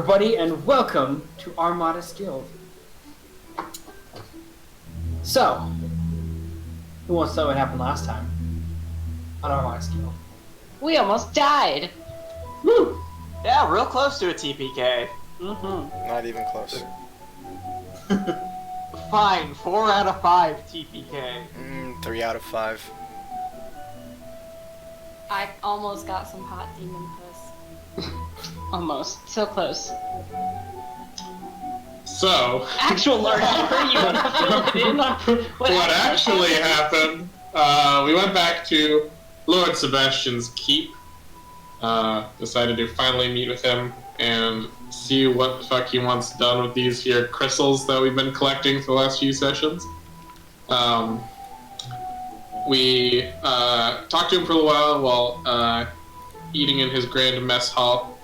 everybody, and welcome to Armada's Guild. So, who wants to know what happened last time on Armada's Guild? We almost died. Woo! Yeah, real close to a TPK. Not even close. Fine, 4 out of 5 TPK. 3 out of 5. I almost got some hot demon puss. Almost. So close. So, Actual Lord Emperor, you want to fill it in on what actually happened, we went back to Lord Sebastian's keep, decided to finally meet with him and see what the fuck he wants done with these here crystals that we've been collecting for the last few sessions. We talked to him for a while eating in his grand mess hall.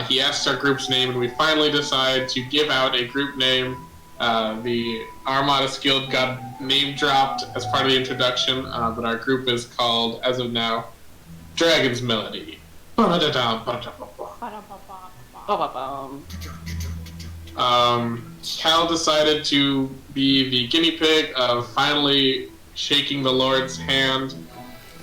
He asked our group's name, and we finally decided to give out a group name. The Armada's Guild got name dropped as part of the introduction, but our group is called, as of now, Dragon's Melody. Cal decided to be the guinea pig of finally shaking the Lord's hand,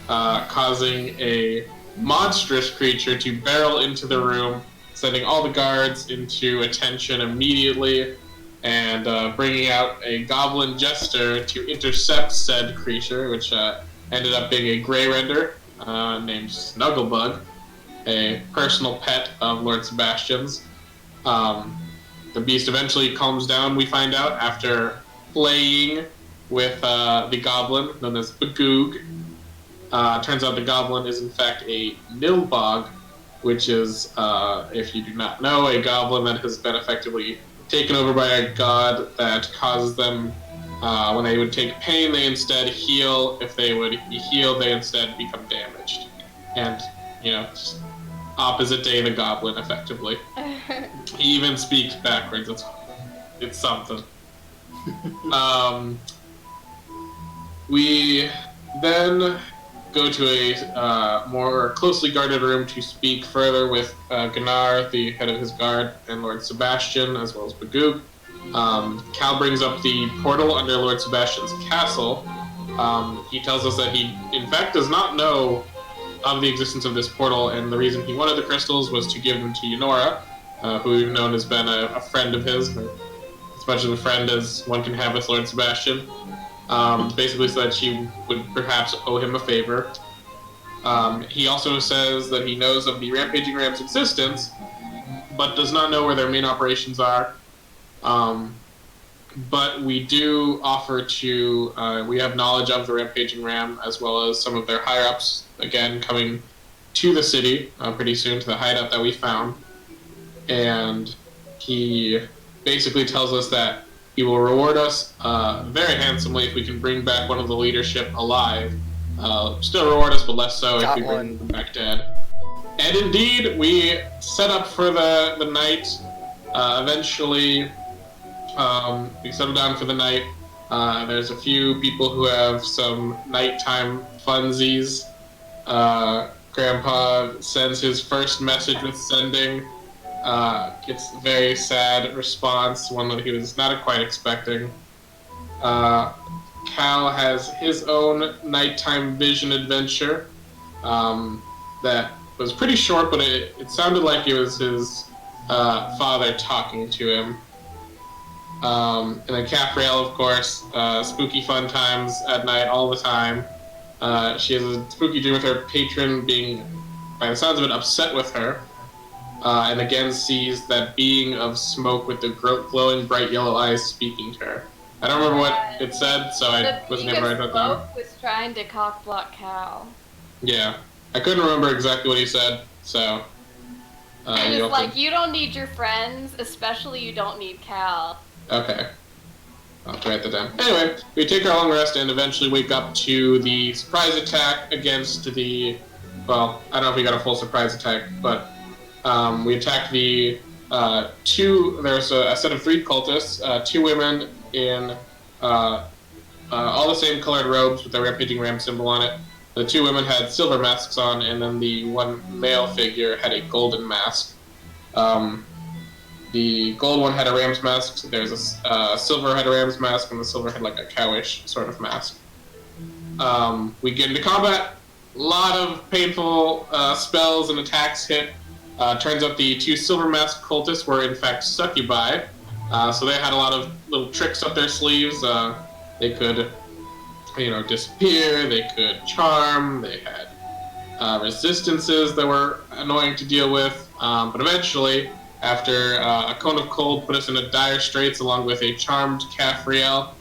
causing a monstrous creature to barrel into the room, sending all the guards into attention immediately, and bringing out a goblin jester to intercept said creature, which ended up being a Grey Render named Snugglebug, a personal pet of Lord Sebastian's. The beast eventually calms down, we find out, after playing with the goblin known as Bagoog. Turns out the goblin is in fact a Nilbog, which is, if you do not know, a goblin that has been effectively taken over by a god that causes them, when they would take pain, they instead heal. If they would be healed, they instead become damaged. And, just opposite day the goblin, effectively. He even speaks backwards. It's something. We then go to a more closely guarded room to speak further with Gunnar, the head of his guard, and Lord Sebastian, as well as Bagoog. Cal brings up the portal under Lord Sebastian's castle. He tells us that he, in fact, does not know of the existence of this portal, and the reason he wanted the crystals was to give them to Eunora, who we've known has been a friend of his, as much of a friend as one can have with Lord Sebastian. Basically so that she would perhaps owe him a favor. He also says that he knows of the Rampaging Ram's existence, but does not know where their main operations are. But we do offer to, we have knowledge of the Rampaging Ram, as well as some of their higher-ups, again, coming to the city pretty soon, to the hideout that we found. And he basically tells us that he will reward us very handsomely if we can bring back one of the leadership alive. Still reward us, but less so if we bring them back dead. And indeed, we set up for the night. Eventually, we settle down for the night. There's a few people who have some nighttime funsies. Grandpa sends his first message with sending. Gets a very sad response, one that he was not quite expecting. Cal has his own nighttime vision adventure that was pretty short, but it sounded like it was his father talking to him. And then Capriel, of course, spooky fun times at night all the time. She has a spooky dream with her patron being, by the sounds of it, upset with her. And again sees that being of smoke with the glowing bright yellow eyes speaking to her. I don't remember what it said, so I wasn't able to write that down. The was trying to cockblock Cal. Yeah, I couldn't remember exactly what he said, so... And it's like, you don't need your friends, especially you don't need Cal. Okay. I'll have to write that down. Anyway, we take our long rest and eventually wake up to the surprise attack against the... Well, I don't know if we got a full surprise attack, but... we attacked the there's a set of 3 cultists, 2 women in all the same colored robes with the Rampaging Ram symbol on it. The 2 women had silver masks on, and then the one male figure had a golden mask. The gold one had a ram's mask. So there's a silver had a ram's mask, and the silver had like a cowish sort of mask. We get into combat. A lot of painful spells and attacks hit. Turns out the two silver mask cultists were in fact succubi. So they had a lot of little tricks up their sleeves. They could, disappear. They could charm. They had resistances that were annoying to deal with. But eventually, after a cone of cold put us in a dire straits along with a charmed Caphriel,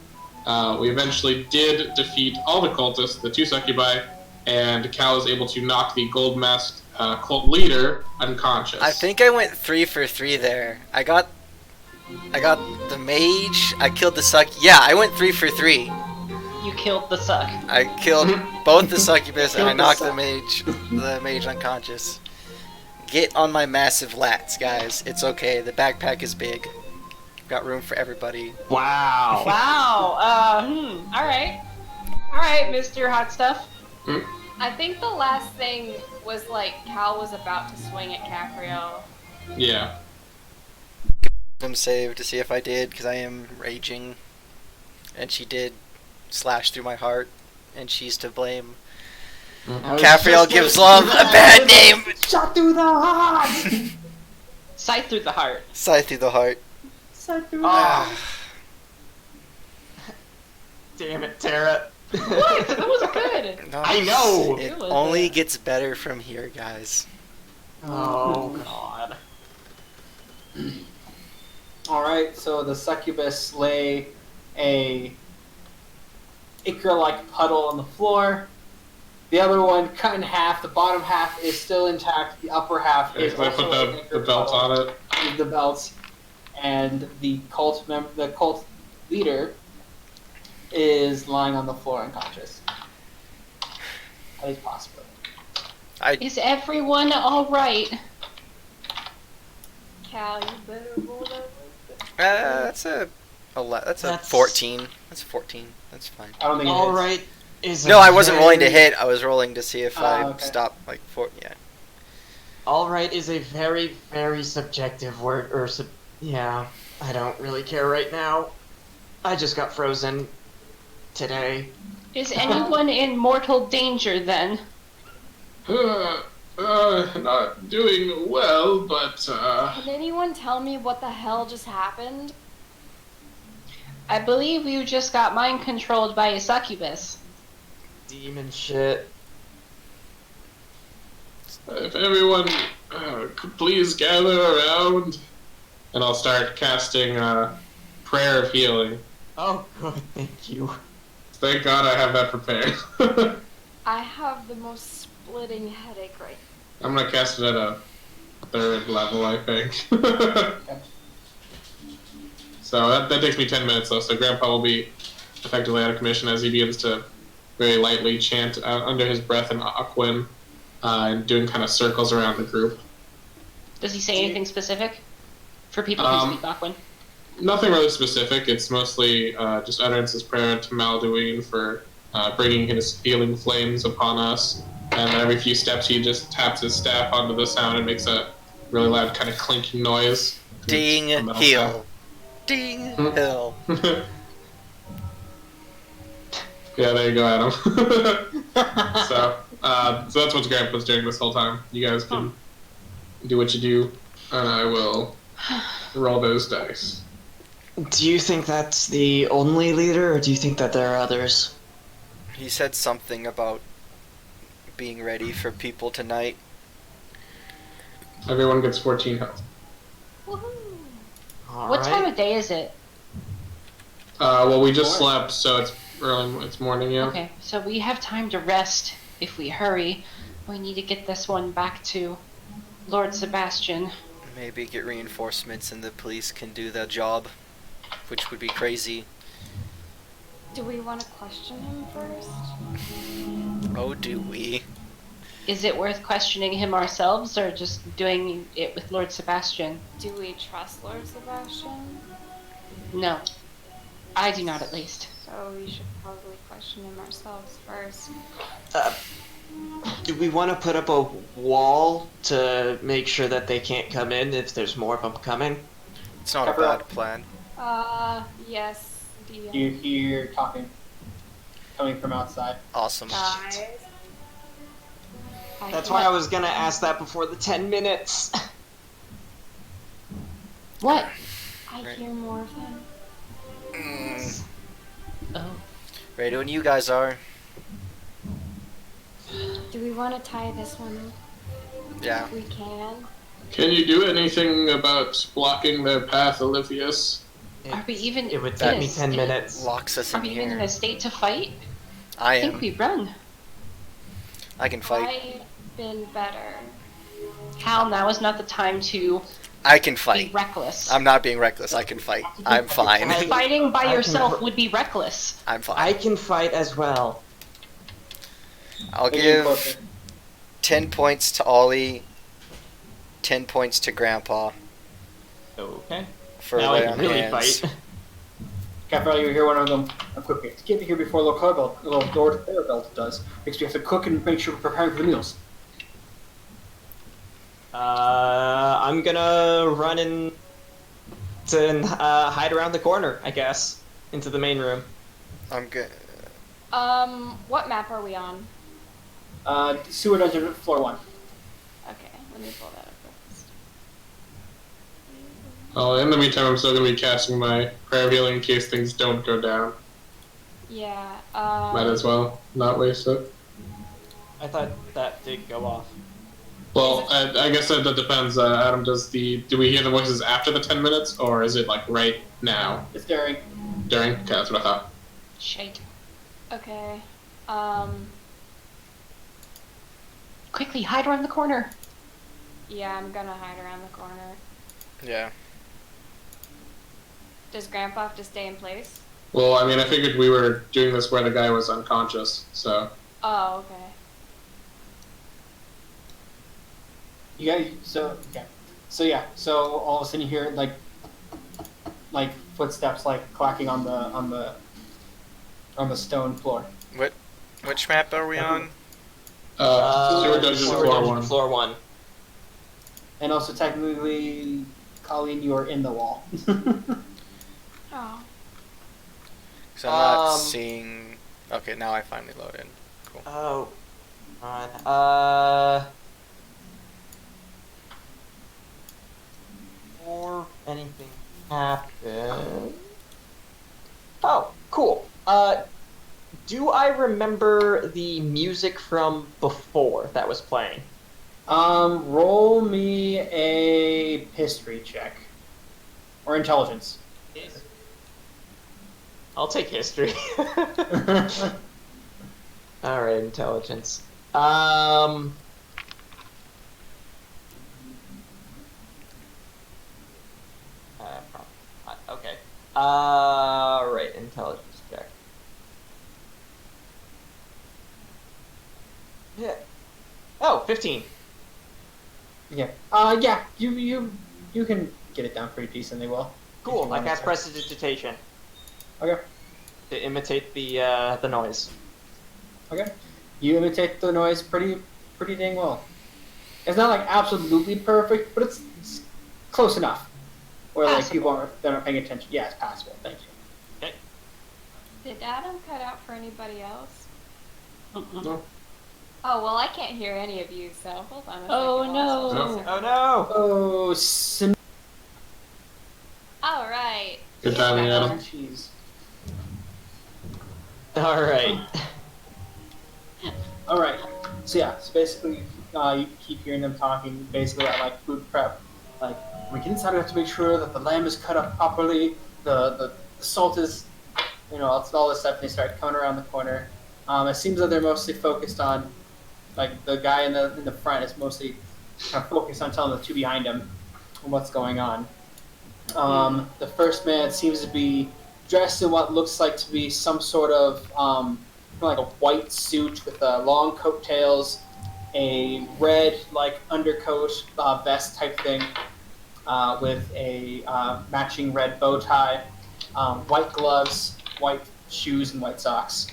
we eventually did defeat all the cultists, the two succubi, and Cal was able to knock the gold masked cult leader unconscious. I think I went 3 for 3 there. I got the mage. I killed the suck. Yeah, I went 3 for 3. You killed the suck. I killed both the succubus and I Killed the knocked suck. the mage unconscious. Get on my massive lats, guys. It's okay. The backpack is big. Got room for everybody. Wow. Wow. Alright. Alright, Mr. Hot Stuff. I think the last thing was like Cal was about to swing at Capriel. Yeah. Wisdom save to see if I did, because I am raging. And she did slash through my heart, and she's to blame. Caphriel gives love a bad name! Shot through the heart. Sight through the heart. Scythe through the heart. Oh. Damn it, Tara. What? That was good. No, I know. It It was only good. gets better from here, guys. Oh god. Alright, so the succubus lay a ichor-like puddle on the floor. The other one cut in half. The bottom half is still intact. The upper half is I put also an the ichor belt puddle. on it. The belts, and the cult leader is lying on the floor unconscious. At least possibly. Is everyone alright? Cal, you better roll that. That's a That's- 14. That's 14. That's fine. I don't think it is. Alright is No, a I wasn't rolling to very- hit. I was rolling to see if I okay. stopped yeah. Alright is a very, very subjective word, yeah, I don't really care right now. I just got frozen today. Is anyone in mortal danger then? Not doing well, but Can anyone tell me what the hell just happened? I believe you just got mind controlled by a succubus. Demon shit. if everyone could please gather around, and I'll start casting prayer of healing. Oh good, thank you. Thank God I have that prepared. I have the most splitting headache right I'm gonna cast it at a 3rd level, I think. So that takes me 10 minutes though, so Grandpa will be effectively out of commission as he begins to very lightly chant under his breath in Aquan, and doing kind of circles around the group. Does he say anything specific? For people who speak Aquan? Nothing really specific, it's mostly just utterances prayer to Malduin for bringing his healing flames upon us, and then every few steps he just taps his staff onto the sound and makes a really loud kind of clinking noise. Ding, It's a metal heal. Ding, heal. staff. Yeah, there you go, Adam. so that's what Grandpa's doing this whole time. You guys can do what you do, and I will roll those dice. Do you think that's the only leader, or do you think that there are others? He said something about being ready for people tonight. Everyone gets 14 health. Woohoo! What time of day is it? Well, we just slept, so it's early. It's morning, yeah. Okay, so we have time to rest if we hurry. We need to get this one back to Lord Sebastian. Maybe get reinforcements and the police can do the job, which would be crazy. Do we want to question him first? Oh, do we? Is it worth questioning him ourselves or just doing it with Lord Sebastian? Do we trust Lord Sebastian? No. I do not, at least. So we should probably question him ourselves first. Do we want to put up a wall to make sure that they can't come in if there's more of them coming? It's not a Gabriel? bad plan. Yes, DM. You hear talking coming from outside. Awesome. Guys. That's why I was gonna ask that before the 10 minutes. What? I hear more of them. Oh. Ready when you guys are. Do we want to tie this one up? Yeah. If we can. Can you do anything about blocking their path, Olivius? Are we even? It would in take a me 10 state- minutes. Locks us Are in we even in here. a state to fight? I I think am. we run. I can fight. I've been better. Cal, now is not the time to I can be fight. reckless. I'm not being reckless. I can fight. I'm fine. Fighting by I can yourself pr- would be reckless. I'm fine. I can fight as well. I'll They're getting give closer. 10 points to Ollie, 10 points to Grandpa Okay. for now I lay can on really hands. fight. Gabriel, you hear one of them. Quickly, let's get here before Lord Clarabelt does. Because we have to cook and make sure we're preparing for the meals. I'm gonna run in to hide around the corner, I guess, into the main room. I'm good. What map are we on? Sewer dungeon, floor 1. Okay, let me pull that up first. Oh, in the meantime, I'm still gonna be casting my prayer of healing in case things don't go down. Yeah, Might as well not waste it. I thought that did go off. Well, I guess that depends. Adam, do we hear the voices after the 10 minutes, or is it like right now? It's during. During? Okay, that's what I thought. Shite. Okay. Quickly, hide around the corner. Yeah, I'm gonna hide around the corner. Yeah. Does Grandpa have to stay in place? Well, I mean, I figured we were doing this where the guy was unconscious, so. Oh, okay. You got so okay. So yeah, so all of a sudden you hear like footsteps like clacking on the stone floor. Which map are we on? Sewer Dungeon Sewer Floor Dungeon 1. Floor 1. And also technically, Colleen, you are in the wall. Oh. Because I'm not Um, seeing. Okay, now I finally load in. Cool. Oh. On. Before anything happened. Oh, cool. Do I remember the music from before that was playing? Roll me a history check or intelligence. I'll take history. Alright, intelligence. Probably not. Okay. Right, intelligence check. Yeah. Oh, 15. Yeah. Yeah. You can get it down pretty decently well. Cool. I wanna cast check. prestidigitation Okay. to imitate the noise. Okay. You imitate the noise pretty dang well. It's not like absolutely perfect, but it's close enough. Where like Passable. they're not paying attention. Yeah, it's passable. Thank you. Did Adam cut out for anybody else? No. Oh, well, I can't hear any of you, so hold on a second. Oh, while I no. switch this Oh out. no! Oh, All right. Good timing, Adam. Jeez. Alright. All right. So yeah. So basically, you keep hearing them talking. Basically, at like food prep. Like when we get inside, we have to make sure that the lamb is cut up properly. The salt is, it's all this stuff. And they start coming around the corner. It seems that they're mostly focused on, like the guy in the front is mostly kind of focused on telling the two behind him what's going on. The first man seems to be dressed in what looks like to be some sort of like a white suit with long coattails, a red like undercoat vest type thing with a matching red bow tie, white gloves, white shoes, and white socks.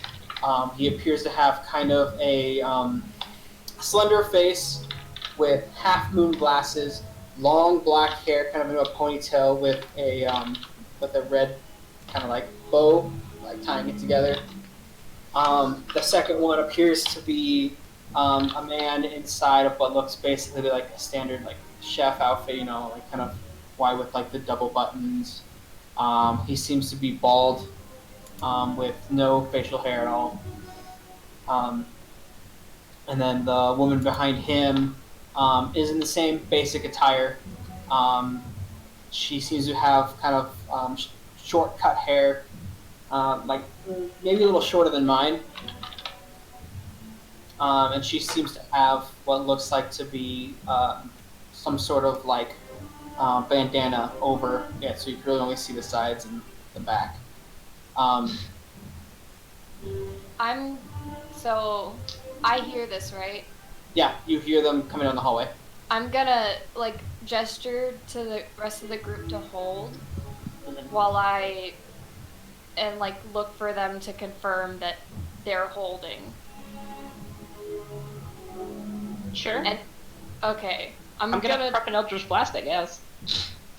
He appears to have kind of a slender face with half moon glasses, long black hair, kind of in a ponytail with a red kind of like bow, like tying it together. The second one appears to be a man inside of what looks basically like a standard like chef outfit, you know, like kind of white with like the double buttons. He seems to be bald, with no facial hair at all. And then the woman behind him is in the same basic attire. She seems to have kind of short cut hair, like maybe a little shorter than mine. And she seems to have what looks like to be some sort of like bandana over it, so you can really only see the sides and the back. So I hear this, right? Yeah, you hear them coming down the hallway. I'm gonna like gesture to the rest of the group to hold while I and like look for them to confirm that they're holding. Sure. And okay, I'm gonna gonna prep an Eldritch Blast, I guess.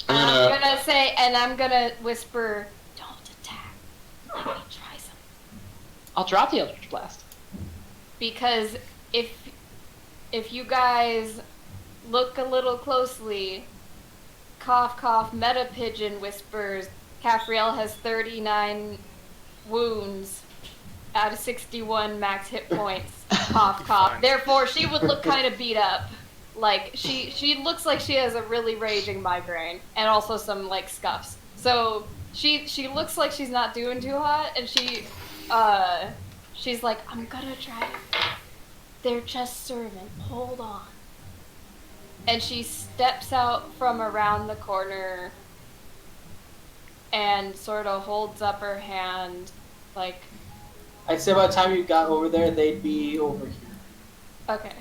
I'm gonna say, and I'm gonna whisper, "Don't attack. Let me try something." I'll drop the Eldritch Blast. Because if you guys look a little closely, cough cough, meta pigeon whispers, Caffriel has 39 wounds out of 61 max hit points. Cough cough. Fine. Therefore, she would look kind of beat up. Like she looks like she has a really raging migraine and also some like scuffs. So she looks like she's not doing too hot, and she's like, I'm gonna try it. They're just serving. Hold on. And she steps out from around the corner and sort of holds up her hand, like. I'd say by the time you got over there, they'd be over here. Okay.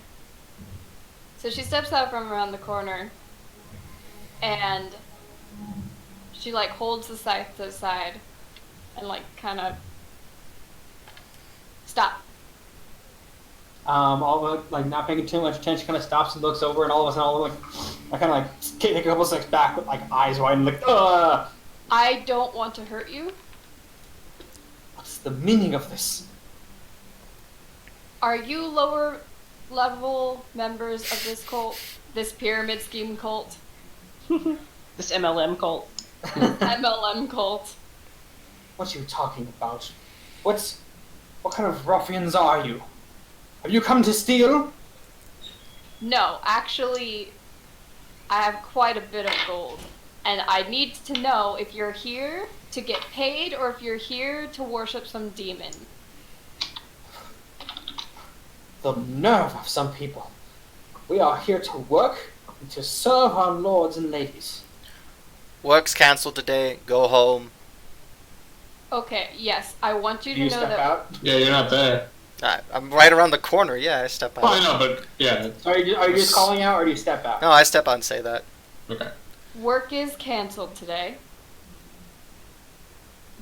So she steps out from around the corner, and she like holds the scythe to the side, and like kind of stop. All of like not paying too much attention, kind of stops and looks over, and all of a sudden, all of I kind of like take a couple steps back with like eyes wide and like, I don't want to hurt you. What's the meaning of this? Are you lower level members of this cult, this pyramid scheme cult, This MLM cult. MLM cult? What are you talking about? What kind of ruffians are you? Have you come to steal? No, actually, I have quite a bit of gold, and I need to know if you're here to get paid or if you're here to worship some demon. The nerve of some people. We are here to work and to serve our lords and ladies. Work's cancelled today. Go home. Okay, yes, I want you Do to you know step that. out? Yeah, you're not there. I'm right around the corner. Yeah, I step out. Well, I know, but yeah. So are you just calling out, or do you step out? No, I step out and say that. Okay. Work is canceled today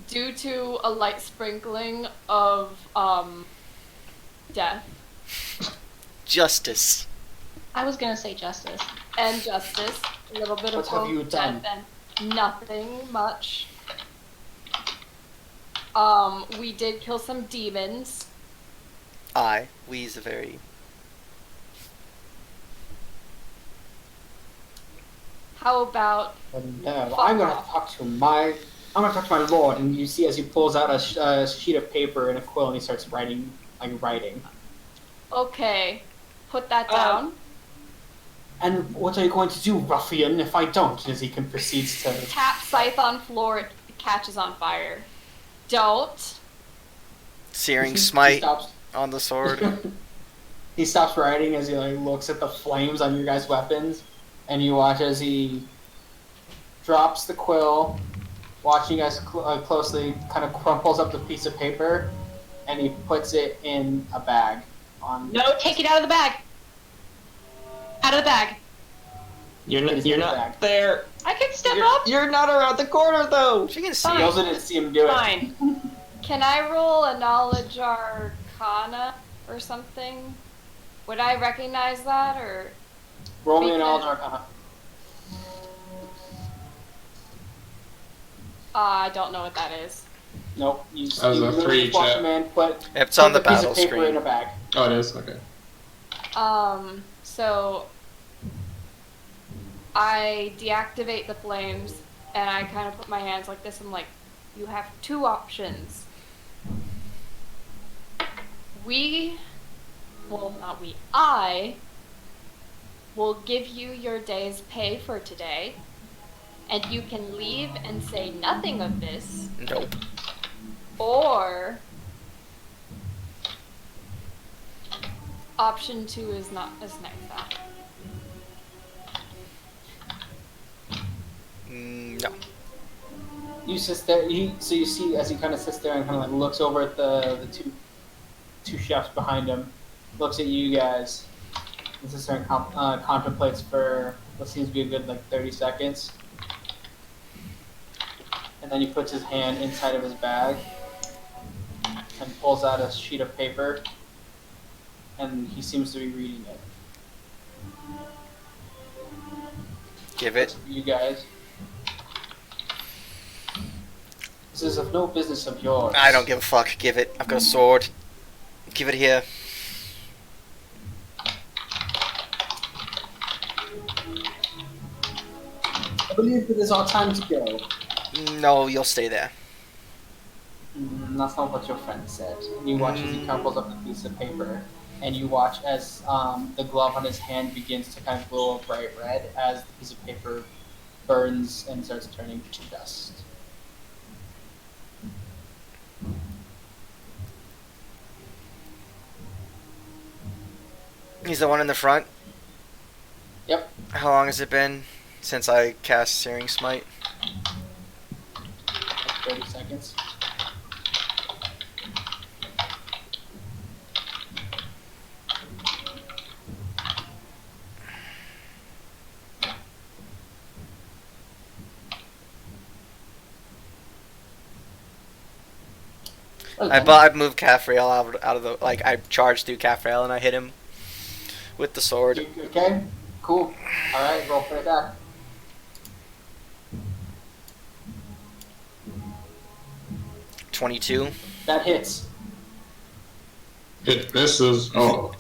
due to a light sprinkling of death Justice. I was gonna say justice. and justice. A little bit of What have both you done? death and nothing much. We did kill some demons. We's a very... How about No, I'm gonna talk to my lord, and you see as he pulls out a sheet of paper and a quill, and he starts writing. okay, put that down. And what are you going to do, ruffian, if I don't? As he proceeds to Tap scythe on floor, it catches on fire. Don't. Searing He smite stops. on the sword. He stops writing as he looks at the flames on your guys' weapons, and you watch as he drops the quill, watching you guys closely, kind of crumples up the piece of paper, and he puts it in a bag. No, take it out of the bag. Out of the bag. You're It is not, in the bag. there. I can step up. You're not around the corner though. She can see You it. also didn't see him do it. Fine. Can I roll a knowledge arcana or something? Would I recognize that, or Roll me a knowledge arcana. I don't know what that is. Nope. You That was a literally 3, just watch chat. a man put It's on the a piece battle of paper screen. in a bag. Oh, it is? Okay. So I deactivate the flames, and I kind of put my hands like this. I'm like, you have 2 options. I will give you your day's pay for today, and you can leave and say nothing of this, Nope. or option 2 is not as nice. No. You sit there. So you see as he kind of sits there and kind of like looks over at the two chefs behind him, looks at you guys, and sits there and contemplates for what seems to be a good like 30 seconds, and then he puts his hand inside of his bag and pulls out a sheet of paper, and he seems to be reading it. Give it. For you guys. This is of no business of yours. I don't give a fuck. Give it. I've got a sword. Give it here. I believe it is our time to go. No, you'll stay there. That's not what your friend said. And you watch as he kind of pulls up a piece of paper, and you watch as the glove on his hand begins to kind of glow a bright red as the piece of paper burns and starts turning to dust. He's the one in the front. Yep. How long has it been since I cast Searing Smite? Like 30 seconds. I moved Caffrael out of the, like, I charged through Caffrael and I hit him with the sword. Okay, cool. Alright, roll for attack. $22. That hits. It misses. Oh.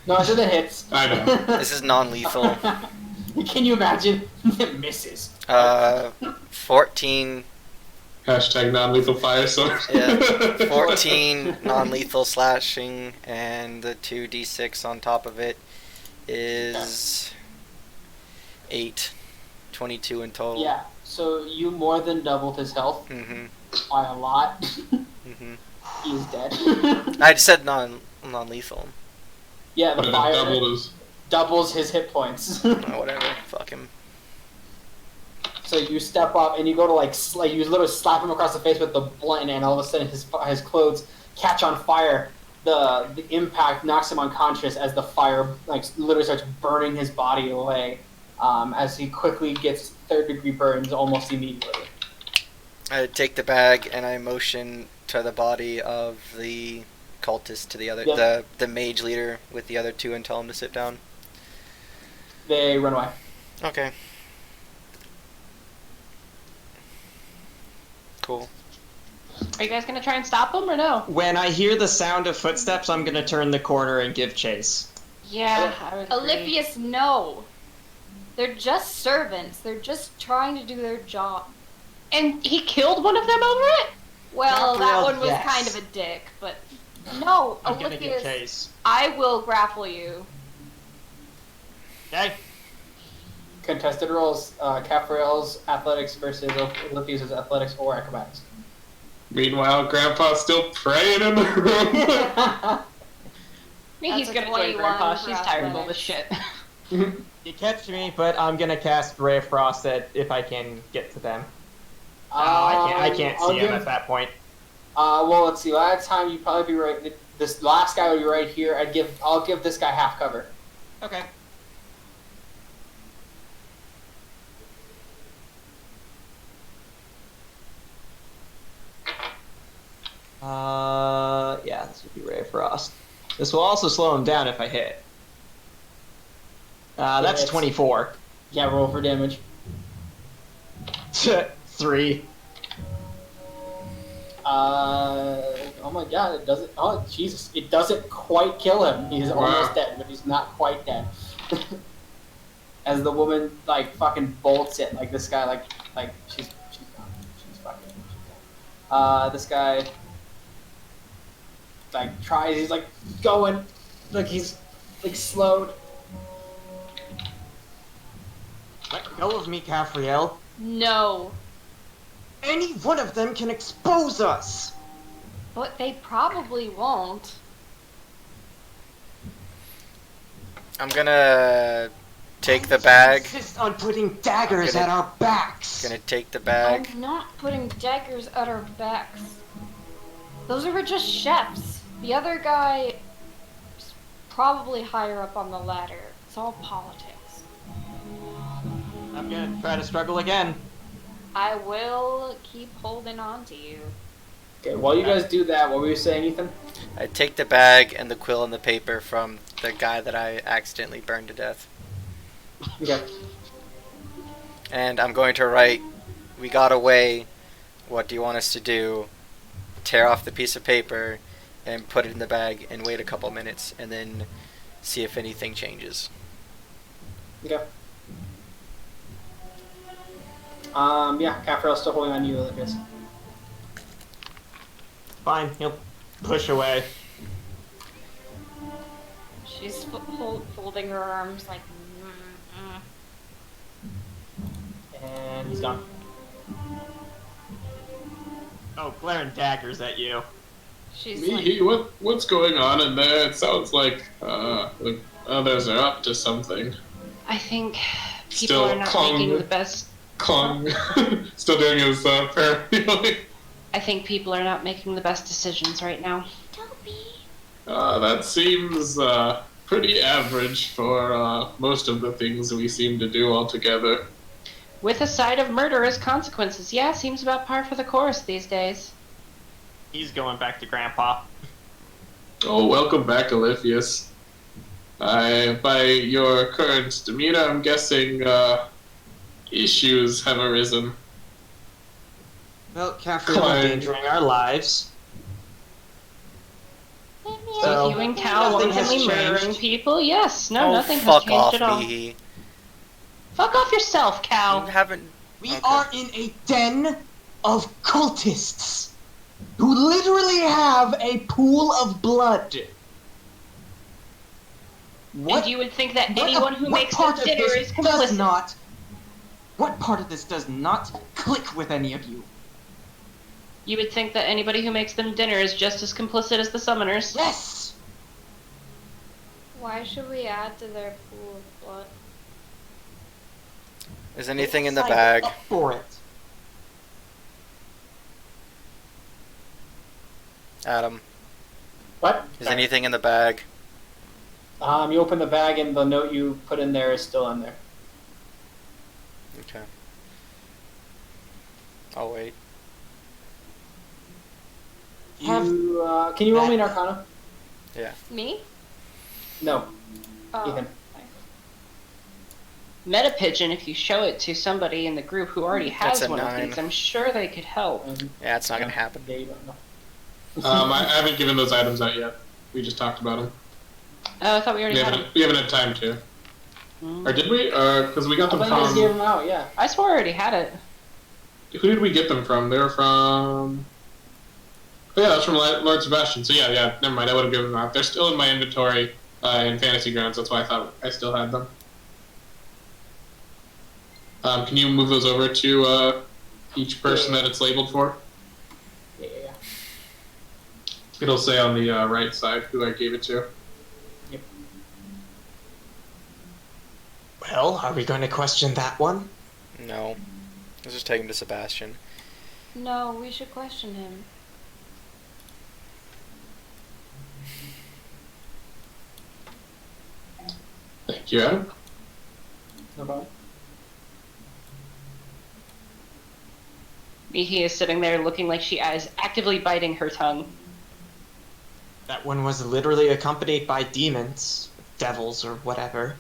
No, I said it hits. I know. This is non-lethal. Can you imagine? It misses. 14. Hashtag non-lethal fire sword. Yeah, 14 non-lethal slashing, and the 2d6 on top of it is 8. 22 in total. Yeah, so you more than doubled his health Mm-hmm. by a lot. Mm-hmm. He's dead. I just said non-lethal. Yeah, the But it fire doubled his... doubles his hit points. Oh, whatever. Fuck him. So you step up and you go to like you literally slap him across the face with the blunt, and all of a sudden his clothes catch on fire. The impact knocks him unconscious as the fire like literally starts burning his body away. As he quickly gets 3rd-degree burns almost immediately. I take the bag and I motion to the body of the cultist to the other, Yep. the mage leader with the other 2, and tell him to sit down. They run away. Okay. Cool. Are you guys gonna try and stop them or no? When I hear the sound of footsteps, I'm gonna turn the corner and give chase. Yeah, I would agree. Olympius, no. They're just servants. They're just trying to do their job. And he killed one of them over it? Well, that Gabrielle, one was yes. kind of a dick, but no, I'm gonna give Olympius, chase. I will grapple you. Okay. Contested rolls, Caffrael's athletics versus Olympius' athletics or acrobatics. Meanwhile, Grandpa's still praying in the room. I mean, he's That's a gonna join 21 Grandpa. for She's tired of all athletics. this shit. You catch me, but I'm gonna cast Ray of Frost if I can get to them. I can't I'll see him give- at that point. Well, let's see. Last time you'd probably be right. This last guy would be right here. I'll give this guy half cover. Okay. Yeah, this would be Ray of Frost. This will also slow him down if I hit. That's hits. 24. Yeah, roll for damage. 3. Oh my god, it doesn't. Oh Jesus, it doesn't quite kill him. He's almost dead, but he's not quite dead. As the woman like fucking bolts it, like this guy like she's gone. She's fucking. She's gone. This guy like tries. He's like going, like he's like slowed. Let go of me, Caffriel. No. Any one of them can expose us! But they probably won't. I'm gonna take the bag. Insist on putting daggers at our backs. Gonna take the bag. I'm not putting daggers at our backs. Those are just chefs. The other guy is probably higher up on the ladder. It's all politics. I'm gonna try to struggle again. I will keep holding on to you. Okay, while you guys do that, what were you saying, Ethan? I take the bag and the quill and the paper from the guy that I accidentally burned to death. Okay. And I'm going to write, "We got away. What do you want us to do?" Tear off the piece of paper and put it in the bag and wait a couple minutes and then see if anything changes. Okay. Yeah, Caffrell's still holding on to you, Lucas. Fine, he'll push away. She's folding her arms like. And he's gone. Oh, glaring daggers at you. She's like. What's going on in there? It sounds like the others are up to something. I think people Still are not making the best. Kong still doing his paralealing. I think people are not making the best decisions right now. That seems pretty average for most of the things we seem to do altogether. With a side of murder as consequences, yeah, seems about par for the course these days. He's going back to Grandpa. Oh, welcome back, Alephius. By your current demeanor, I'm guessing issues have arisen. Well, Caffriel endangering our lives. So, you and Cal nothing has wantonly murdering changed. people? Yes. No, Oh, nothing has fuck changed off, at all. Mihi. Fuck off yourself, You Cal. haven't. We Okay. are in a den of cultists who literally have a pool of blood. What? And you would think that what- anyone who what makes part them of dinner this is does complicit. not? What part of this does not click with any of you? You would think that anybody who makes them dinner is just as complicit as the summoners. Yes. Why should we add to their pool of blood? Is anything in the Sign bag? up for it. Adam, What? is anything in the bag? You open the bag and the note you put in there is still in there. Okay. I'll wait. Can you roll me an Arcana? Me? No, Oh. Ethan. Meta Pigeon, if you show it to somebody in the group who already has That's a one 9. of these, I'm sure they could help. Yeah, it's not gonna happen. Yeah, you don't know. I haven't given those items out yet. We just talked about them. Oh, I thought we already had them. We haven't had time to. Or did we? Because we got I them thought you guys gave from. them out, yeah. I swore I already had it. Who did we get them from? They were from. Oh yeah, that's from Lord Sebastian. So yeah, never mind. I would have given them out. They're still in my inventory in Fantasy Grounds. That's why I thought I still had them. Can you move those over to each person that it's labeled for? Yeah. It'll say on the right side who I gave it to. Yep. Well, are we going to question that one? No. Let's just take him to Sebastian. No, we should question him. Thank you, Adam. No problem. Mihi is sitting there looking like she is actively biting her tongue. That one was literally accompanied by demons, devils, or whatever.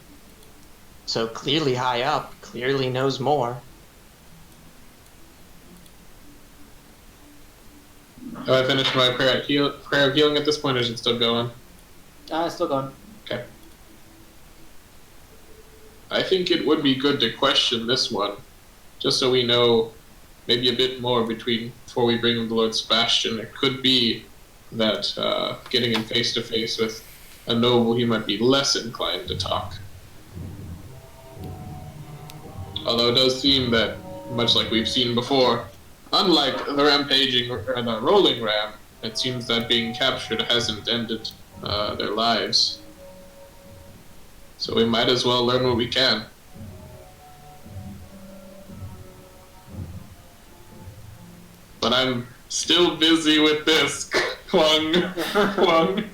So clearly high up, clearly knows more. Have I finished my prayer of healing at this point, or is it still going? Still going. Okay. I think it would be good to question this one, just so we know maybe a bit more before we bring him to Lord Sebastian. It could be that getting him face to face with a noble, he might be less inclined to talk. Although it does seem that, much like we've seen before, unlike the rampaging or the rolling ram, it seems that being captured hasn't ended their lives. So we might as well learn what we can. But I'm still busy with this. Clung. Clung.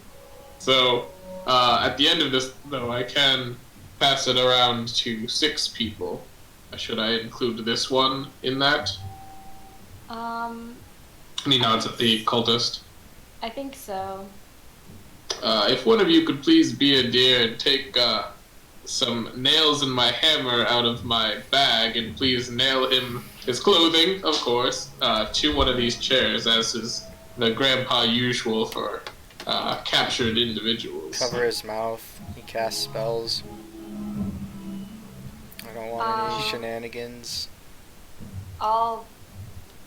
So, at the end of this, though, I can pass it around to 6 people. Should I include this one in that? He nods at the cultist. I think so. If one of you could please be a dear and take some nails and my hammer out of my bag and please nail him, his clothing, of course, to one of these chairs, as is the grandpa usual for captured individuals. Cover his mouth. He casts spells. I don't want any shenanigans. I'll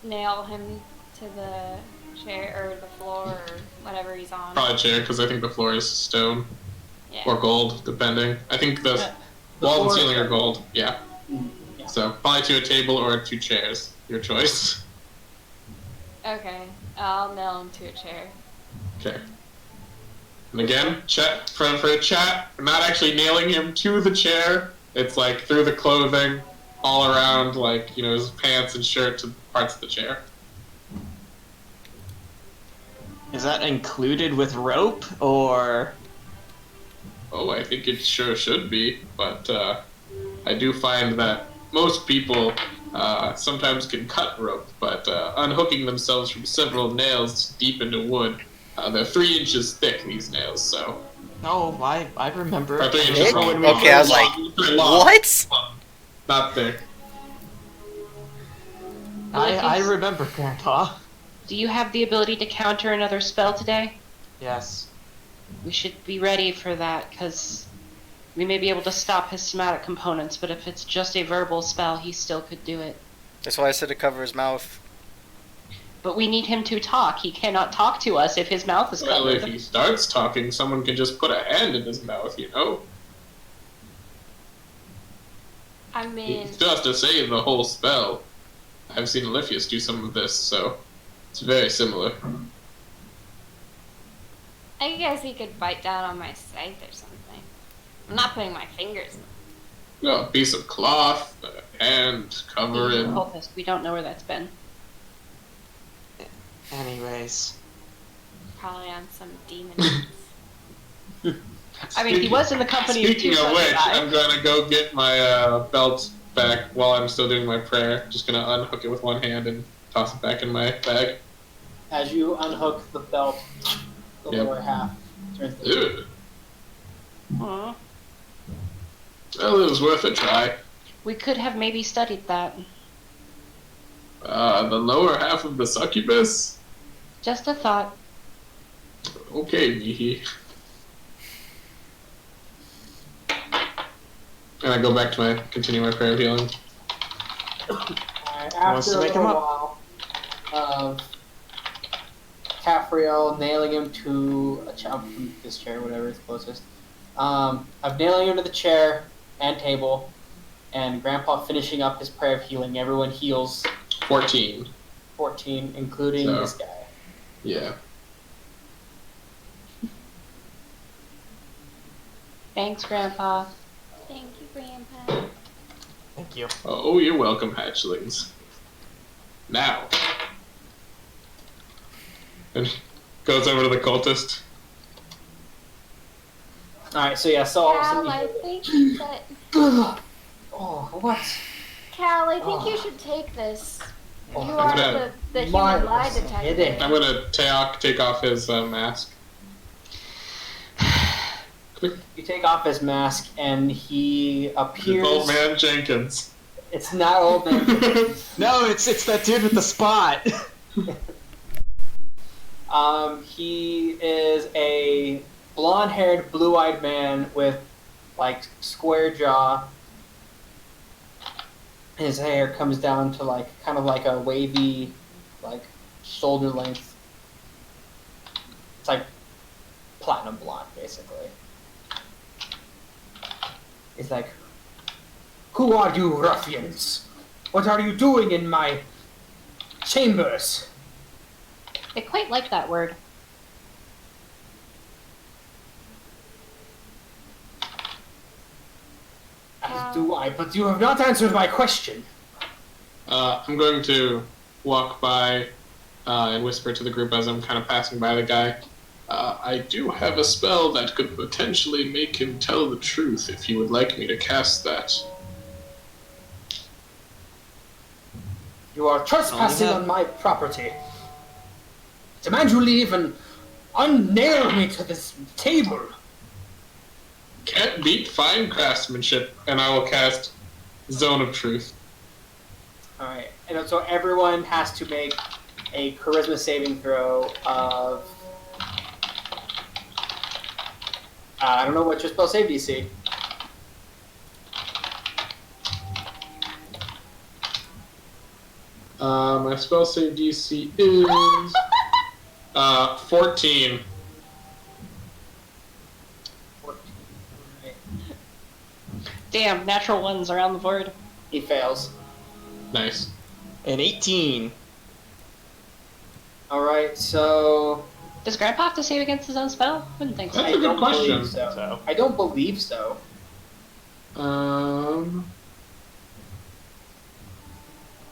nail him to the chair or the floor or whatever he's on. Probably a chair, because I think the floor is stone. Yeah. Or gold, depending. I think the walls and ceiling are gold. Yeah. Yeah. So probably to a table or 2 chairs. Your choice. Okay, I'll nail him to a chair. Okay. And again, chat for a chat. We're not actually nailing him to the chair. It's like through the clothing, all around, like, you know, his pants and shirt to parts of the chair. Is that included with rope, or? Oh, I think it sure should be, but I do find that most people sometimes can cut rope, but unhooking themselves from several nails deep into wood, they're 3 inches thick, these nails, so... Oh, I remember. Or 3 inches Thick? long. Okay, I was like, Long. what? Not thick. I remember, Grandpa. Do you have the ability to counter another spell today? Yes. We should be ready for that, because we may be able to stop his somatic components, but if it's just a verbal spell, he still could do it. That's why I said to cover his mouth. But we need him to talk. He cannot talk to us if his mouth is Well, covered. if he starts talking, someone can just put a hand in his mouth, you know? I He mean, still has to say the whole spell. I've seen Oliphius do some of this, so it's very similar. I guess he could bite down on my scythe or something. I'm not putting my fingers in. You know, a piece of cloth, a hand, cover it. Cultist, we don't know where that's been. Anyways. Probably on some demon. I mean, he was in the company of 2 Speaking of which, succubi. I'm gonna go get my belt back while I'm still doing my prayer. Just gonna unhook it with one hand and toss it back in my bag. As you unhook the belt, the Yep. lower half turns to Ew. Aw. Well, it was worth a try. We could have maybe studied that. The lower half of the succubus? Just a thought. Okay, Mihi. And I go back to continue my prayer of healing. Alright, Wants after to a wake little him while of Caphriel nailing him to this chair, whatever is closest, of nailing him to the chair and table, and Grandpa finishing up his prayer of healing. Everyone heals 14. 14, including So- this guy. Yeah. Thanks, Grandpa. Thank you, Grandpa. Thank you. Oh, you're welcome, hatchlings. Now. And goes over to the cultist. Alright, so yeah, so all of a Cal, sudden I you think that oh, what? Cal, I think Oh. you should take this. Oh, You I'm are gonna- the My human lie headache. detector. I'm gonna take off his mask. You take off his mask and he It's appears. Old Man Jenkins. It's not old man. No, it's that dude with the spot. He is a blonde-haired, blue-eyed man with like square jaw. His hair comes down to like kind of like a wavy, like shoulder length. It's like platinum blonde, basically. He's like, "Who are you, ruffians? What are you doing in my chambers?" I quite like that word. As do I, but you have not answered my question. I'm going to walk by and whisper to the group as I'm kind of passing by the guy. I do have a spell that could potentially make him tell the truth if you would like me to cast that. You are trespassing on my property. Demand you leave and unnail me to this table. Can't beat fine craftsmanship, and I will cast Zone of Truth. Alright, and so everyone has to make a charisma saving throw of... I don't know what your spell save DC. My spell save DC is 14. 14. Alright. Damn, natural ones are on the board. He fails. Nice. An 18. Alright, so... Does Grandpa have to save against his own spell? Wouldn't think so. That's a good question. believe so. I don't believe so.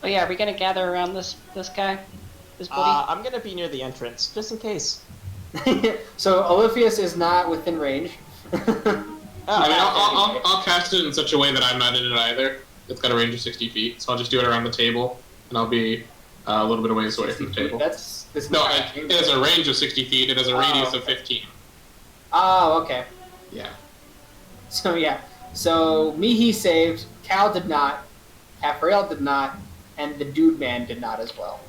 Oh yeah, are we gonna gather around this guy? This buddy? I'm gonna be near the entrance, just in case. So Oliphius is not within range. I mean, I'll cast it in such a way that I'm not in it either. It's got a range of 60 feet, so I'll just do it around the table, and I'll be a little bit of ways away from the table. That's No, it has a range of 60 feet. It has a radius of 15. Oh, okay. Yeah. So yeah. So Mihi saved, Cal did not, Capriel did not, and the dude man did not as well.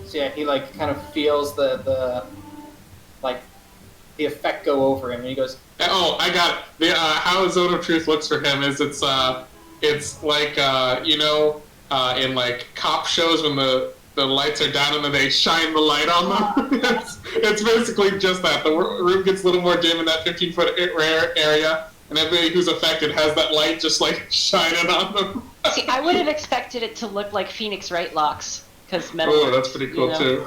So yeah, he like kind of feels the effect go over him, and he goes, Oh, I got it. The how Zone of Truth looks for him is it's like in like cop shows when the lights are down and then they shine the light on them. it's basically just that. The room gets a little more dim in that 15-foot area, and everybody who's affected has that light just like shining on them. See, I would have expected it to look like Phoenix Wright locks, because metal. Oh, that's pretty cool too.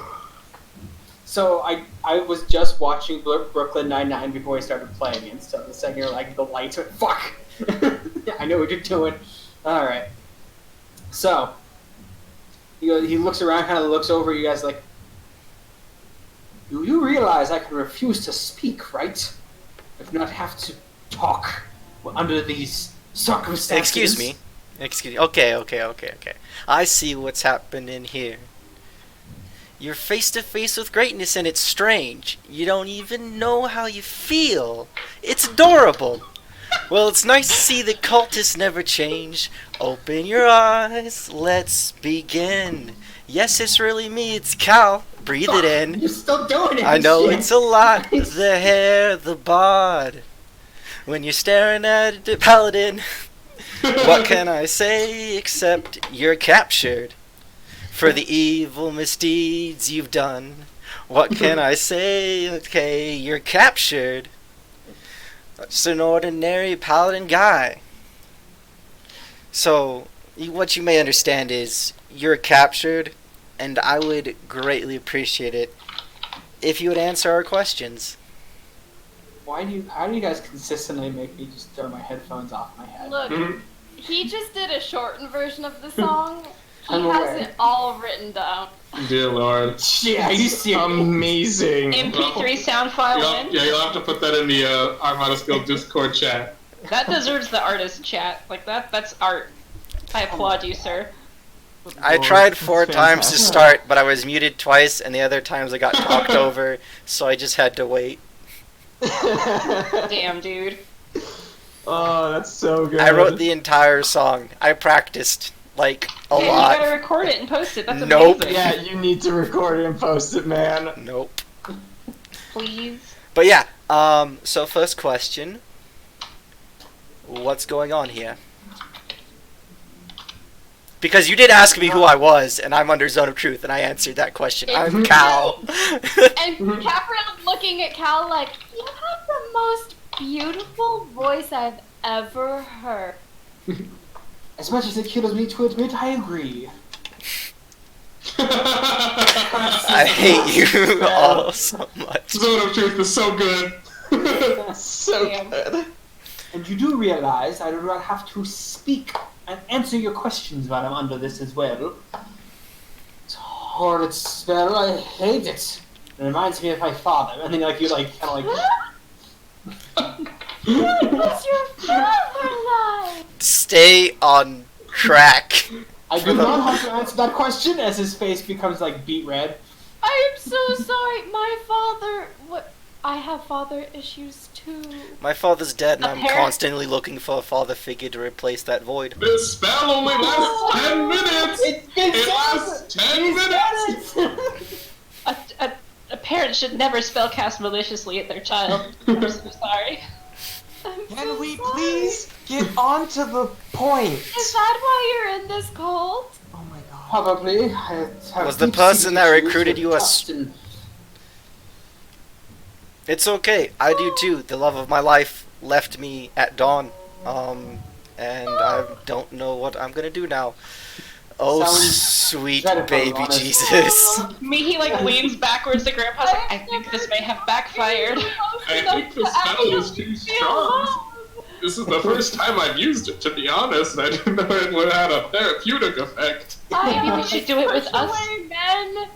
So I was just watching Brooklyn Nine-Nine before I started playing, and so the second you're like the lights went, fuck! I know what you're doing. Alright. So, he looks around, kind of looks over you guys like, do you realize I can refuse to speak, right? I do not have to talk under these circumstances. Excuse me. Okay. I see what's happening here. You're face to face with greatness and it's strange. You don't even know how you feel. It's adorable. Well, it's nice to see that cultists never change. Open your eyes. Let's begin. Yes, it's really me. It's Cal. Breathe it in. You're still doing it. I know shit. it's a lot. The hair, the bod. When you're staring at the paladin, what can I say except you're captured for the evil misdeeds you've done? What can I say? Okay, you're captured. Just an ordinary paladin guy. So, what you may understand is you're captured, and I would greatly appreciate it if you would answer our questions. How do you guys consistently make me just throw my headphones off my head? Look, he just did a shortened version of the song. He I'm has aware. it all written down. Dear Lord. Yeah, are you serious? Amazing. MP3 sound file in? You'll have to put that in the Armada Skill Discord chat. That deserves the artist chat. Like that's art. I applaud you, sir. I tried 4 times to start, but I was muted twice, and the other times I got talked over, so I just had to wait. Damn, dude. Oh, that's so good. I wrote the entire song. I practiced, like, a Okay, lot. you gotta record it and post it. That's Nope. amazing. Yeah, you need to record it and post it, man. Nope. Please. But yeah, so first question. What's going on here? Because you did ask me who I was, and I'm under Zone of Truth, and I answered that question. I'm Cal. And Capriel's looking at Cal like, you have the most beautiful voice I've ever heard. As much as it kills me to admit, I agree. I hate you all so much. Zone of Truth is so good. So good. And you do realize I do not have to speak and answer your questions while I'm under this as well. It's a horrid spell. I hate it. It reminds me of my father. And then like you like kind of like. What's your father like? Stay on track. I do not have to answer that question as his face becomes like beet red. I am so sorry. My father. What? I have father issues too. My father's dead, and A I'm parent- constantly looking for a father figure to replace that void. This spell only lasts 10 minutes! It lasts 10 minutes! A parent should never spellcast maliciously at their child. I'm so sorry. Can we please get on to the point? Is that why you're in this cult? Oh my god. Probably. Was the person that recruited you a It's okay. I do too. The love of my life left me at dawn. And I don't know what I'm gonna do now. Oh, Sounds sweet dreadful, baby honestly. Jesus. Me, he like leans backwards to Grandpa's like, I think this may have backfired. I think the spell is too strong. This is the first time I've used it, to be honest. I didn't know it would have a therapeutic effect. Maybe we should do it with us Men.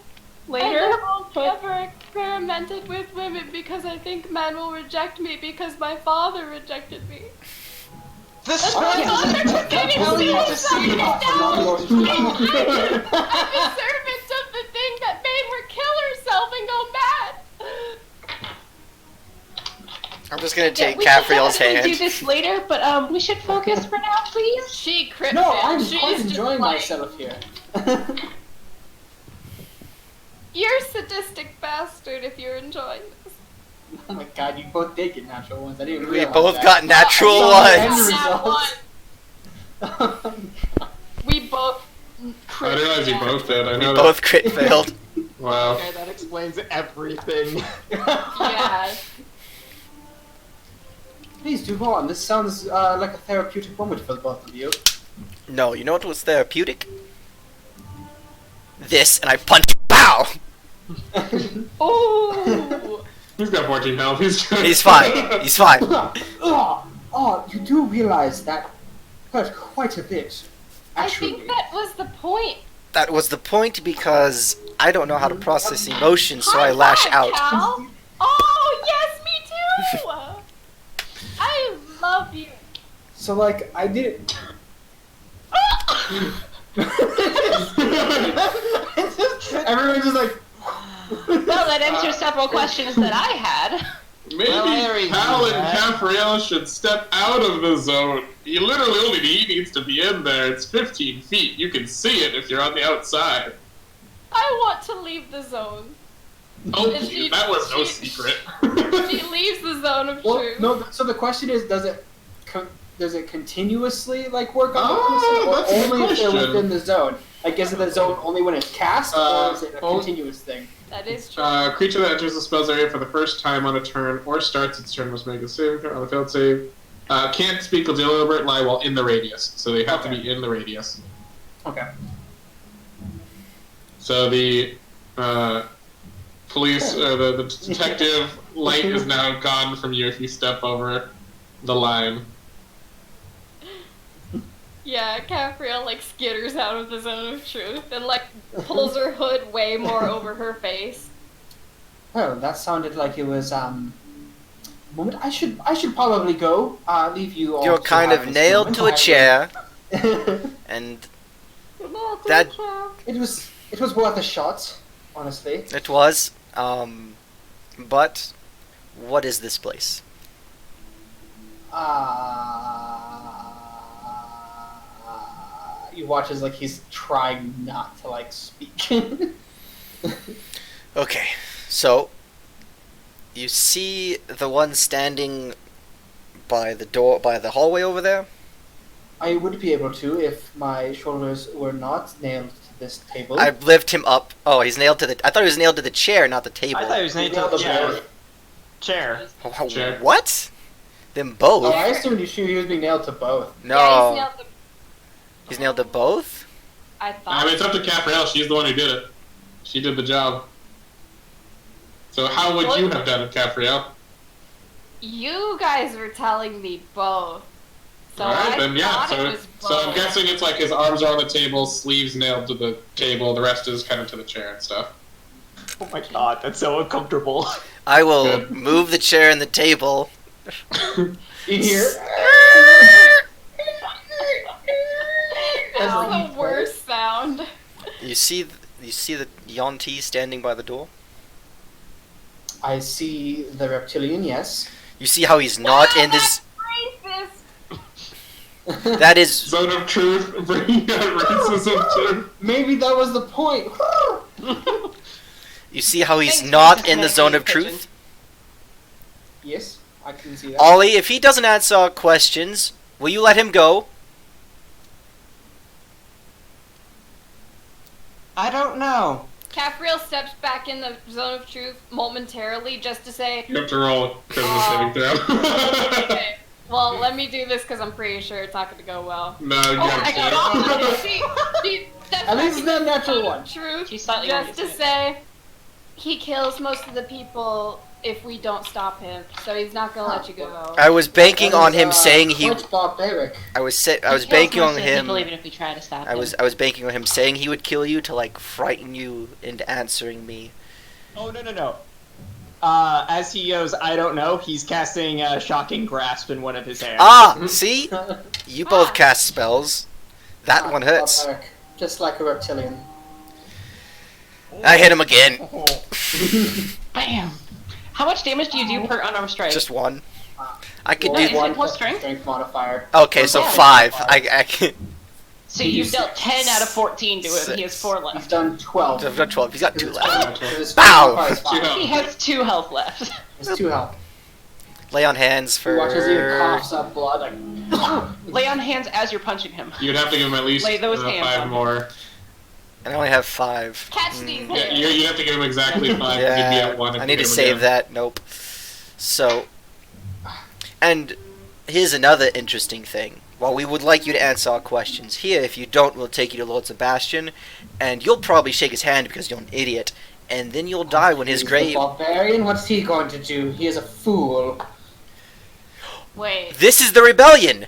later. I have But never experimented with women because I think men will reject me because my father rejected me. The That's spell my father doesn't took me tell you to see I'm a it. servant of the thing that made her kill herself and go mad. I'm just gonna yeah, take we should Capriel's definitely do hand. this later, but we should focus for now, please. She crit No, failed. I'm She's quite just enjoying like, myself here. You're a sadistic bastard if you're enjoying this. Oh my god, you both did get natural ones. I didn't even We realize both that. got natural Oh, ones. and We both I didn't realize you both did. I We know both crit failed. that. Wow. Okay, that explains everything. Yeah. Please do go on. This sounds like a therapeutic moment for the both of you. No, you know what was therapeutic? This, and I punch. Pow! Ooh. He's got 14 health. He's good. He's fine. He's fine. Oh, you do realize that hurt quite a bit. I Actually, think that was the point. That was the point because I don't know how to process emotions, so I lash High out. five, Cal. Oh, yes, me too. I love you. so like I did. Everyone's just like. Well, that answers several questions that I had. Maybe Well, Harry, Cal and that- Capriel should step out of the zone. He literally only needs to be in there. It's 15 feet. You can see it if you're on the outside. I want to leave the zone. Oh, Is she- that was no she- secret. She leaves the zone of Well, truth. no. So the question is, does it continuously like work on the Oh, person, that's a or good only if they're question. within the zone? Like, is it the zone only when it's cast, or is it a oh. continuous thing? That is true. Creature that enters the spell's area for the first time on a turn or starts its turn must make a saving throw on a failed save. Can't speak or deliberate lie while in the radius, so they have to be in the radius. Okay. So the police, or the detective light is now gone from you if you step over the line. Yeah, Capriel like skitters out of the zone of truth and like pulls her hood way more over her face. Well, that sounded like it was moment. I should probably go. Leave you all. You're to kind have of this nailed moment. to a chair, and that It was worth a shot, honestly. it was. But what is this place? You watch as like he's trying not to like speak. Okay, so you see the one standing by the door, by the hallway over there. I would be able to if my shoulders were not nailed to this table. I lift him up. Oh, he's nailed to the. I thought he was nailed to the chair, not the table. I thought he was nailed to the chair. Chair. What? Them both? Oh, I assumed he was being nailed to both. No. Yeah, he's nailed the... He's nailed to both? I thought. I mean, it's up to Capriel. She's the one who did it. She did the job. So how would you have done it, Capriel? You guys were telling me both. So Alright, I then yeah. thought it So, was so I'm both. guessing it's like his arms are on the table, sleeves nailed to the table, the rest is kind of to the chair and stuff. Oh my god, that's so uncomfortable. I will Good. move the chair and the table. You hear? That's the worst sound. You see the Yonti standing by the door? I see the reptilian, yes. You see how he's not in this. Racist. That is. Zone of truth, bringing out racism too. Maybe that was the point. You see how he's Thanks, not Princess in the Maggie zone of Pigeon. truth? Yes, I can see that. Ollie, if he doesn't answer our questions, will you let him go? I don't know. Capriel steps back in the zone of truth momentarily just to say, You have to roll charisma saving throw. okay, well, let me do this because I'm pretty sure it's not going to go well. No, you Oh got my it. god! She steps At least back it's in not the natural zone one. of truth She's slightly just to oriented. say he kills most of the people if we don't stop him, so he's not going to let you go. I was banking That on is, him saying he. quite barbaric. I was He banking kills on most of the him. people even if we try to stop I him. was banking on him saying he would kill you to like frighten you into answering me. Oh, no. As he goes, I don't know, he's casting a shocking grasp in one of his hands. Ah, see? You both cast spells. That one hurts. Barbaric, just like a reptilian. I hit him again. Bam! How much damage do you do per unarmed strike? Just one. I could Well, do. is it plus strength? Strength modifier. Okay, so Yeah. 5. I can. So you've dealt 10 out of 14 to him. He has 4 He's left. done 12. I've got 12. He's got 2 left. His Bow! modifier is five. Two He has 2 health left. It's 2 health. Lay on hands He watches he for. coughs up blood. Like, Lay on hands as you're punching him. You'd have to give him at least Lay those hands 5 on. more. And I only have 5. Catch these Yeah, hands. you'd have to give him exactly 5. He'd be Yeah, at 1 if I you need to give him save again. that. Nope. So, and here's another interesting thing. While we would like you to answer our questions here, if you don't, we'll take you to Lord Sebastian, and you'll probably shake his hand because you're an idiot, and then you'll die when his he's grave. the barbarian, what's he going to do? He is a fool. Wait. This is the rebellion,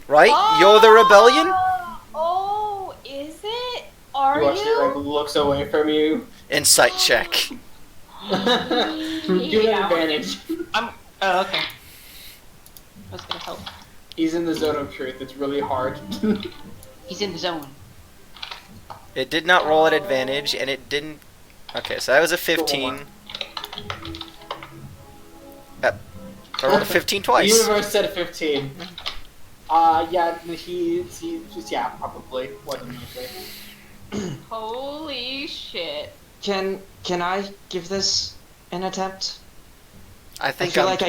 right? You're the rebellion. Oh, is it? Are He watches it, like, you? looks away from you. Insight check. Give him advantage. Oh, okay. That's gonna help. He's in the zone of truth. It's really hard. He's in the zone. It did not roll at advantage, and it didn't. Okay, so that was a 15. I rolled a 15 The twice. universe said 15. Yeah, yeah, probably. What do you say? Holy shit. Can I give this an attempt? I I think feel I'm- like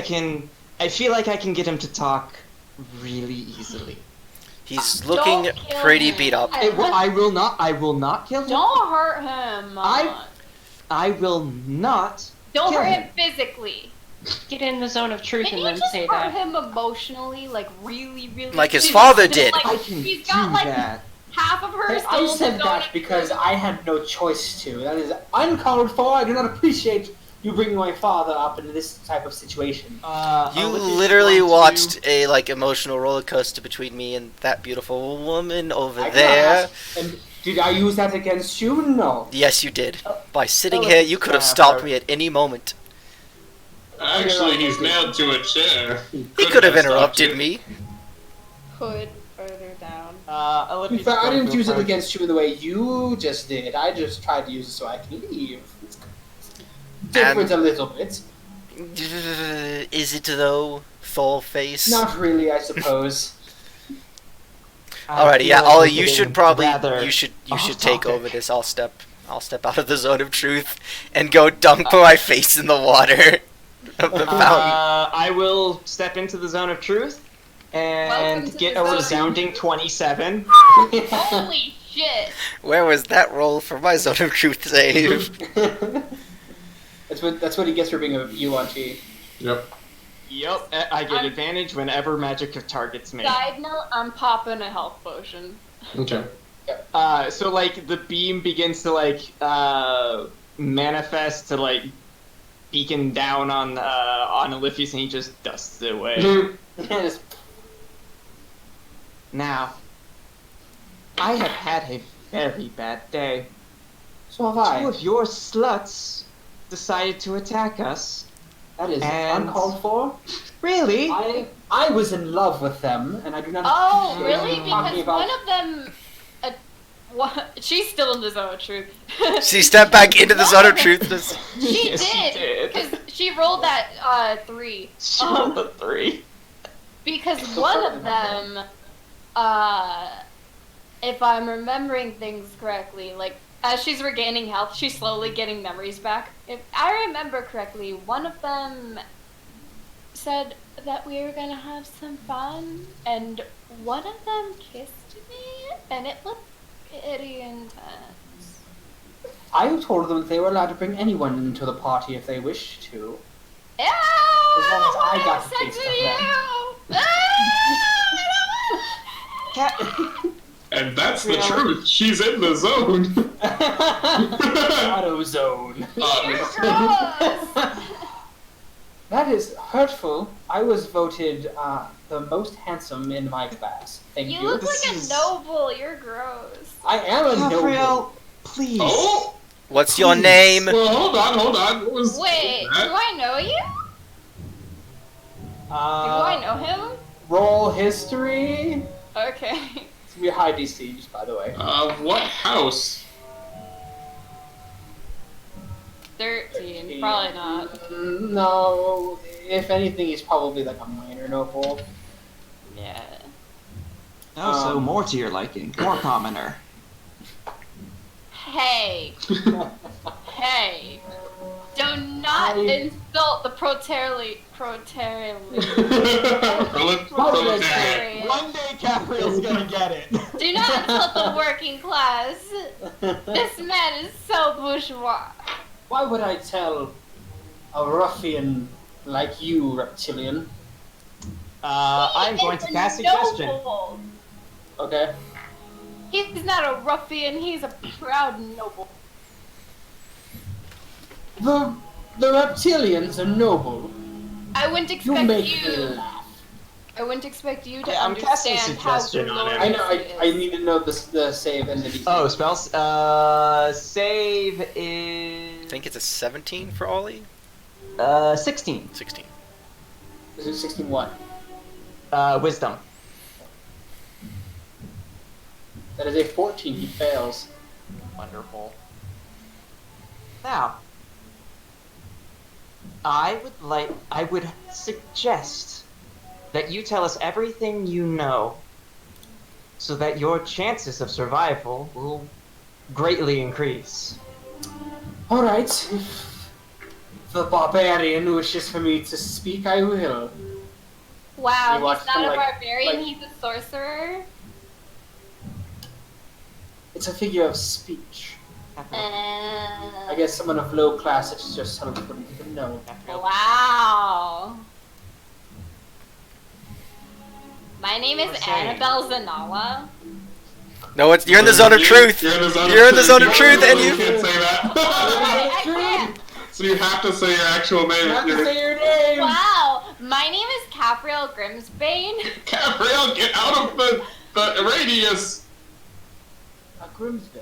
I feel like I can get him to talk really easily. he's looking Don't kill pretty him. beat up. I will not kill him. Don't hurt him. I will not. Don't kill hurt him. him physically. Get in the zone of truth Can and you then just say hurt that. him emotionally, like really, really? Like his He's father got, did. like, I can he's do got like that. half of her Hey, still I in the said zone that of because truth. I had no choice to. That is uncalled for. I do not appreciate you bringing my father up into this type of situation. You Olivier's literally going to- watched a emotional roller coaster between me and that beautiful woman over I there. asked, and did I use that against you? No. Yes, you did. By sitting Oh, here, you could have crap. stopped me at any moment. Actually, he's nailed to a chair. He could have stopped interrupted you. me. Put further down. In Olivia's fact, I going to didn't go use it first. against you the way you just did. I just tried to use it so I can leave. It's different a little bit. Is it though? Thul face. Not really, I suppose. Alrighty, yeah, Ollie, you should probably you should off take topic. over this. I'll step out of the zone of truth and go dunk my face in the water of the fountain. I will step into the zone of truth Welcome and to get the a zone. resounding 27. Holy shit! Where was that roll for my zone of truth save? That's what he gets for being a ULG. Yep. Yep, I get advantage whenever magic targets me. Side note, I'm popping a health potion. Okay. So like the beam begins to like manifest to like beacon down on Oliphius, and he just dusts it away. Yes. Now, I have had a very bad day. So have I. Two of your sluts decided to attack us. That is And- uncalled for. Really? I was in love with them, and I do not. Oh, appreciate really? you talking Because about- one of them. What? She's still in the zone of truth. She stepped back into the zone of truth. She Yes, she did. did. Because she rolled that 3. She rolled a 3. Because one of them, if I'm remembering things correctly, like, as she's regaining health, she's slowly getting memories back. If I remember correctly, one of them said that we were gonna have some fun, and one of them kissed me, and it was pretty intense. I told them that they were allowed to bring anyone into the party if they wished to. Ew! As long as I got have to taste sex of with you! And that's the truth. She's in the zone. Auto zone. Gross! That is hurtful. I was voted the most handsome in my class. Thank you. You look This like a is- noble. You're gross. I am a noble. Gabriel, please. Oh! What's your name? Well, hold on. What was Wait, do that? I know you? Do I know him? Roll history. Okay. It's gonna be a high DC, just by the way. What house? 13. Probably not. No, if anything, he's probably like a minor noble. Yeah. Oh, so more to your liking. More commoner. Hey. Hey. Do not I- insult the proletariat. Proletariat. One day Gabriel's gonna get it. Do not insult the working class. This man is so bourgeois. Why would I tell a ruffian like you, reptilian? I'm going to He's cast a suggestion. noble. Okay. He's not a ruffian, he's a proud noble. The reptilians are noble. I wouldn't You expect make me you. laugh. I wouldn't expect you to Yeah, I'm casting understand how suggestion on glorious him. I know. it I is. need to know the save and the DC. Oh, spells. Save is. I think it's a 17 for Ollie. 16. 16. Is it 61? Wisdom. That is a 14. He fails. Wonderful. Now, I would suggest that you tell us everything you know, so that your chances of survival will greatly increase. All right. If the barbarian wishes for me to speak, I will. Wow, You watch he's not them, a like- barbarian, like- he's a sorcerer. It's a figure of speech. I I guess someone of low class such as yourself wouldn't even know. Wow. My name is What's saying? Annabelle Zanala. No, you're in the zone of truth. You're in the zone You're in the of zone of truth, and You you. can't say that. I can't. So you have to say your actual name. You have You're- to say your name. Wow, my name is Capriel Grimsbane. Gabrielle, get out of the radius! A Grimsby.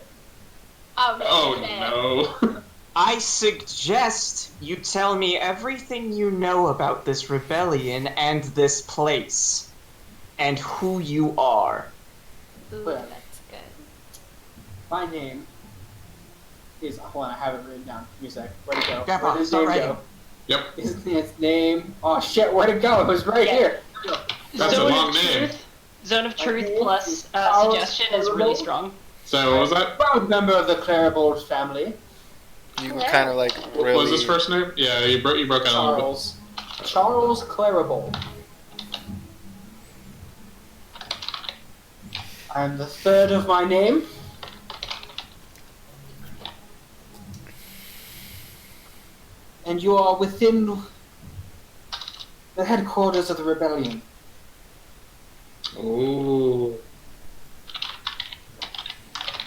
Oh man. no. I suggest you tell me everything you know about this rebellion and this place, and who you are. Ooh, Well. that's good. My name is. Hold on, I have it written down. Give me a sec. Where'd it go? Grandpa, Where did his start name writing. go? Yep. Isn't its name? Oh shit! Where'd it go? It was right here. That's a long name. Zone of Truth Okay. plus Charles suggestion is really Clarabelle? strong. So what was that? Proud member of the Clarabelle family, You were kind of like really. What was his first name? Yeah, you broke out a little bit. Charles Clarabelle. I'm the third of my name. And you are within the headquarters of the rebellion. Ooh.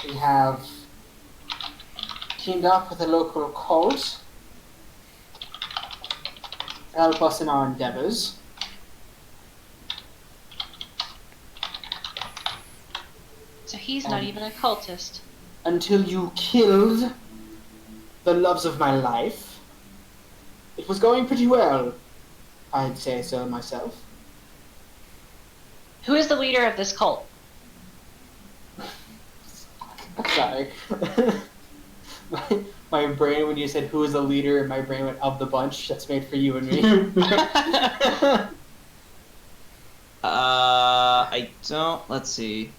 We have teamed up with a local cult to help us in our endeavors. So he's not even a cultist. Until you killed the loves of my life, it was going pretty well. I'd say so myself. Who is the leader of this cult? Sorry. my brain, when you said who is the leader, my brain went of the bunch. That's made for you and me. I don't. Let's see.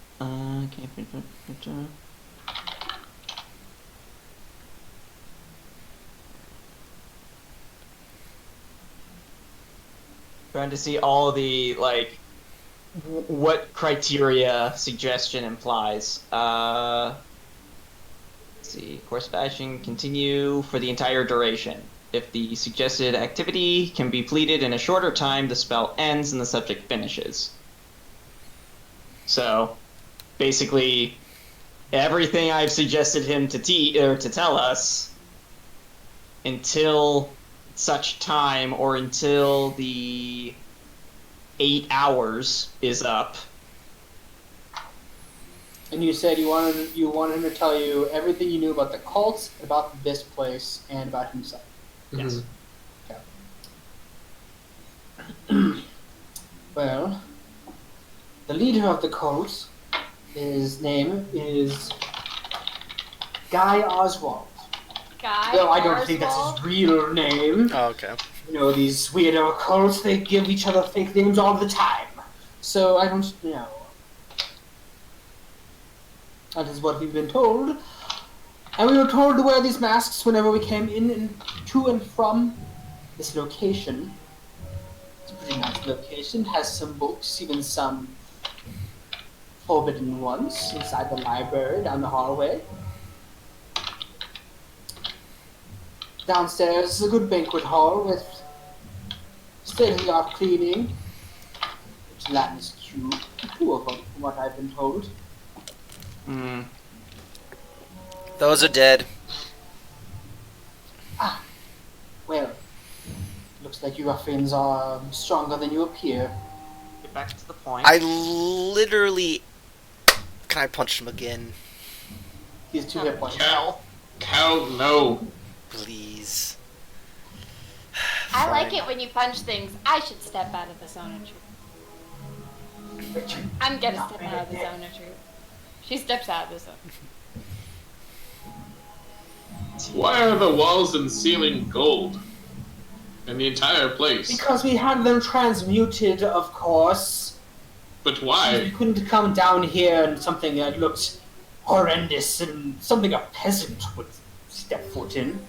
Trying to see all the like what criteria suggestion implies. Let's see. Course of action continue for the entire duration. If the suggested activity can be completed in a shorter time, the spell ends and the subject finishes. So, basically, everything I've suggested him to tell us until such time or until the 8 hours is up. And you said you wanted him to tell you everything you knew about the cults, about this place, and about himself. Yes. Okay. Well, the leader of the cult, his name is Guy Oswald. Guy. No, I don't think that's his real name. Oh, okay. You know, these weirdo cults, they give each other fake names all the time. So I don't know. That is what we've been told. And we were told to wear these masks whenever we came in and to and from this location. It's a pretty nice location. It has some books, even some forbidden ones inside the library, down the hallway. Downstairs is a good banquet hall with state-of-the-art cleaning. Gelatinous cube, 2 of them, from what I've been told. Those are dead. Well, looks like you ruffians are stronger than you appear. Get back to the point. I literally. Can I punch him again? He's 2 hit points. Cal, no. Please. I like Fine. it when you punch things. I should step out of the zone of truth. Richard, I'm gonna step out of the zone of truth. She steps out of the zone. Why are the walls and ceiling gold? And the entire place? because we had them transmuted, of course. But We why? couldn't come down here and something that looked horrendous and something a peasant would step foot in.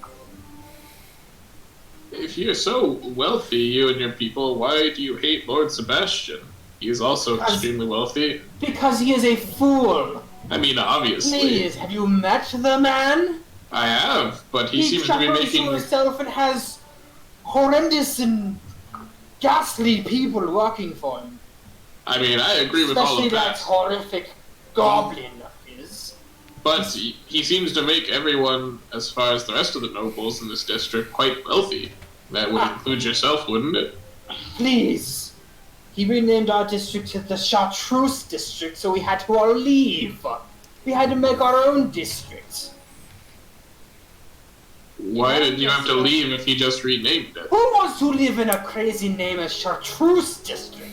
If you're so wealthy, you and your people, why do you hate Lord Sebastian? He is also Because- extremely wealthy. Because he is a fool. I mean, obviously. Please, have you met the man? I have, but he seems to be chuckles making... to himself and has horrendous and ghastly people working for him. I mean, I agree with all Especially of that that. horrific goblin of his. But he seems to make everyone, as far as the rest of the nobles in this district, quite wealthy. That would include yourself, wouldn't it? Please. He renamed our district to the Chartreuse district, so we had to all leave. We had to make our own district. Why did you have to leave if he just renamed it? Who wants to live in a crazy name as Chartreuse district?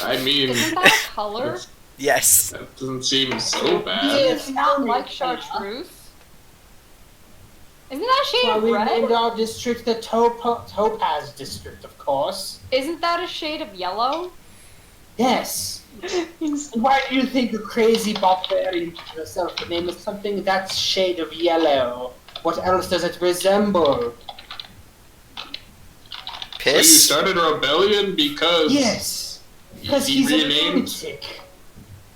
I mean, Isn't that a color? Yes. that doesn't seem so Do bad. you Yes, not no, like no. chartreuse? Isn't that a shade Well, of we named red? our district the Topaz District, of course. Isn't that a shade of yellow? Yes. And why do you think a crazy barbarian put herself the name of something that's shade of yellow? What else does it resemble? So you Piss? started a rebellion because Yes, because he he's a renamed. lunatic.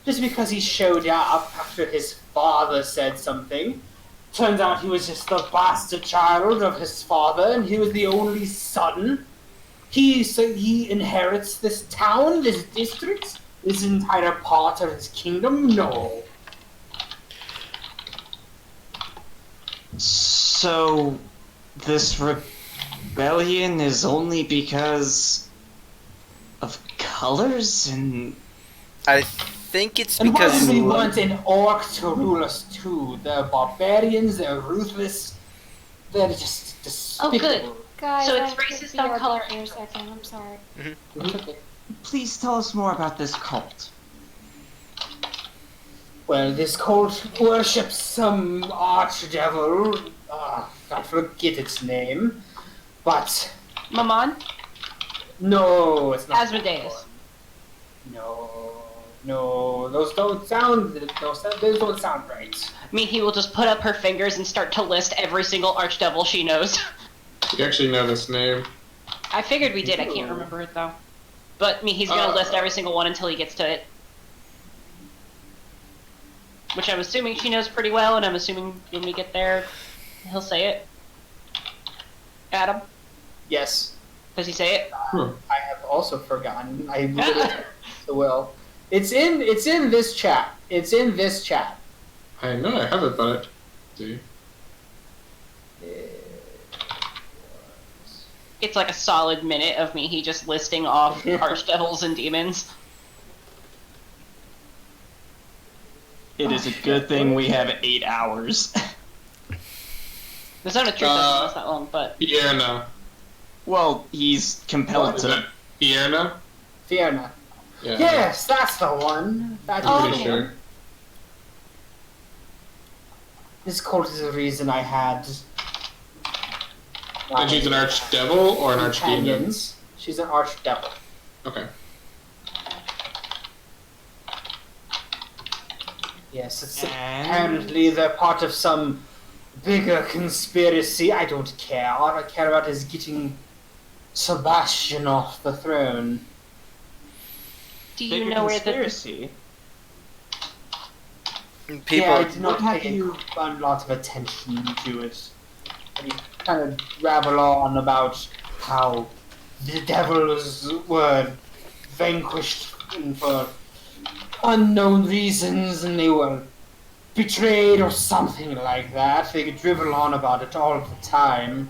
Just because he showed up after his father said something. Turns out he was just the bastard child of his father, and he was the only son. He inherits this town, this district, this entire part of his kingdom. No. So, this rebellion is only because of colors and... I think it's And why because do we want an orc to rule us too? They're barbarians. They're ruthless. They're just despicable. good. Guys, So it's I could racist be on arguing color for a second. I'm sorry. Okay. Please tell us more about this cult. Well, this cult worships some archdevil. I forget its name. But Mammon? no, it's not. Asmodeus. No, those don't sound right. I mean, he will just put up her fingers and start to list every single archdevil she knows. You actually know this name. I figured we did, I can't remember it though. But, I mean, he's gonna list every single one until he gets to it. Which I'm assuming she knows pretty well, and I'm assuming when we get there, he'll say it. Adam, Yes, does he say it? I have also forgotten. I literally so well. It's in this chat. It's in this chat. I know I have it, but see. It's like a solid minute of me, he just listing off archdevils and demons. It is a good thing we have 8 hours. The Zone of Truth doesn't last that long, but... Fierna. Well, he's compelled Is to... that Fierna? Fiona. Yeah. Yes, that's the one. That's I'm the pretty one. sure. This cult is the reason I had. And she's an archdevil or an archdemon? companions. She's an archdevil. Okay. Yes, it's And- apparently they're part of some bigger conspiracy. I don't care. All I care about is getting Sebastian off the throne. Do you Bigger know where the... conspiracy. People. Yeah, I do not What have pay you- a lot of attention to it. And you kind of rabble on about how the devils were vanquished for unknown reasons and they were betrayed or something like that. They could drivel on about it all the time.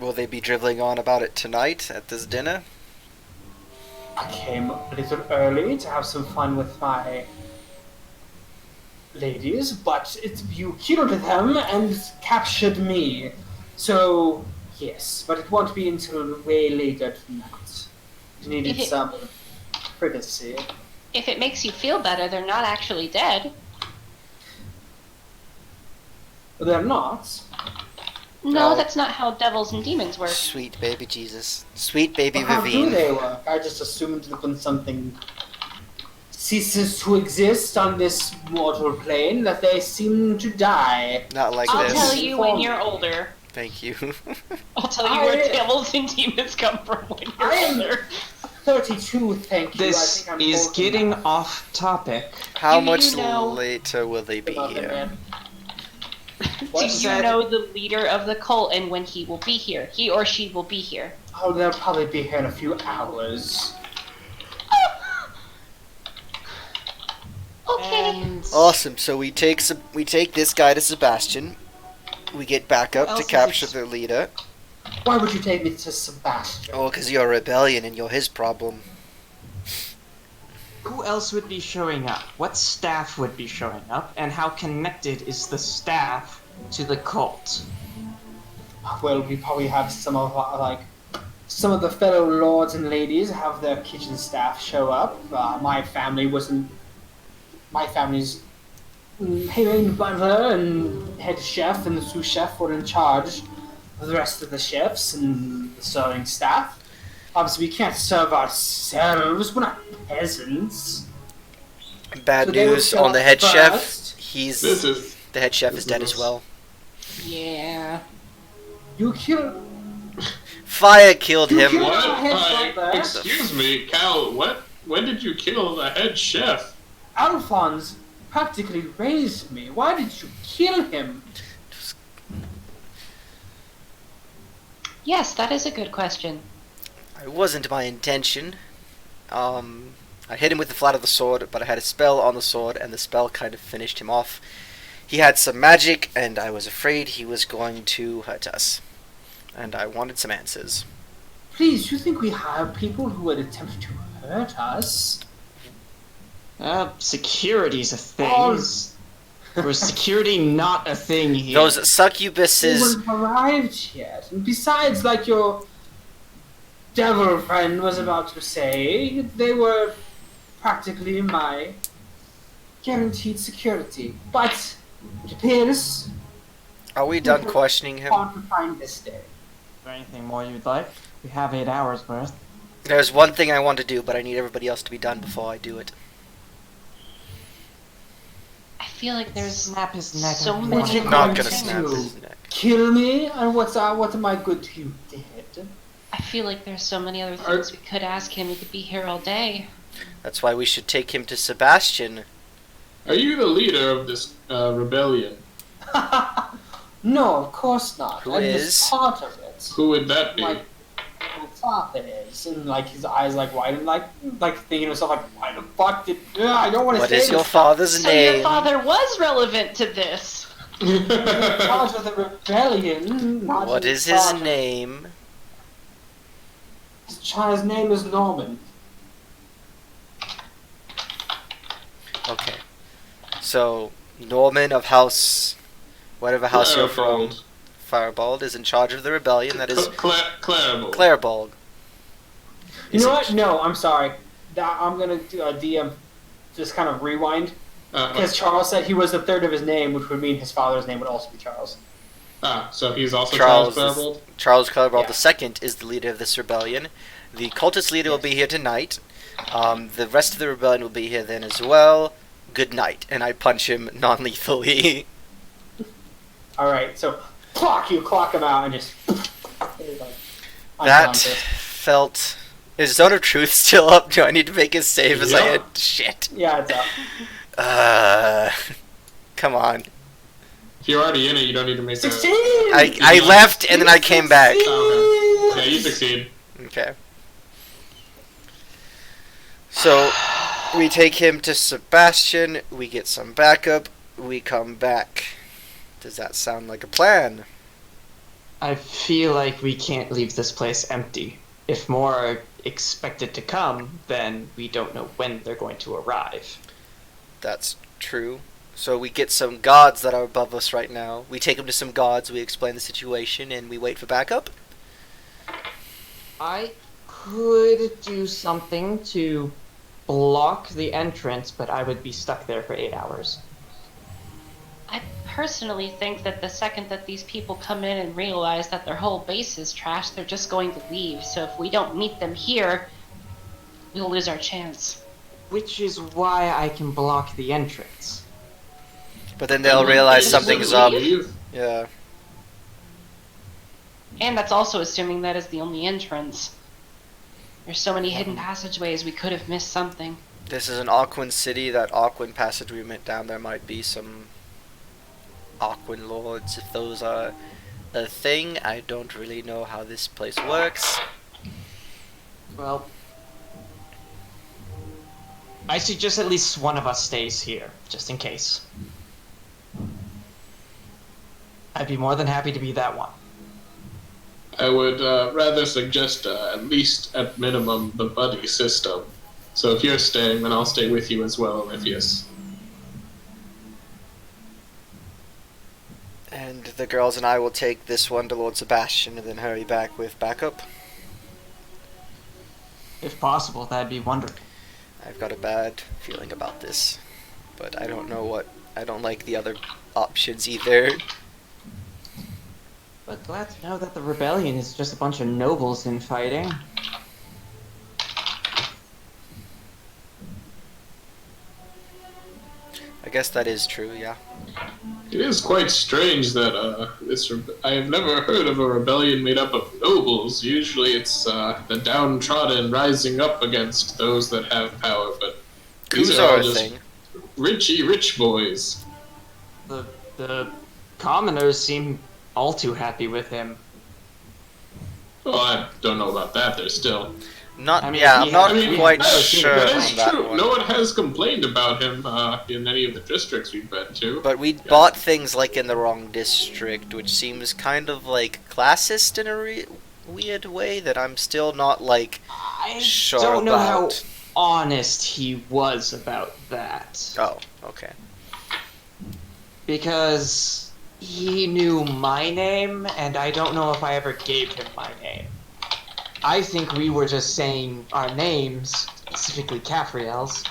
Will they be dribbling on about it tonight at this dinner? I came a little early to have some fun with my ladies, but you killed them and captured me. So, yes, but it won't be until way later tonight. You needed If it- some privacy. If it makes you feel better, they're not actually dead. But they're not. No, No. that's not how devils and demons work. Sweet baby Jesus. Sweet baby But how do Vivine. they work? I just assumed that when something ceases to exist on this mortal plane, that they seem to die. Not like I'll this. tell you when you're older. Thank you. I'll tell you where devils and demons come from when you're I am- older. 32, thank you. I This think I'm is old getting enough. off topic. How Do much you know- later will they be About the here? man. Do What? you said- know the leader of the cult and when he will be here? He or she will be here. Oh, they'll probably be here in a few hours. Okay. And Awesome. So we take this guy to Sebastian. We get back up Who to else is capture ex- their leader. Why would you take me to Sebastian? Oh, because you're a rebellion and you're his problem. who else would be showing up? What staff would be showing up? And how connected is the staff to the cult? Well, we probably have some of the fellow lords and ladies have their kitchen staff show up. My family's Him, the butler and head chef and the sous chef were in charge of the rest of the chefs and the serving staff. Obviously, we can't serve ourselves. We're not peasants. Bad So they would news kill on the us head chef. first. The head chef is dead as well. Yeah. You kill. Fire killed You him. killed- What? Excuse me, Cal. What? When did you kill the head chef? Alphonse practically raised me. Why did you kill him? Yes, that is a good question. It wasn't my intention. I hit him with the flat of the sword, but I had a spell on the sword, and the spell kind of finished him off. He had some magic, and I was afraid he was going to hurt us. And I wanted some answers. Please, you think we have people who would attempt to hurt us? Security's a thing. Oh. Or is security not a thing here? Those They succubuses. haven't arrived yet. And besides, like your devil friend was about to say, they were practically my guaranteed security. But it appears Are we done questioning him? hard to find this day. Is there anything more you'd like? We have 8 hours worth. There's one thing I want to do, but I need everybody else to be done before I do it. I feel like there's Snap his neck. so and many watch You're him. Not going gonna to snap his neck. kill me? And what am I good to you, dead? I feel like there's so many other things we could ask him. He could be here all day. That's why we should take him to Sebastian. Are you the leader of this rebellion? No, of course not. Who I'm is? just part of it. Who would that be? Like, my father is, and like his eyes like widen, like thinking to himself like, why the fuck did? I don't want to What say is your this. father's So your name? father was relevant to this. Part of the rebellion. not What his is his father. name? His name is Norman. Okay. So, Norman of House... Whatever house you're from, Claribald. Firebald, is in charge of the rebellion that is Claribald. Clarebald. You know what? No, I'm sorry. I'm gonna do a DM. Just kind of rewind because Charles said he was the third of his name, which would mean his father's name would also be Charles. So he's also Charles Charles is- Claribald? Charles Clarebald Yeah. II is the leader of this rebellion. The cultist leader will be here tonight. The rest of the rebellion will be here then as well. Good night. And I punch him non-lethally. All right, so clock him out, and just That unconscious. felt... Is Zone of Truth still up? Do I need to make a save as I Yeah. hit? Shit. Yeah, it's up. Come on. If you're already in it, you don't need to make 16. I left and then I came back. Oh, okay. Yeah, you succeed. Okay. So, we take him to Sebastian, we get some backup, we come back. Does that sound like a plan? I feel like we can't leave this place empty. If more are expected to come, then we don't know when they're going to arrive. That's true. So we get some guards that are above us right now. We take them to some guards, we explain the situation, and we wait for backup. I could do something to block the entrance, but I would be stuck there for 8 hours. I personally think that the second that these people come in and realize that their whole base is trash, they're just going to leave. So if we don't meet them here, we'll lose our chance. Which is why I can block the entrance. But then they'll realize Just something's leave? up. Yeah. And that's also assuming that is the only entrance. There's so many hidden passageways, we could have missed something. This is an Aquan city. That Aquan passage we went down, there might be some Aquan lords. If those are a thing, I don't really know how this place works. Well, I suggest at least one of us stays here, just in case. I'd be more than happy to be that one. I would rather suggest at least at minimum the buddy system. So if you're staying, then I'll stay with you as well, Olympius. And the girls and I will take this one to Lord Sebastian and then hurry back with backup. If possible, that'd be wonderful. I've got a bad feeling about this, but I don't know what I don't like the other options either. But glad to know that the rebellion is just a bunch of nobles infighting. I guess that is true, yeah. It is quite strange that I have never heard of a rebellion made up of nobles. Usually it's the downtrodden rising up against those that have power, but these Coups are all are a just thing. rich boys. The commoners seem all too happy with him. Well, I don't know about that. They're still... Not, I mean, yeah, I'm we not have- quite we have- sure That on is that true. one. No one has complained about him in any of the districts we've been to. But we bought things like in the wrong district, which seems kind of like classist in a weird way that I'm still not like I sure don't know how about. honest he was about that. Oh, okay. Because he knew my name, and I don't know if I ever gave him my name. I think we were just saying our names, specifically Caffriel's,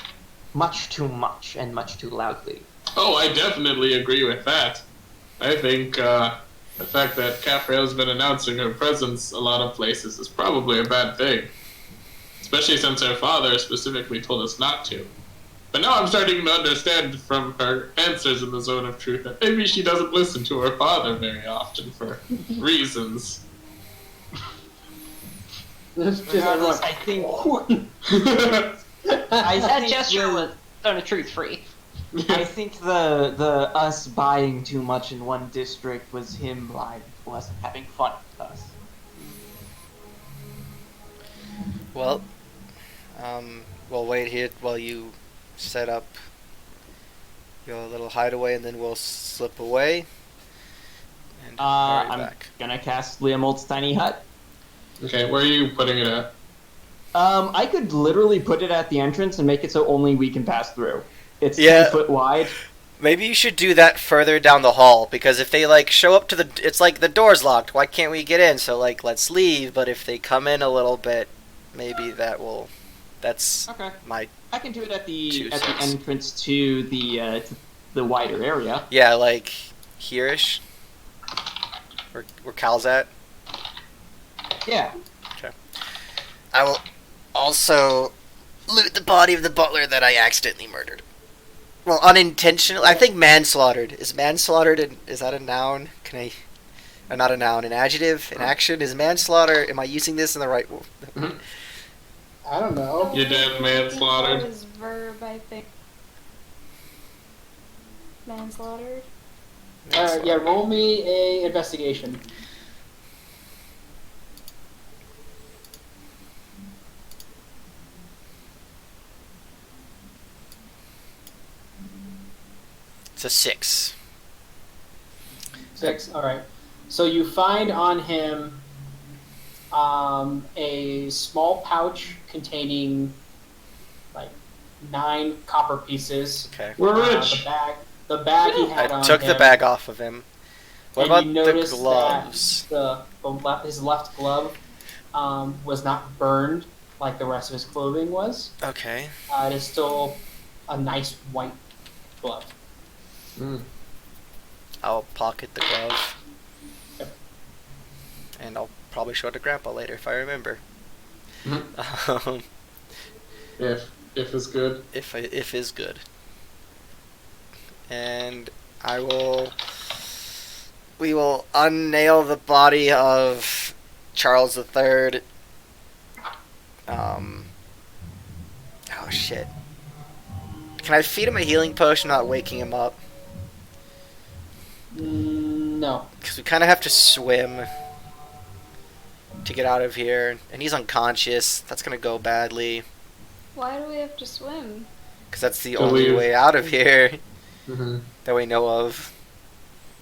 much too much and much too loudly. Oh, I definitely agree with that. I think the fact that Caffrey's been announcing her presence a lot of places is probably a bad thing. Especially since her father specifically told us not to. But now I'm starting to understand from her answers in the Zone of Truth that maybe she doesn't listen to her father very often for reasons. Regardless, I think That gesture was Zone of Truth free. I think the us buying too much in one district was him wasn't having fun with us. Well, we'll wait here while you set up your little hideaway, and then we'll slip away and hurry I'm back. gonna cast Leomold's tiny hut. Okay, where are you putting it at? I could literally put it at the entrance and make it so only we can pass through. It's Yeah. 10 foot wide. Maybe you should do that further down the hall, because if they like show up to the, it's like the door's locked. Why can't we get in? So like, let's leave. But if they come in a little bit, maybe that will. That's Okay. my I can do it at Two the cents. entrance to the wider area. yeah, like here-ish. Where Cal's at. Yeah. I will also loot the body of the butler that I accidentally murdered. Well, unintentionally. I think manslaughtered. Is manslaughtered, is that a noun? Can I... not a noun, an adjective, an action? Is manslaughter... Am I using this in the right... I don't know. Your dad manslaughtered. That is verb, I think. Manslaughtered. Alright, yeah, roll me a investigation. It's a 6. 6, alright. So you find on him a small pouch containing like 9 copper pieces. Okay. We're rich. The bag he had I on took him, the bag off of him. What and about you the noticed gloves? that his left glove was not burned like the rest of his clothing was. Okay. It is still a nice white glove. I'll pocket the glove. Yep. And I'll probably show it to Grandpa later if I remember. If it's good. If is good. And we will unnail the body of Charles III. Oh shit. Can I feed him a healing potion without waking him up? No. Because we kind of have to swim to get out of here. And he's unconscious. That's going to go badly. Why do we have to swim? Because that's the To only leave. way out of here Mm-hmm. that we know of.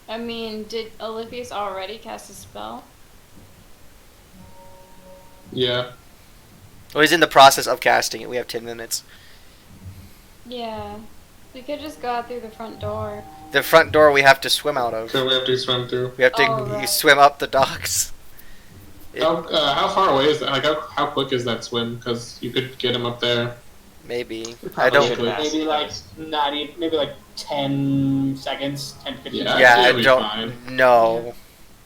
I mean, did Olympius already cast a spell? Yeah. Well, he's in the process of casting it. We have 10 minutes. Yeah. We could just go out through the front door. The front door we have to swim out of. So we have to swim through. We have to Oh, right. swim up the docks. How far away is that? Like, how quick is that swim? Because you could get him up there. Maybe. I Probably don't. shouldn't ask. Maybe like not even, maybe like 10 seconds, 10, 15 Yeah. seconds. Yeah, I he'll be don't. fine. No.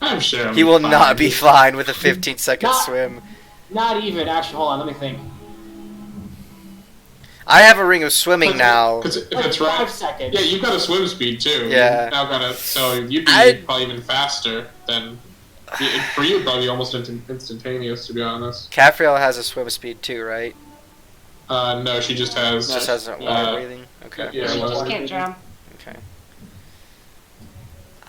I'm sure He will not be fine with a 15-second Not- swim. Not even. Actually, hold on. Let me think. I have a ring of swimming now. Because if Like it's 5 right. seconds. Yeah, you've got a swim speed too. Yeah. You've now got a, so you'd be I- probably even faster than. For you, it'd probably be almost instantaneous, to be honest. Capriel has a swim speed too, right? No, she just has. Just has water breathing. Okay. Yeah, She just well, can't drown. Okay.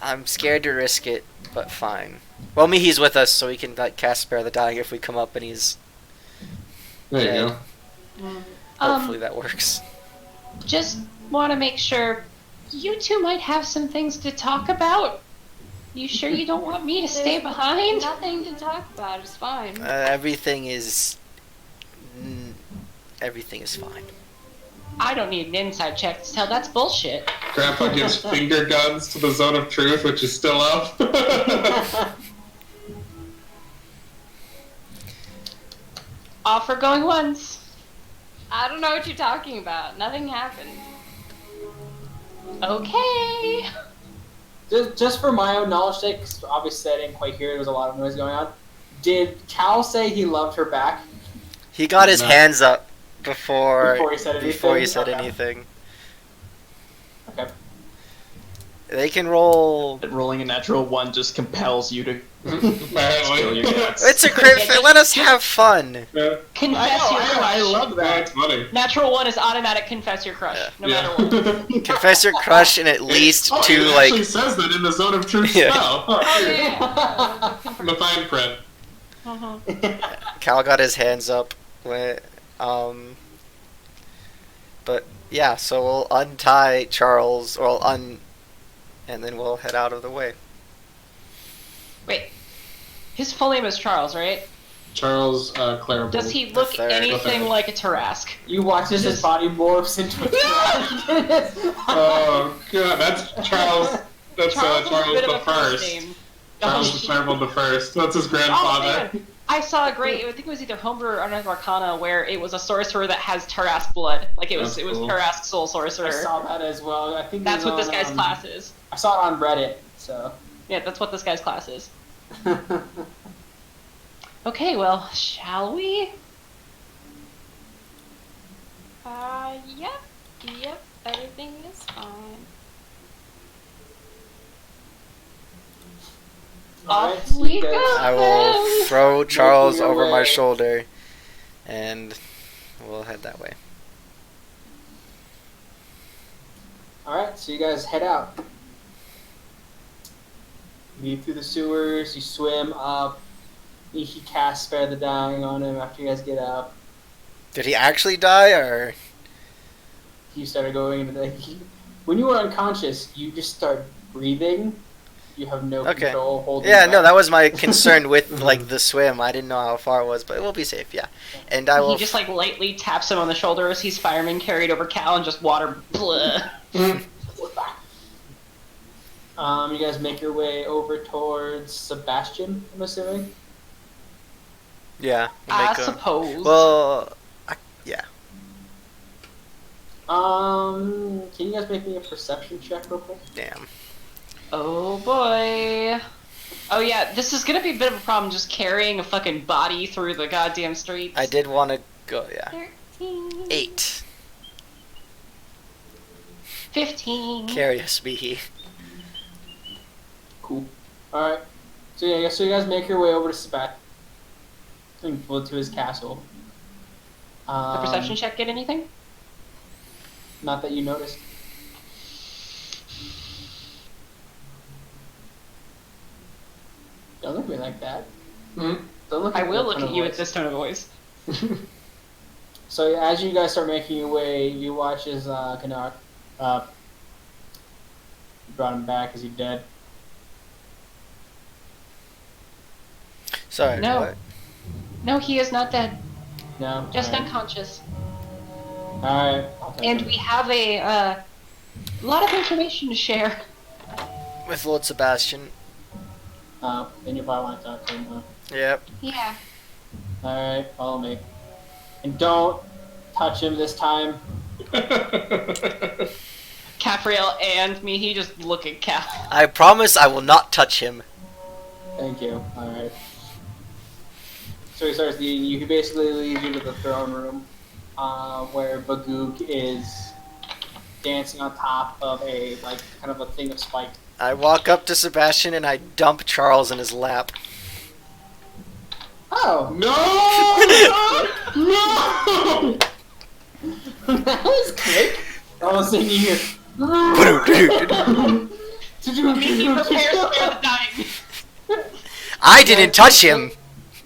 I'm scared to risk it, but fine. Well, he's with us, so we can like cast Spare the Dying if we come up and he's. there you dead. go. Hopefully that works. Just want to make sure you two might have some things to talk about. You sure you don't want me to stay behind? Nothing to talk about. It's fine. Everything is fine. I don't need an inside check to tell that's bullshit. Grandpa gives finger guns to the Zone of Truth, which is still up. Offer going once. I don't know what you're talking about. Nothing happened. Okay. Just for my own knowledge sake, 'cause obviously I didn't quite hear. There was a lot of noise going on. Did Cal say he loved her back He got his No. hands up before before he said anything? before he said Okay. anything. Okay. They can roll. That rolling a natural 1 just compels you to spill Apparently. your guts. It's a crit. Let us have fun. Yeah. Confess your crush. I love That's funny. Natural 1 is automatic confess your crush, Yeah. no matter what. Confess your crush and at least Oh, two it like. actually says that in the Zone of Truth Yeah. spell. Oh, yeah. In the fine print. Cal got his hands up. But yeah, so we'll untie Charles, or and then we'll head out of the way. Wait. His full name is Charles, right? Charles Clarabelle. Does he look third. anything The third. like a Tarrasque? You watch as his body morphs into a Oh god, that's Charles. That's Charles is a Charles bit of the a first First. name. Charles the Clarabelle the First. That's his Oh, grandfather. man. I saw a great, I think it was either Homebrew or Unearthed Arcana, where it was a sorcerer that has Tarrasque blood. Like it was That's cool. Tarrasque soul I sorcerer. saw that as well. I think That's it was what this on, guy's class is. I saw it on Reddit. So. Yeah, that's what this guy's class is. Okay, well, shall we? Yep, everything is fine. Alright, Off so we you guys- go. I will throw Charles your over my way. shoulder, and we'll head that way. Alright, so you guys head out. You through the sewers, you swim up. He casts Spare the Dying on him after you guys get out. Did he actually die, or You started going into the. When you were unconscious, you just start breathing. You have no Okay. control. Holding yeah? No, breath. that was my concern with like the swim. I didn't know how far it was, but we'll be safe. Yeah, and I will. He just like lightly taps him on the shoulder as he's fireman carried over Cal and just water. Bleh. You guys make your way over towards Sebastian, I'm assuming. Yeah. we'll I make a- suppose. Well, yeah. Can you guys make me a perception check real quick? Damn. Oh boy. Oh yeah, this is gonna be a bit of a problem just carrying a fucking body through the goddamn streets. I did want to go. Yeah. 13. 8. 15. Carry us, be. Cool. Alright. So yeah, so you guys make your way over to Sebastian. To his castle. The perception check get anything? Not that you noticed. Don't look at me like that. Hmm? Don't look I at me will with look that at you tone at of this tone of voice. So yeah, as you guys start making your way, you watch as Canuck brought him back. Is he dead? Sorry. No. What? No, he is not dead. No. Just Alright. unconscious. Alright. And we have a lot of information to share. With Lord Sebastian. Then you probably want to talk to him. Yep. Yeah. Alright, follow me. And don't touch him this time. Capriel and me, he just look at Cal. I promise I will not touch him. Thank you. Alright. So he starts leading you. He basically leads you to the throne room, where Bagook is dancing on top of a, like, kind of a thing of spike. I walk up to Sebastian and I dump Charles in his lap. Oh! No! No! That was quick! All of a sudden you hear... He prepares for the dying. I didn't touch him!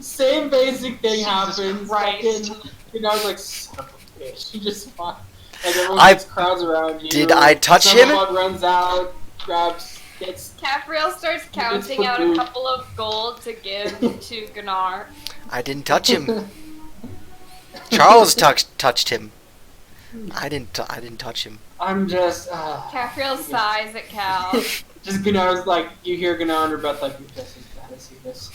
Same basic thing Jesus happens. Christ. Fucking, you know, I was like, son of a bitch. You just fine. Like, everyone I- gets crowds around you. Did I touch him? Someone runs out, grabs, gets... Capriel starts counting out a couple of gold to give to Gunnar. I didn't touch him. Charles touched him. I didn't touch him. I'm just... Capriel sighs at Cal. just Gunnar's like, you hear Gunnar under breath like, this is bad to see this.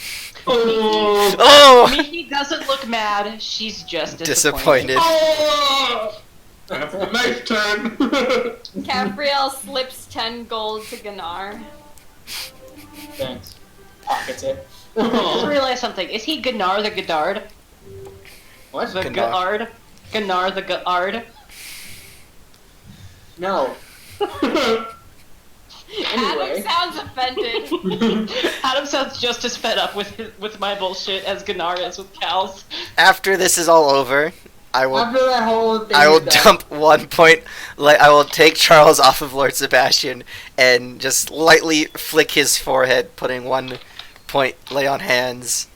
Oh! Oh! Mimi doesn't look mad, she's just Disappointed. Oh! That's the knife turn. Capriel slips 10 gold to Gunnar. Thanks. Pockets it. I just realized something. Is he Gunnar the Goddard? What? The Gunnar. Goddard? Gunnar the Goddard? No. Anyway. Adam sounds offended. Adam sounds just as fed up with my bullshit as Gunnar is with Cal's. After this is all over, I will After that whole thing I will is done, dump 1 point. Like I will take Charles off of Lord Sebastian and just lightly flick his forehead, putting 1 point. Lay on hands.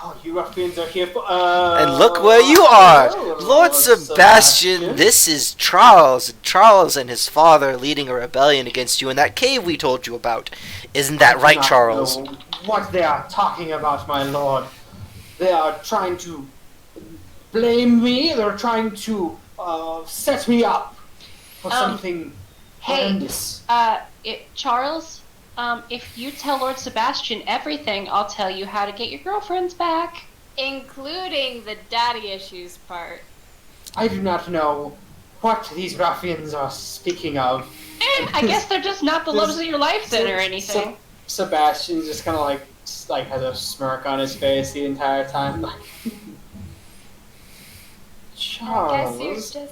Oh, you ruffians are here for... And look where you are, hello, Lord Sebastian. This is Charles. Charles and his father leading a rebellion against you in that cave we told you about. Isn't that right, I do not Charles? know what they are talking about, my lord. They are trying to blame me. They're trying to set me up for something horrendous. Charles, if you tell Lord Sebastian everything, I'll tell you how to get your girlfriends back. Including the daddy issues part. I do not know what these ruffians are speaking of. And I guess they're just not the loves of your life then or anything. Sebastian's just kind of like has a smirk on his face the entire time. Like, I guess you're Charles, just...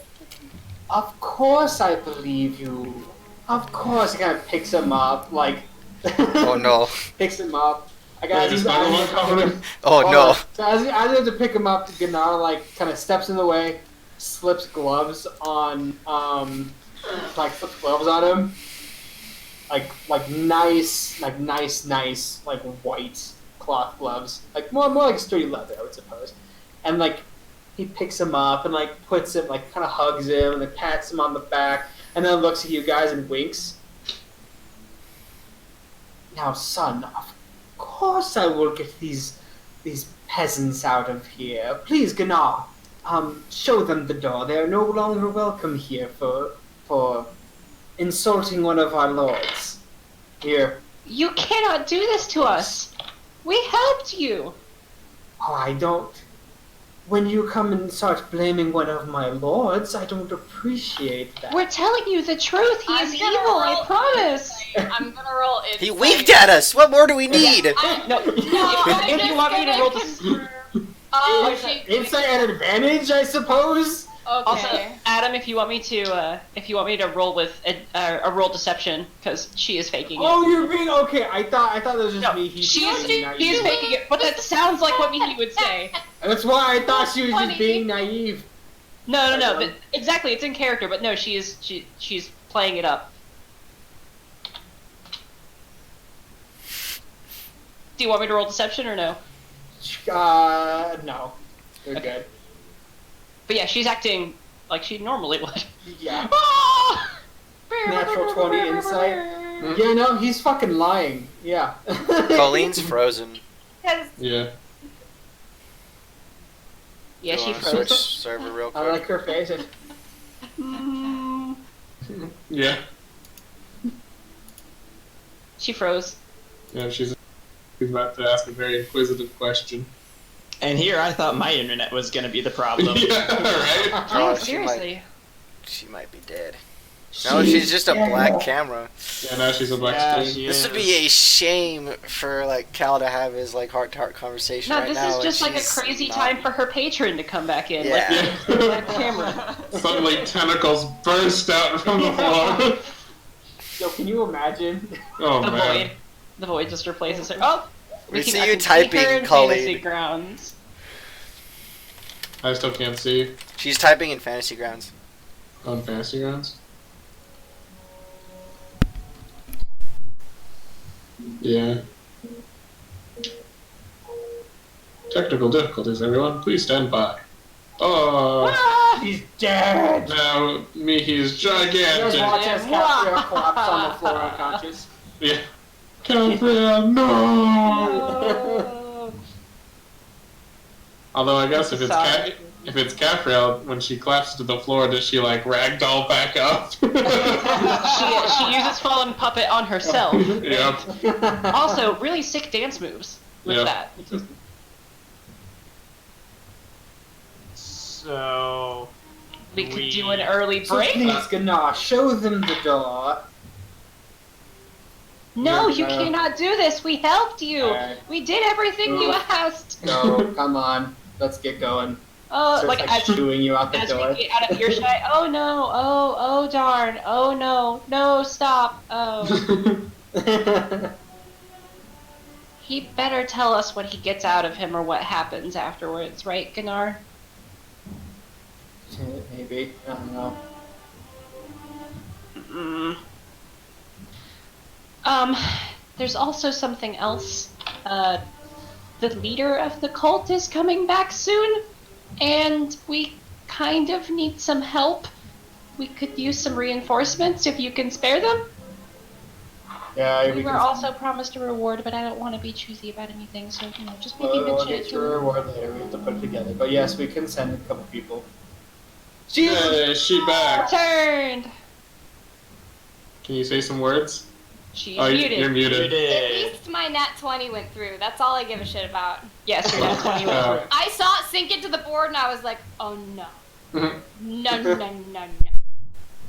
of course I believe you. Of course, he kind of picks him up, like. Oh no. Picks him up. I Yeah, just by the one coming. Oh no. So as he has to pick him up, Gunnar like kind of steps in the way, slips gloves on, like flips gloves on him, like nice white cloth gloves, like more like sturdy leather, I would suppose, and like he picks him up and like puts him like kind of hugs him and then pats him on the back and then looks at you guys and winks. Now, son, of course I will get these peasants out of here. Please, Gunnar, show them the door. They are no longer welcome here for insulting one of our lords. Here. You cannot do this to us. We helped you. Oh, I don't. When you come and start blaming one of my lords, I don't appreciate that. We're telling you the truth. He I'm is gonna evil, I roll promise. I'm gonna roll insight. He winked at us. What more do we need? No, I'm if you want me to roll this. confirm. Oh, Insight at advantage, I suppose. Okay. Also, Adam, if you want me to roll with a roll deception, because she is faking it. Oh, you're being okay. I thought that was just No, me. she is naive. faking it, but that sounds like what Mihi would say. That's why I thought she was Funny. just being naive. No, but exactly, it's in character, but no, she's playing it up. Do you want me to roll deception or no? No. You're good. But yeah, she's acting like she normally would. Yeah. Ah! Natural 20 insight. Yeah, no, he's fucking lying. Yeah. Colleen's frozen. Because Yeah. Yeah, You she wanna froze. switch server real quick. I like her face. Yeah. She froze. Yeah, she's about to ask a very inquisitive question. And here I thought my internet was gonna be the problem. Yeah, right? Oh, she seriously. She might be dead. No, she's just a black camera. Yeah, now she's a black screen. This would be a shame for like Cal to have his like heart-to-heart conversation No, right this now. is just and like a she's crazy not- time for her patron to come back in. Yeah. Like, black camera. Suddenly tentacles burst out from the floor. Yo, can you imagine? Oh The man. void. The void just replaces her. Oh! We see I you can typing, her in Colleen. Fantasy Grounds. I still can't see. She's typing in Fantasy Grounds. On Fantasy Grounds? Yeah. Technical difficulties, everyone. Please stand by. Oh, Ah! He's dead! now Mihi is Just gigantic. watch as Caprio collapse on the floor unconscious. Yeah. Gabriel, no! Oh. Although I guess if it's Sorry. if it's Capriel, when she collapses to the floor, does she like ragdoll back up? She uses fallen puppet on herself. Yep. Also, really sick dance moves with Yep. that. So We could do an early So break. please, Ganache, show them the door. No, Yeah, you no. cannot do this. We helped you. Alright. We did everything you asked. No, come on. Let's get going. Oh, Starts, like like shooing you out the as door. we get out of earshot. Oh no. Oh darn. Oh no. No, stop. Oh. He better tell us what he gets out of him or what happens afterwards, right, Gunnar? Maybe. I don't know. Mm. There's also something else. The leader of the cult is coming back soon, and we kind of need some help. We could use some reinforcements if you can spare them. Yeah, We we were can. also promised a reward, but I don't want to be choosy about anything, so just maybe We'll mention get it to your him. reward later. We have to put it together. But yes, we can send a couple people. Hey, she back. Turned. Can you say some words? She's Oh, muted. you're muted. At least my nat 20 went through. That's all I give a shit about. Yes, you're not 20 Oh. through. I saw it sink into the board and I was like, oh no. Mhm. No.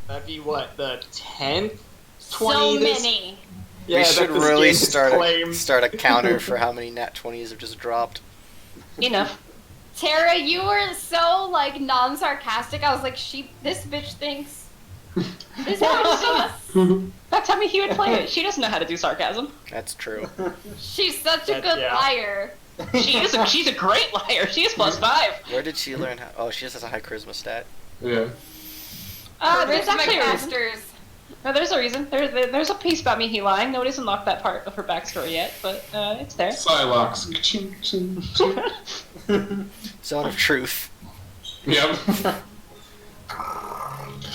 that'd be what, the 10th? So 20 this- many. Yeah, we that should this really game is claimed. start a counter for how many nat 20s have just dropped. Enough. Tara, you were so like non-sarcastic. I was like, this bitch thinks. This bitch thinks. That's how he would play it. She doesn't know how to do sarcasm. That's true. She's such a That- good yeah. liar. She's a great liar. She is +5. Where did she learn how? Oh, she just has a high charisma stat. Yeah. There's actually a reason. Masters. No, there's a reason. There's a piece about me lying. Nobody's unlocked that part of her backstory yet, but it's there. Psylocks. Ching, ching, ching. Zone of truth. Yep.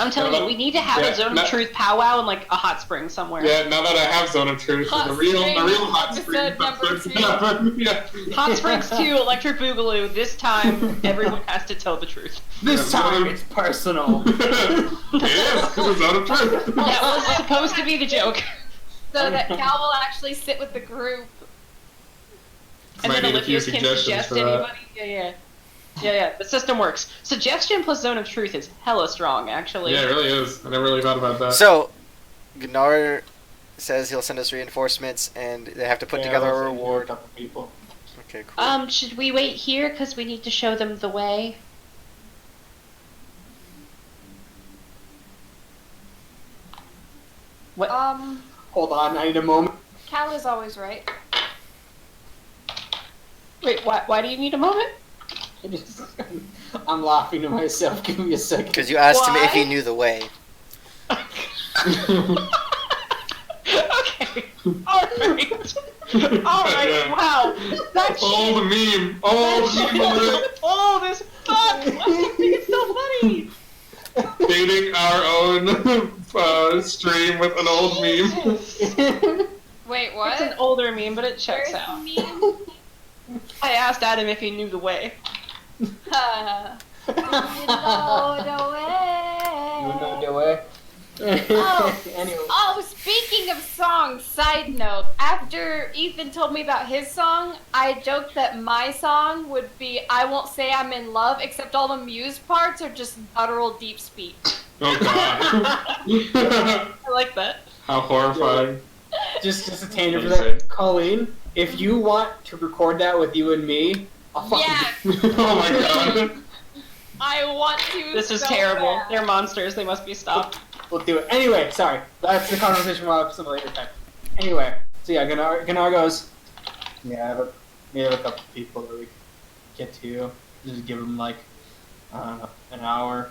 I'm telling you, we need to have Yeah, a Zone no- of Truth powwow in like a hot spring somewhere. Yeah, now that I have Zone of Truth, Hot the real Springs, hot spring episode number starts to 3. happen. Yeah. Hot Springs 2, Electric Boogaloo. This time, everyone has to tell the truth. This time it's personal. It is, because it's Zone of Truth. That was supposed to be the joke. So that Cal will actually sit with the group. And Might then need a few Olivia can suggestions suggest for that. anybody. Yeah. The system works. Suggestion plus Zone of Truth is hella strong, actually. Yeah, it really is. I never really thought about that. So, Gunnar says he'll send us reinforcements, and they have to put together a reward. couple people. Okay, cool. Should we wait here because we need to show them the way? What? Hold on, I need a moment. Cal is always right. Wait, why do you need a moment? I'm laughing to myself. Give me a second. Because you asked him if he Why? knew the way. Okay. Alright. Alright, Yeah. wow. That Old shit. meme. Old meme. Oh, this fuck! Why do you think it's so funny? Dating our own stream with an old meme. Wait, It's what? an older meme, but it checks Where's out. the meme? I asked Adam if he knew the way. You know the way. You know the way. Oh. Anyway. Oh, speaking Speaking of songs, side note, after Ethan told me about his song, I joked that my song would be I Won't Say I'm in Love, except all the Muse parts are just guttural deep speak. Oh god. I like that. How horrifying. Just a tangent for Insane. that. Colleen, if you want to record that with you and me, I'll fucking Yes, Oh my god. I want to. This is so terrible. bad. They're monsters. They must be stopped. we'll do it. Anyway, sorry. That's the conversation we'll have some later time. Anyway, so yeah, Gunnar goes, yeah, we have a couple people that we can get to. Just give them like, I don't know, an hour.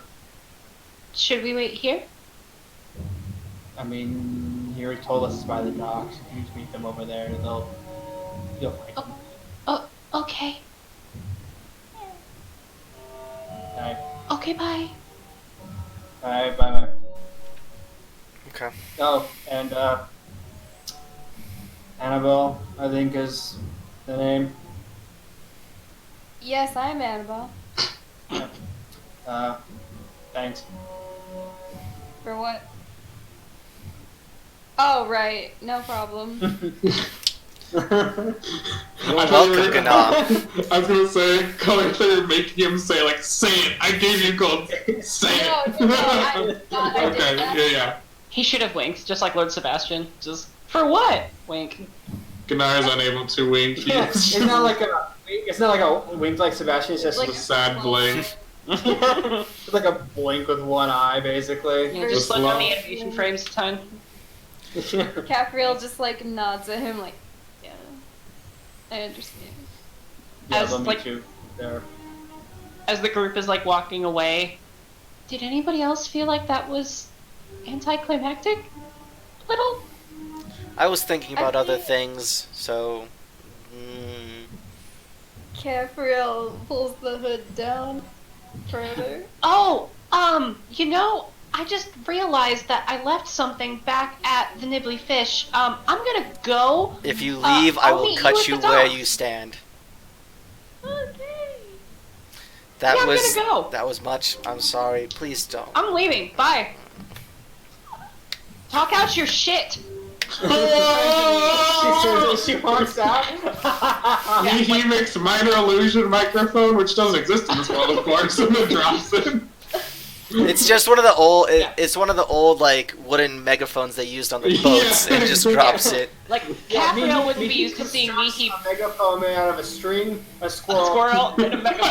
Should we wait here? I mean, he already told us it's by the docks. If you just meet them over there, you'll find them. Oh, okay. Alright, Okay, bye. bye. Okay. Oh, and Annabelle, I think is the name. Yes, I'm Annabelle. Thanks. For what? Oh, right. No problem. Welcome, Gana. I was gonna say, Colin, they're making him say, like, say it! I gave you gold! Say it! No, I thought I did Okay, that. yeah. He should have winked, just like Lord Sebastian. Just, for what? Wink. Ganar is unable to wink. Yeah, it's not like a wink like Sebastian. It's just Like a sad blink. it's like a blink with one eye, basically. Yeah, just look slow. on the animation frames a ton. Capriel just like nods at him like, yeah, I understand. Yeah, As, they'll meet like- you there. As the group is like walking away, did anybody else feel like that was anticlimactic? Little? I was thinking about I other think- things, so. Capriel pulls the hood down further. Oh, you know, I just realized that I left something back at the Nibbly Fish. I'm gonna go. If you leave, I I'll will meet you cut at you the where dock. you stand. Okay. That Yeah, I'm was gonna go. that was much. I'm sorry. Please don't. I'm leaving. Bye. Talk out your shit. She walks out. He makes minor illusion microphone, which doesn't exist in this world, of course, and then drops it. It's just one of the old. It's one of the old like wooden megaphones they used on the boats, Yeah. and just drops it. Like, Yeah, Capriel wouldn't be used to seeing me constructs heap a megaphone made out of a string, a a squirrel. squirrel and a megaphone.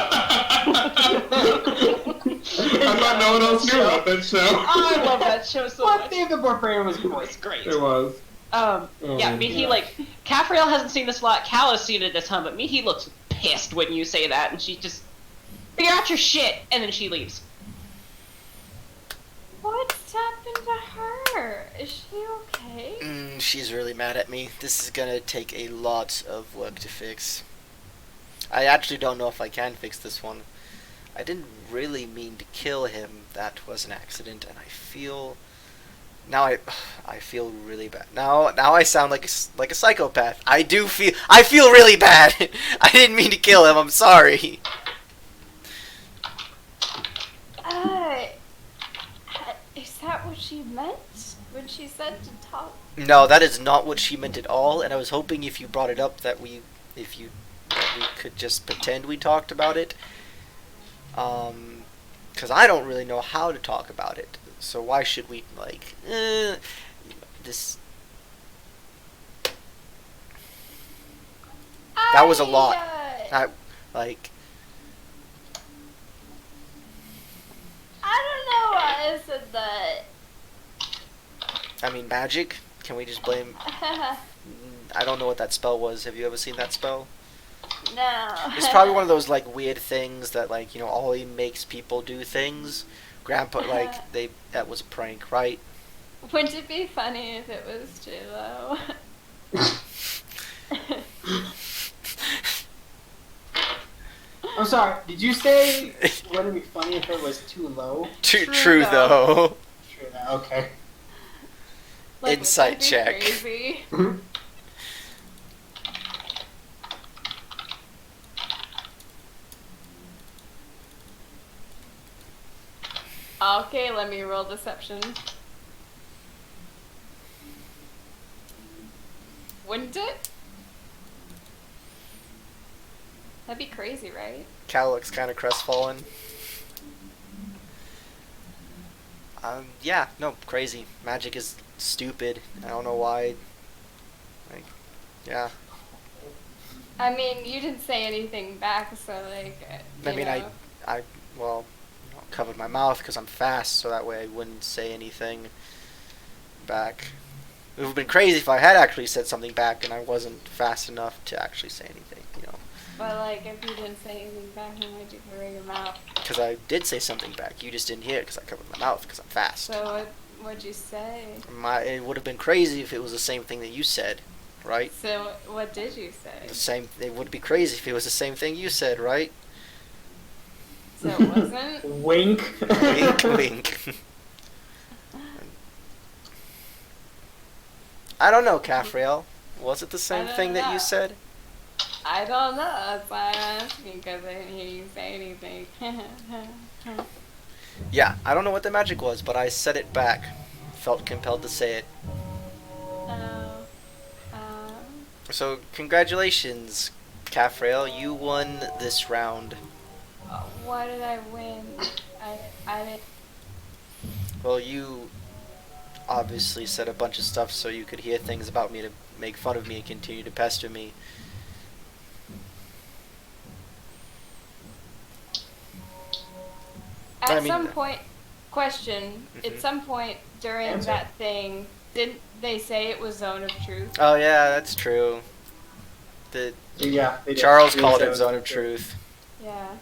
I thought no one else knew about that show. I love that show so What? much. Dave the Barbarian was It's great. great. It was. Yeah, Oh, Mihi, yeah. like, Capriel hasn't seen this a lot, Cal has seen it a ton, but Mihi looks pissed when you say that, and she just, figure out your shit, and then she leaves. What's happened to her? Is she okay? She's really mad at me. This is gonna take a lot of work to fix. I actually don't know if I can fix this one. I didn't really mean to kill him. That was an accident, and I feel now I feel really bad. Now I sound like a psychopath. I feel really bad. I didn't mean to kill him. I'm sorry. Is that what she meant when she said to talk? No, that is not what she meant at all. And I was hoping if you brought it up that we could just pretend we talked about it. Because I don't really know how to talk about it. So why should we, like, this... That was a lot. Like, I don't know why I said that. I mean, magic? Can we just blame... I don't know what that spell was. Have you ever seen that spell? No. It's probably one of those, like, weird things that, like, you know, only makes people do things. Grandpa, like, that was a prank, right? Wouldn't it be funny if it was too low? I'm sorry. Did you say wouldn't it be funny if it was too low? True though. True. Okay. Like, Insight wouldn't that be check. crazy? Okay, let me roll deception. Wouldn't it? That'd be crazy, right? Cal looks kind of crestfallen. Yeah, no, crazy. Magic is stupid. I don't know why. Like, yeah. I mean, you didn't say anything back, so like. I mean, know. well, covered my mouth because I'm fast, so that way I wouldn't say anything back. It would have been crazy if I had actually said something back and I wasn't fast enough to actually say anything, you know. But like, if you didn't say anything back, then why'd you cover your mouth? Because I did say something back. You just didn't hear it because I covered my mouth because I'm fast. So what'd you say? It would have been crazy if it was the same thing that you said, right? So what did you say? The same. It would be crazy if it was the same thing you said, right? So it wasn't? Wink. Wink, wink. I don't know, Cafriel. Was it the same thing that you said? I don't know. That's why I'm asking, because I didn't hear you say anything. Yeah, I don't know what the magic was, but I said it back. Felt compelled to say it. So, congratulations, Cafrael. You won this round. Why did I win? I didn't. Well, you obviously said a bunch of stuff so you could hear things about me to make fun of me and continue to pester me. At some point, at some point during that thing, didn't they say it was Zone of Truth? Oh yeah, that's true. Yeah, they did. Charles They called said it Zone of Truth. Yeah.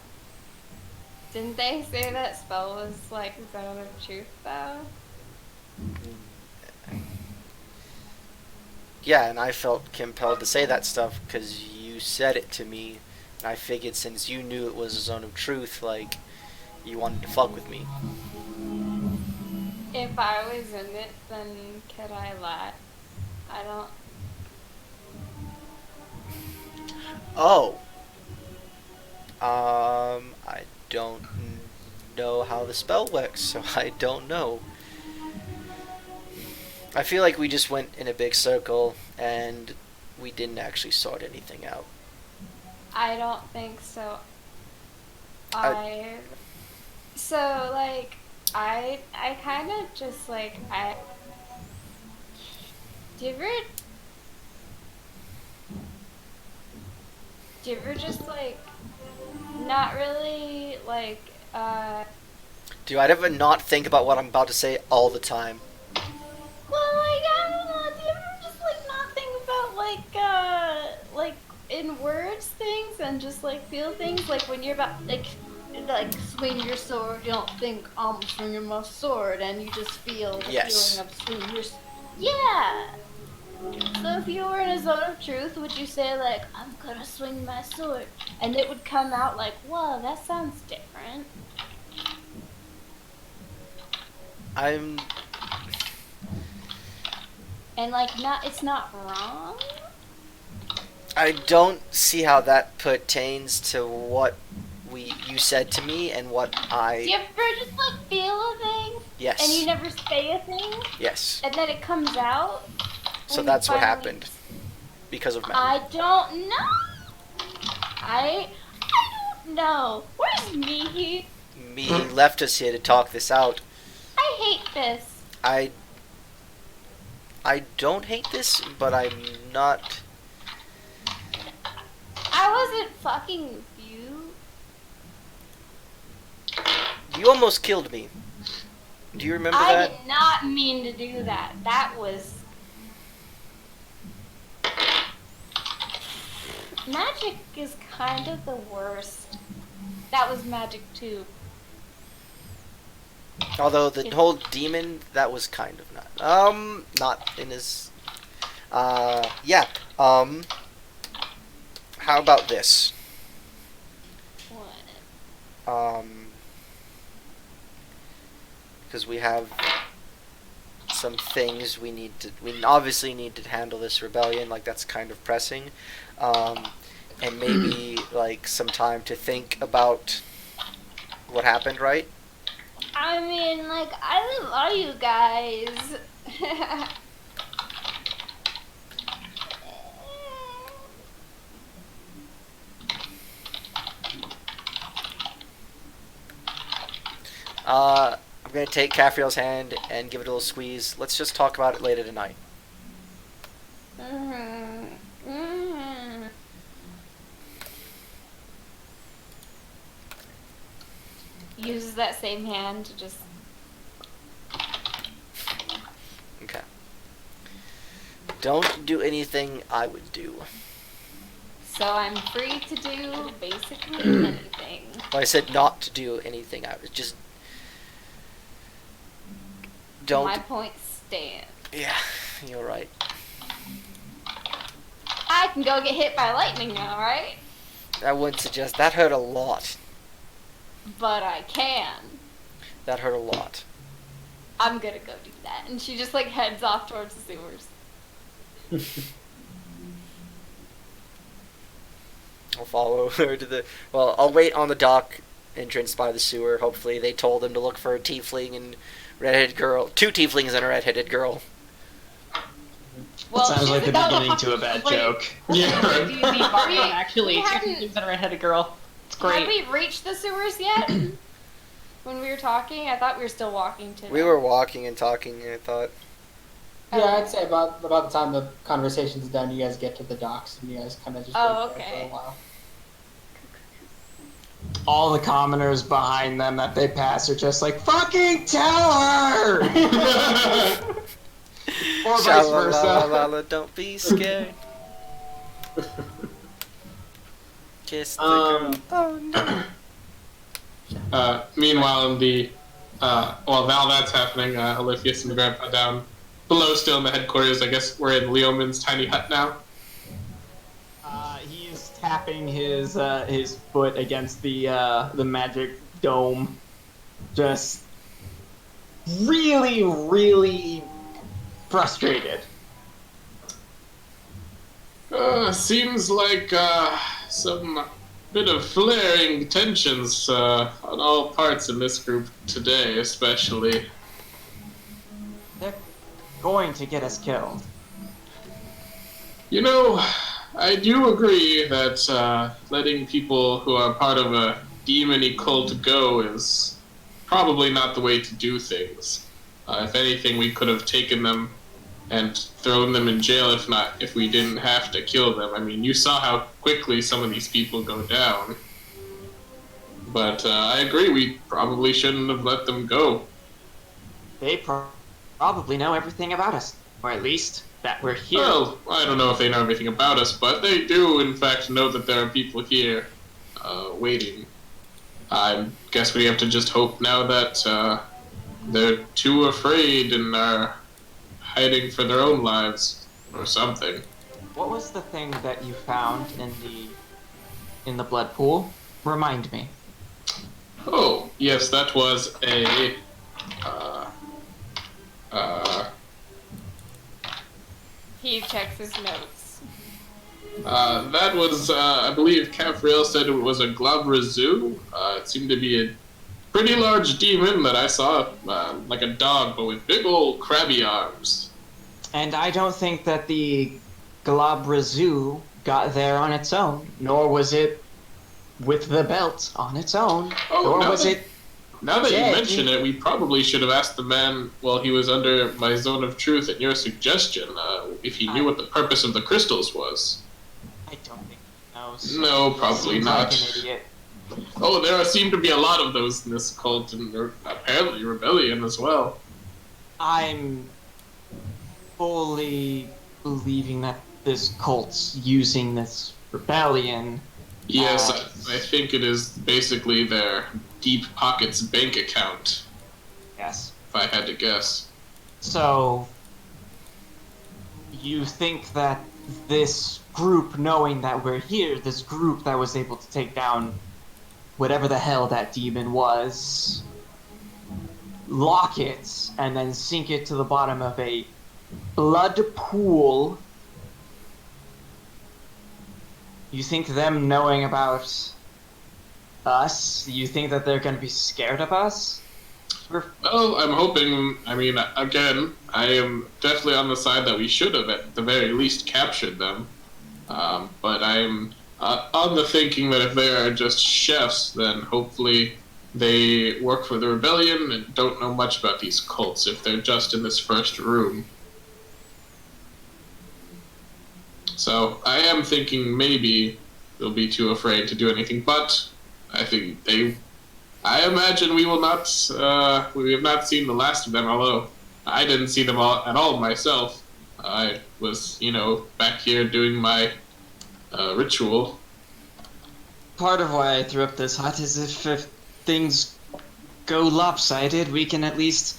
Didn't they say that spell was like Zone of Truth though? Yeah, and I felt compelled to say that stuff because you said it to me, and I figured since you knew it was a Zone of Truth, like, you wanted to fuck with me. If I was in it, then could I lie? I don't. Oh. I don't know how the spell works, so I don't know. I feel like we just went in a big circle and we didn't actually sort anything out. I don't think so. So like I kind of just like do you ever just like not really like Do I ever not think about what I'm about to say all the time? well, like, I don't know, do you ever just like not think about like in words things and just like feel things like when you're about like swing your sword, you don't think I'm swinging my sword, and you just feel the Yes. feeling of swinging your yeah. So if you were in a Zone of Truth, would you say like, I'm gonna swing my sword, and it would come out like, whoa, that sounds different? I'm... And like, it's not wrong? I don't see how that pertains to what you said to me and what I... Do you ever just like feel a thing? Yes. And you never say a thing? Yes. And then it comes out? So that's what happened. Because of magic. I don't know. I don't know. Where's Mihi? Me left us here to talk this out. I hate this. I don't hate this, but I'm not... I wasn't fucking with you. You almost killed me. Do you remember I that? did not mean to do that. That was... Magic is kind of the worst. That was magic too. Although the whole demon, that was kind of not in his... yeah. How about this? What? Because we have some things we obviously need to handle this rebellion, like that's kind of pressing. And maybe like some time to think about what happened, right? I mean, like, I love all you guys. I'm gonna take Caffriel's hand and give it a little squeeze. Let's just talk about it later tonight. Uses that same hand to just. Okay. Don't do anything I would do. So I'm free to do basically anything. Well, I said not to do anything. I was just don't. My point stands. Yeah, you're right. I can go get hit by lightning now, right? I wouldn't suggest that. Hurt a lot. But I can. That hurt a lot. I'm gonna go do that. And she just like heads off towards the sewers. I'll follow her to the. Well, I'll wait on the dock entrance by the sewer. Hopefully, they told them to look for a tiefling and redheaded girl. 2 tieflings and a redheaded girl. Well, sounds she's like the about beginning to a bad joke. Yeah. D&D Barbarian, actually. we 2 hadn't- tieflings and a redheaded girl. It's great. Had we reached the sewers yet? When we were talking? I thought we were still walking to We them. were walking and talking, and I thought, Yeah, I'd say about the time the conversation's done, you guys get to the docks and you guys kind of just Oh, wait there okay. for a while. All the commoners behind them that they pass are just like, fucking tell her! Or vice versa. "Sha-la-la-la-la, don't be scared. Kiss the girl." Oh no. Meanwhile, in the while that's happening, Olympius and Grandpa down below, still in the headquarters. I guess we're in Leoman's tiny hut now. He is tapping his foot against the magic dome, just really frustrated. Seems like some bit of flaring tensions on all parts in this group today, especially. They're going to get us killed. You know, I do agree that letting people who are part of a demon-y cult go is probably not the way to do things. If anything, we could have taken them and thrown them in jail if we didn't have to kill them. I mean, you saw how quickly some of these people go down. But I agree, we probably shouldn't have let them go. They probably know everything about us, or at least that we're here. Well, I don't know if they know everything about us, but they do, in fact, know that there are people here waiting. I guess we have to just hope now that they're too afraid and are hiding for their own lives or something. What was the thing that you found in the blood pool? Remind me. Oh, yes, that was a He checks his notes. that was, I believe Caffriel said it was a Glabrazoo. It seemed to be a pretty large demon that I saw, like a dog, but with big old crabby arms. And I don't think that the Glabrazoo got there on its own, nor was it with the belt on its own, Oh, nor was it... Now that Yeah, you mention it, we probably should have asked the man while he was under my zone of truth at your suggestion, if he knew what the purpose of the crystals was. I don't think he knows. No, probably Seems not. like an idiot. Oh, there seem to be a lot of those in this cult, and apparently rebellion as well. I'm fully believing that this cult's using this rebellion. Yes, I think it is basically their deep pockets bank account, Yes. if I had to guess. So, you think that this group, knowing that we're here, this group that was able to take down whatever the hell that demon was, lock it, and then sink it to the bottom of a blood pool. You think them knowing about us, you think that they're going to be scared of us? Well, I'm hoping, I mean, again, I am definitely on the side that we should have at the very least captured them. But I'm on the thinking that if they are just chefs, then hopefully they work for the rebellion and don't know much about these cults if they're just in this first room. So I am thinking maybe they'll be too afraid to do anything, but I imagine we will not, we have not seen the last of them, although I didn't see them at all myself. I was, back here doing my ritual. Part of why I threw up this hut is if things go lopsided, we can at least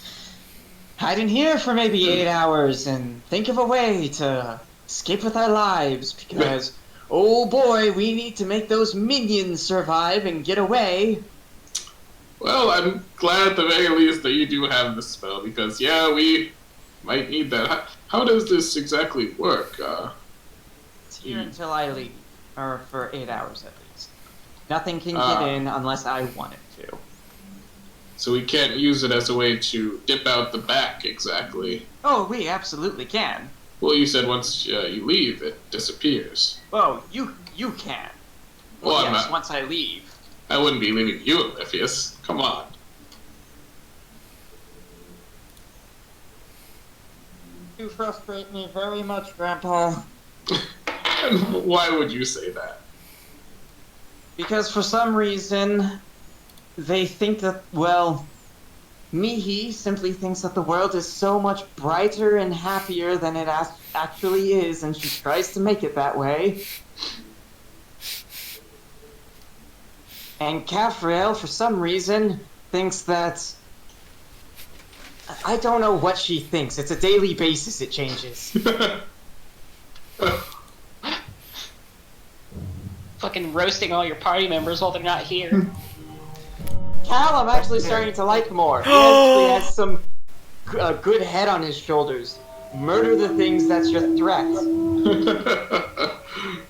hide in here for maybe 8 hours and think of a way to escape with our lives, because, oh boy, we need to make those minions survive and get away. Well, I'm glad at the very least that you do have the spell, because, yeah, we might need that. How does this exactly work? It's here until I leave, or for 8 hours at least. Nothing can get in unless I want it to. So we can't use it as a way to dip out the back, exactly. Oh, we absolutely can. Well, you said once you leave, it disappears. Oh, you can. Well, yes, once I leave. I wouldn't be leaving you, Olympius. Come on. You frustrate me very much, Grandpa. And why would you say that? Because for some reason, they think that, well, Mihi simply thinks that the world is so much brighter and happier than it actually is, and she tries to make it that way. And Caffrael, for some reason, thinks that... I don't know what she thinks. It's a daily basis it changes. Fucking roasting all your party members while they're not here. Cal, I'm actually starting to like more. He actually has some good head on his shoulders. Murder the things that's your threat.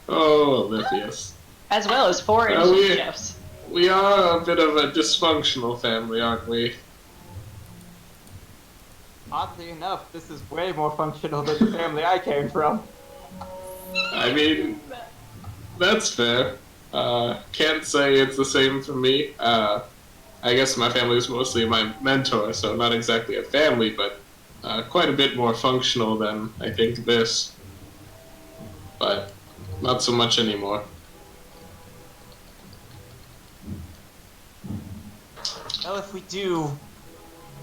Oh, Olympius. As well as 4 initiative chefs. We are a bit of a dysfunctional family, aren't we? Oddly enough, this is way more functional than the family I came from. I mean, that's fair. Can't say it's the same for me. I guess my family is mostly my mentor, so not exactly a family, but quite a bit more functional than I think this. But not so much anymore. Well, if we do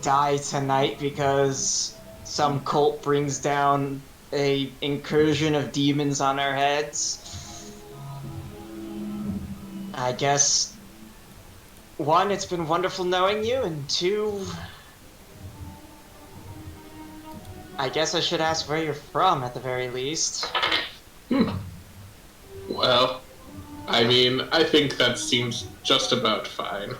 die tonight because some cult brings down a incursion of demons on our heads, I guess, 1, it's been wonderful knowing you, and 2, I guess I should ask where you're from at the very least. Well, I mean, I think that seems just about fine.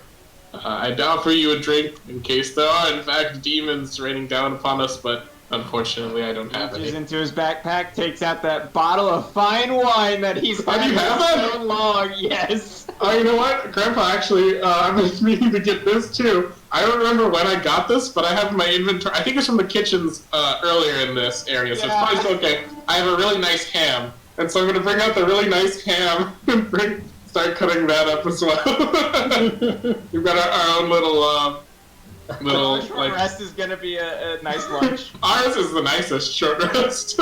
I'd offer you a drink in case there are, in fact, demons raining down upon us, but unfortunately I don't have any. Reaches into his backpack, takes out that bottle of fine wine that he's had you have that? so long. Yes. Oh, you know what? Grandpa, actually, I've been meaning to get this too. I don't remember when I got this, but I have in my inventory. I think it's from the kitchens earlier in this area, so it's probably still okay. I have a really nice ham, and so I'm going to bring out the really nice ham and start cutting that up as well. We've got our own little short rest is gonna be a nice lunch. Ours is the nicest short rest.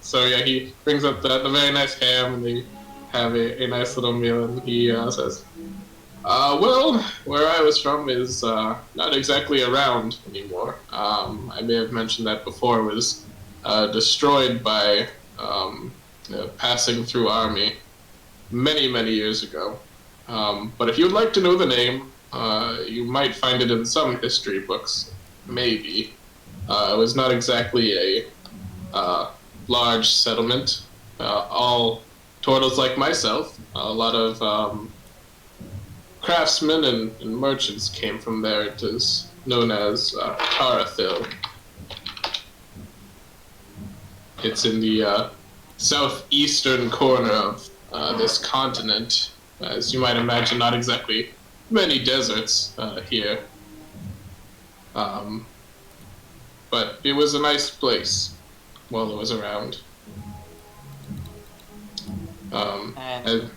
So yeah, he brings up the very nice ham, and they have a nice little meal, and he says, well, where I was from is not exactly around anymore. I may have mentioned that before. It was destroyed by passing through army many, many years ago. But if you'd like to know the name, you might find it in some history books, maybe. It was not exactly a large settlement. All turtles like myself, a lot of craftsmen and merchants came from there. It is known as Tarathil. It's in the southeastern corner of this continent. As you might imagine, not exactly many deserts here. But it was a nice place while it was around. And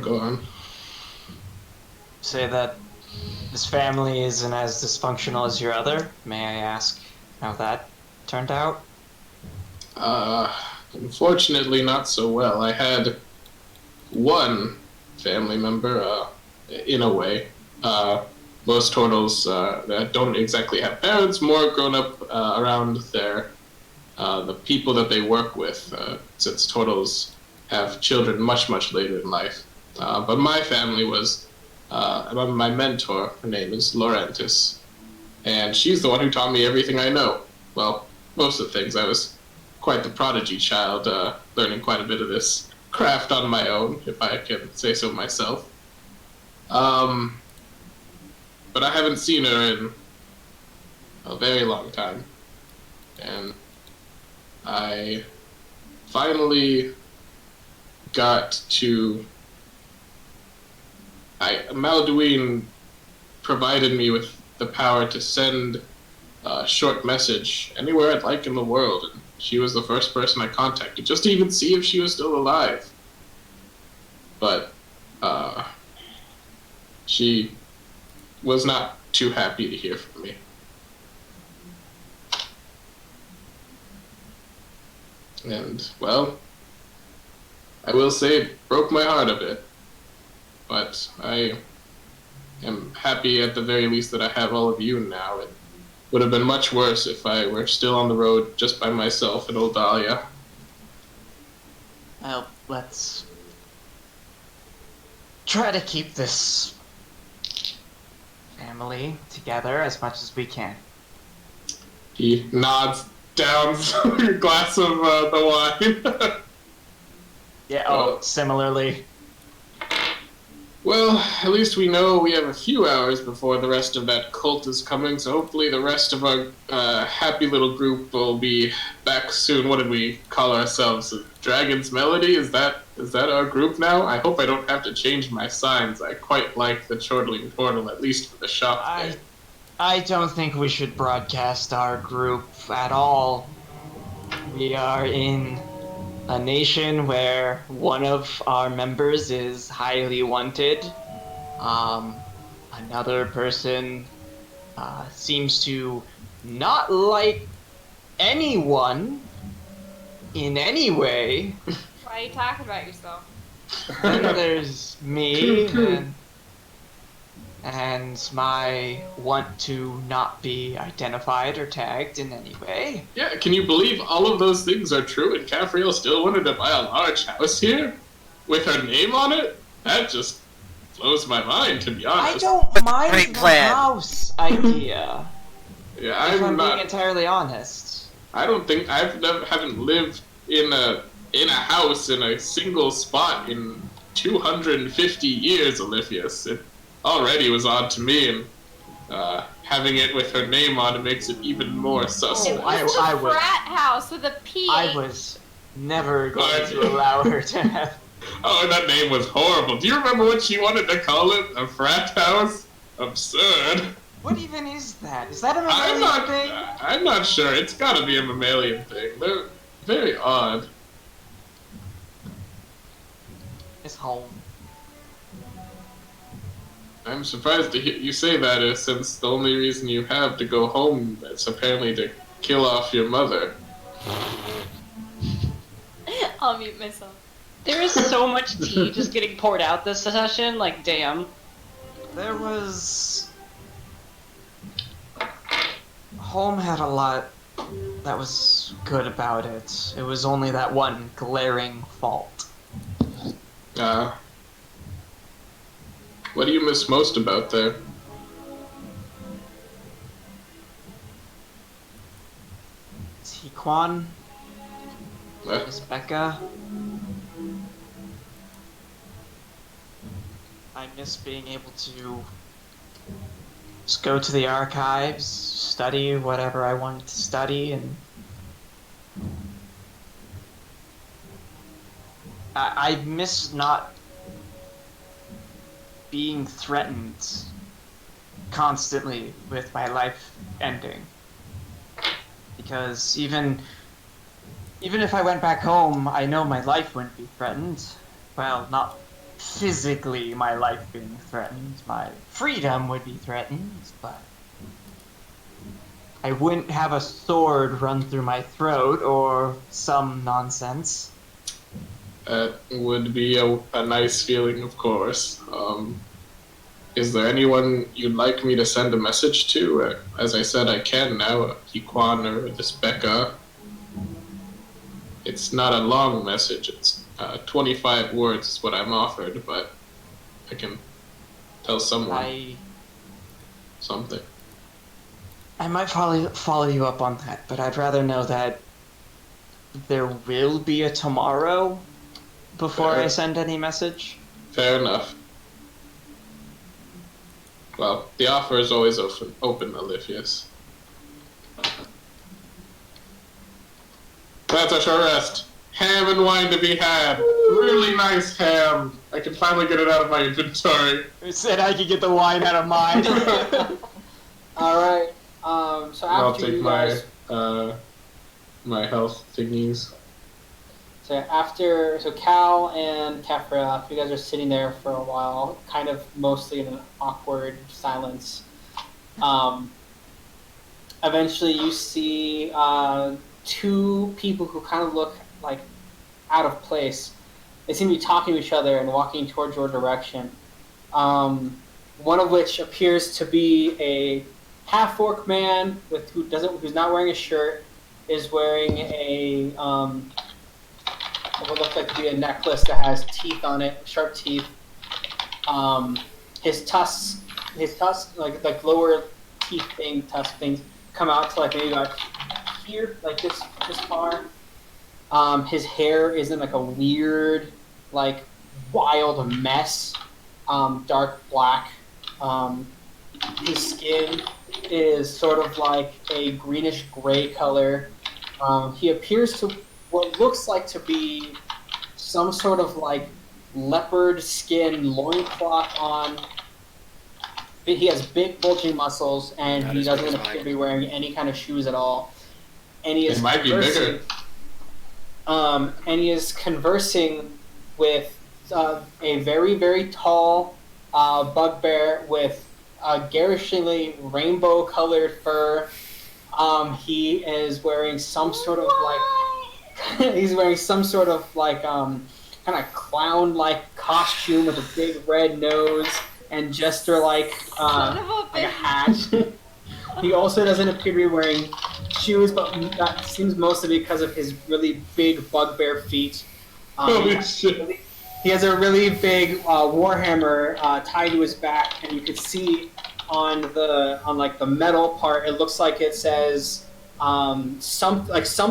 go on. say that this family isn't as dysfunctional as your other. May I ask how that turned out? Unfortunately, not so well. I had one family member, in a way. Most turtles that don't exactly have parents, more grown up around the people that they work with, since turtles have children much, much later in life. But my family was, my mentor, her name is Laurentis, and she's the one who taught me everything I know. Well, most of the things. I was quite the prodigy child, learning quite a bit of this craft on my own, if I can say so myself. But I haven't seen her in a very long time. And I finally got to... Malduin provided me with the power to send a short message anywhere I'd like in the world. And she was the first person I contacted, just to even see if she was still alive. But, she was not too happy to hear from me. And, well, I will say it broke my heart a bit. But I am happy at the very least that I have all of you now. It would have been much worse if I were still on the road just by myself and old Dahlia. Well, let's try to keep this family together as much as we can. He nods down a glass of the wine. Yeah, oh, similarly. Well, at least we know we have a few hours before the rest of that cult is coming, so hopefully the rest of our happy little group will be back soon. What did we call ourselves? Dragon's Melody? Is that our group now? I hope I don't have to change my signs. I quite like the chortling portal, at least for the shop there. I don't think we should broadcast our group at all. We are in a nation where one of our members is highly wanted. Another person seems to not like anyone in any way. Why are you talking about yourself? Then there's me and my want to not be identified or tagged in any way. Yeah, can you believe all of those things are true and Caffriel still wanted to buy a large house here? With her name on it? That just blows my mind, to be honest. I don't mind great the plan. house idea. Yeah, If I'm not... being entirely honest. I don't think... haven't lived in a house in a single spot in 250 years, Oliphius. It already was odd to me, and having it with her name on it makes it even more suspect. It's a frat house with a P. I was never going to allow her to have... Oh, that name was horrible. Do you remember what she wanted to call it? A frat house? Absurd. What even is that? Is that a mammalian thing? I'm not sure. It's gotta be a mammalian thing. They're very odd. It's home. I'm surprised to hear you say that, since the only reason you have to go home is apparently to kill off your mother. I'll mute myself. There is so much tea just getting poured out this session, like, damn. There was... Home had a lot that was good about it. It was only that one glaring fault. What do you miss most about there? Tiquan? Miss Becca? I miss being able to just go to the archives, study whatever I wanted to study, and I miss not being threatened constantly with my life ending. Because even Even if I went back home, I know my life wouldn't be threatened. Well, not physically my life being threatened. My freedom would be threatened, but I wouldn't have a sword run through my throat or some nonsense. That would be a nice feeling, of course. Is there anyone you'd like me to send a message to? As I said, I can now. Yiquan or this Becca. It's not a long message. It's 25 words is what I'm offered, but I can tell someone something. I might follow you up on that, but I'd rather know that there will be a tomorrow before I send any message. Fair enough. Well, the offer is always open, Olivius. Let us rest. Ham and wine to be had. Really nice ham. I can finally get it out of my inventory. Who said I could get the wine out of mine? Alright, so I'll after take you guys... my health thingies. So Cal and Kefra, you guys are sitting there for a while, kind of mostly in an awkward silence. Eventually you see two people who kind of look like out of place. They seem to be talking to each other and walking towards your direction. One of which appears to be a half-orc man who's not wearing a shirt, is wearing a what looks like to be a necklace that has teeth on it, sharp teeth. His tusks, like lower teeth tusk things, come out to like maybe like here, like this far. His hair is in like a weird, like wild mess, dark black. His skin is sort of like a greenish gray color. He appears to what looks like to be some sort of like leopard skin loincloth on. He has big bulging muscles, and he doesn't appear to be wearing any kind of shoes at all. And he is might be bigger. And he is conversing with a very, very tall bugbear with garishly rainbow-colored fur. He is wearing some sort of like he's wearing some sort of like kind of clown-like costume with a big red nose and jester-like like a hat. He also doesn't appear to be wearing shoes, but that seems mostly because of his really big bugbear feet. Holy shit. He has a really big warhammer tied to his back, and you can see on the metal part, it looks like it says some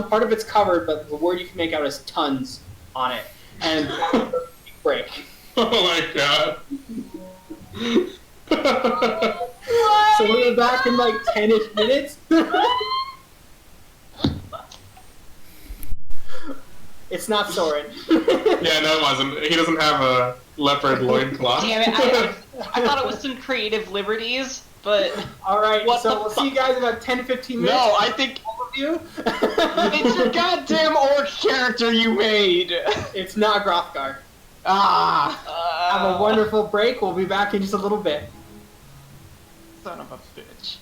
part of it's covered, but the word you can make out is tons on it, and break. Oh my god. So we'll be back in like 10-ish minutes. It's not Soren. Yeah, no, it wasn't. He doesn't have a leopard loincloth. Damn it, I thought it was some creative liberties, but... Alright, so we'll see you guys in about 10 to 15 minutes. No, I think all of you. it's your goddamn orc character you made. It's not Grothgar. Have Have a wonderful break. We'll be back in just a little bit. Son of a bitch.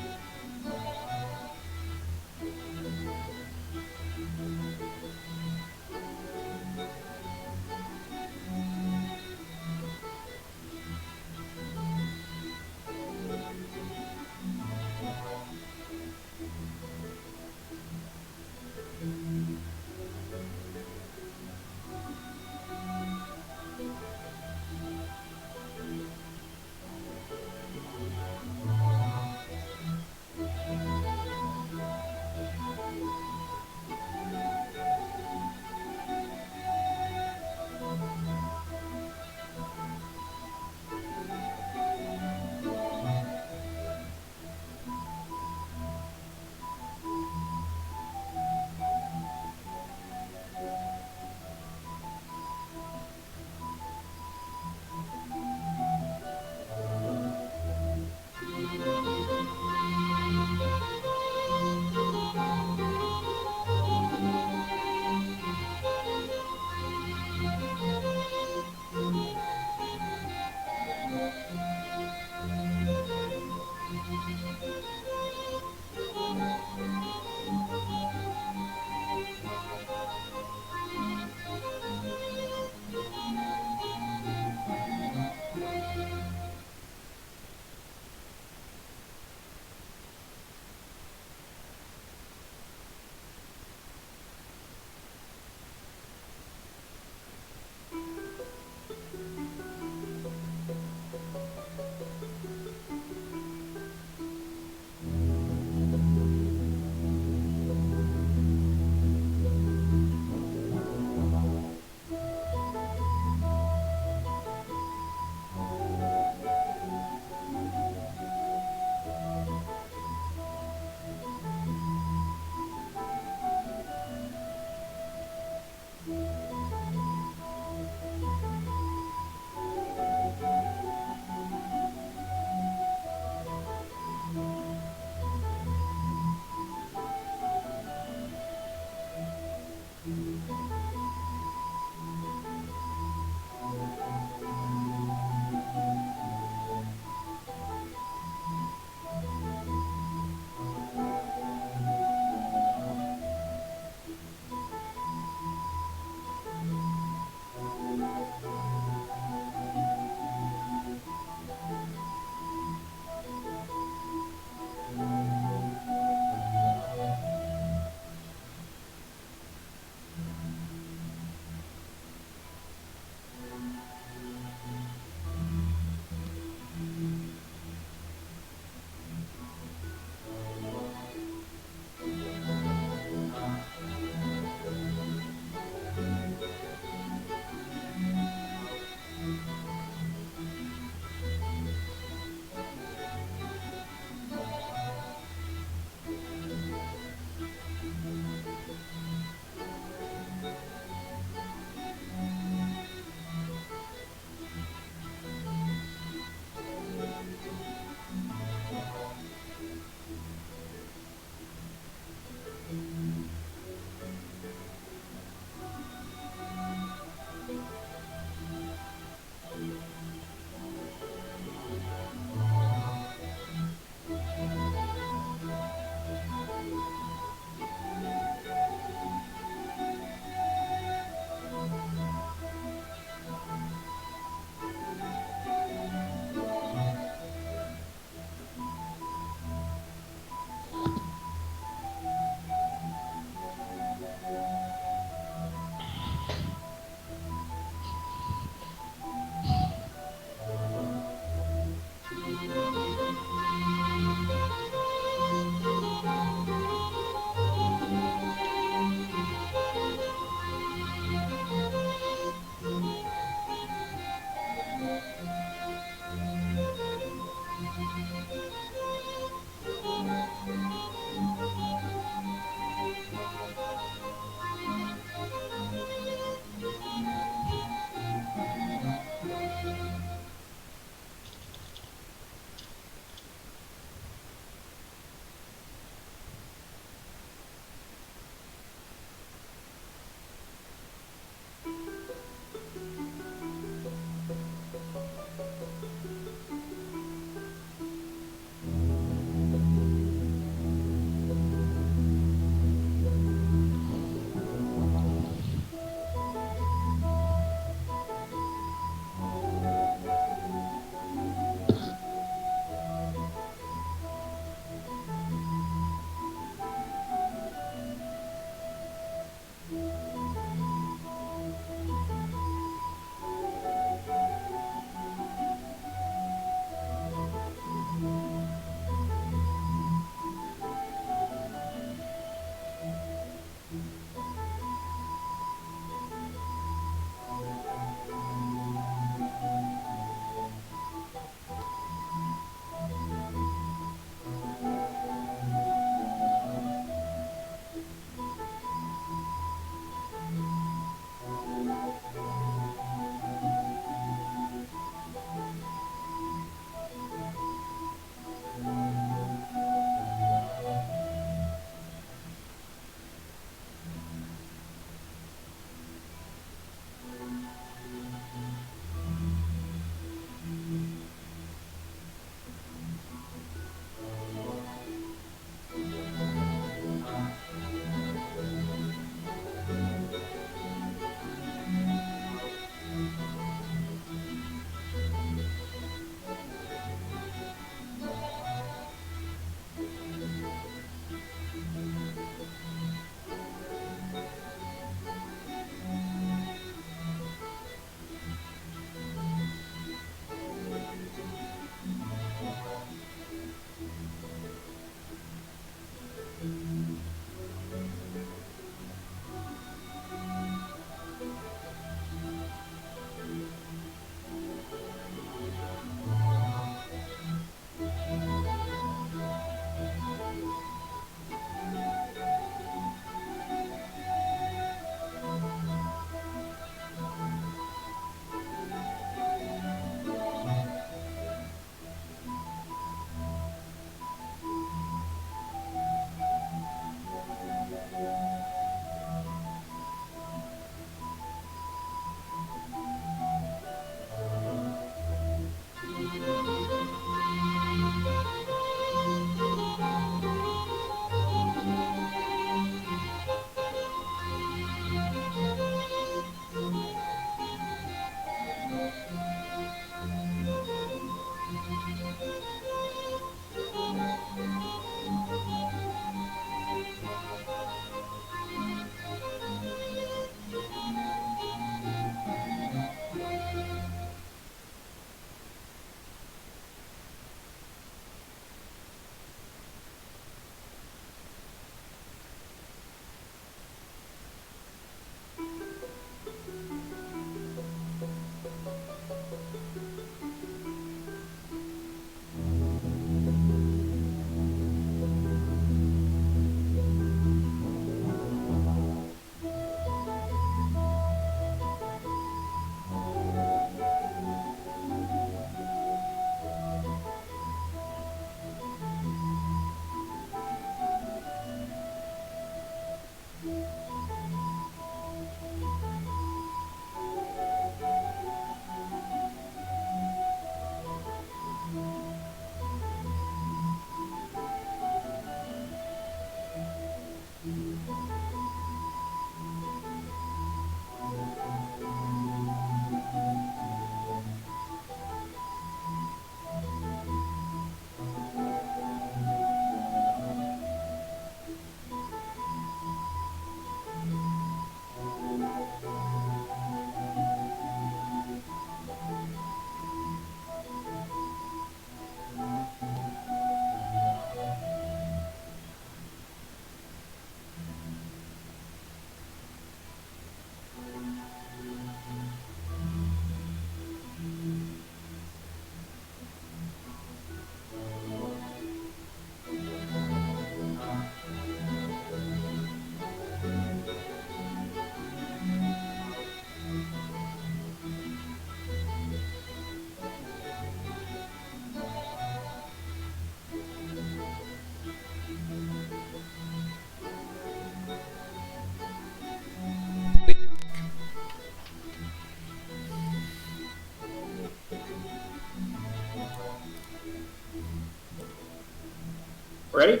Ready?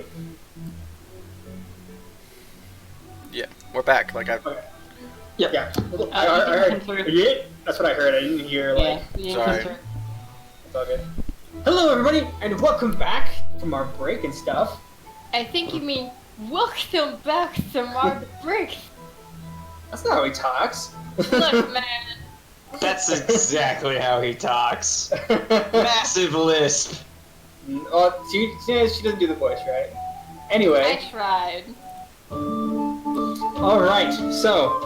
Yeah, we're back. Like I. Okay. Yep. Yeah. I come heard. through. Yeah, that's what I heard. I didn't hear like. Yeah, you Sorry. come through. It's all good. Hello, everybody, and welcome back from our break and stuff. I think you mean welcome back from our break. That's not how he talks. Look, man. That's exactly how he talks. Massive lisp. Oh, she doesn't do the voice, right? Anyway. I tried. Alright, so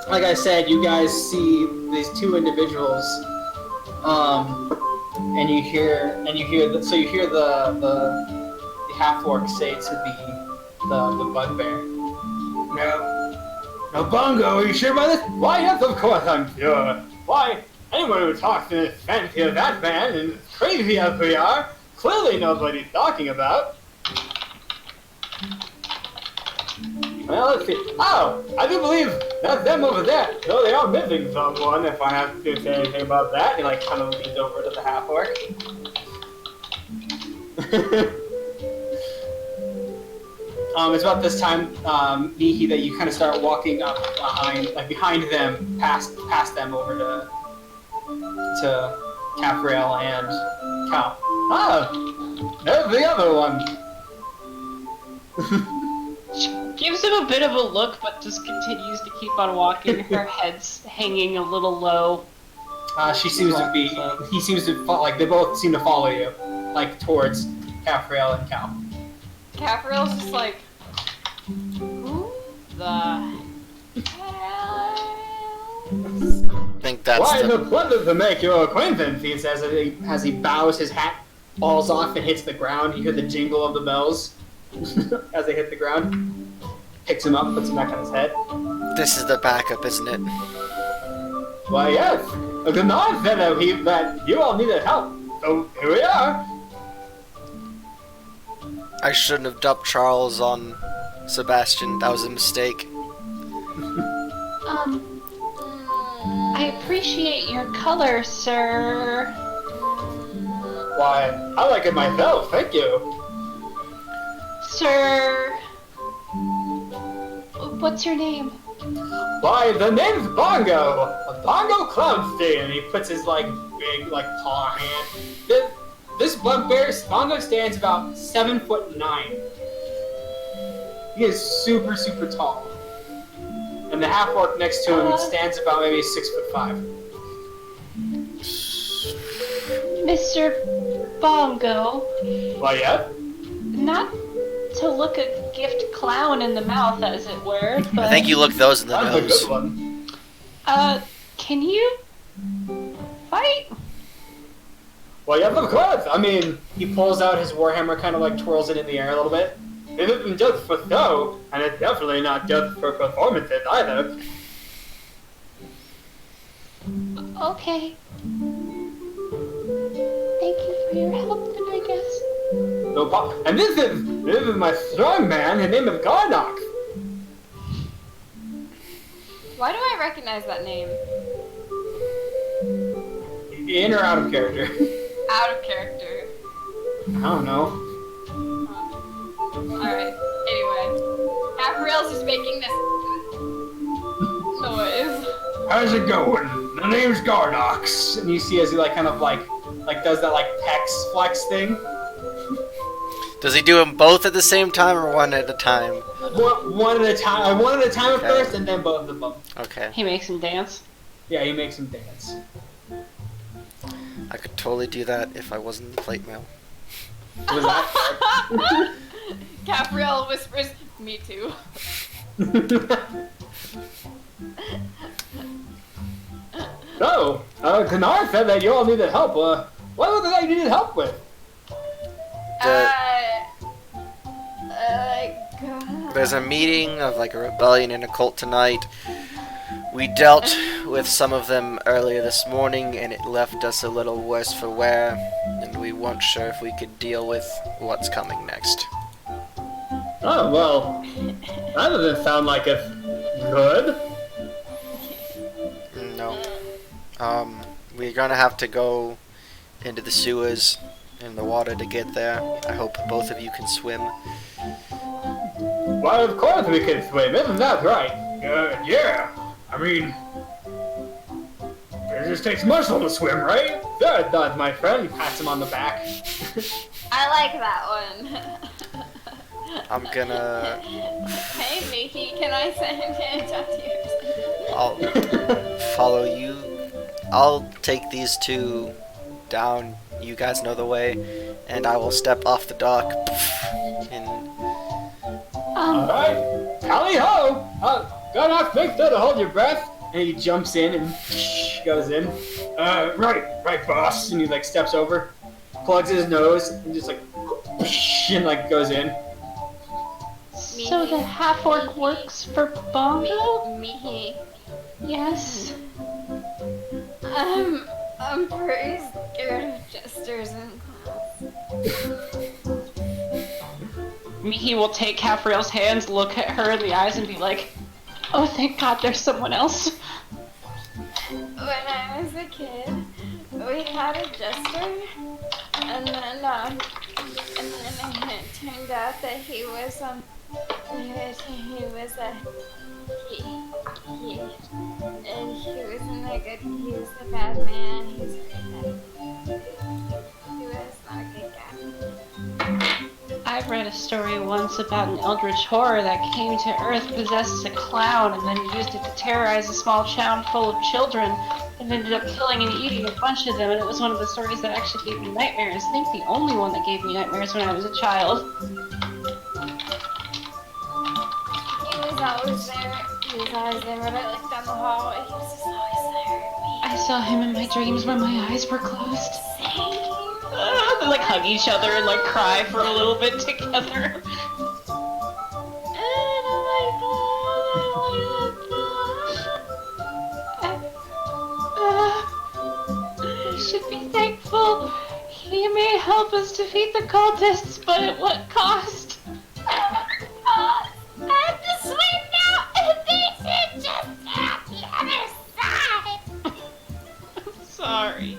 like I said, you guys see these two individuals, and you hear the half-orc say to the bugbear, No, Bongo, are you sure about this? Why, yes, of course I'm sure. Why, anyone who talks in this fancy of that man, and as crazy as we are, clearly knows what he's talking about. Well, let's see. Oh, I do believe that's them over there. Though they are missing someone, if I have to say anything about that. He like kind of leans over to the half-orc. It's about this time, Mihi, that you kind of start walking up behind them, past them over to Capriel and Cal. Ah, there's the other one. She gives him a bit of a look, but just continues to keep on walking. Her head's hanging a little low. He seems to like they both seem to follow you, like towards Capriel and Cal. Capriel's just like, who the hell? I think that's Why, the. it's a pleasure to make your acquaintance, he says as he bows, his hat falls off and hits the ground. You hear the jingle of the bells as they hit the ground. Picks him up, puts him back on his head. This is the backup, isn't it? Why, yes. The Nod said that you all needed help, so here we are. I shouldn't have dumped Charles on Sebastian. That was a mistake. I appreciate your color, sir. Why, I like it myself, thank you. Sir. What's your name? Why, the name's Bongo. Bongo Cloudstein. And he puts his like big paw hand. This bugbear, Bongo, stands about 7'9". He is super, super tall. And the half-orc next to him stands about maybe 6'5". Mr. Bongo. Why, yeah? Not to look a gift clown in the mouth, as it were, but... I think you look those in the That's a nose. good one. Can you... fight? Well, yeah, of course. I mean, he pulls out his warhammer, kind of like twirls it in the air a little bit. It isn't just for show, and it's definitely not just for performances either. Okay. Thank you for your help, then, I guess. No problem. And this is my strong man. His name is Garnock. Why do I recognize that name? In or out of character? Out of character. I don't know. Alright, anyway. Capriel's just making this noise. How's it going? The name's Garnox. And you see as he kind of does that pecs flex thing. Does he do them both at the same time or one at a time? One at a time. One at a time at Okay. first, and then both of them. Okay. He makes him dance. Yeah, he makes him dance. I could totally do that if I wasn't the plate mail. Was that? Capriel whispers, me too. So, Kanar said that you all needed help. What was it that you needed help with? God. There's a meeting of a rebellion and a cult tonight. We dealt with some of them earlier this morning and it left us a little worse for wear, and we weren't sure if we could deal with what's coming next. Oh, well, that doesn't sound like it's good. No. We're gonna have to go into the sewers in the water to get there. I hope both of you can swim. Why, of course we can swim, isn't that right? Yeah. I mean, it just takes muscle to swim, right? There it does, my friend. He pats him on the back. I like that one. I'm gonna... Hey, Mickey, can I talk to you? I'll follow you. I'll take these two down. You guys know the way. And I will step off the dock. And... Alright. Tally ho! Got enough space there to hold your breath. And he jumps in and goes in. Right, boss. And he like steps over, plugs his nose, and just like and like goes in. So the half-orc works for Bongo? Me. Yes. I'm pretty scared of jesters in class. Mihi will take Cafriel's hands, look at her in the eyes, and be like, "Oh, thank God, there's someone else." When I was a kid, we had a jester, and then it turned out that he was a bad man. He was not a good guy. I read a story once about an eldritch horror that came to Earth possessed as a clown and then used it to terrorize a small town full of children and ended up killing and eating a bunch of them, and it was one of the stories that actually gave me nightmares. I think the only one that gave me nightmares when I was a child. He was always there. When I looked down the hallway, he was just always there. I saw him in my dreams when my eyes were closed. Same. They like hug each other and like cry for a little bit together. We should be thankful. He may help us defeat the cultists, but at what cost? I have to swim now, and they should just at the other side. I'm sorry.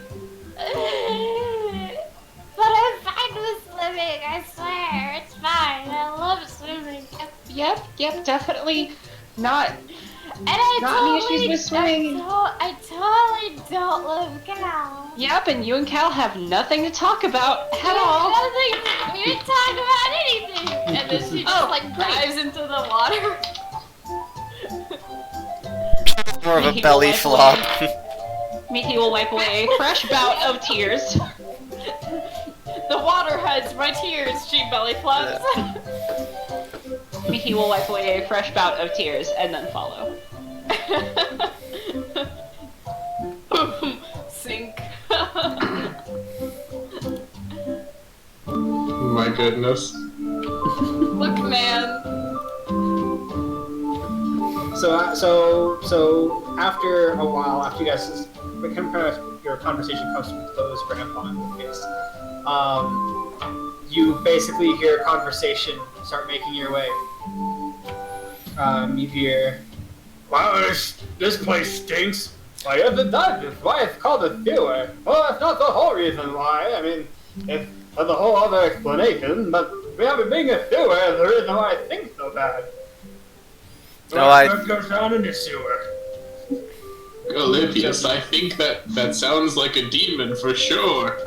But I'm fine with swimming, I swear. It's fine. I love swimming. Yep, definitely not. And I Not any issues with swimming. I totally don't love Cal. Yep, and you and Cal have nothing to talk about at all. Nothing. We didn't talk about anything. And then she just dives into the water. More of a Mihi belly will flop. Mihi will wipe away a fresh bout of tears. The water hides my tears, she belly flops. Mihi will wipe away a fresh bout of tears and then follow. Sink. My goodness. Look, man. So after a while, after you guys, your conversation comes to a close, Grandpa and Lucas, you basically hear a conversation start making your way. You hear, "Wow, this place stinks. Why is it that? Why it's called a sewer? Well, that's not the whole reason why. I mean, it's a whole other explanation, but we have it being a sewer is the reason why it stinks so bad. No, It goes down in the sewer." Olympius, I think that sounds like a demon for sure.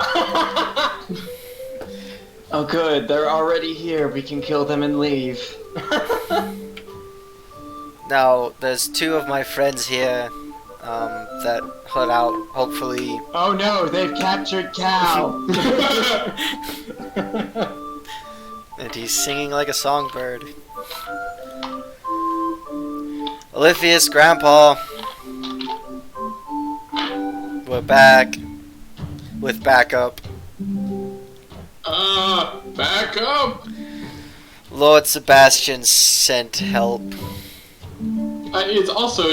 Oh good, they're already here. We can kill them and leave. Now, there's two of my friends here that hut out, hopefully. Oh no, they've captured Cal! And he's singing like a songbird. Olympius, Grandpa. We're back. With backup. Back up! Lord Sebastian sent help. It's also,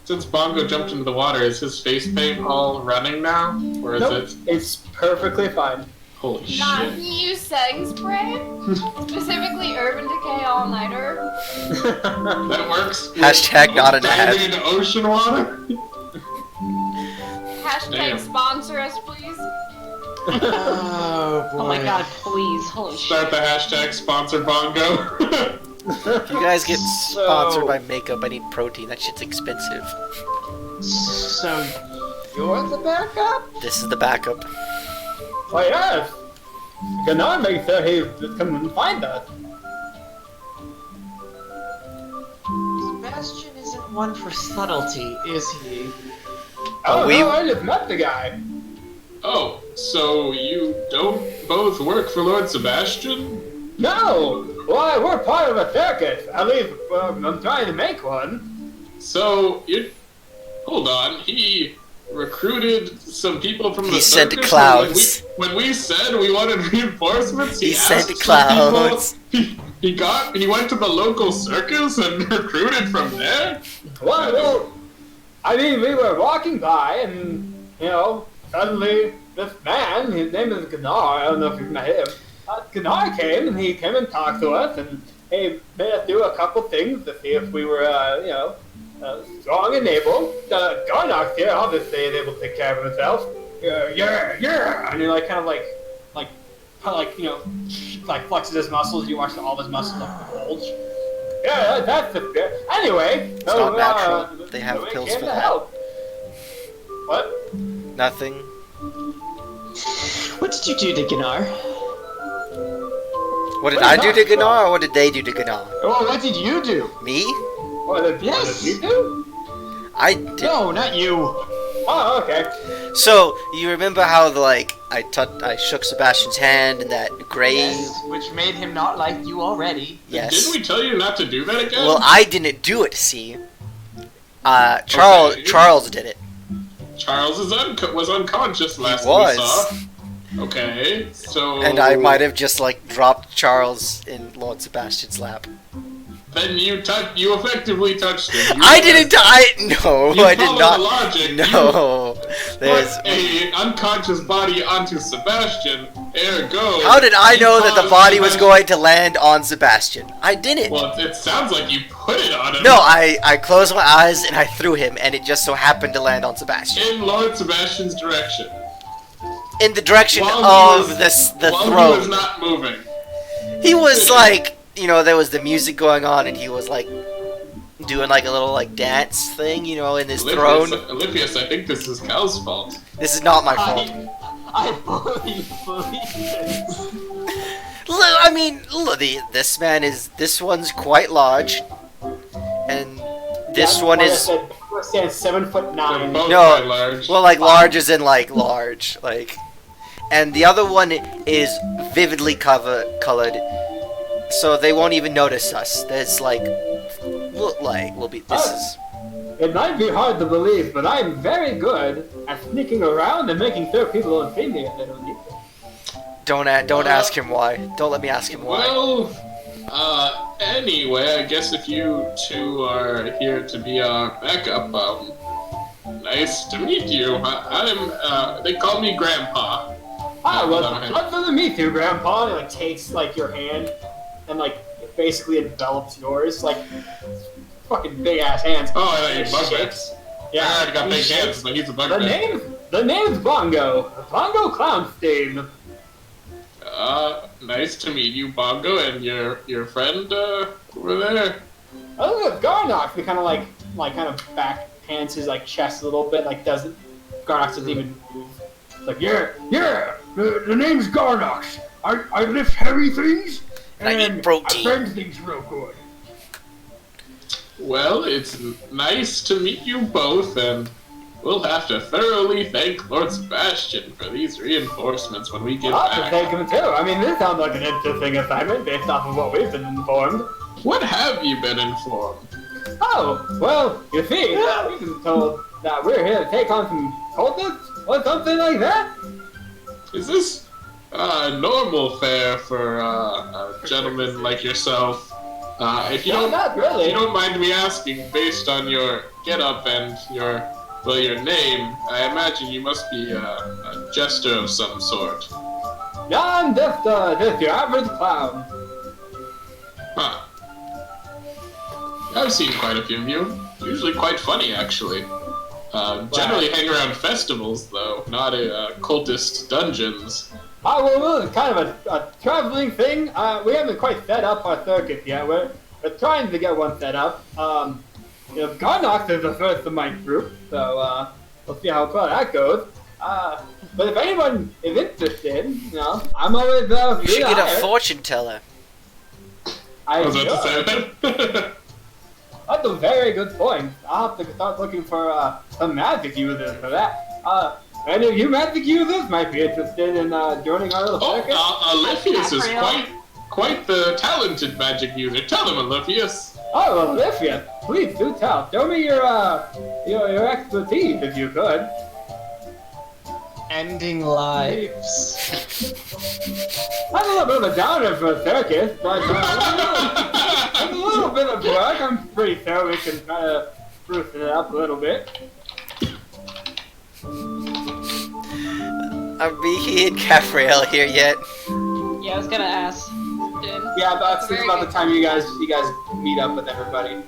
since Bongo jumped into the water, is his face paint all running now? Or is Nope, it? it's perfectly fine. Holy Nah, shit. he used setting spray. Specifically Urban Decay All-Nighter. That works. Hashtag not an ad. Diving into ocean water? Hashtag Damn. sponsor us, please. Oh boy. Oh my god, please. Holy Start shit. the hashtag sponsor bongo. If you guys get sponsored by makeup, I need protein. That shit's expensive. So you're the backup? This is the backup. Oh yes! Gnar makes sure he come and find us. Sebastian isn't one for subtlety, is he? Oh we- no, I just met the guy. Oh, so you don't both work for Lord Sebastian? No! Why, we're part of a circus. At least, I'm trying to make one. So, hold on, he recruited some people from the He sent circus, clouds. When we said we wanted reinforcements, He asked sent some clouds. people- He went to the local circus and recruited from there? Well, I mean, we were walking by and, suddenly this man, his name is Gnar, I don't know if you've met him. Gnar came and he came and talked to us and he made us do a couple things to see if we were, strong and able. Garnox here obviously is able to take care of himself. Yeah. And he like flexes his muscles. You watch all of his muscles like bulge. Yeah, that's the bit. Anyway, It's not natural. They have we pills came for to that. help. What? Nothing. What did you do to Gnar? What did I do to Gnar, or what did they do to Gnar? Oh, what did you do? Me? What did Yes. you do? I did. No, not you. Oh, okay. So you remember how I shook Sebastian's hand and that gray? Yes, which made him not like you already. Yes. Didn't we tell you not to do that again? Well, I didn't do it. See, Charles did it. Charles was unconscious last was. we saw. Okay, so... And I might have just dropped Charles in Lord Sebastian's lap. Then you effectively touched him. I didn't. No, You I did follow not. the logic. No, there's. Put a unconscious body onto Sebastian. Ergo. How did I know that the caused body was Sebastian- going to land on Sebastian? I didn't. Well, it sounds like you put it on him. No, I closed my eyes and I threw him, and it just so happened to land on Sebastian. In Lord Sebastian's direction. In the direction While of he the While throne. he was not moving. He was there was the music going on, and he was doing a little dance thing, in his throne. Olympius, I think this is Cal's fault. This is not my fault. I fully believe this. Look, this one's quite large, and this one Like I is said, we stand 7'9". They're both No, quite large. well, large as in large, and the other one is vividly colored, so they won't even notice us. There's It might be hard to believe, but I'm very good at sneaking around and making sure people don't see me if they don't need to. Don't ask him why. Don't let me ask him why. Well, anyway, I guess if you two are here to be our backup, nice to meet you. They call me Grandpa. Pleasure to meet you, Grandpa. And he takes your hand and it basically envelops yours, fucking big ass hands. Oh, I thought you And bug shakes. bits. Yeah, I already got he big shakes. hands, but he's a bug The bit. name's Bongo. Bongo Clownstein. Nice to meet you, Bongo, and your friend over there. Oh, look at Garnox. He kind of back pants his chest a little bit, doesn't. Garnox doesn't even move. It's yeah. The name's Garnox. I lift heavy things. And I eat protein. I bend things real good. Well, it's nice to meet you both, and we'll have to thoroughly thank Lord Sebastian for these reinforcements when we get I'll have to back. thank him too. I mean, this sounds like an interesting assignment based off of what we've been informed. What have you been informed? Oh, well, you see, we've been told that we're here to take on some cultists or something like that. Is this normal fare for a gentleman like yourself? If you No, not really. If you don't mind me asking, based on your get-up and your name, I imagine you must be a jester of some sort. No, I'm just your average clown. Huh. I've seen quite a few of you. Usually quite funny, actually. Generally hang around festivals, though, not cultist dungeons. Well, it's kind of a traveling thing. We haven't quite set up our circuit yet. We're trying to get one set up. Garnox is the first of my group, so we'll see how far that goes. But if anyone is interested, I'm always You should get a fortune teller. I was about to say that. That's a very good point. I'll have to start looking for some magic users for that. Any of you magic users might be interested in joining our little circuit. Aliphius is quite the talented magic user. Tell him, Aliphius. Oh, Aliphius, please do tell. Show me your expertise if you could. Ending lives. I'm a little bit of a downer for a circus, but a little bit of work. I'm pretty sure we can try to spruce it up a little bit. Are Beaky and Caffrael here yet? Yeah, I was gonna ask. Yeah, but it's about the time you guys meet up with everybody.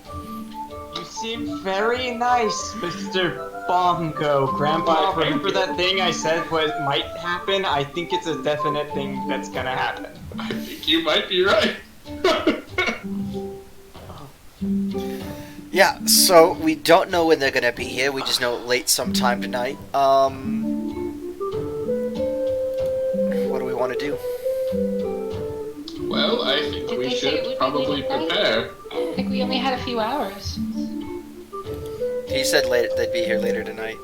You seem very nice, Mr. Bongo. Grandpa, remember that thing I said might happen? I think it's a definite thing that's gonna happen. I think you might be right. Yeah, so we don't know when they're gonna be here. We just know late sometime tonight. What do we want to do? Well, I think Did we they say it would should be probably late at night? prepare. I think we only had a few hours. He said they'd be here later tonight.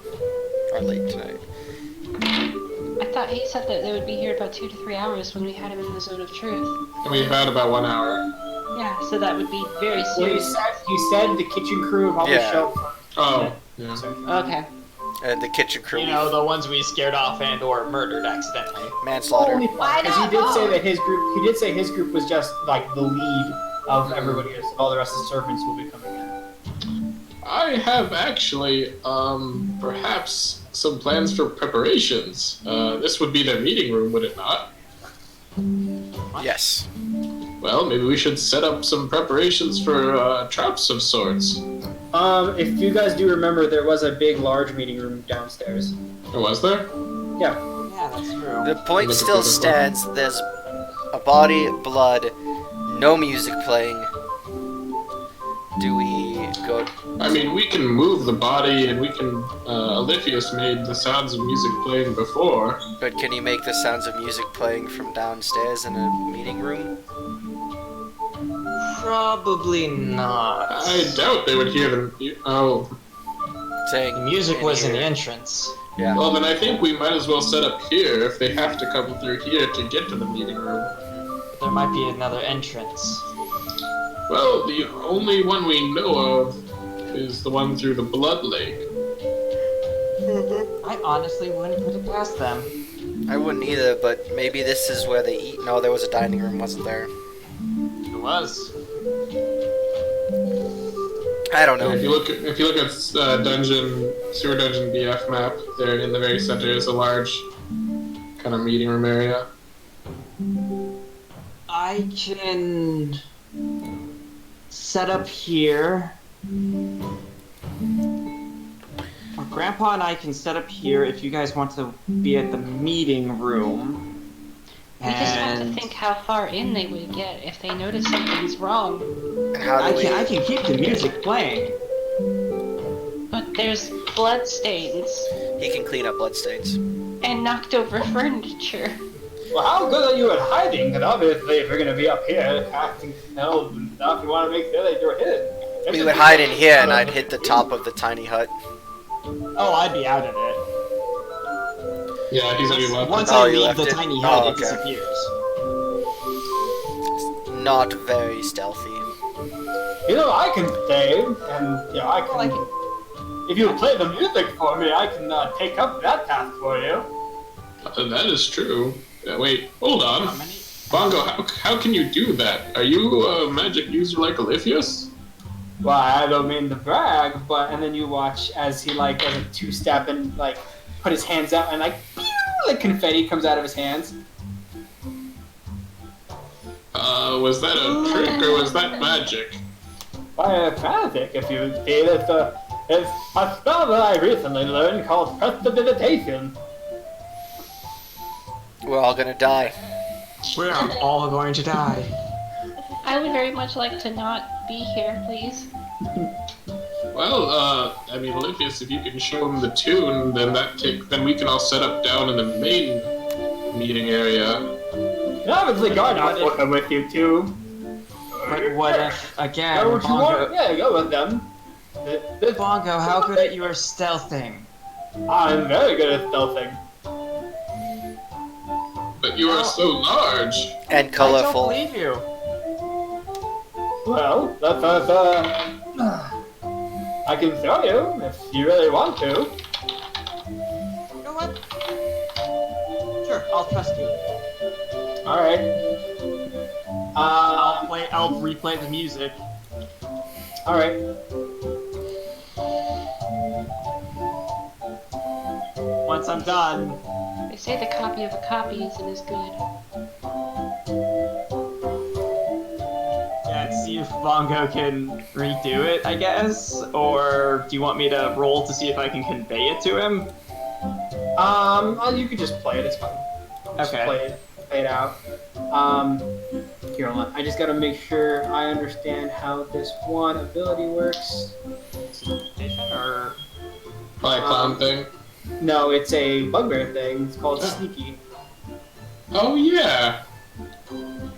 Or late tonight. I thought he said that they would be here about 2 to 3 hours when we had him in the Zone of Truth. And we've had about 1 hour. Yeah, so that would be very Well, soon. you said the kitchen crew probably Yeah. showed. Oh, yeah. Okay. And the kitchen crew. You know, the ones we scared off and or murdered accidentally. Manslaughter. Because he did say that his group. He did say his group was just like the lead of everybody else. All the rest of the servants will be coming in. I have actually, perhaps some plans for preparations. This would be their meeting room, would it not? Yes. Well, maybe we should set up some preparations for traps of sorts. If you guys do remember, there was a big, large meeting room downstairs. Or was there? Yeah. Yeah, that's true. The point still stands. There's a body, blood, no music playing. Do we go? I mean, we can move the body, and we can. Aliphius made the sounds of music playing before. But can you make the sounds of music playing from downstairs in a meeting room? Probably not. I doubt they would hear them. Oh. Saying The music was in the here. entrance. Yeah. Well, then I think we might as well set up here if they have to come through here to get to the meeting room. There might be another entrance. Well, the only one we know of is the one through the Blood Lake. I honestly wouldn't put it past them. I wouldn't either, but maybe this is where they eat. No, there was a dining room, wasn't there? It was. I don't know. If you look at sewer dungeon BF map, there in the very center is a large kind of meeting room area. I can set up here. Or Grandpa and I can set up here if you guys want to be at the meeting room. We just have to And think how far in they would get if they notice something's wrong. And how I do can we? keep the music playing. But there's blood stains He can clean up bloodstains. and knocked over furniture. Well, how good are you at hiding? Because obviously, if you're going to be up here casting spells and stuff, you want to make sure that you're hidden. We would hide in here, and I'd hit the top of the tiny hut. Oh, I'd be out of it. Yeah, he's already left. Once Oh, I you leave left the it? tiny hut, Oh, it okay. disappears. Not very stealthy. You know, I can stay, and I can. If you play the music for me, I can take up that task for you. That is true. Wait, hold on. How many? Bongo, how can you do that? Are you a magic user like Aliphius? Well, I don't mean to brag, but and then you watch as he as a two-step and put his hands out and pew, confetti comes out of his hands. Was that a trick or was that magic? Well, it's magic. If you see that It's a spell that I recently learned called Prestidigitation. We're all gonna die. We're all going to die. I would very much like to not be here, please. Well, I mean, Olympius, if you can show him the tune, then we can all set up down in the main meeting area. Obviously, Garnot's working with you too. But what if, again, Go what you want? Bongo... Yeah, go with them. Bongo, how good at you are stealthing? I'm very good at stealthing. But you are so large. And I don't colorful. believe you. Well, I can show you if you really want to. You know what? Sure, I'll trust you. Alright. I'll replay the music. Alright. Once I'm done. They say the copy of a copy isn't as good. Yeah, to see if Bongo can redo it, I guess? Or do you want me to roll to see if I can convey it to him? You could just play it, it's fine. Just Okay. play it out. Here, hold on. I just gotta make sure I understand how this one ability works. Or... Probably a clown thing. No, it's a bugbear thing. It's called Sneaky. Oh, yeah.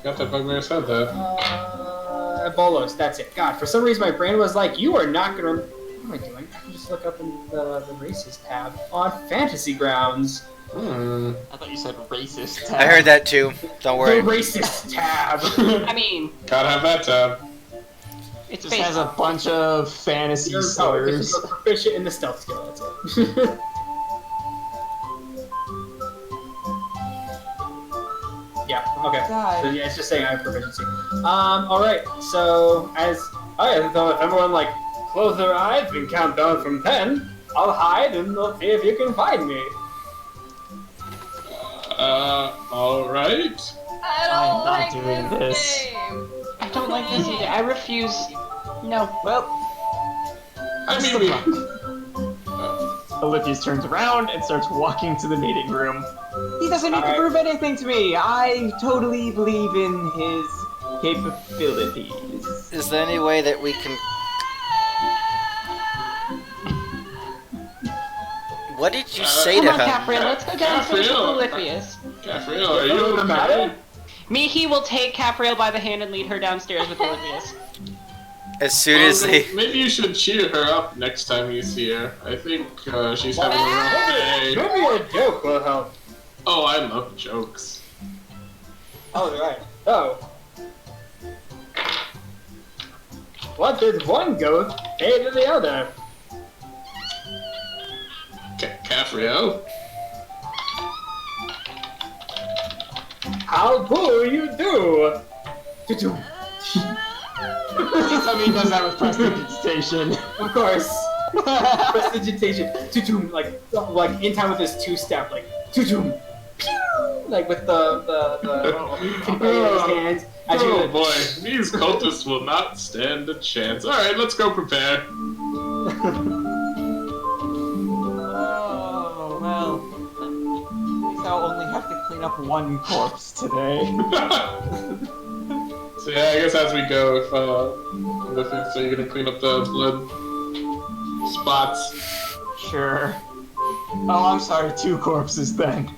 Got that bugbear said that. Bolos, that's it. God, for some reason my brain was like, you are not gonna... What am I doing? I can just look up in the races tab on Fantasy Grounds. Hmm. I thought you said racist. I heard that too. Don't worry. The racist tab. I mean, Gotta have that tab. it's Just has a bunch of fantasy You're slurs. proficient in the stealth skill, that's it. Yeah, okay. So yeah, it's just saying I have proficiency. Alright, so so if everyone like close their eyes and count down from 10, I'll hide and we'll see if you can find me. Alright. I I'm don't not like doing this this. game. I don't like this either. I refuse. No. Well, I that's mean, the we... problem. Olympius turns around and starts walking to the meeting room. He doesn't need to Alright. prove anything to me. I totally believe in his capabilities. Is there any way that we can... What did you say Come to on, him? Capriel, let's go down and finish with Capriel. Olympius. Capriel, are you Doesn't matter? He will take Capriel by the hand and lead her downstairs with Olympius. As soon as they... Maybe you should cheer her up next time you see her. I think she's having a rough day. Maybe a joke will help. Oh, I love jokes. Alright, so. What did one ghost say to the other? Capriel? How do you do? Please tell me he does that with prestidigitation. Of course. Prestidigitation. Tutum, like in time with his two-step, like tutum. Pew! Like with the conveyor in his hands. As Oh you boy, these cultists will not stand a chance. Alright, let's go prepare. Oh, well. At least I'll only have to clean up one corpse today. So yeah, I guess as we go, if so you're gonna clean up the blood spots. Sure. Oh, I'm sorry, 2 corpses then.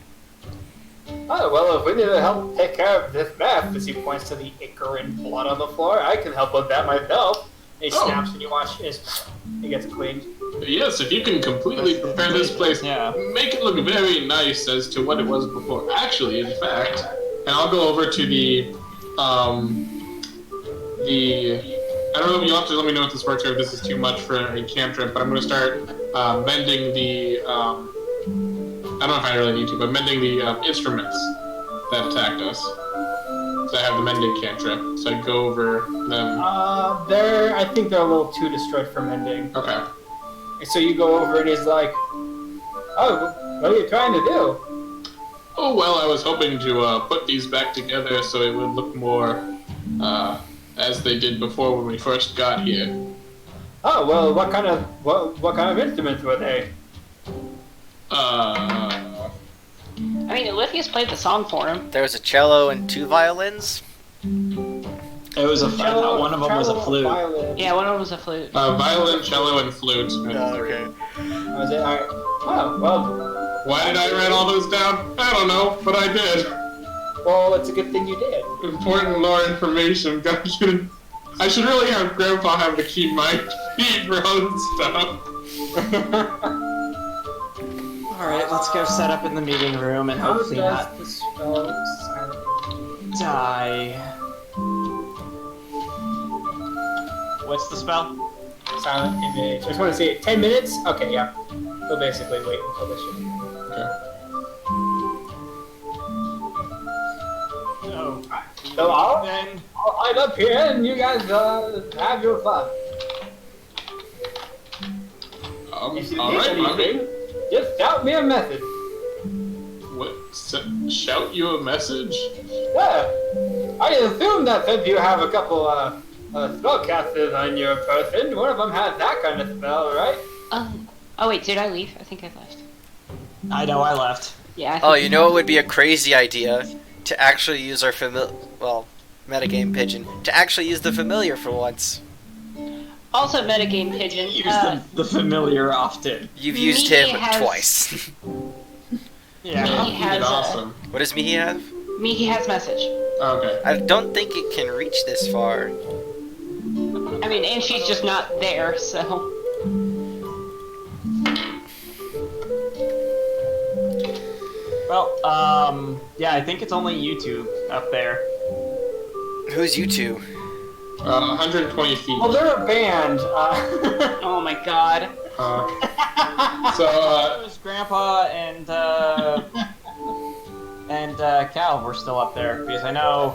Oh, well, if we need to help take care of this mess, as he points to the ichor and blood on the floor, I can help with that myself. And he snaps and you watch he gets cleaned. Yes, if you can completely prepare this place, Yeah. make it look very nice as to what it was before. Actually, in fact, and I'll go over to the I don't know if you'll have to let me know if this works or if this is too much for a cantrip, but I'm going to start mending the, I don't know if I really need to, but mending the instruments that attacked us. So I have the mending cantrip, so I go over them. I think they're a little too destroyed for mending. Okay. So you go over and he's like, oh, what are you trying to do? Oh, well, I was hoping to put these back together so it would look more as they did before when we first got here. Oh well, what kind of instruments were they? I mean, Olympia's played the song for him. There was a cello and 2 violins. It was a I thought one of them was a flute. Violin. Yeah, one of them was a flute. Violin, cello, and flute. Okay. Was it? Alright. Oh well. Why did I write all those down? I don't know, but I did. Well, it's a good thing you did. Important lore information. I should really have Grandpa have to keep my feet for all this stuff. Alright, let's go set up in the meeting room and How hopefully does not the spell silent? die. What's the spell? Silent image. I just want to say 10 minutes? Okay, yeah. We'll basically wait until this shit. Oh, So I'll then hide up here and you guys have your fun. If you need Alright, Mommy. anything, just shout me a message. What? Shout you a message? Yeah. I assume that since you have a couple spellcasters on your person, one of them has that kind of spell, right? Oh wait, did I leave? I think I left. I know I left. Yeah. I think Oh, you know what would be a crazy idea? To actually use our metagame pigeon. To actually use the familiar for once. Also, metagame pigeon. Use the familiar often. You've used Mihi him has- twice. Yeah. Mihi That's has awesome. What does Mihi have? Mihi has message. Okay. I don't think it can reach this far. I mean, and she's just not there, so. Well, yeah, I think it's only you two up there. Who's you two? 120 feet. Well, they're a band. Oh my god. So, It was Grandpa and Cal were still up there because I know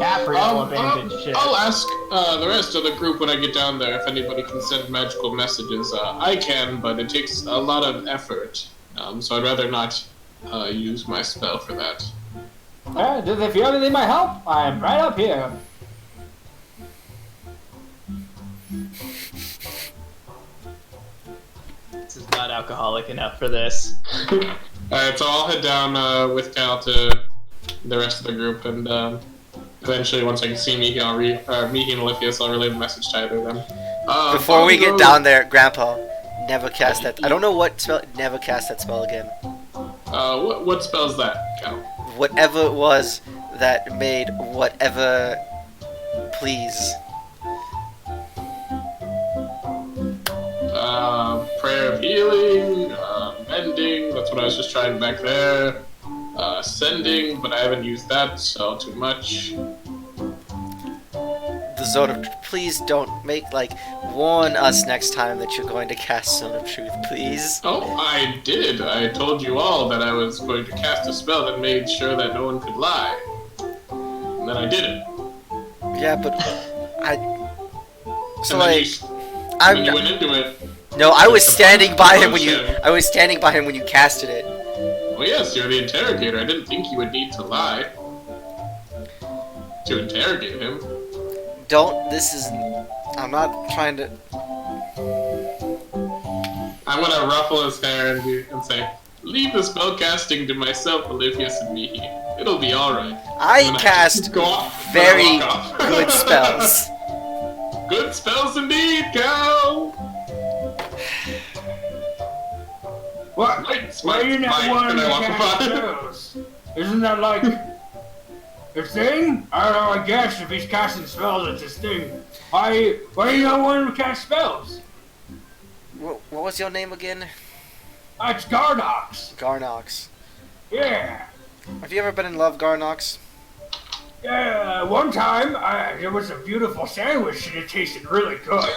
Capriel abandoned shit. I'll ask the rest of the group when I get down there if anybody can send magical messages. I can, but it takes a lot of effort. So I'd rather not use my spell for that. Just if you ever need my help, I'm right up here. This is not alcoholic enough for this. Alright, so I'll head down with Cal to the rest of the group, and eventually, once I can see Mihi, Mihi and Olympius, I'll relay the message to either of them. Before we get down there, Grandpa, never cast that. I don't know what spell. Never cast that spell again. What spell's that, Cal? Whatever it was that made whatever. Please. Prayer of healing, mending, that's what I was just trying back there. Sending, but I haven't used that, so too much. The Zone of. Please don't warn us next time that you're going to cast Zone of Truth, please. Oh, I did. I told you all that I was going to cast a spell that made sure that no one could lie. And then I did it. Yeah, but I. So And then I'm. you went into it. No, I was standing by him when Function. I was standing by him when you casted it. Well, yes, you're the interrogator. I didn't think you would need to lie to interrogate him. I'm not trying to. I'm gonna ruffle his hair and say, "Leave the spell casting to myself, Olympius, and Mihi. It'll be all right." I cast Go off. very Walk off. good spells. Good spells indeed, Cal. What? Why you not wanting to cast by? spells? Isn't that like a thing? I don't know, I guess if he's casting spells, it's his thing. Why do you not want him to cast spells? What was your name again? It's Gardox. Garnox. Yeah. Have you ever been in love, Garnox? Yeah, one time, there was a beautiful sandwich and it tasted really good.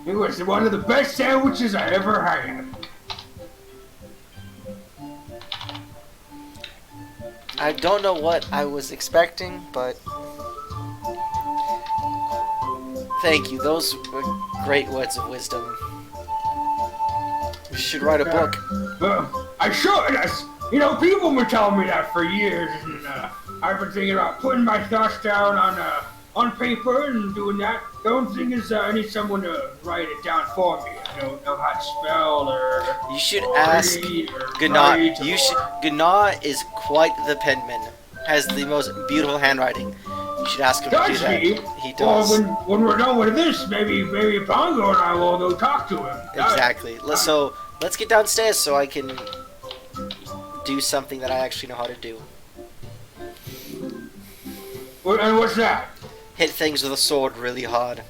It was one of the best sandwiches I ever had. I don't know what I was expecting, but thank you. Those were great words of wisdom. You should write a book. I should. You know, people have been telling me that for years, and I've been thinking about putting my thoughts down on on paper and doing that. The only thing is I need someone to write it down for me. I don't know how to spell or. You should or ask read or Gna. write You or- should. Gna is quite the penman. Has the most beautiful handwriting. You should ask him to do Does that. he? He Well, does. when we're done with this, maybe Pongo and I will go talk to him. Exactly. So let's get downstairs so I can do something that I actually know how to do. And what's that? Hit things with a sword really hard.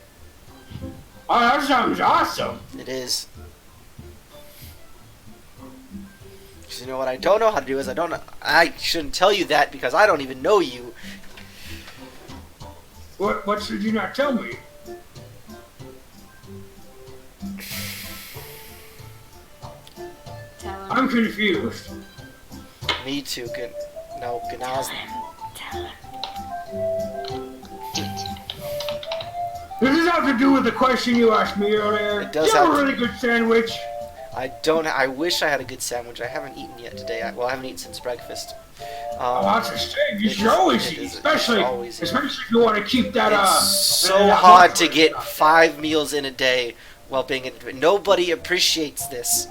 Oh, that sounds awesome. It is. 'Cause you know what I don't know how to do is I shouldn't tell you that because I don't even know you. What should you not tell me? Tell him. I'm confused. Me too. Gna's. Do it. Does this have to do with the question you asked me earlier? It does You have have a to- really good sandwich. I wish I had a good sandwich. I haven't eaten yet today. I haven't eaten since breakfast. Oh, that's a shame. You it should is- always it eat, is- especially it's always eat. if you want to keep that. It's so that hard to muscle get stuff. 5 meals in a day while being in. Nobody appreciates this.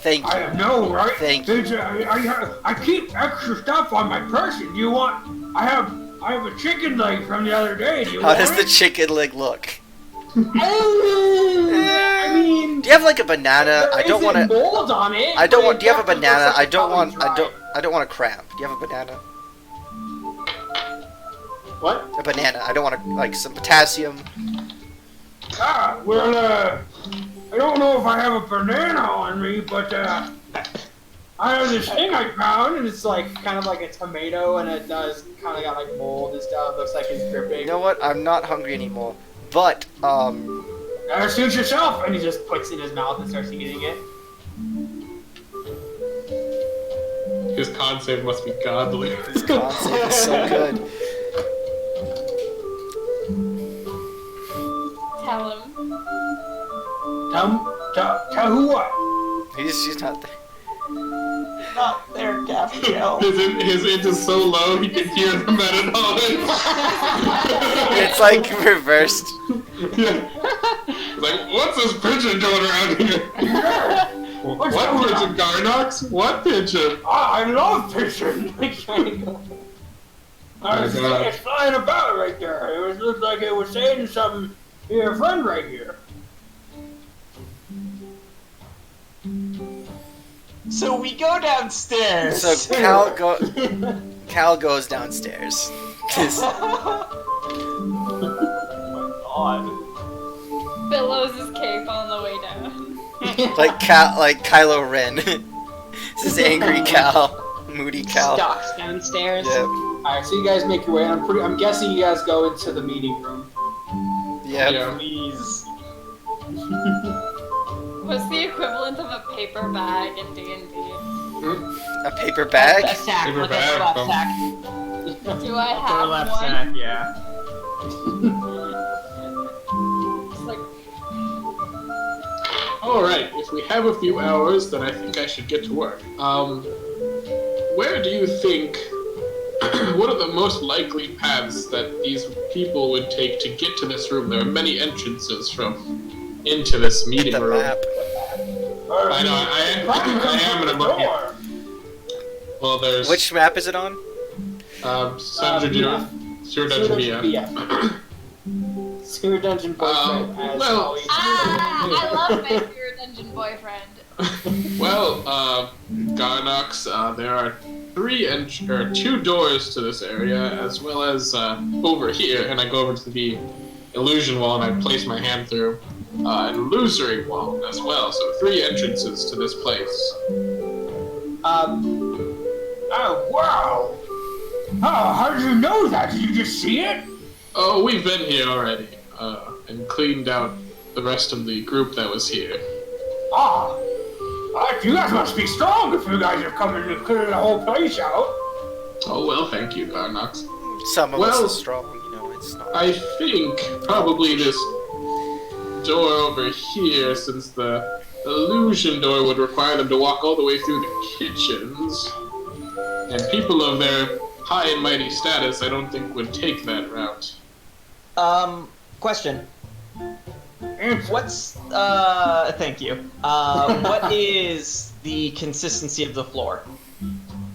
Thank I you. know, right? Thank you. I keep extra stuff on my person. Do you want? I have a chicken leg from the other day. Do you How want does the it? chicken leg look? I mean, Do you have like a banana? I don't want to. mold on it. I don't but want. Do you have a it definitely banana? looks I like don't it's want. probably I don't want a crab. Do you have a banana? dry. What? A banana. I don't want like some potassium. Well, I don't know if I have a banana on me, but I have this thing I found, and it's like kind of like a tomato, and it does kind of got like mold and stuff. Looks like it's dripping. You know what? I'm not hungry anymore. But Suit yourself, and he just puts it in his mouth and starts eating it. His con save must be godly. this concept is so good. Tell him. Tell who what? She's not there. Not there, Gabrielle. His int is so low he can hear the meta knowledge. It's like reversed. Yeah. It's like, what's this pigeon doing around here? What pigeon, Garnox? What pigeon? I love fishing. God. It's flying about right there. It looked like it was saying something to your friend right here. So we go downstairs. So Cal goes downstairs. 'Cause Oh my god. Billows his cape on the way down. like Kylo Ren. This is angry Cal, moody Cal. Stalks downstairs. Yep. Alright, so you guys make your way. I'm guessing you guys go into the meeting room. Yep. Yeah. Please. What's the equivalent of a paper bag in D&D? A paper bag. A sack. Paper Look bag, at bum. sack. Do I Upper have left one? sack, yeah. It's like, Alright, if we have a few hours, then I think I should get to work. Where do you think... what are the most likely paths that these people would take to get to this room? There are many entrances into this meeting The room. map. I know, I am in a book. Well, there's... Which map is it on? Sewer Dungeon BF. Sewer Dungeon boyfriend, as well- always. I love my Spirit Dungeon boyfriend. Well, Garnox, there are two doors to this area, as well as over here, and I go over to the illusion wall and I place my hand through an illusory wall as well. So 3 entrances to this place. Oh, wow! Oh, how did you know that? Did you just see it? Oh, we've been here already, and cleaned out the rest of the group that was here. Ah, you guys must be strong if you guys have come in to clear the whole place out. Oh well, thank you, Garnox. Some of us Well, is strong, you know, it's not. I think probably this door over here, since the illusion door would require them to walk all the way through the kitchens. And people of their high and mighty status, I don't think would take that route. Question. Answer. What's thank you. What is the consistency of the floor?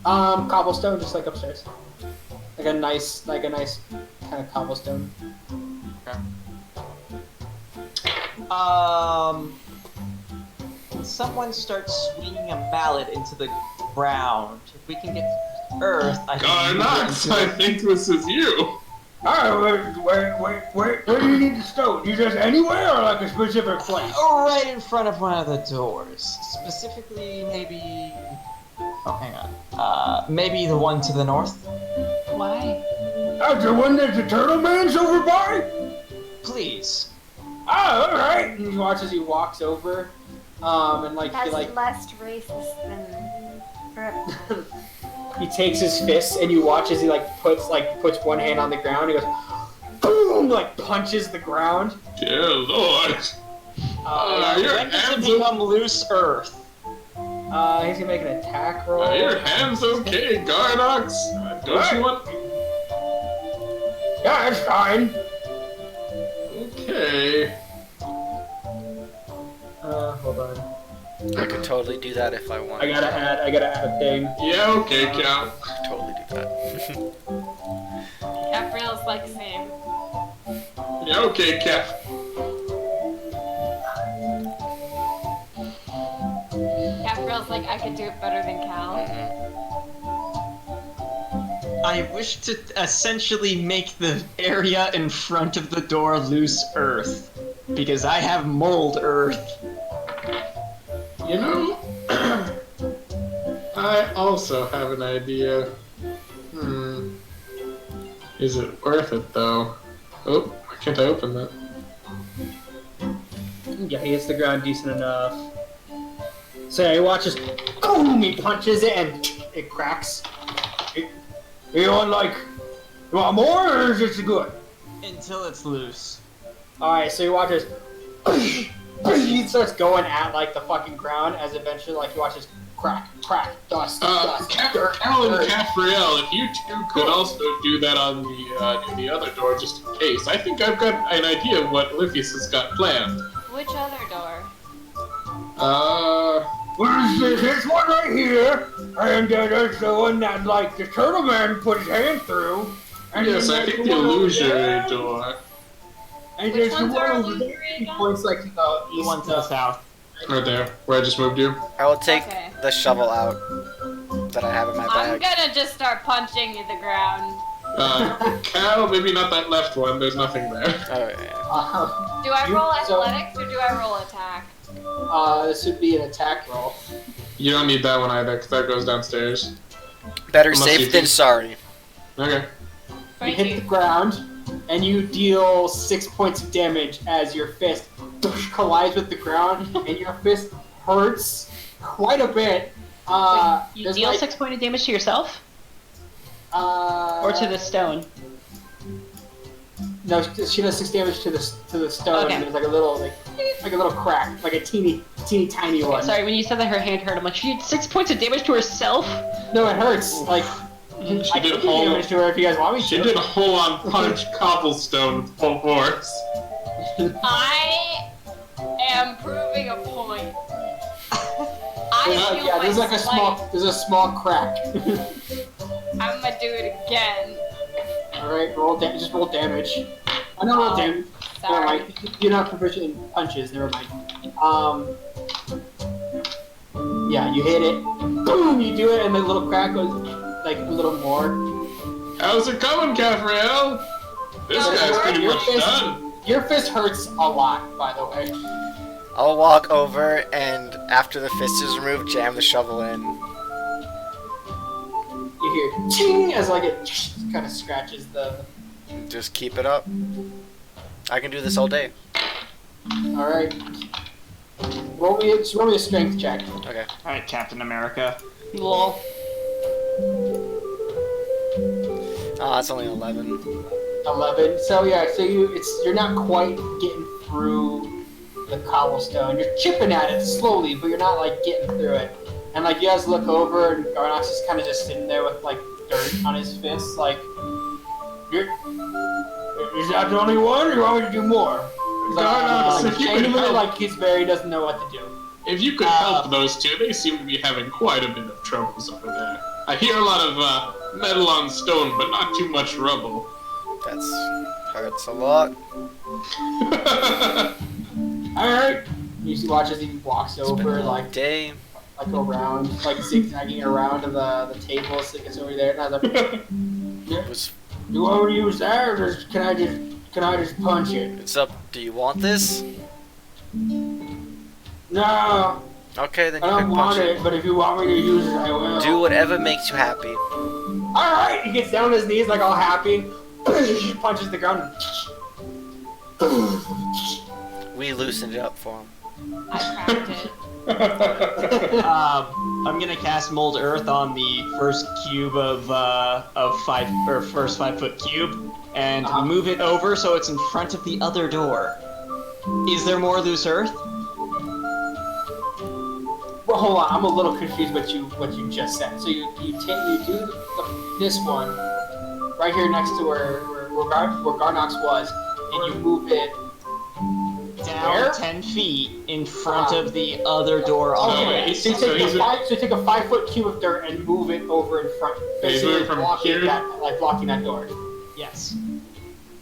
Cobblestone, just like upstairs. Like a nice kind of cobblestone. Can someone start swinging a mallet into the ground? If we can get to Earth, I can. Garnox, I think this is you. Where do you need the stone? You just anywhere or like a specific place? Right in front of one of the doors. Specifically, maybe. Oh, hang on. Maybe the one to the north? Why? The one that the turtle man's over by? Please. Oh, alright. And you watch as he walks over. And like That's he like less racist than Rip. he takes his fists and you watch as he puts one hand on the ground. He goes boom, like punches the ground. Dear Lord. Your When does it hands become loose Earth? He's gonna make an attack roll. Are your hands okay, Garnox? Don't you want? Yeah, it's fine. Okay. Hold on. I could totally do that if I wanted. I gotta add a thing. Yeah, okay, Cal. Totally do that. Gabriel's like same. Yeah, okay, Cap. Gabriel's like, I could do it better than Cal. I wish to essentially make the area in front of the door loose Earth. Because I have mold Earth. You know, I also have an idea. Is it worth it though? Oh, why can't I open that? Yeah, he hits the ground decent enough. So he watches, boom, he punches it and it cracks. You want more or is it good? Until it's loose. Alright, so he watches, he starts going at like the fucking ground as eventually like he watches crack, dust, dirt, Alan dirt. Caffriel, if you two could also do that on the other door just in case. I think I've got an idea of what Livius has got planned. Which other door? What is this? This one right here, and there's the one that like the turtle man put his hand through. And Yes, then I there's think the the one over illusory there, door. And Which there's the ones one are over there. illusory He again? points like to the The east. one to the south. Right there, where I just moved you. I will take Okay. the shovel out that I have in my I'm bag. gonna just start punching in the ground. Cal, maybe not that left one, there's nothing there. Oh yeah. Do I roll So- athletics or do I roll attack? This would be an attack roll. You don't need that one either, because that goes downstairs. Better Unless safe you than do- sorry. Okay. You Thank hit you. the ground, and you deal 6 points of damage as your fist collides with the ground, and your fist hurts quite a bit. You there's deal like, 6 points of damage to yourself? Or to the stone? No, she does 6 damage to the stone. Okay. And there's like a little crack, like a teeny tiny one. Sorry, when you said that her hand hurt, I'm like, she did 6 points of damage to herself? No, it hurts. Like She I did can do whole- damage to her if you guys want me She to. did a full-on punch cobblestone with full force. I am proving a point. I feel Yeah, my there's like slight. there's a small crack. I'm gonna do it again. All right, just roll damage. I know roll damage. Never Sorry. mind. You're not proficient in punches. Never mind. Yeah, you hit it. Boom! You do it, and the little crack goes like a little more. How's it coming, Caffriel? This No, guy's pretty your much fist- done. Your fist hurts a lot, by the way. I'll walk over and after the fist is removed, jam the shovel in. You hear ching as like it kind of scratches the. Just keep it up. I can do this all day. All right. Roll me a strength check. Okay. Alright, Captain America. Lol. Oh, that's only 11. 11. So yeah, you're not quite getting through the cobblestone. You're chipping at it slowly, but you're not like getting through it. And like you guys look over, and Garnox is kind of just sitting there with like dirt on his fist, like you're Is that the only one, or you want me to do more? Garnox, if you could Genuinely, help. like, he's very doesn't know what to do. If you could help those two, they seem to be having quite a bit of troubles over there. I hear a lot of metal on stone, but not too much rubble. That's hurts a lot. Alright. You see, watch as he walks over, like Day. around, like zigzagging around to the table, so he gets over there, and I was like, Was "You want to use that, or can I just punch it?" it's up. Do you want this? No, Okay, then I you don't can want punch it. But if you want me to use it, I will. Do whatever makes you happy. All right. He gets down on his knees, like all happy. He punches the ground. We loosened it up for him. I cracked it. I'm gonna cast Mold Earth on the first cube of 5 foot cube, and move it over so it's in front of the other door. Is there more loose earth? Well, hold on. I'm a little confused what you just said. So you do this one right here next to where Garnox was, and you move it Down where? 10 feet in front of the other door. on the Okay, way. so you take a 5 foot cube of dirt and move it over in front, He's moving from here? blocking that door. Yes.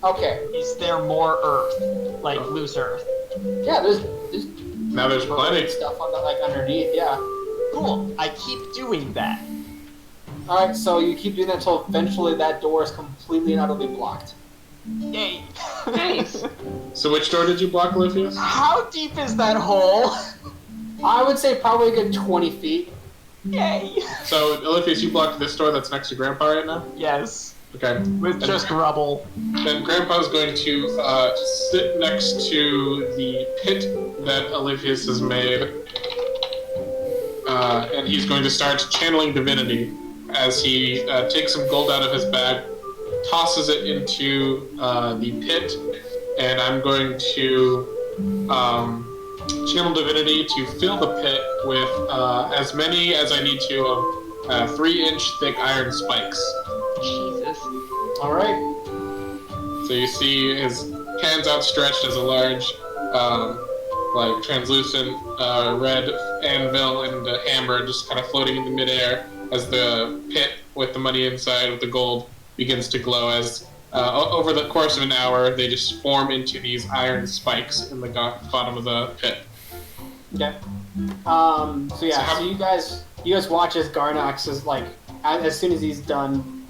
Okay, Is there more earth? Like loose earth? yeah, there's Now there's plenty. stuff on the underneath. Yeah. Cool. I keep doing that. All right, so you keep doing that until eventually that door is completely and utterly blocked. Yay. Nice. So which door did you block, Lucius? How deep is that hole? I would say probably a good 20 feet. Yay. So, Eliphas, you blocked this door that's next to Grandpa right now? Yes. Okay. With just rubble. Then Grandpa's going to sit next to the pit that Eliphas has made. And he's going to start channeling divinity as he takes some gold out of his bag, tosses it into the pit, and I'm going to channel divinity to fill the pit with as many as I need to of 3-inch thick iron spikes. Jesus. All right. So you see his hands outstretched as a large, like translucent red anvil and a hammer just kind of floating in the midair as the pit with the money inside with the gold begins to glow as over the course of an hour they just form into these iron spikes in the bottom of the pit. Okay. So yeah. So you guys watch as Garnox is like, as soon as he's done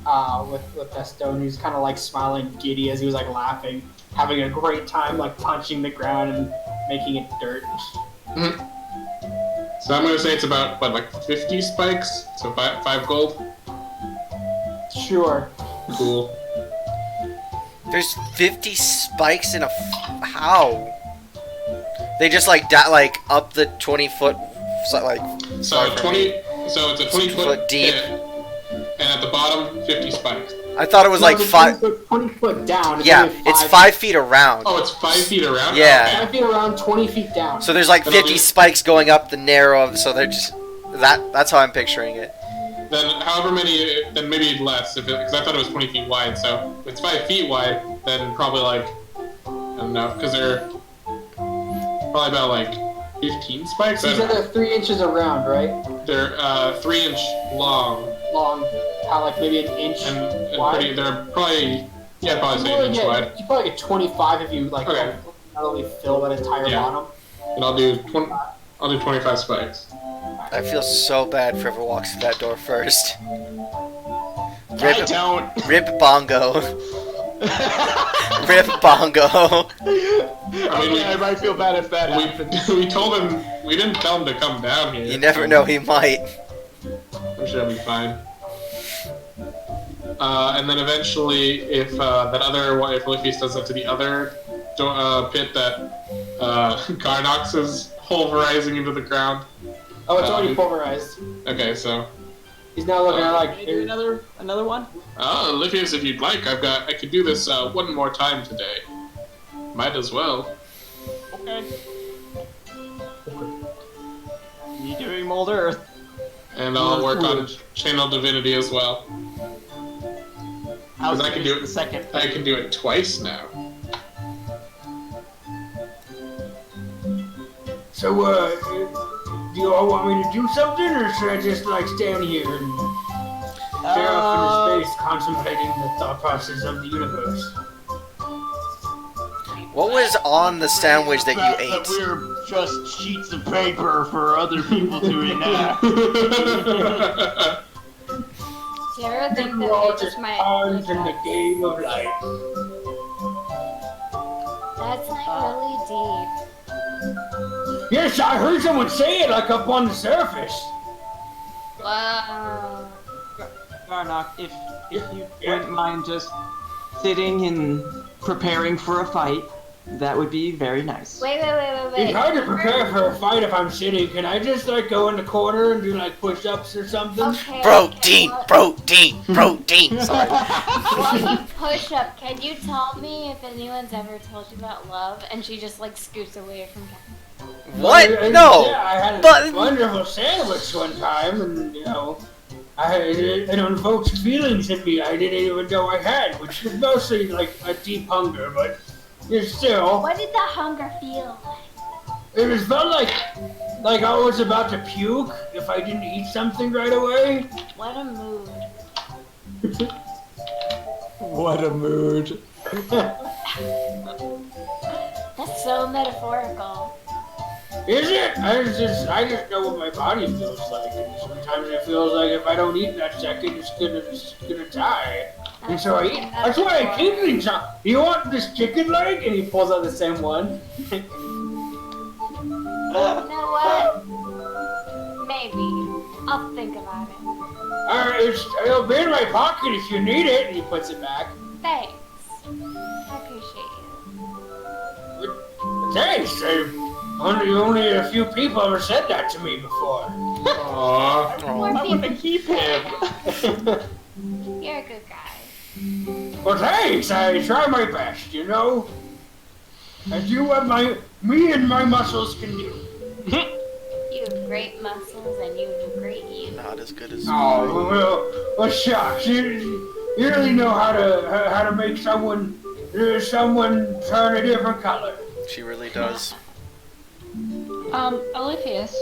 with that stone, he's kind of like smiling giddy as he was like laughing, having a great time like punching the ground and making it dirt. Mm-hmm. So I'm gonna say it's about what, like 50 spikes, so 5 gold. Sure. Cool. There's 50 spikes in a how? They just like up the 20-foot, like. So 20. So it's a 20-foot deep. pit, and at the bottom 50 spikes. I thought it was like 5. 20 foot down. Yeah, it's 5 feet around. Oh, it's 5 feet around. Yeah. Okay. 5 feet around, 20 feet down. So there's like 50 spikes going up the narrow. So they're just that's how I'm picturing it. Then however many, then maybe less, because I thought it was 20 feet wide. So if it's 5 feet wide, then probably like, I don't know, because they're probably about like 15 spikes. So you said they're 3 inches around, right? They're 3-inch long. Long, how like maybe an inch And wide. pretty, they're probably, yeah, I'd probably say an inch wide. You probably get 25 if you like Okay. not only fill that entire Yeah. bottom. And I'll do 25 spikes. I feel so for whoever walks through that door first. I don't. Rip Bongo. Rip Bongo. I mean, I might feel bad if that happens. we told him, we didn't tell him to come down here. You never know, he might. I'm sure it'll be fine. And then eventually, if if Luffy does that to the other pit that Garnox is pulverizing into the ground. Oh, it's already pulverized. Okay, so. He's now looking at like. Can I do another one? Olivia, if you'd like, I could do this one more time today. Might as well. Okay. You doing Mold Earth? And I'll work on Channel Divinity as well. Because I can do it the second. I can do it twice now. So, do you all want me to do something, or should I just, like, stand here and stare off into space, contemplating the thought process of the universe? What was on the sandwich that you ate? That we're just sheets of paper for other people to enact. Sarah think We're all that just might. pawns in the game of life. That's not really deep. Yes, I heard someone say it, like, up on the surface. Wow. Garnock, if you wouldn't mind just sitting and preparing for a fight, that would be very nice. Wait. It's hard to prepare for a fight if I'm sitting. Can I just, like, go in the corner and do, like, push-ups or something? Okay. Protein, well, protein, protein. Sorry. well, push up. Can you tell me if anyone's ever told you about love? And she just like scoots away from Captain. What? No. Yeah, I had a But- wonderful sandwich one time, and, you know, it invoked feelings in me I didn't even know I had, which was mostly, like, a deep hunger, but still, What did the hunger feel like? it felt like I was about to puke if I didn't eat something right away. What a mood. What a mood. That's so metaphorical. Is it? I just know what my body feels like, and sometimes it feels like if I don't eat in that second, it's gonna die. And so I eat. That's why I keep eating some. You want this chicken leg? And he pulls out the same one. You know what? Maybe. I'll think about it. Alright, it'll be in my pocket if you need it. And he puts it back. Thanks. I appreciate you. Thanks. Only a few people ever said that to me before. Aww. More I want to people. keep him. You're a good guy. Well, thanks. I try my best, you know. I do what me and my muscles can do. You have great muscles and you have great you. Not as good as. Oh well, shucks. You really know how to make someone turn a different color. She really does. Olympius,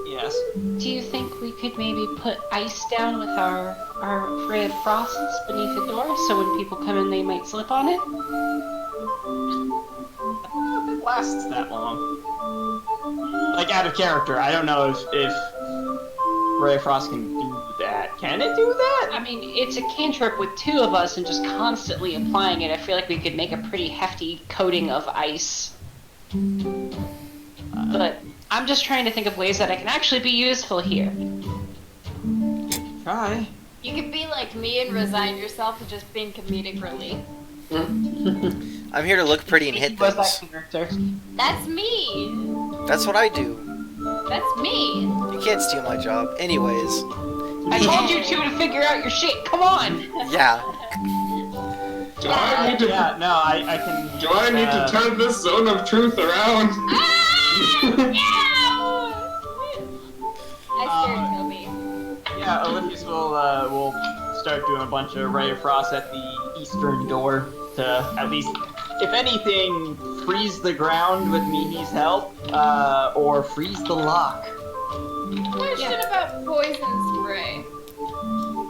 Yes. do you think we could maybe put ice down with our ray of frosts beneath the door so when people come in they might slip on it? I don't know if it lasts that long. Like, out of character, I don't know if Ray of Frost can do that. Can it do that? I mean, it's a cantrip with two of us and just constantly applying it. I feel like we could make a pretty hefty coating of ice. But I'm just trying to think of ways that I can actually be useful here. Try. You could be like me and resign yourself to just being comedic relief. I'm here to look pretty and hit He was that things. character. That's me. That's what I do. That's me. You can't steal my job. Anyways, I told you to figure out your shit. Come on. yeah. Do I need to? Yeah, no, I can. Do I need to turn this zone of truth around? I scared Toby. Yeah, Olympius will start doing a bunch of Ray of Frost at the eastern door to at least, if anything, freeze the ground with Mimi's help, or freeze the lock. Question about poison spray.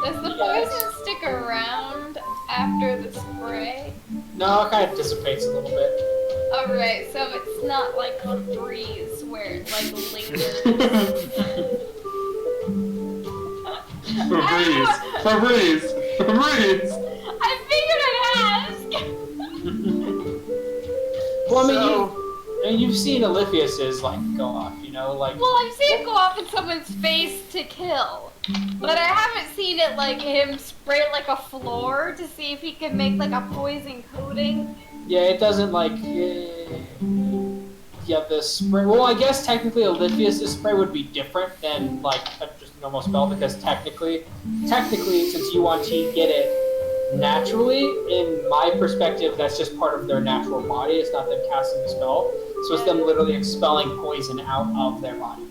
Does the poison stick around after the spray? No, it kind of dissipates a little bit. Alright, so it's not like a breeze where it like lingers. Febreze. I figured I'd ask! Well, I mean, you've seen Olympius's like go off, you know, like. Well, I've seen it go off in someone's face to kill. But I haven't seen it like him spray like a floor to see if he can make like a poison coating. Yeah, it doesn't like. Yeah, the spray. Well, I guess technically Olympius' spray would be different than like a just normal spell because technically, since you want to get it naturally, in my perspective, that's just part of their natural body. It's not them casting the spell, so it's them literally expelling poison out of their body.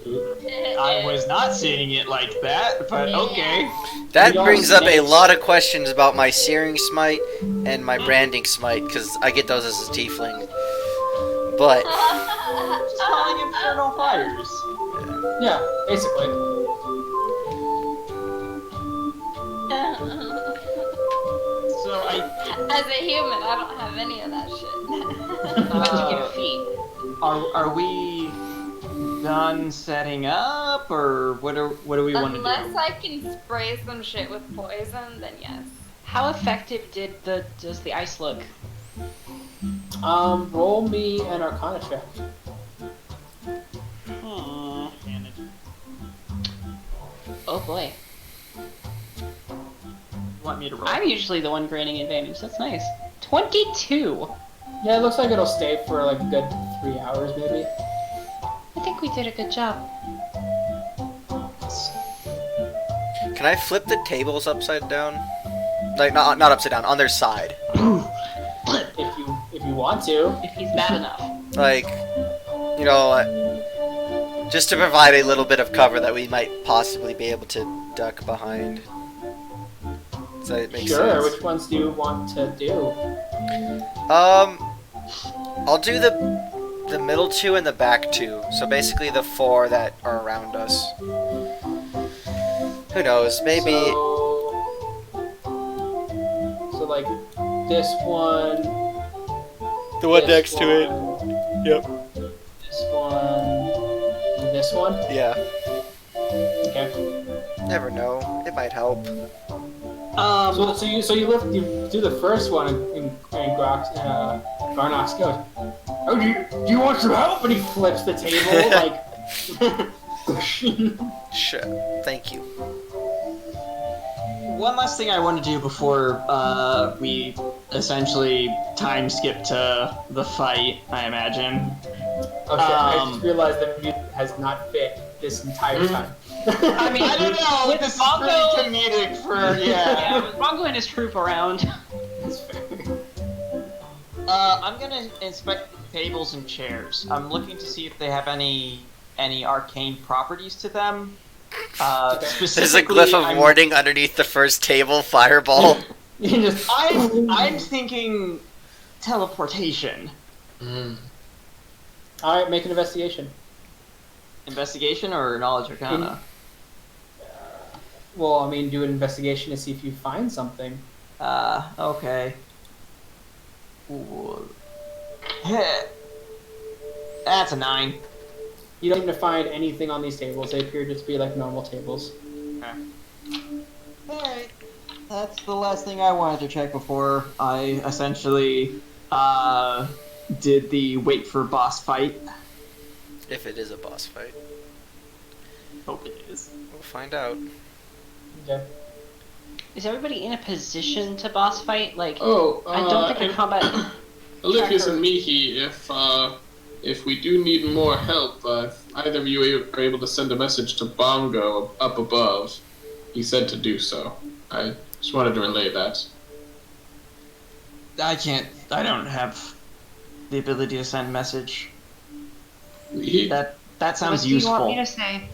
I was not saying it like that, but okay. That brings up a lot of questions about my Searing Smite and my Branding Smite, because I get those as a tiefling. But Just calling infernal fires. Yeah, basically. So As a human, I don't have any of that shit. But you get a feat. are we done setting up, or what do we want to do? Unless I can spray some shit with poison, then yes. How effective does the ice look? Roll me an Arcana check. Oh boy. Want me to roll? I'm usually the one granting advantage. That's nice. 22. Yeah, it looks like it'll stay for like a good 3 hours, maybe. I think we did a good job. can I flip the tables upside down? Like not upside down, on their side. If you want to. If he's bad enough. Like, you know, just to provide a little bit of cover that we might possibly be able to duck behind. Does that make Sure, sense? which ones do you want to do? I'll do the middle two and the back two. So basically the four that are around us. Who knows? Maybe. So like this one. The one this next to it. one, Yep. This one. And this one. Yeah. Okay. Never know. It might help. So you do the first one and Garnox goes, "Oh, do you want some help?" And he flips the table like. Sure. Thank you. One last thing I want to do before we essentially time skip to the fight, I imagine. Oh shit! I just realized that music has not fit this entire time. I mean, I don't know. with This is Bongo, pretty comedic for yeah, with Bongo and his troop around. I'm gonna inspect the tables and chairs. I'm looking to see if they have any arcane properties to them. There's a glyph of warning underneath the first table. Fireball. You just. I'm thinking teleportation. All right, make an investigation. Investigation or knowledge arcana? Well, I mean, do an investigation to see if you find something. Okay. Ooh. That's a 9. You don't even find anything on these tables. They appear just to be like normal tables. Okay. Alright. That's the last thing I wanted to check before I essentially did the wait for boss fight. If it is a boss fight. Hope it is. We'll find out. Okay. Is everybody in a position to boss fight? Like, Oh, I don't think the combat. Olympius and Mihi, if we do need more help, if either of you are able to send a message to Bongo up above, he said to do so. I just wanted to relay that. I don't have the ability to send message. That sounds What useful. do you want me to say?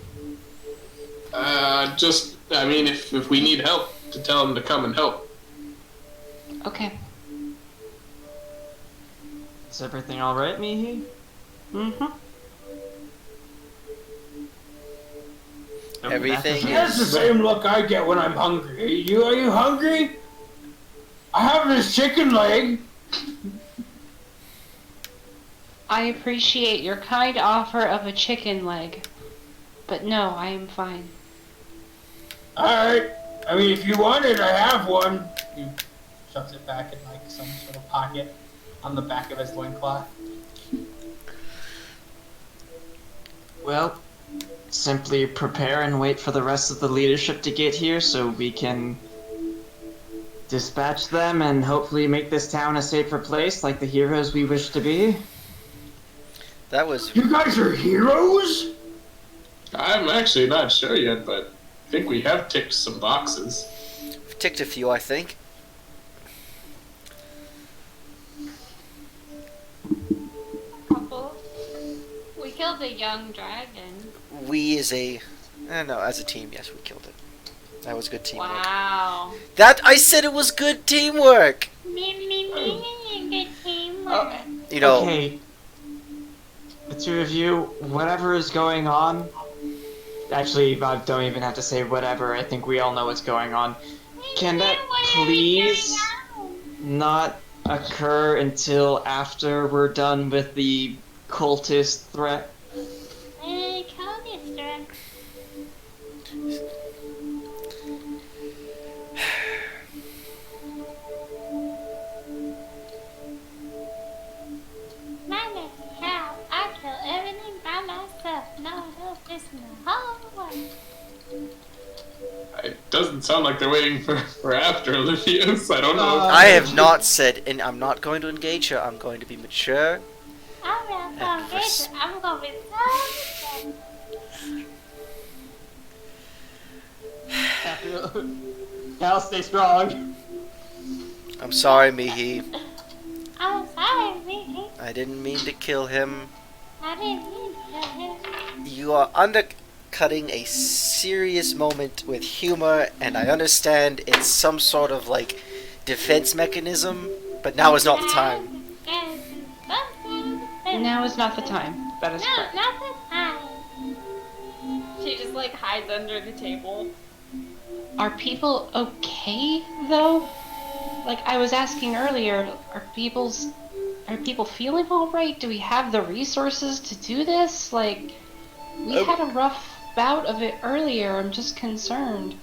If we need help, to tell him to come and help. Okay. Is everything alright, Mihi? Mm-hmm. Everything That's the same look I get when I'm hungry. Are you hungry? I have this chicken leg. I appreciate your kind offer of a chicken leg, but no, I am fine. Alright. I mean, if you want it, I have one. He shoves it back in like some sort of pocket on the back of his loincloth. Well, simply prepare and wait for the rest of the leadership to get here so we can dispatch them and hopefully make this town a safer place like the heroes we wish to be. That was. You guys are heroes? I'm actually not sure yet, but I think we have ticked some boxes. We've ticked a few, I think. Couple. We killed a young dragon. we as a as a team, yes, we killed it. That was good teamwork. Wow. That I said it was good teamwork. Good teamwork. You know, Okay. The two of you, whatever is going on. Actually, I don't even have to say whatever. I think we all know what's going on. Can that please not occur until after we're done with the cultist threat? I kill everything by myself. No help is no hard. It doesn't sound like they're waiting for after Olivia's. I don't know. I have not said, and I'm not going to engage her. I'm going to be mature. I'm gonna be so Cal, stay strong. I'm sorry, Mihi. I'm sorry, Mickey. I didn't mean to kill him. I didn't mean to kill him. You are undercutting a serious moment with humor, and I understand it's some sort of like defense mechanism, but now is not the time. Now is not the time. That is No, correct. not the time. She just like hides under the table. Are people okay though? Like I was asking earlier, are people feeling all right? Do we have the resources to do this? Like we had a rough bout of it earlier. I'm just concerned.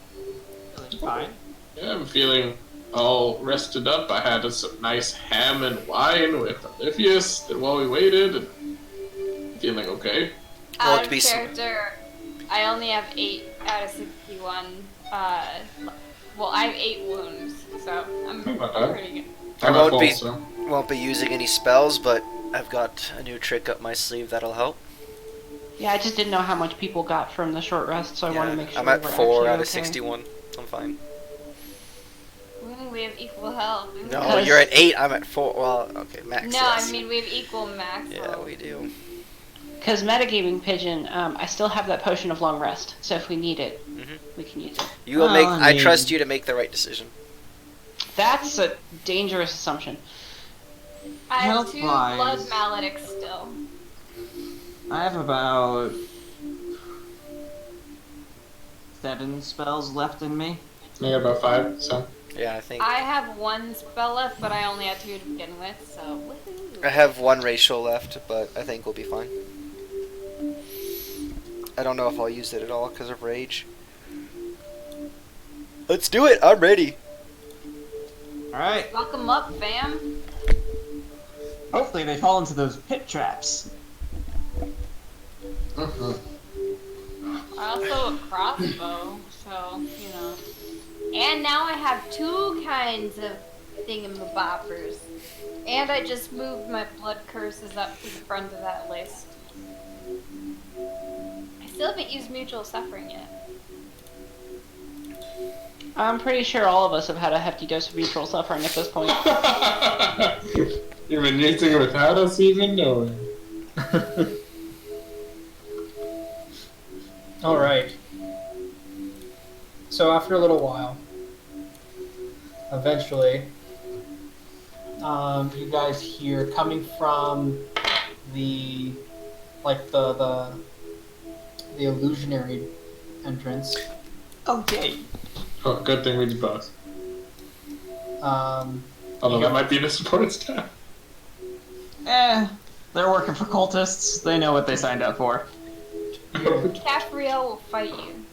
Fine. Yeah, I'm feeling all rested up. I had some nice ham and wine with Olivius while we waited, and feeling okay. Well, Out to of be character, I only have 8 out of 61. Well, I have 8 wounds, so I'm pretty good. I I'm at won't full, be so. won't be using any spells, but I've got a new trick up my sleeve that'll help. Yeah, I just didn't know how much people got from the short rest, so I wanted to make sure I'm at we're 4 actually out of okay. 61. I'm fine. We have equal health. No, Because- you're at 8. I'm at 4. Well, okay, max. No, yes. I mean we have equal max Yeah, health. we do. Because metagaming pigeon, I still have that potion of long rest, so if we need it, we can use it. You will Well, make. I I trust mean- you to make the right decision. That's a dangerous assumption. I have 2 Health-wise- blood maledics still. I have about 7 spells left in me. I got about 5, so. Yeah, I think I have 1 spell left, but I only had 2 to begin with, so woohoo. I have 1 racial left, but I think we'll be fine. I don't know if I'll use it at all because of rage. Let's do it. I'm ready. Alright. Fuck 'em up, fam. Hopefully they fall into those pit traps. Mhm. I also have a crossbow, so, you know. And now I have 2 kinds of thingamaboppers. And I just moved my blood curses up to the front of that list. I still haven't used mutual suffering yet. I'm pretty sure all of us have had a hefty dose of mutual suffering at this point. You've been using it without us even knowing. All right. So after a little while, eventually, you guys hear coming from the illusionary entrance. Okay. Oh, good thing we did both. Um, Although that might be the support staff. They're working for cultists. They know what they signed up for. Caphriel will fight you.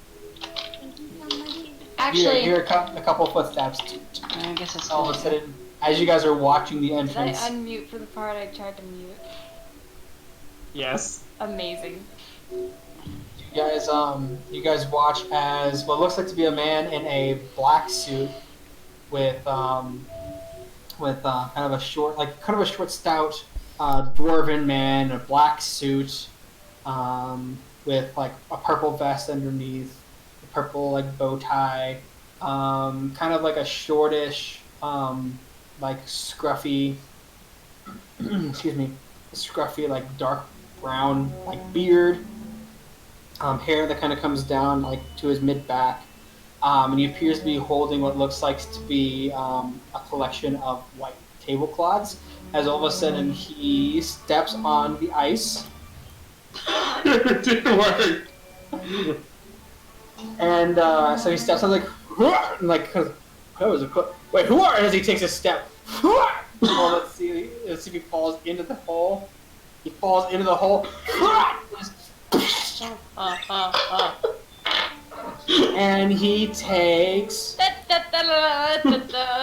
you Actually, hear a couple footsteps. I guess it's All of a sudden, as you guys are watching the Did I entrance, unmute for the part I tried to mute? Yes. Amazing. you guys watch as what looks like to be a man in a black suit with kind of a short, stout dwarven man in a black suit with like a purple vest underneath, a purple like bow tie, kind of like a shortish, like scruffy, excuse me, scruffy like dark brown like beard. hair that kind of comes down like to his mid back, and he appears to be holding what looks like to be a collection of white tablecloths. As all of a sudden he steps on the ice. It didn't work. And so he steps on wait, who are? As he takes a step. Well, let's see if he falls into the hole. He falls into the hole. And he takes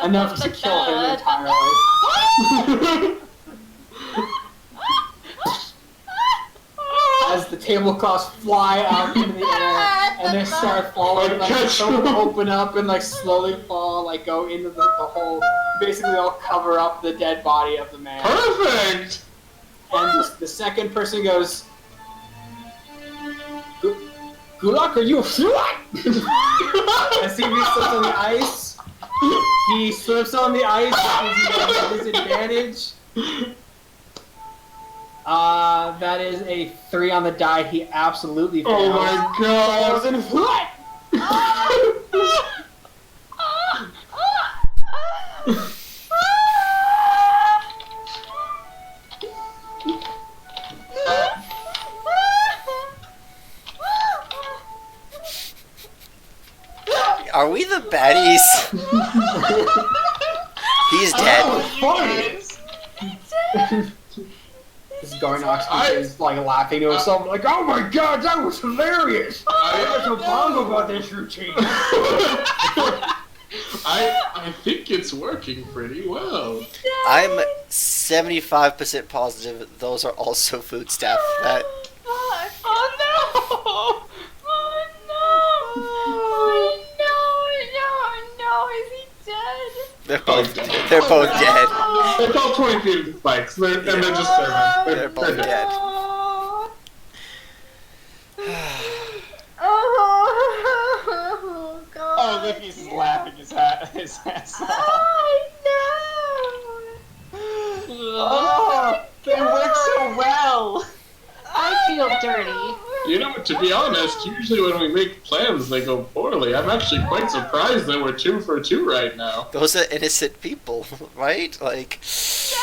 enough to kill him entirely. As the tablecloths fly out into the air and they start falling, like some open up and like slowly fall, like go into the hole. Basically, all cover up the dead body of the man. Perfect. And the second person goes, Gulak, are you a slut? As he slips on the ice, he slips on the ice because he has a disadvantage. That is a 3 on the die. He absolutely fails. Oh my god! Are we the baddies? He's dead. This Garnox is like laughing to himself, like, "Oh my god, that was hilarious! I was so bummed about this routine." I think it's working pretty well. I'm 75% positive those are also food staff. That Oh no! Oh no! Oh no! Is he dead? they're both dead. It's all 20 feet of spikes, and they're just serving. They're both dead. Oh god! Oh, Lippy's is laughing his ass off. Oh, they work so well. I feel dirty. You know, to be honest, usually when we make plans, they go poorly. I'm actually quite surprised that we're 2 for 2 right now. Those are innocent people, right? Like, Yes,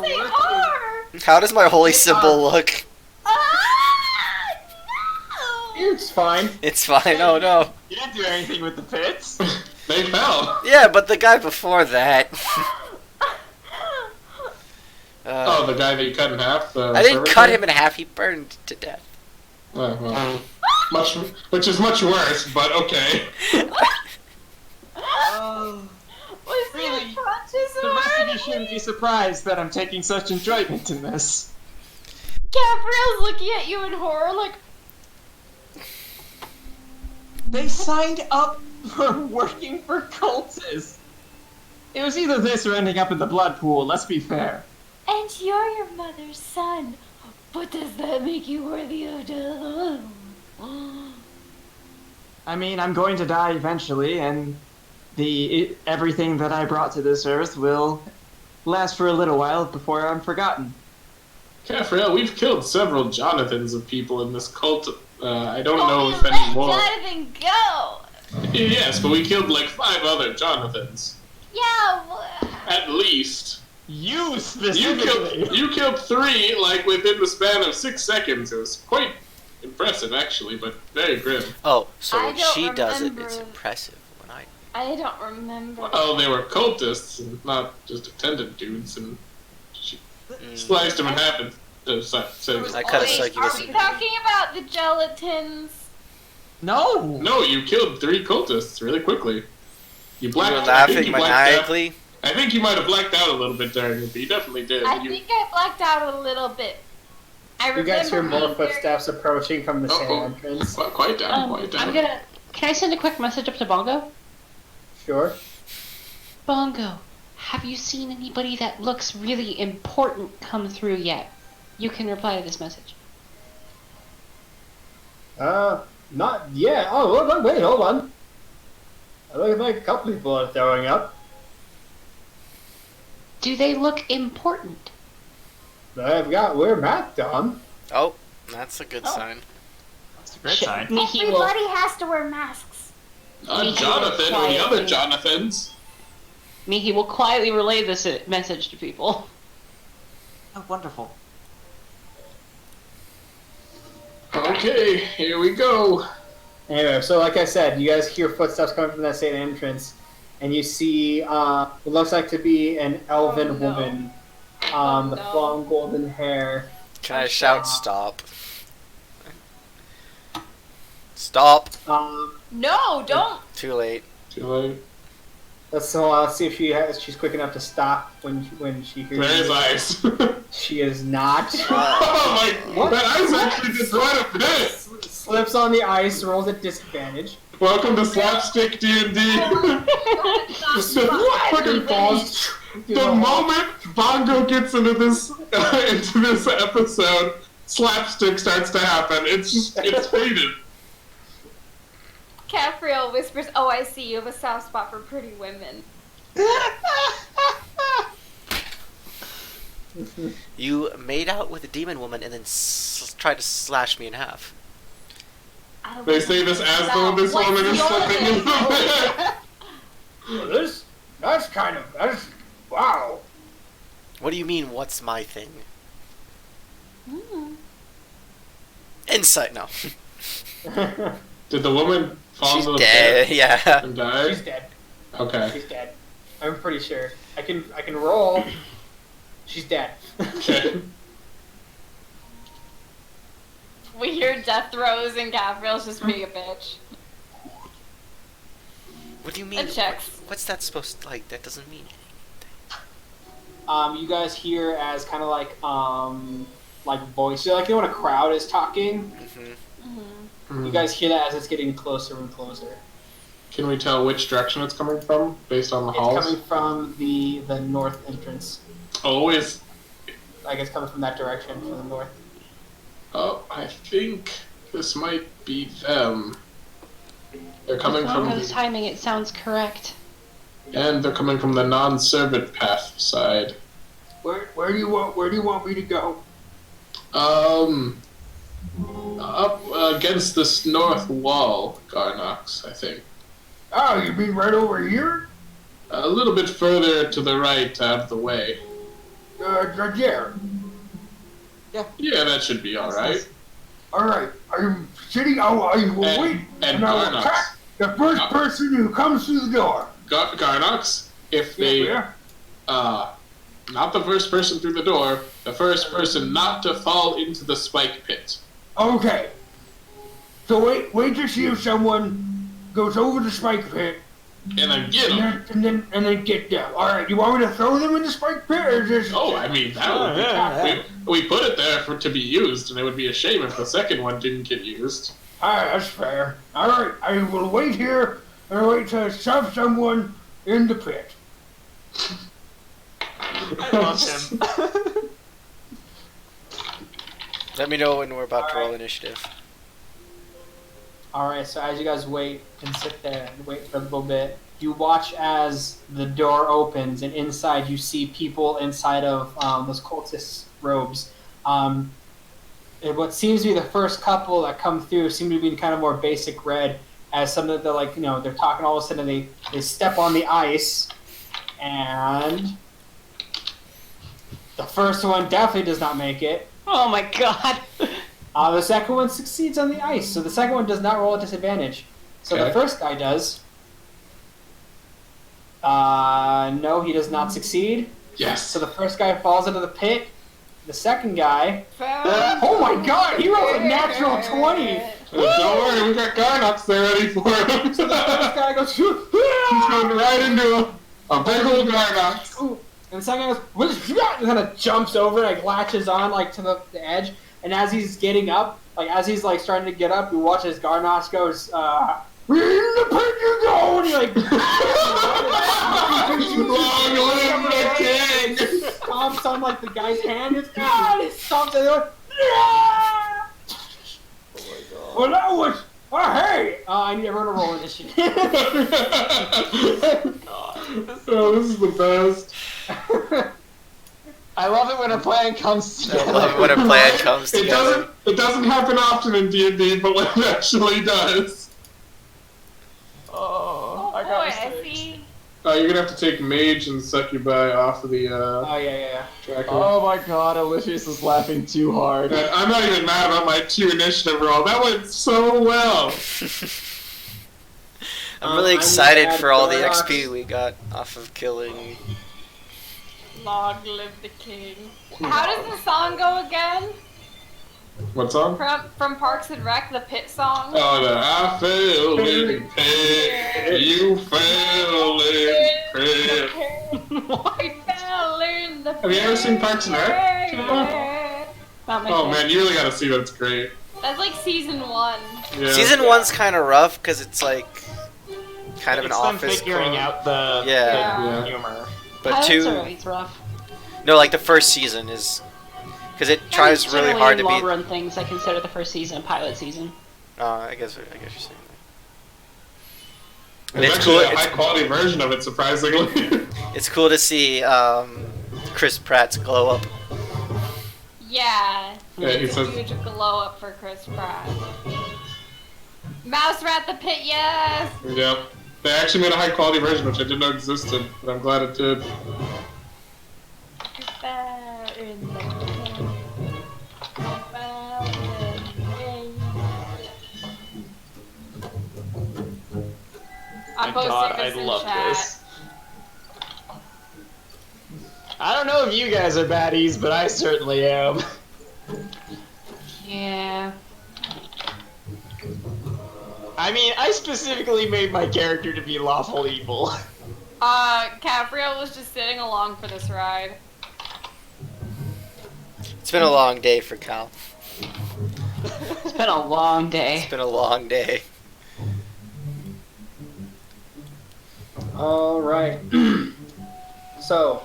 they are! how does my holy symbol look? No! It's fine. It's fine. Oh no. You didn't do anything with the pits. They fell. Yeah, but the guy before that. Oh, the guy that you cut in half? I didn't cut him in half. He burned to death. Oh, well. Which is much worse, but okay. Was he Really? unconscious The rest of you already? shouldn't be surprised that I'm taking such enjoyment in this. Gabrielle's looking at you in horror like, They signed up for working for cultists. It was either this or ending up in the blood pool, let's be fair. And you're your mother's son. But does that make you worthy of death? I mean, I'm going to die eventually, and everything that I brought to this earth will last for a little while before I'm forgotten. Caffriel, we've killed several Jonathans of people in this cult. I don't know Oh, if any more. Jonathan, go! Yes, but we killed like 5 other Jonathans. Yeah, At least. You specifically! You killed 3 like within the span of 6 seconds. It was quite impressive, actually, but very grim. Oh, so I when don't she does it, remember. it's impressive. When I I don't remember. Well, they were cultists and not just attendant dudes, and she sliced them in half and I cut a Wait, are succubus. we talking about the gelatins? No! No, you killed 3 cultists really quickly. You You blacked. were I think laughing you blacked out. maniacally. I think you might have blacked out a little bit during it, but you definitely did. I think I blacked out a little bit. I You remember guys hear more being very- footsteps approaching from the sand Uh-oh. entrance. Quiet down, quiet down. Can I send a quick message up to Bongo? Sure. Bongo, have you seen anybody that looks really important come through yet? You can reply to this message. Not yet. Oh, wait, hold on. I look like a couple people are throwing up. Do they look important? We're math on. Oh, that's a good sign. That's a Great sign. Mihi will, Everybody has to wear masks. Jonathan or the other Jonathans. Mihi will quietly relay this message to people. Oh, wonderful. Okay, here we go. Anyway, so like I said, you guys hear footsteps coming from that same entrance, and you see what looks like to be an elven woman. The long golden hair. Can I shout stop? Stop. No, don't. Too late. Too late. Let's see if she's quick enough to stop when she hears. There's you. ice. She is not. Oh my! That ice actually did quite a bit. Slips on the ice, rolls at disadvantage. Welcome to slapstick D&D. Fucking falls. The moment Bongo gets into this episode, slapstick starts to happen. It's faded. Capriel whispers, "Oh, I see. You have a soft spot for pretty women." You made out with a demon woman and then tried to slash me in half. They say this as though this woman is slipping in the bed. That's wow. What do you mean, what's my thing? Insight, no. Did the woman fall She's into the dead, pit yeah. and die? She's dead. Okay. She's dead. I'm pretty sure. I can roll. She's dead. Okay. We hear death throes and Capriel's just being a bitch. What do you mean? It checks. What's that supposed to, like, that doesn't mean You guys hear as kind of like voice, like when a crowd is talking. anything. You guys hear that as it's getting closer and closer. Can we tell which direction it's coming from based on the halls? It's coming from the north entrance. Always. Like it's coming from that direction, from the north. Oh, I think this might be them. They're coming from Bongo's timing, it sounds correct. and they're coming from the non-servant path side. Where do you want me to go? Up against this north wall, Garnox, I think. Oh, you mean right over here? A little bit further to the right, out of the way. Yeah. Yeah, that should be all right. All right. I'm sitting. I will wait, and I will Garnox. attack the first person who comes through the door. Garnox, if they, not the first person through the door, the first person not to fall into the spike pit. Okay. So wait to see if someone goes over the spike pit. And then get them. And then get them. All right. You want me to throw them in the spike pit, or just? Oh, I mean, that would be... We put it there to be used, and it would be a shame if the second one didn't get used. All right, that's fair. All right, I will wait here and wait to shove someone in the pit. I love him. Let me know when we're about to roll initiative. All right, so as you guys wait and sit there and wait for a little bit, you watch as the door opens, and inside you see people inside of those cultist robes. And what seems to be the first couple that come through seem to be in kind of more basic red, as some of the, like, you know, they're talking, all of a sudden they step on the ice, and the first one definitely does not make it. Oh my god. The second one succeeds on the ice, so the second one does not roll at disadvantage. So the first guy does. No, he does not succeed. Yes. So the first guy falls into the pit. The second guy... Oh my god, he rolled a natural 20! Don't worry, we got Garnox there ready for him. So the first guy goes... He's going right into a big old Garnox. Ooh. And the second guy goes... And kind of jumps over, like latches on like to the edge. And as he's getting up, like as he's like starting to get up, you watch as Garnox goes, "In the pit you go!" And he like, Long live the king! stomps on like the guy's hand. It's God! He stomps and they're like, "Yeah!" Well, that was. Oh hey! I need everyone to roll initiative. Oh, this is the best. I love it when a plan comes I together. love it when a plan comes together. It doesn't happen often in D&D, but when it actually does. Oh, Oh I boy, got I mistakes. see. You're gonna have to take Mage and Succubi off of the Oh yeah. tracker. Oh my god, Aloysius is laughing too hard. I'm not even mad about my 2 initiative roll. That went so well. I'm really I excited need to for all the add XP Gargox. we got off of killing. Long live the king. How does the song go again? What song? From Parks and Rec, the pit song? Oh, I fell in pit. You fell in pit. I fell in the Have you ever seen Parks and Rec? pit. Not my Oh thing. man, you really gotta see that. It's great. That's like season 1. Yeah. Season 1's kind of rough because it's like kind of an It's them office figuring clone. out the Yeah. humor. But Pilots 2, are always rough. no, like the first season is because it tries And really generally hard in to be. long run things. I consider the first season a pilot season. I guess you're saying that. And It's it's cool. actually a high quality version of it, surprisingly. It's cool to see Chris Pratt's glow up. Yeah. Yeah, he It's a says- huge glow up for Chris Pratt. Mouse Rat the Pit, yes! Yep. They actually made a high quality version, which I didn't know existed, but I'm glad it did. Fell in the pit. Fell in the pit. I'm My god, posting I this in love chat. this. I don't know if you guys are baddies, but I certainly am. Yeah. I mean, I specifically made my character to be lawful evil. Gabriel was just sitting along for this ride. It's been a long day for Cal. It's been a long day. It's been a long day. All right. So.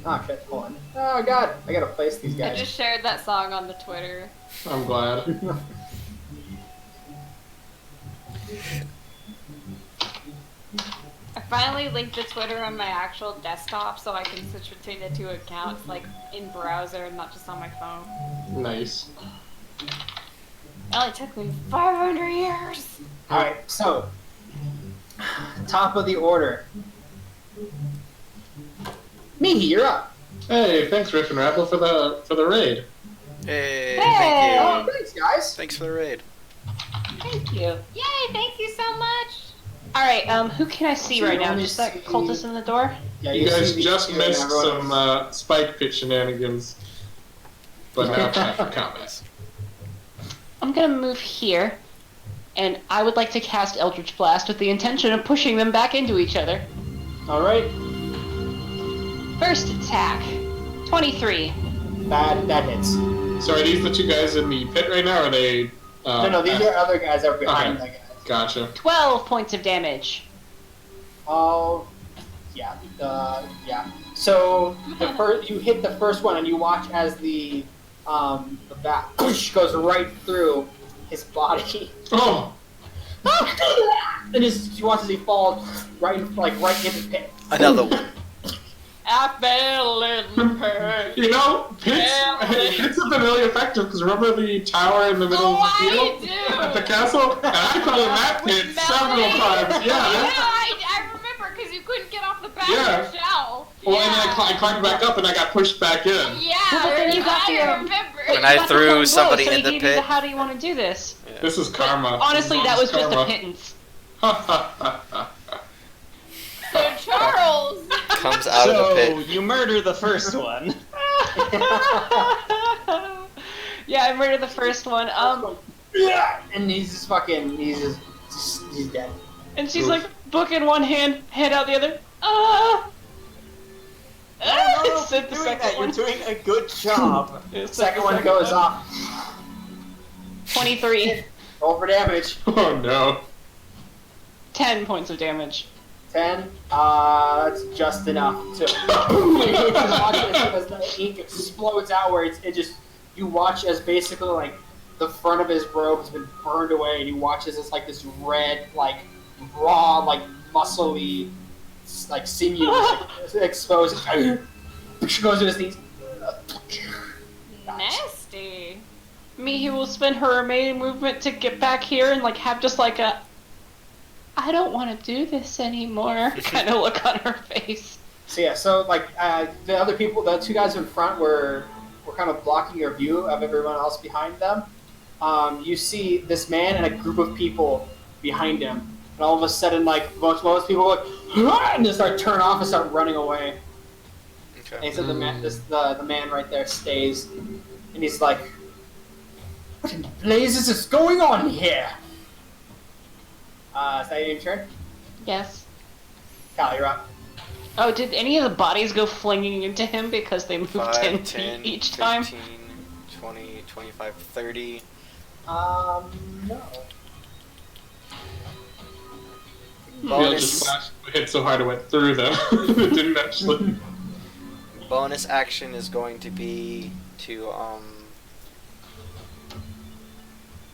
Ah, shit, hold on. Oh god, I gotta place these I guys. just shared that song on the Twitter. I'm glad. I finally linked the Twitter on my actual desktop so I can switch between the 2 accounts, like in browser and not just on my phone. Nice. It only took me 500 years. Alright, so. Top of the order. Mihi, you're up. Hey, thanks Riff and Rattle for the raid. Hey, Hey! thank Oh, you. thanks, guys. Thanks for the raid. Thank you. Yay, thank you so much. Alright, who can I see right now? Just that cultist in the door? Yeah, You guys see just me, and missed everyone some else. spike pit shenanigans. But now it's time for combat. I'm gonna move here, and I would like to cast Eldritch Blast with the intention of pushing them back into each other. Alright, First attack, 23. that hits. So are these the 2 guys in the pit right now, or are they... No, these are other guys that are behind Okay. that guy. Gotcha. 12 points of damage. Oh, yeah, yeah. So you hit the first one, and you watch as the bat goes right through his body, Oh! and you watch as he falls right into the pit. Another one. I fell in the pit. You know, pits have been really effective, because remember the tower in the middle Oh, of the I field? do. At the castle? And I fell in that pit With several Melanie. times. Yeah, Yeah. I remember because you couldn't get off the back Yeah. of the shell. Well, and then I climbed back up and I got pushed back in. Yeah, But then you got the, I remember. When I That's threw the whole somebody blow, so in he the gave you pit. how do you want to do this? This is karma. Honestly, that was just a karma. pittance. So Charles. Comes out of the So, pit. you murder the first one. Yeah, I murdered the first one. And he's just fucking, he's dead. And she's like, book in one hand, hand out the other. Ah! No, Said you're the doing second that. one. You're doing a good job. It said Second the one goes off. 23. Roll for damage. Oh no. 10 points of damage. 10. That's just enough to. You just watch as the ink explodes outwards. You watch as basically like the front of his robe has been burned away, and you watch as it's like this red, like raw, like muscly like sinews like, exposed. She goes to his knees. Nasty. Mihi will spend her remaining movement to get back here and like have just like a I don't want to do this anymore kind of look on her face. So yeah, so like the other people, the two guys in front were kind of blocking your view of everyone else behind them. You see this man and a group of people behind him, and all of a sudden, like most people like, and just start turn off and start running away. Okay. And so the man right there stays, and he's like, "What in blazes is going on here?" Is that your turn? Yes. Cal, you're up. Oh, did any of the bodies go flinging into him because they moved 5, 10 10, feet each 15, time? 20, 25, 30. No. Field just flashed, hit so hard it went through them. It didn't actually. Bonus action is going to be to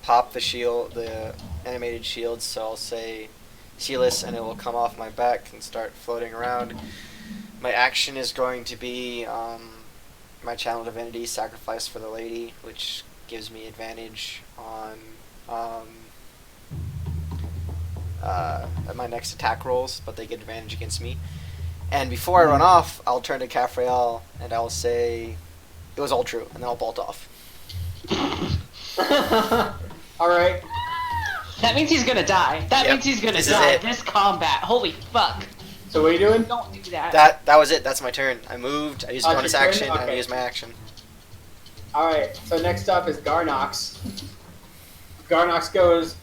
pop the shield, the animated shield. So I'll say Sealess, and it will come off my back and start floating around. My action is going to be my channel divinity, sacrifice for the lady, which gives me advantage on my next attack rolls, but they get advantage against me. And before I run off, I'll turn to Cafrael and I'll say, "It was all true," and then I'll bolt off. Alright. That means he's gonna die. That Yep, means he's gonna this is die. it. This combat. Holy fuck. So what are you doing? Don't do that. That was it. That's my turn. I moved. I used Oh, bonus your turn? action, and I Okay. used my action. Alright, so next up is Garnox. Garnox goes,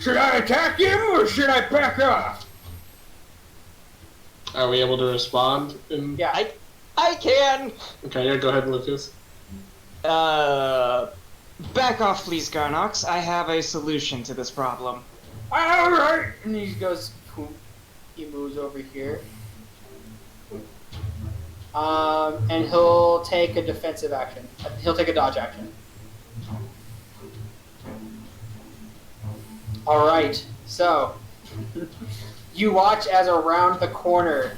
should I attack him or should I back off? Are we able to respond? Yeah. I can! Okay, yeah, go ahead, Lucas. Back off, please, Garnox. I have a solution to this problem. Alright! And he goes, he moves over here. And he'll take a defensive action. He'll take a dodge action. Alright, so you watch as around the corner,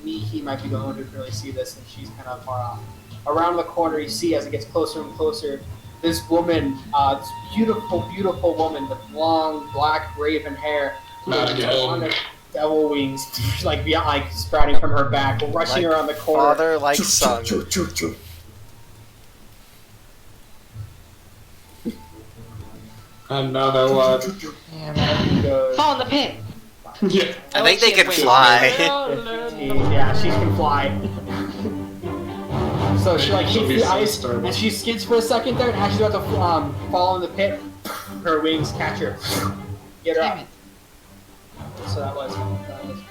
he might be the one who can really see this and she's kind of far off. Around the corner you see as it gets closer and closer, this woman, this beautiful, beautiful woman with long black raven hair, Not on again. the devil wings, like beyond, like sprouting from her back, rushing Like around the corner. father, like son. Another one. And goes, Fall in the pit. Yeah. I think they she can wins. fly. yeah, she can fly. So she like She'll hits be the so ice startled. and she skids for a second there, and as she's about to fall in the pit, her wings catch her, get her Damn up. it. So that was 25.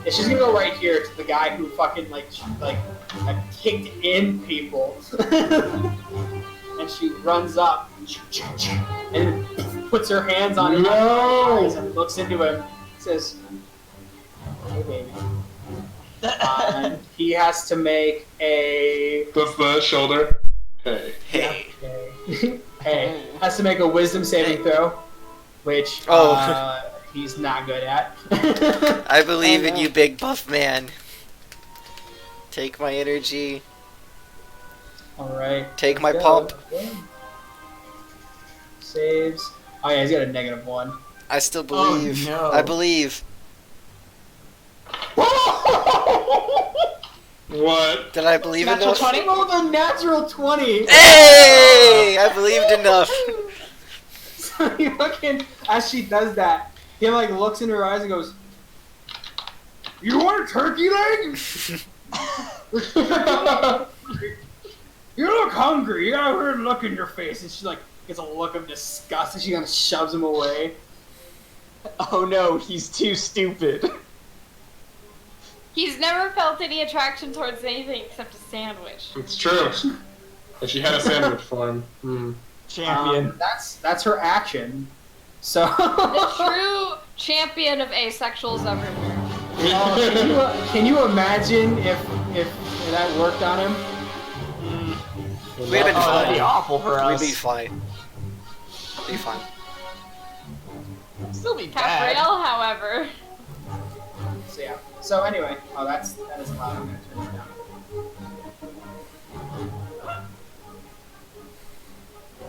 Yeah, she's gonna go right here to the guy who fucking like kicked in people, and she runs up and puts her hands on him and looks into him, says, "Hey, baby." And he has to make a That's the shoulder. Hey. Hey. hey, has to make a wisdom saving throw, which he's not good at. I believe Oh, in no. you, big buff man. Take my energy. All right. Take my Go. pump. Saves. Oh yeah, he's got a -1. I still believe. no. I believe. What? Did I believe Natural enough? 20? Rolled a natural 20. Hey! I believed enough. So he fucking, as she does that, he like looks in her eyes and goes, "You want a turkey leg? You look hungry. You got a weird look in your face." And she like gets a look of disgust and she kind of shoves him away. Oh no, he's too stupid. He's never felt any attraction towards anything except a sandwich. It's true. And she had a sandwich for him. Hmm. Champion. That's her action. So The true champion of asexuals everywhere. can you imagine if that worked on him? We'd have been That'd be fine. awful for us. We'd be fine. Be fine. Still be bad. Capriel, however. So yeah. So anyway, that is loud. I'm gonna turn it down.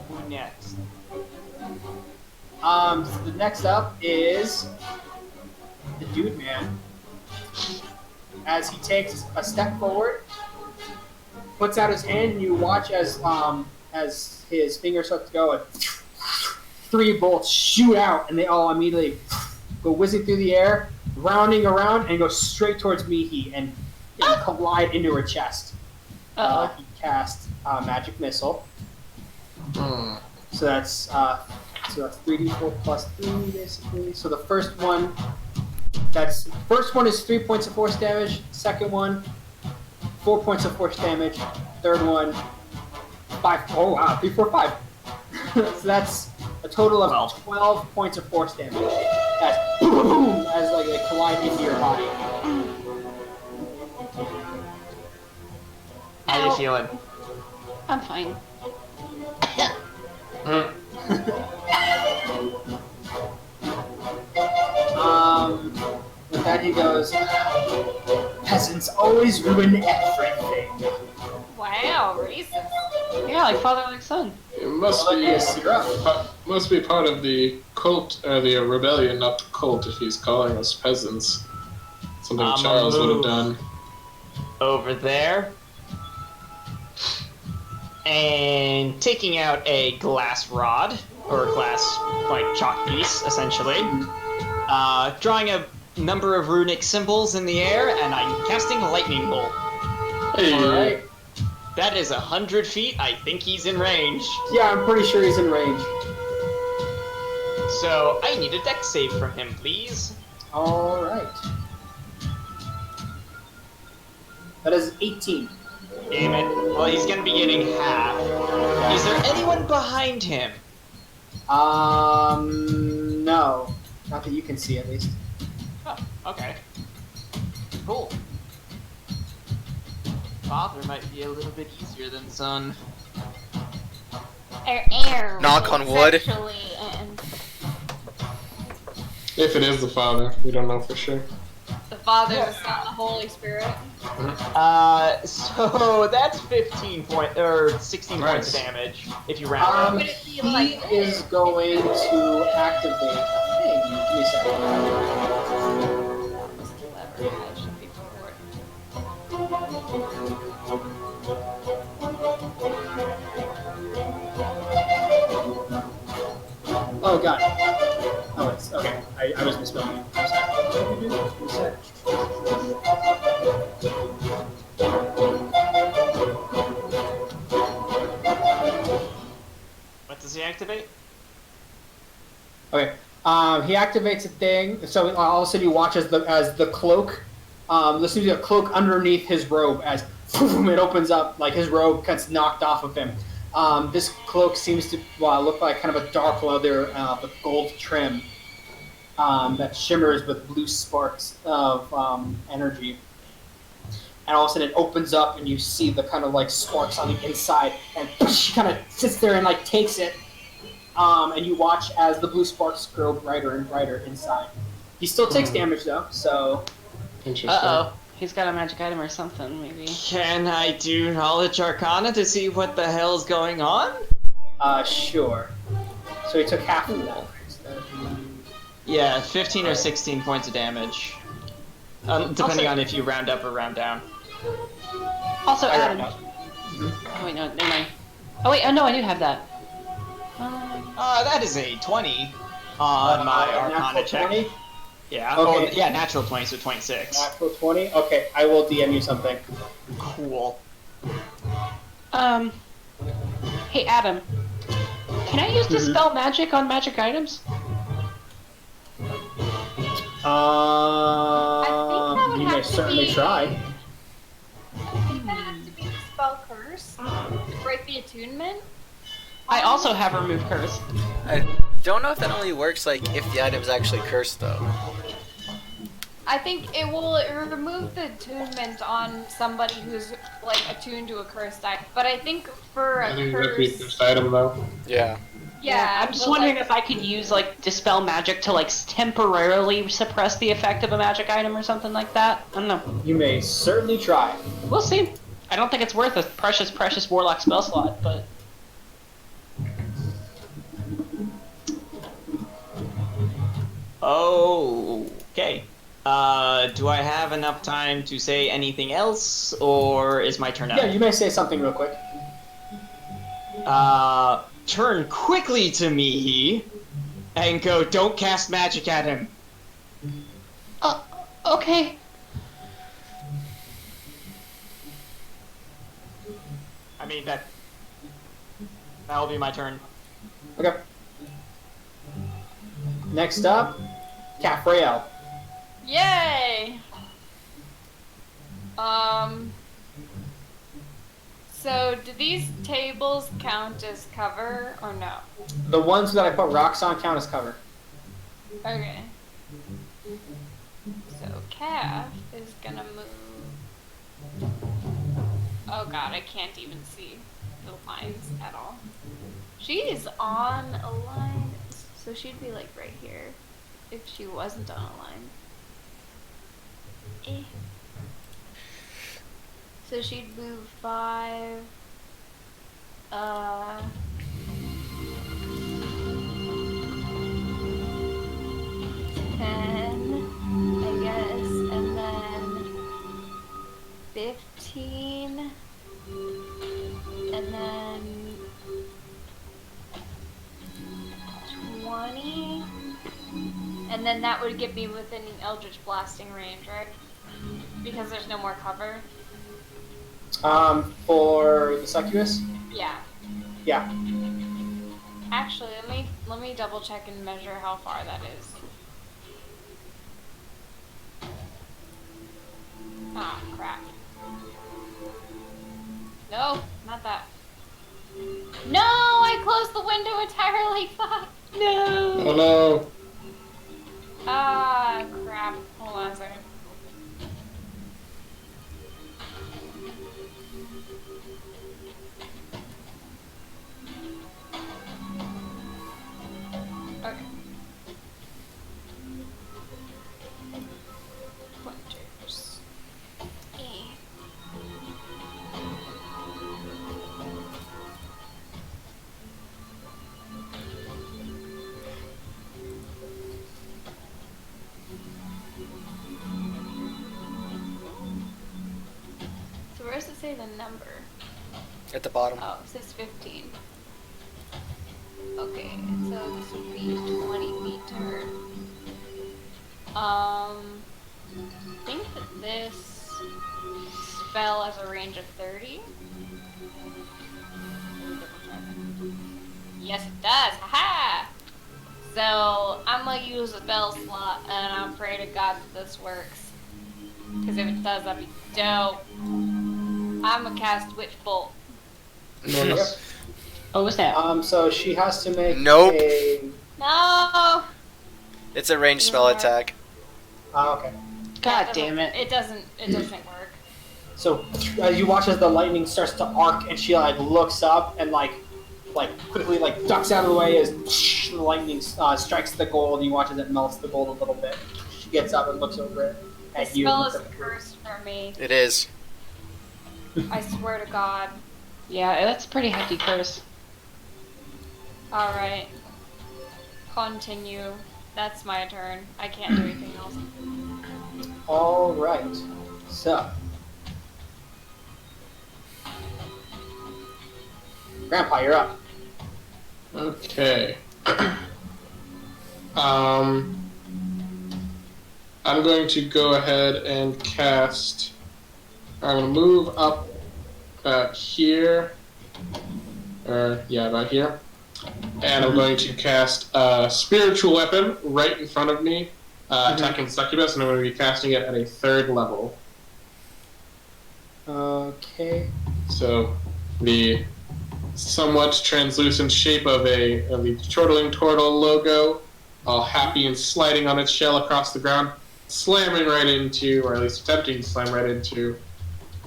Who next? So the next up is the dude man. As he takes a step forward, puts out his hand, and you watch as his fingers start to go, and 3 bolts shoot out, and they all immediately go whizzing through the air, rounding around, and go straight towards Mihi and collide into her chest. He cast magic missile. So that's 3d4 plus 3 basically. So the first one is 3 points of force damage. Second one, 4 points of force damage. Third one, 5. Oh wow, 3, 4, 5. So that's a total of 12 points of force damage. As boom, as like they collide into your body. How you feeling? I'm fine. With that he goes, peasants always ruin everything. Wow, racist. Yeah, like father, like son. It must Well, be yes, you're up. must be part of the cult or the rebellion, not the cult. If he's calling us peasants, something I'ma Charles would have move done. Over there. And taking out a glass rod, or glass, like, chalk piece, essentially. Drawing a number of runic symbols in the air, and I'm casting lightning bolt. Hey, Alright. That is 100 feet. I think he's in range. Yeah, I'm pretty sure he's in range. So, I need a dex save from him, please. Alright. That is 18. Damn it. Well, he's gonna be getting half. Is there anyone behind him? No. Not that you can see, at least. Oh, okay. Cool. Father might be a little bit easier than son. Air. Knock on wood. Sexually and if it is the father, we don't know for sure. The Father, the Son, the Holy Spirit. So that's 16 points of damage if you round Would up. it be He like is going to activate a thing. Give me a second. clever? I should be prepared. Oh god. Oh, it's okay. I was misspelling it. I'm sorry. What does he activate? Okay. He activates a thing. So all of a sudden you watch as the cloak. Listen to the cloak underneath his robe as it opens up, like his robe gets knocked off of him. This cloak seems to look like kind of a dark leather with gold trim that shimmers with blue sparks of energy. And all of a sudden it opens up and you see the kind of like sparks on the inside, and she kind of sits there and like takes it, and you watch as the blue sparks grow brighter and brighter inside. He still takes damage though, so... Interesting. Uh-oh. He's got a magic item or something, maybe. Can I do Knowledge Arcana to see what the hell's going on? Sure. So he took half of that. Yeah, 15 or 16 points of damage. Depending on if you round up or round down. Also, I Adam. round up. Oh, wait, no, never mind. Oh, wait, no, I do have that. That is a 20 on my Arcana check. 20? Yeah, Okay. oh, yeah, natural 20, so 26. Natural 20? Okay, I will DM you something. Cool. Hey, Adam. Can I use Dispel Magic on magic items? would You have may to certainly be- try. I think that has to be the spell curse to break the attunement. I also have Remove Curse. I don't know if that only works like if the item's actually cursed though. I think it will remove the attunement on somebody who's like attuned to a cursed item. But I think for I a think that'd be a curse, cursed item though. Yeah. yeah, I'm just but, wondering like, if I could use like dispel magic to like temporarily suppress the effect of a magic item or something like that. I don't know. You may certainly try. We'll see. I don't think it's worth a precious warlock spell slot, but Okay. Do I have enough time to say anything else, or is my turn up? Yeah, you may say something real quick. Turn quickly to me and go, don't cast magic at him. okay. I mean, that'll be my turn. Okay. Next up, Cafrael. yay! So do these tables count as cover or no? The ones that I put rocks on count as cover. Okay. So Calf is gonna move. Oh god, I can't even see the lines at all. She is on a line, so she'd be like right here if she wasn't on a line. Eh. So she'd move 5. 10, I guess, and then 15, and then 20, and then that would get me within Eldritch Blasting range, right? Because there's no more cover. For the succubus? Yeah. Yeah. Actually, let me double check and measure how far that is. Ah, crap. No, not that. No, I closed the window entirely. Fuck. No. Oh no. Ah, crap. Hold on a second. Okay. Pointers. So where does it say the number? At the bottom. Oh, it says 15. Okay, so this would be 20 feet to her. I think that this spell has a range of 30. Yes, it does. Haha! So I'm gonna use a spell slot, and I'll pray to God that this works. Because if it does, that'd be dope. I'm gonna cast Witch Bolt. Nice. Oh, snap. So she has to make Nope. a... No! It's a ranged spell attack. Okay. God damn it. It doesn't work. So you watch as the lightning starts to arc, and she like looks up and like quickly like ducks out of the way as the lightning strikes the gold. You watch as it melts the gold a little bit. She gets up and looks over it The at you. spell and is looks at the- cursed for me. It is. I swear to God. Yeah, that's a pretty hefty curse. Alright. Continue. That's my turn. I can't do anything else. All right. So, Grandpa, you're up. Okay. I'm going to go ahead and cast. I'm going to move up about here. About here. And I'm going to cast a spiritual weapon right in front of me, attacking Succubus, and I'm going to be casting it at a 3rd level. Okay. So, the somewhat translucent shape of the chortling turtle logo, all happy and sliding on its shell across the ground, slamming right into, or at least attempting to slam right into,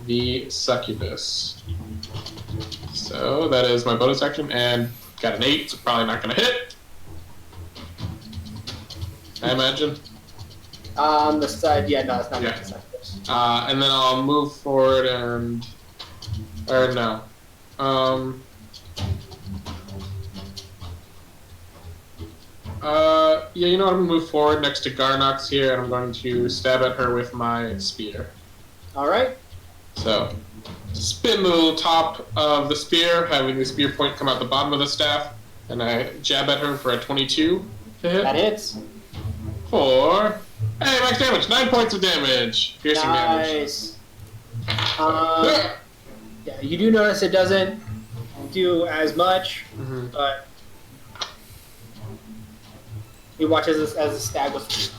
the succubus. So that is my bonus action, and got an 8, so probably not going to hit. I imagine. On the side, yeah, no, it's not Yeah. the succubus. And then I'll move forward and... Or no. Yeah, you know what? I'm going to move forward next to Garnox here, and I'm going to stab at her with my spear. Alright. So, spin the little top of the spear, having the spear point come out the bottom of the staff, and I jab at her for a 22 to hit. That hits. For... Hey, max damage! 9 points of damage! Piercing damage. Nice. Yeah, you do notice it doesn't do as much, but he watches this as the stab goes,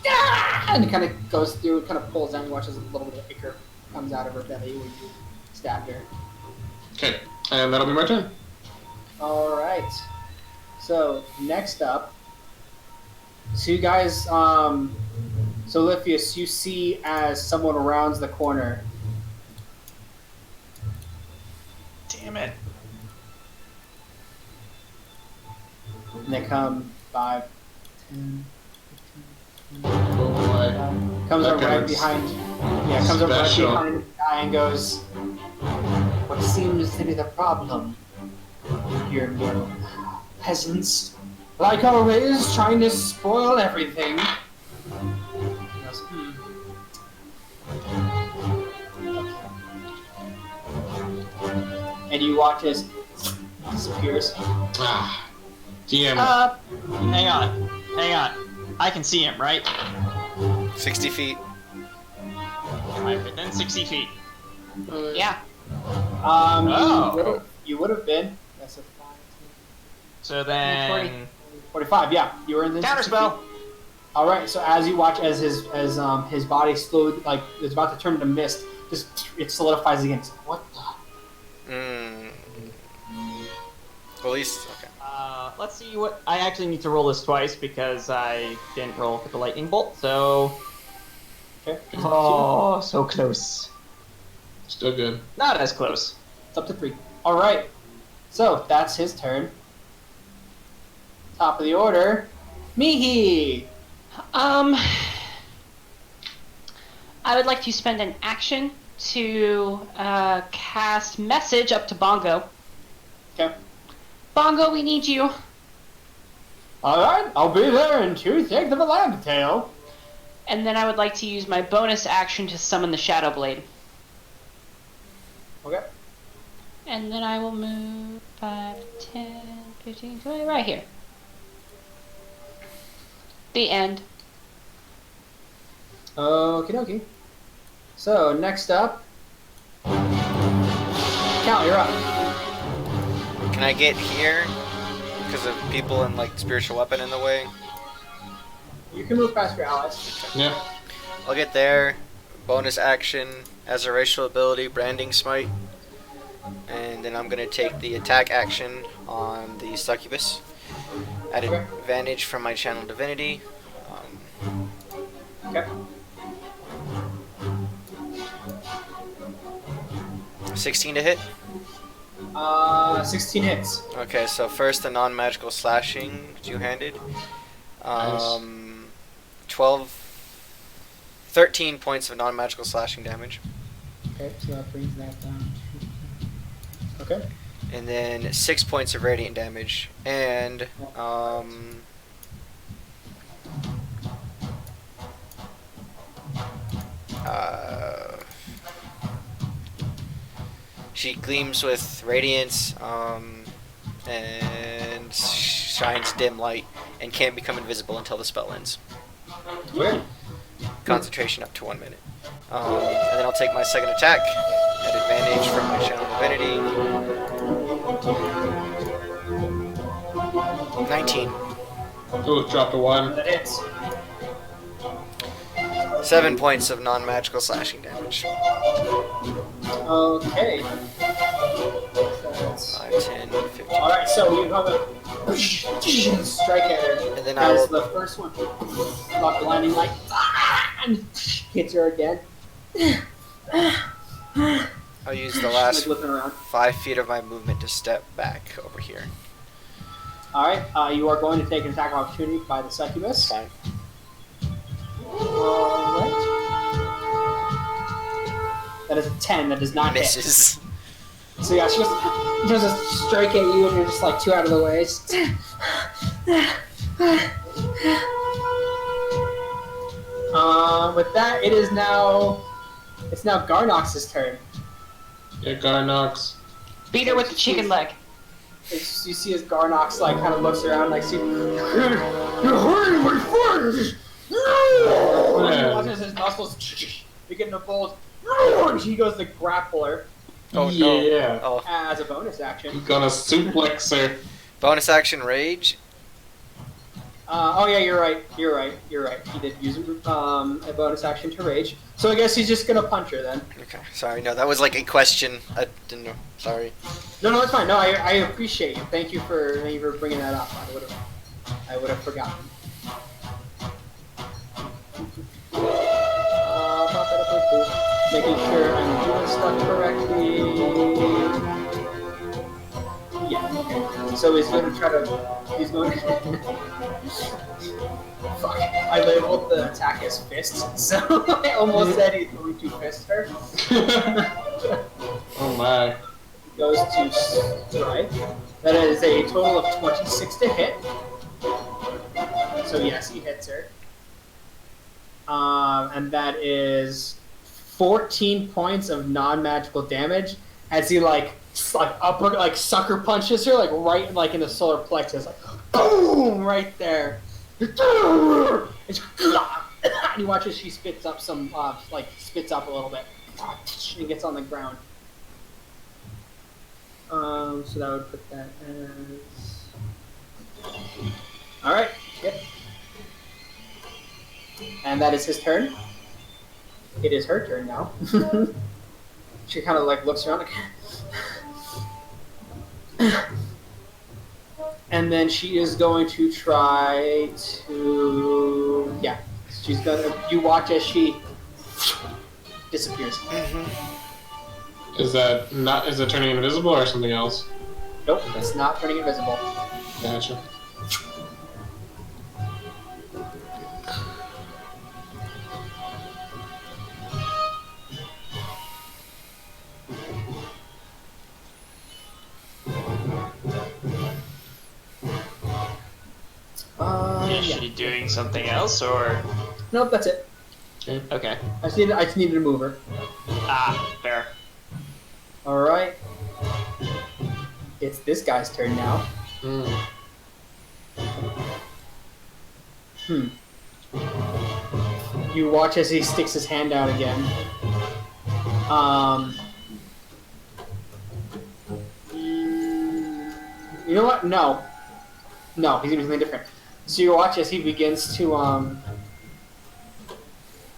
and it kind of goes through, it kind of pulls down, and watches a little bit of ichor comes out of her belly when you stabbed her. Okay, and that'll be my turn. Alright. So, next up, so you guys, so Lithius, you see as someone rounds the corner. Damn it. And they come 5, 10, 15, Oh boy. comes up Okay, right that's behind. Yeah, comes up right special. behind the guy and goes, "What seems to be the problem? You little peasants, like always, trying to spoil everything." He goes, And you watch as disappears. Ah. DM. Hang on. I can see him, right? 60 feet. Am I within 60 feet? Yeah. Oh. You would have been. That's a 5, So then... 45. Yeah, you were in the Counterspell! All right. So as you watch, as his body slowly, like it's about to turn into mist, just it solidifies again. It's like, what the? At least, okay. Let's see what... I actually need to roll this twice because I didn't roll for the lightning bolt, so... Okay. Oh, so close. Still good. Not as close. It's up to 3. All right. So that's his turn. Top of the order, Mihi. I would like to spend an action to cast message up to Bongo. Okay. Bongo, we need you. All right. I'll be there in 2 seconds of a land tail. And then I would like to use my bonus action to summon the Shadow Blade. Okay. And then I will move 5, 10, 15, 20, right here. The end. Okie dokie. So next up, Cal, you're up. Can I get here? Because of people and like spiritual weapon in the way. You can move past your allies. Yeah. I'll get there. Bonus action as a racial ability, branding smite. And then I'm gonna take the attack action on the succubus. At Okay. advantage from my channel divinity. Okay. 16 to hit. 16 hits. Okay, so first the non-magical slashing, two-handed. Nice. 13 points of non-magical slashing damage. Okay, so that brings that down. Okay. And then 6 points of radiant damage. And, she gleams with radiance, and shines dim light, and can't become invisible until the spell ends. Weird. Concentration up to 1 minute. And then I'll take my second attack at advantage from my channel divinity. 19. Ooh, dropped a 1. That hits. 7 points of non-magical slashing damage. Okay. So that's... 5, 10, 15. Alright, so you have a strike at her. And then I as will- the first one, like blinding light, and hits her again. I'll use the She's, last like, looking around. 5 feet of my movement to step back over here. Alright, you are going to take an attack of opportunity by the succubus. Fine. Alright. That is a 10, that does not Misses. hit. So yeah, she does a strike at you and you're just like 2 out of the way. With that, it's now Garnox's turn. Yeah, Garnox. Beat her with the chicken leg. You see as Garnox like kind of looks around like, you're hurting my friends! Watches his muscles begin to bulge. He goes to grapple her. Oh Yeah. no. Oh. As a bonus action. He's gonna suplex her. Bonus action rage. Oh yeah, you're right. He did use a bonus action to rage. So I guess he's just gonna punch her then. Okay. Sorry, no, that was like a question. I didn't know. Sorry. No, it's fine. No, I appreciate you. Thank you for bringing that up. I would have forgotten. Making sure I'm doing stuff correctly. Yeah. Okay. So he's going to try to. Fuck. I labeled the attack as fists, so I almost said he's going to fist her. Oh my. Goes to strike. That is a total of 26 to hit. So yes, he hits her. And that is 14 points of non-magical damage as he sucker punches her right in the solar plexus, like boom right there. And you watch as she spits up a little bit and gets on the ground. So that would put that as... Alright, yep. And that is his turn. It is her turn now. She kind of looks around again. And then she is going to try to... Yeah. She's gonna... You watch as she disappears. Is it turning invisible or something else? Nope, it's not turning invisible. Gotcha. Is she doing something else, or? Nope, that's it. Okay. I just needed to move her. Ah, fair. Alright. It's this guy's turn now. You watch as he sticks his hand out again. You know what? No, he's gonna do something different. So you watch as he begins to,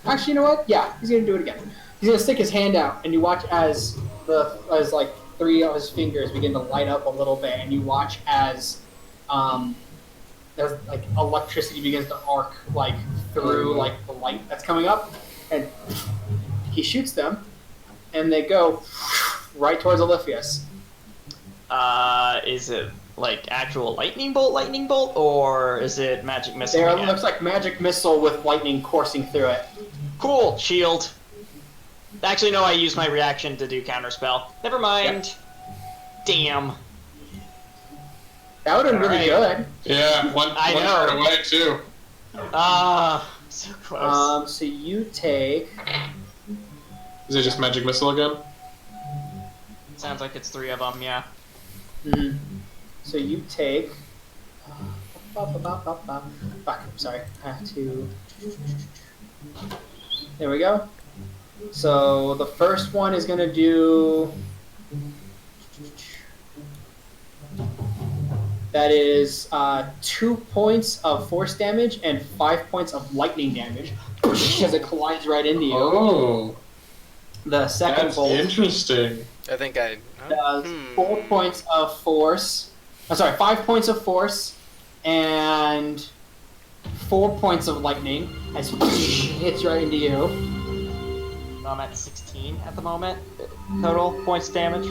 Actually, you know what? Yeah, he's gonna do it again. He's gonna stick his hand out, and you watch as three of his fingers begin to light up a little bit, and you watch as, there's electricity begins to arc through the light that's coming up, and he shoots them, and they go right towards Oliphius. Is it actual lightning bolt, or is it magic missile? There looks like magic missile with lightning coursing through it. Cool, shield. Actually, no, I used my reaction to do counterspell. Never mind. Yep. Damn. That would have been really good. Yeah, one turn away too. So close. So you take... Is it just magic missile again? Sounds like it's 3 of them, yeah. Mm-hmm. So you take... Fuck, sorry. I have to... There we go. So the first one is going to do... That is 2 points of force damage and 5 points of lightning damage as it collides right into you. Oh. The second That's bolt interesting. I think I... does 4 points of force. I'm sorry, 5 points of force and 4 points of lightning as hits right into you. I'm at 16 at the moment. Total points damage.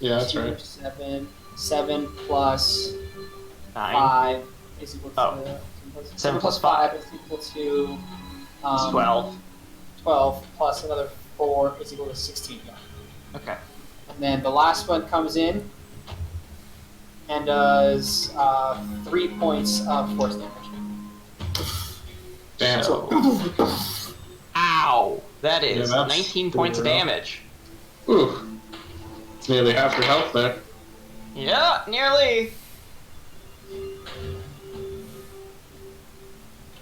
Yeah, that's 2, right. 7 plus 9. 5 is equal to... Oh. 7 plus 5 is equal to... 12. 12 plus another 4 is equal to 16. Yeah. Okay. And then the last one comes in and does 3 points of force damage. Damn. So, Ow! That is Yeah, that's 19 points of brutal. damage. Ooh. It's nearly half your health there. Yeah, nearly.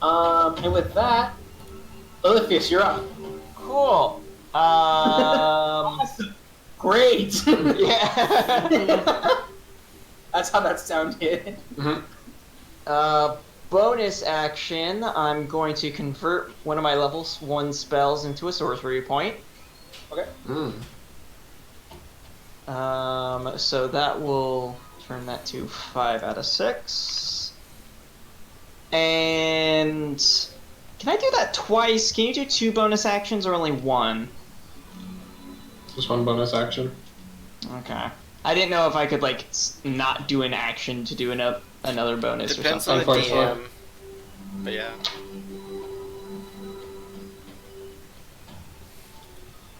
and with that, Oliphius, you're up. Cool. Great! Yeah. That's how that sounded. Bonus action, I'm going to convert one of my level 1 spells into a sorcery point. Okay. So that will turn that to 5 out of 6. And can I do that twice? Can you do 2 bonus actions or only 1? Just one bonus action. Okay. I didn't know if I could like not do an action to do another bonus Depends or on the something. DM. But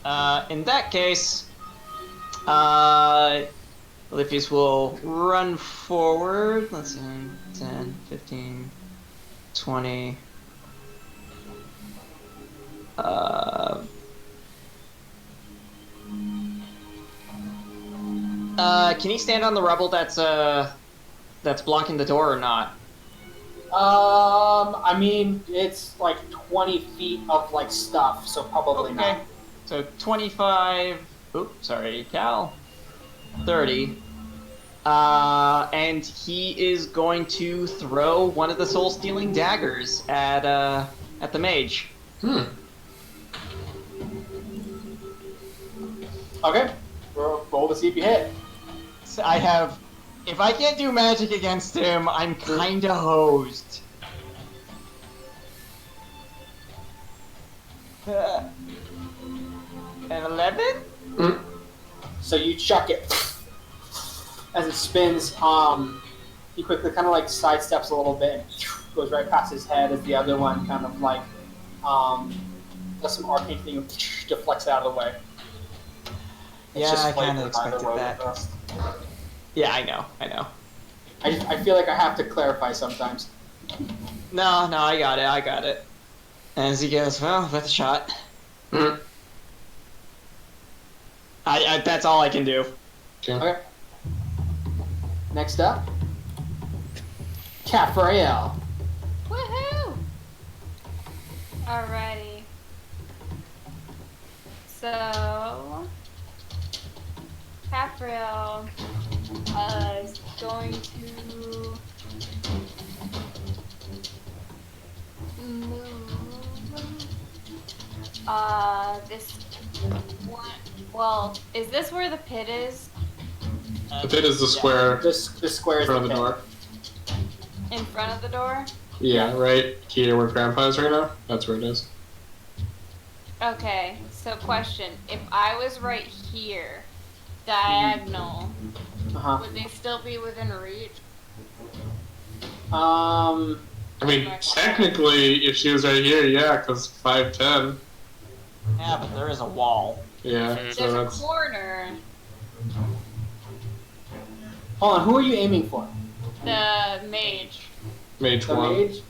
yeah. In that case, Oliphius will run forward. Let's see, 10, 15, 20. Can he stand on the rubble that's blocking the door or not? I mean, it's like 20 feet of like stuff, so probably not. So 25. Oops, sorry, Cal. 30. And he is going to throw one of the soul-stealing daggers at the mage. Okay. Roll to see if you hit. So if I can't do magic against him, I'm kinda hosed. An 11? So you chuck it as it spins. He quickly kind of like sidesteps a little bit and goes right past his head as the other one kind of like does some arcane thing and deflects out of the way. It's Yeah, just I kind flavor of by the expected road that. dust. Yeah, I know. I feel like I have to clarify sometimes. No, I got it. And as he goes, well, worth a shot. I that's all I can do. Okay. Next up, Caphrael. Woohoo! Alrighty. So, Caphrael is going to move. This one. Well, is this where the pit is? The pit is the square The square in is front of the door. In front of the door? Yeah, right here where Grandpa is right now. That's where it is. Okay, so question. If I was right here, diagonal, would they still be within reach? I mean, technically, if she was right here, yeah, because 5'10". Yeah, but there is a wall. Yeah, There's so a that's corner. Hold on, who are you aiming for? The mage. mage The one. mage?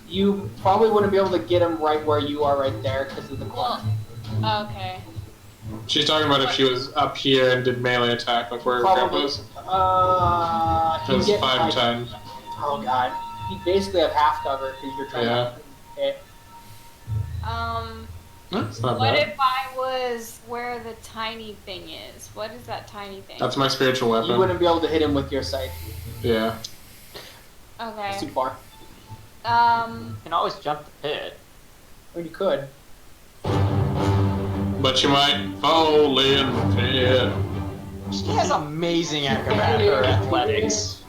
You probably wouldn't be able to get him right where you are right there because of the corner. Well, okay. She's talking about if she was up here and did melee attack, like where Grandpa Probably. is. He Because get 5'10". Oh god. You basically have half cover because you're trying Yeah. to hit. That's not What bad. if I was where the tiny thing is? What is that tiny thing? That's my spiritual weapon. You wouldn't be able to hit him with your sight. Yeah. It's too Okay. far. You can always jump the pit. Or you could. But you might fall in the pit. She has amazing acrobatic or athletics.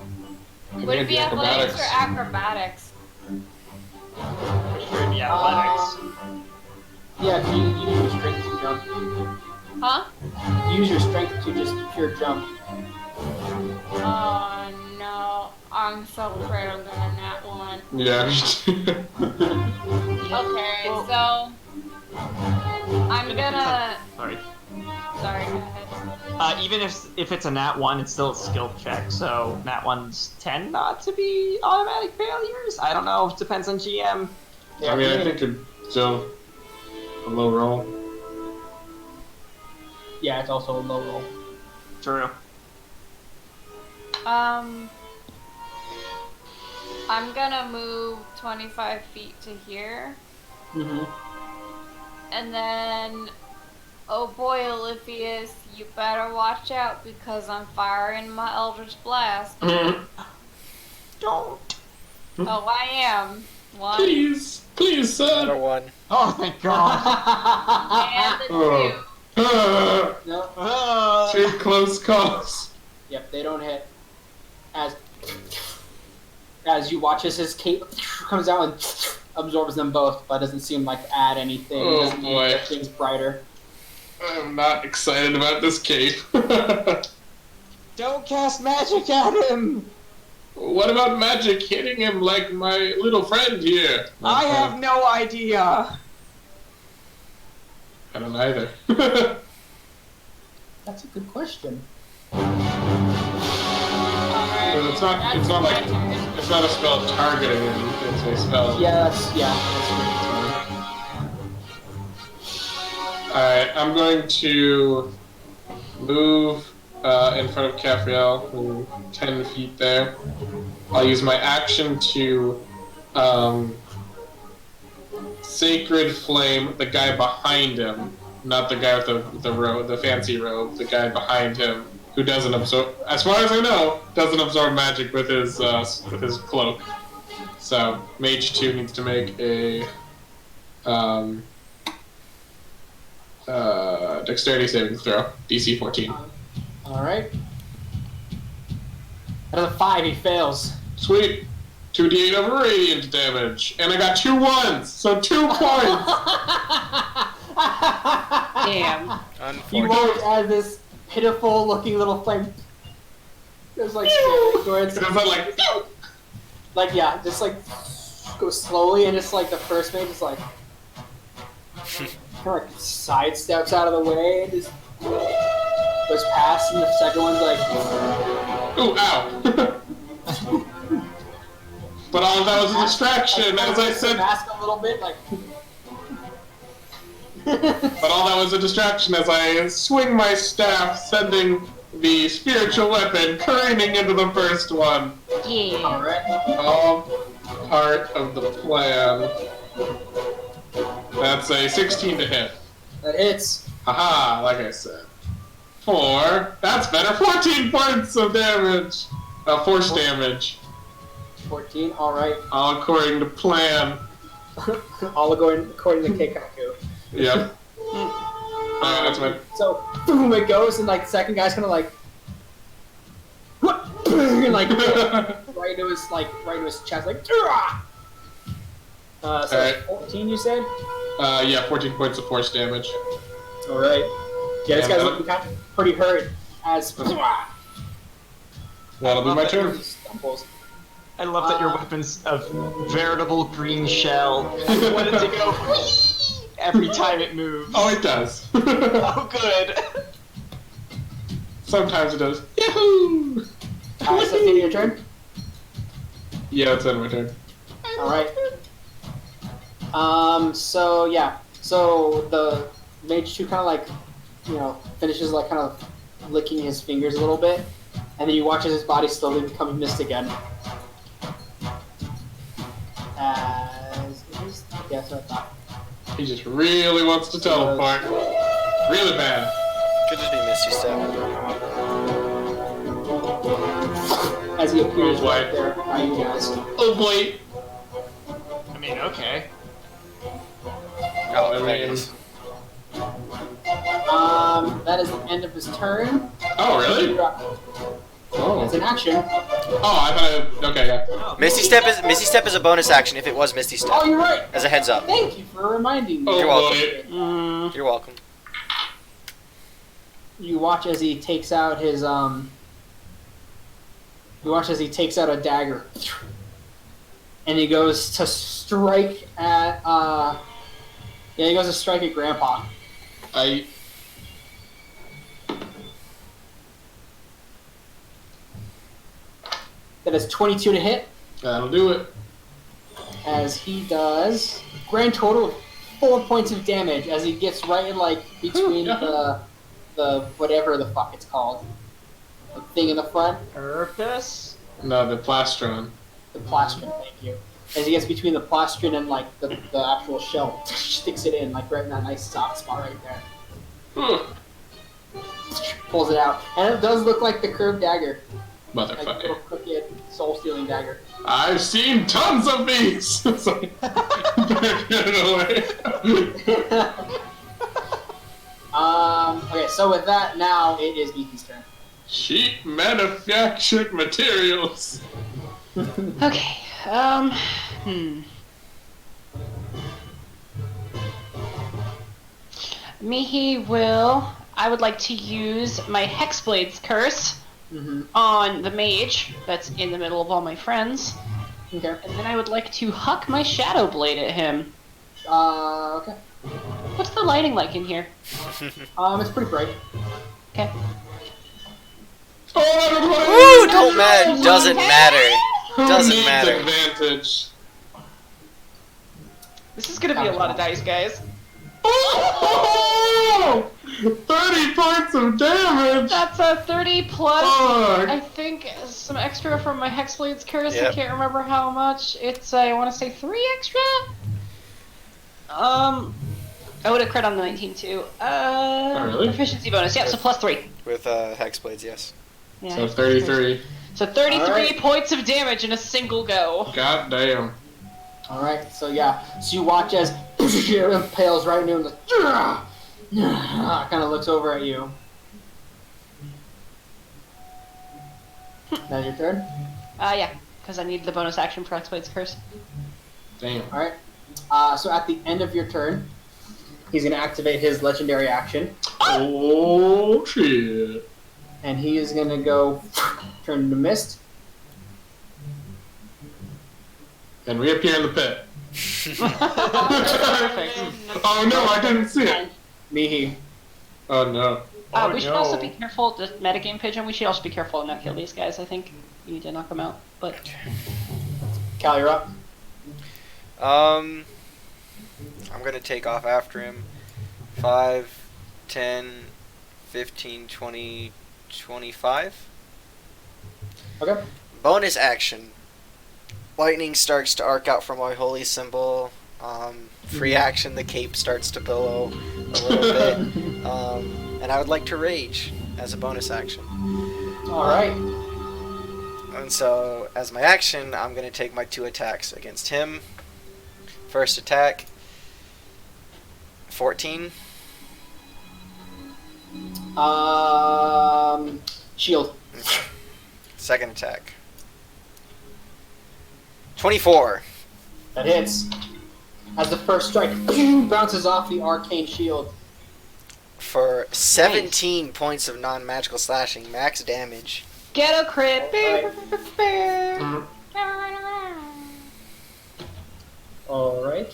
Would it be athletics or acrobatics? Sure, it'd be athletics. Yeah, you use your strength to jump. Huh? Use your strength to just pure jump. Oh no, I'm so afraid I'm gonna nat one. Yeah. Okay, so I'm gonna. Sorry. Sorry, go ahead. Even if it's a nat 1, it's still a skill check, so nat 1s tend not to be automatic failures. I don't know, it depends on GM. I mean, I think it's still a low roll. Yeah, it's also a low roll. True. I'm gonna move 25 feet to here, Mm-hmm. and then, oh boy, Olympius, you better watch out because I'm firing my Eldritch Blast. Mm-hmm. Don't. Oh, I am. One Please, sir. Another one. Oh, thank God. and the two. No. Two close calls. Yep, they don't hit. As you watch as his cape comes out and absorbs them both, but doesn't seem like to add anything. Oh, Doesn't boy. make things brighter. I'm not excited about this cape. Don't cast magic at him! What about magic hitting him like my little friend here? I have no idea. I don't either. That's a good question. Alright, It's not that's like my turn. it's not a spell targeting him. It's a spell. Yeah, that's great. Alright, I'm going to move in front of Capriel, 10 feet there. I'll use my action to Sacred Flame the guy behind him, not the guy with the robe, the fancy robe, the guy behind him, who doesn't absorb, as far as I know, doesn't absorb magic with his cloak. So Mage 2 needs to make a dexterity saving throw, DC 14. Alright. Out of the 5, he fails. Sweet. 2d8 of radiant damage, and I got 2 1s, so 2 points. Damn. You Unfortunate. won't add this pitiful looking little flame. There's like staring towards It's like yeah, just like go slowly and just like the first mate is like kind of like sidesteps out of the way and just goes past, and the second one's like, ooh, ow. But all of that was a distraction, as I said. mask a little bit, like. But all that was a distraction as I swing my staff, sending the spiritual weapon careening into the first one. Yeah. Alright. All part of the plan. That's a 16 to hit. That hits. Haha, like I said. 4. That's better. 14 points of damage. Force damage. 14, alright. All according to plan. All according to Keikaku. Yep. Alright, that's my... So, boom, it goes, and like the second guy's gonna like, and like right into his chest, like. So Alright. 14, you said? Yeah, 14 points of force damage. All right. Yeah, this Yeah, guy's but- looking kind of pretty hurt as. That'll be my turn. He stumbles. I love that your weapon's a veritable green shell. I want it to go whee every time it moves. Oh, it does. Oh, good. Sometimes it does. Yahoo! Alright, so Sophia, your turn. Yeah, that's end of my turn. All right. So yeah. So the mage 2 kind of like, finishes like kind of licking his fingers a little bit, and then you watch as his body slowly become mist again. Yeah, that's what I thought. He just really wants to teleport. Really bad. Could just be Misty Step. As he appears Oh, boy. right there by you guys. Oh boy! I mean, okay. Oh, I there it mean- is. That is the end of his turn. Oh, really? Drop. Oh Oh. As an action. Oh, I thought. Okay, yeah. Misty Step is a bonus action if it was Misty Step. Oh, you're right. As a heads up. Thank you for reminding me. Oh, You're welcome. boy. You're welcome. You watch as he takes out his You watch as he takes out a dagger, and he goes to strike at he goes to strike at Grandpa. That is 22 to hit. That'll do it. As he does grand total of 4 points of damage as he gets right in like between the whatever the fuck it's called. The thing in the front. Purpose? No, the plastron. The plastron, thank you. As he gets between the plastron and like the actual shell, sticks it in like right in that nice soft spot right there. Pulls it out. And it does look like the curved dagger. Like a little crooked, soul-stealing dagger. I've seen tons of these! It's like, get it away. Okay, so with that, now it is Ethan's turn. Cheap manufactured materials. Okay. I would like to use my Hexblade's curse on the mage that's in the middle of all my friends. Okay. And then I would like to huck my Shadow Blade at him. Okay. What's the lighting like in here? It's pretty bright. Okay. Ooh, don't matter. Doesn't matter. Doesn't matter. Advantage. This is gonna be a lot of dice, guys. Oh! 30 points of damage! That's a 30 plus, Fuck. I think, some extra from my Hexblade's curse. Yep. I can't remember how much. It's, I want to say 3 extra? I would have crit on the 19 too. really? Proficiency bonus, yep, so plus 3. With Hexblades, yes. Yeah, So 33. So 33 Alright. points of damage in a single go. God damn. Alright, so yeah. So you watch as it impales right into him, like, kind of looks over at you. Now your turn. Yeah, because I need the bonus action for Hexblade's curse. Damn. Alright. So at the end of your turn, he's going to activate his legendary action. Oh, shit. And he is going to go turn into mist. And reappear in the pit. Perfect. Oh no, I didn't see it. Mihi. Oh no. We should also be careful, the metagame pigeon, we should also be careful and not kill these guys, I think. We need to knock them out, but... Cal, you're up. I'm gonna take off after him. 5, 10, 15, 20, 25. Okay. Bonus action. Lightning starts to arc out from my holy symbol. Free action, the cape starts to billow a little bit. And I would like to rage as a bonus action. Alright. And so, as my action, I'm going to take my 2 attacks against him. First attack, 14. Shield. Second attack, 24. That hits. As the first strike bounces off the arcane shield. For 17 points of non-magical slashing, max damage. Ghetto crit! Alright.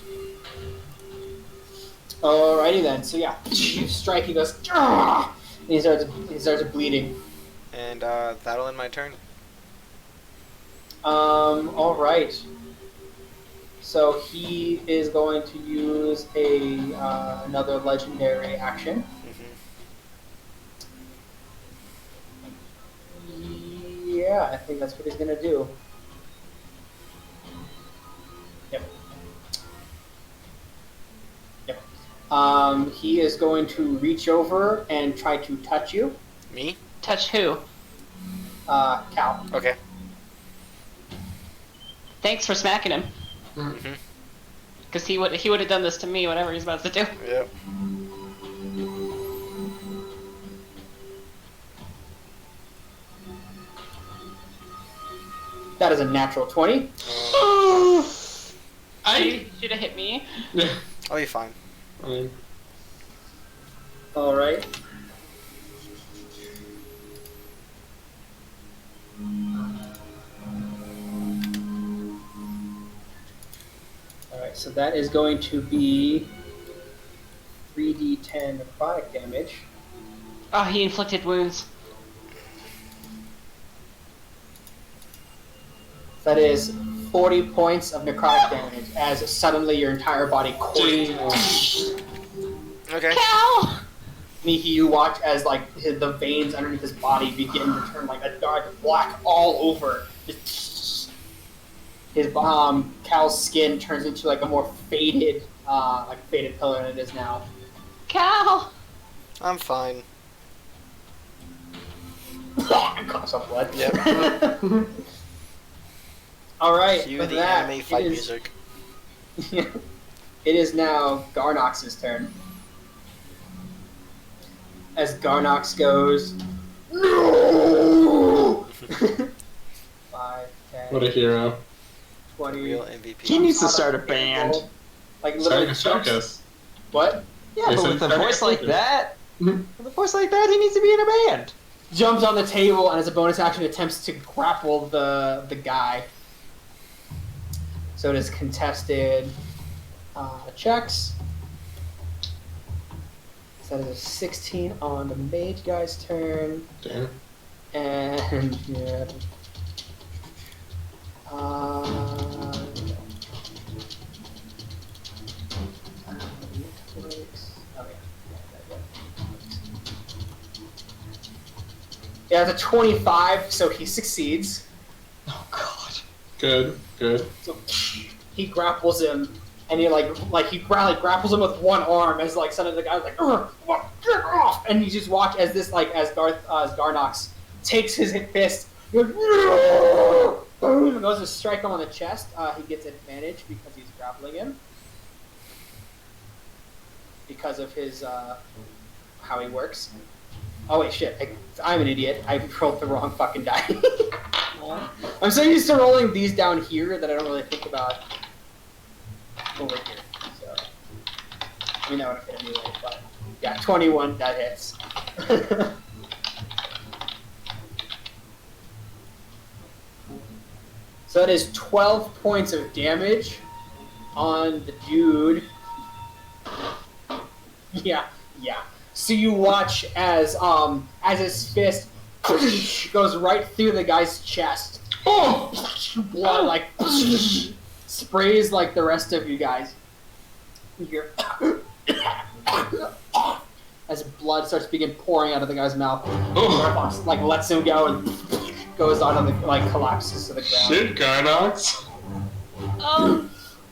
Alrighty then. So yeah, you strike, he goes, and he starts bleeding. And that'll end my turn. Alright. So he is going to use another legendary action. Yeah, I think that's what he's gonna do. Yep. He is going to reach over and try to touch you. Me? Touch who? Cal. Okay. Thanks for smacking him. Mm-hmm. Because he would have done this to me, whatever he's about to do. Yep. That is a natural 20. I should have hit me. I'll be fine. I mean, All right. All right, so that is going to be 3d10 necrotic damage. Oh, he inflicted wounds. That is 40 points of necrotic damage as suddenly your entire body courses. Okay. Cal! Mihi, you watch as like the veins underneath his body begin to turn like a dark black all over. His Cal's skin turns into like a more faded, faded color than it is now. Cal! I'm fine. Coughs up blood. Yep. All right. Cue with the that, anime fight it is- music. It is now Garnox's turn. As Garnox goes, no! 5, 10, what a hero. 20. Real MVP. He needs to start a band. Like Starting literally a circus. What? Yeah, They but said with a start voice a like circus. that, with a voice like that, he needs to be in a band. Jumps on the table and as a bonus action attempts to grapple the guy. So it is contested checks. So that is a 16 on the mage guy's turn. Damn. And yeah. Yeah, it's a 25, so he succeeds. Oh God. Good, good. So he grapples him, and he grapples him with one arm as like suddenly the guy's like, get off! And you just watch as this as Garnox takes his fist, goes to strike him on the chest. He gets advantage because he's grappling him because of his how he works. Oh wait, shit! I'm an idiot. I rolled the wrong fucking die. I'm so used to rolling these down here that I don't really think about over here. So, I mean, that would have hit anyway, but yeah, 21, that hits. So that is 12 points of damage on the dude. Yeah. So you watch as his fist goes right through the guy's chest. Oh! Blood sprays like the rest of you guys. You hear as blood starts pouring out of the guy's mouth. Oh! Lets him go and goes on and collapses to the ground. Shit, Garnox.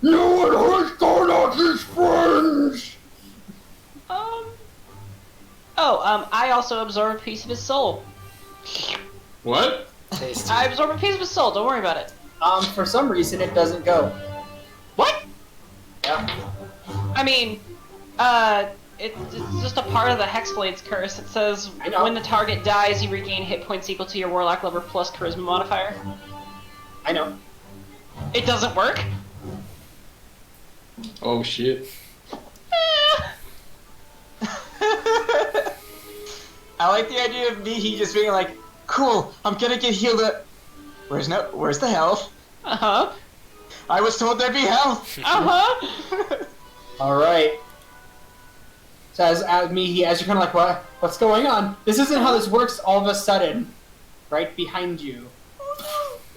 No one hurts Garnox's friends. I also absorb a piece of his soul. What? Tasty. I absorb a piece of his soul, don't worry about it. For some reason it doesn't go. What? Yeah. I mean, it's just a part of the Hexblade's curse. It says, I know. when the target dies, you regain hit points equal to your Warlock level plus Charisma modifier. I know. It doesn't work? Oh shit. I like the idea of he just being like, cool, I'm gonna get healed up. Where's the health? Uh-huh. I was told there'd be health. Uh-huh. All right. So as you're kind of like, what's going on? This isn't how this works. All of a sudden, right behind you,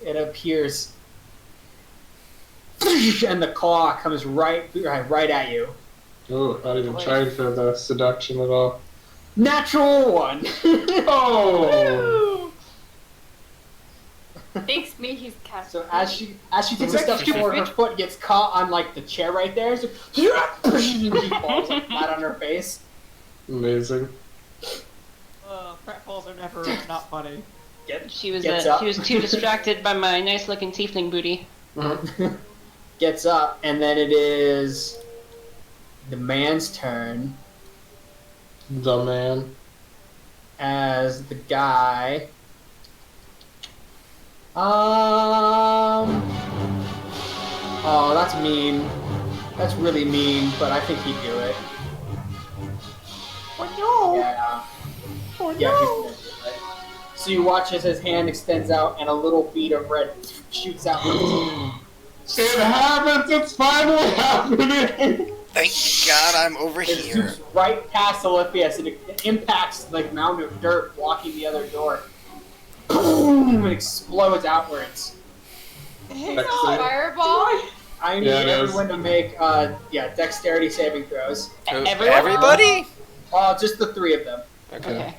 it appears, and the claw comes right at you. Oh, not even trying for the seduction at all. Natural 1. Oh! Thanks me, he's cast. So as she takes a step forward, her foot gets caught on the chair right there. So she falls flat on her face. Amazing. Pratfalls are never not funny. She was Gets up. too distracted by my nice-looking tiefling booty. Gets up, and then it is the man's turn. The man. As the guy Oh, that's mean. That's really mean, but I think he'd do it. Oh no! Yeah. Oh Yeah, no! he's gonna do it. So you watch as his hand extends out and a little bead of red shoots out. It happens! It's finally happening! Thank God I'm over It here. zooms right past Olympias and it impacts the mound of dirt blocking the other door. Boom! It explodes outwards. Excellent. Fireball? I need Yeah, it is. everyone to make dexterity saving throws. Everybody? Just the 3 of them. Okay.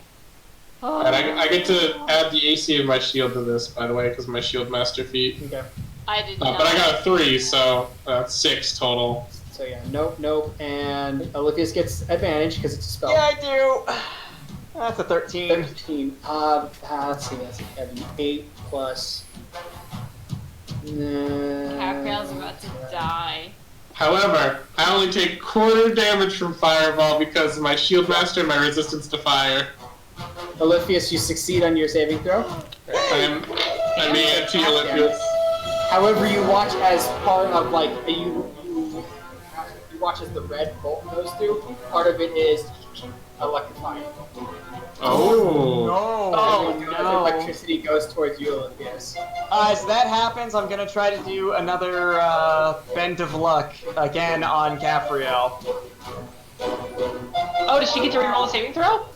And I get to add the AC of my shield to this, by the way, because my shield master feat. Okay. I did not. But I got a 3, so that's 6 total. So yeah, nope, and Olympias gets advantage because it's a spell. Yeah, I do. That's a 13. 13. Let's see, that's 8 plus. Capriel's about to die. However, I only take quarter damage from Fireball because of my shield master and my resistance to fire. Olympias, you succeed on your saving throw. I'm being anti-Olympius. However, you watch as part of you watch as the red bolt goes through. Part of it is electrifying. Oh. Oh As no! electricity goes towards you, Olympias. As that happens, I'm gonna try to do another bend of luck again on Capriel. Oh, does she get to reroll a saving throw?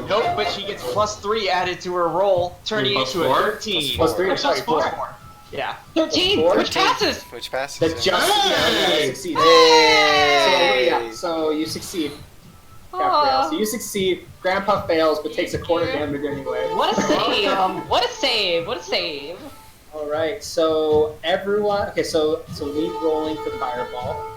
Nope, but she gets +3 added to her roll, turning it Plus into a 4? 13. Plus 3, Plus sorry, four. plus 4. Yeah. 13, Four? which passes. Which passes? That just succeed. Hey! So you succeed. Capriel. So you succeed. Grandpa fails, but takes a quarter damage anyway. What a save! What a save! What a save! All right. So everyone. Okay. So lead rolling for Fireball.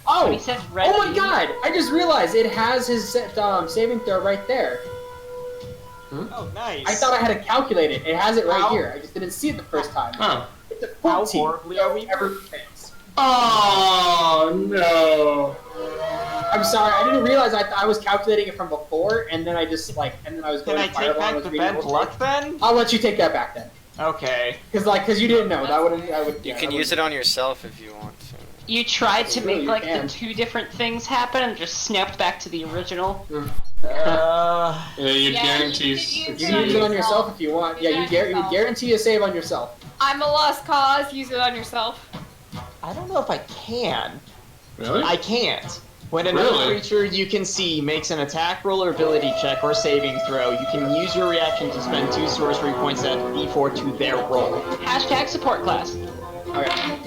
Oh! When he says red Oh my beam- God! I just realized it has his saving throw right there. Oh, nice. I thought I had to calculate it. It has it right How? here. I just didn't see it the first time. Oh. It's a How 14. horribly are we? Ever fails. Oh, no. I'm sorry. I didn't realize I was calculating it from before, and then I just and then I was Can going I to take Fireball and back was the reading bent the luck then? I'll let you take that back then. Okay. Because you didn't know. That wouldn't. I would. You can use it on yourself if you want to. You tried to Really, make you like can. the 2 different things happen and just snapped back to the original. Uh, Yeah, you Yeah, guarantee. you could use You can use it on yourself if you want. Yeah, you guarantee a save on yourself. I'm a lost cause. Use it on yourself. I don't know if I can. Really? I can't. When another Really? creature you can see makes an attack roll or ability check or saving throw, you can use your reaction to spend 2 sorcery points at D4 to their roll. Hashtag support class. Okay.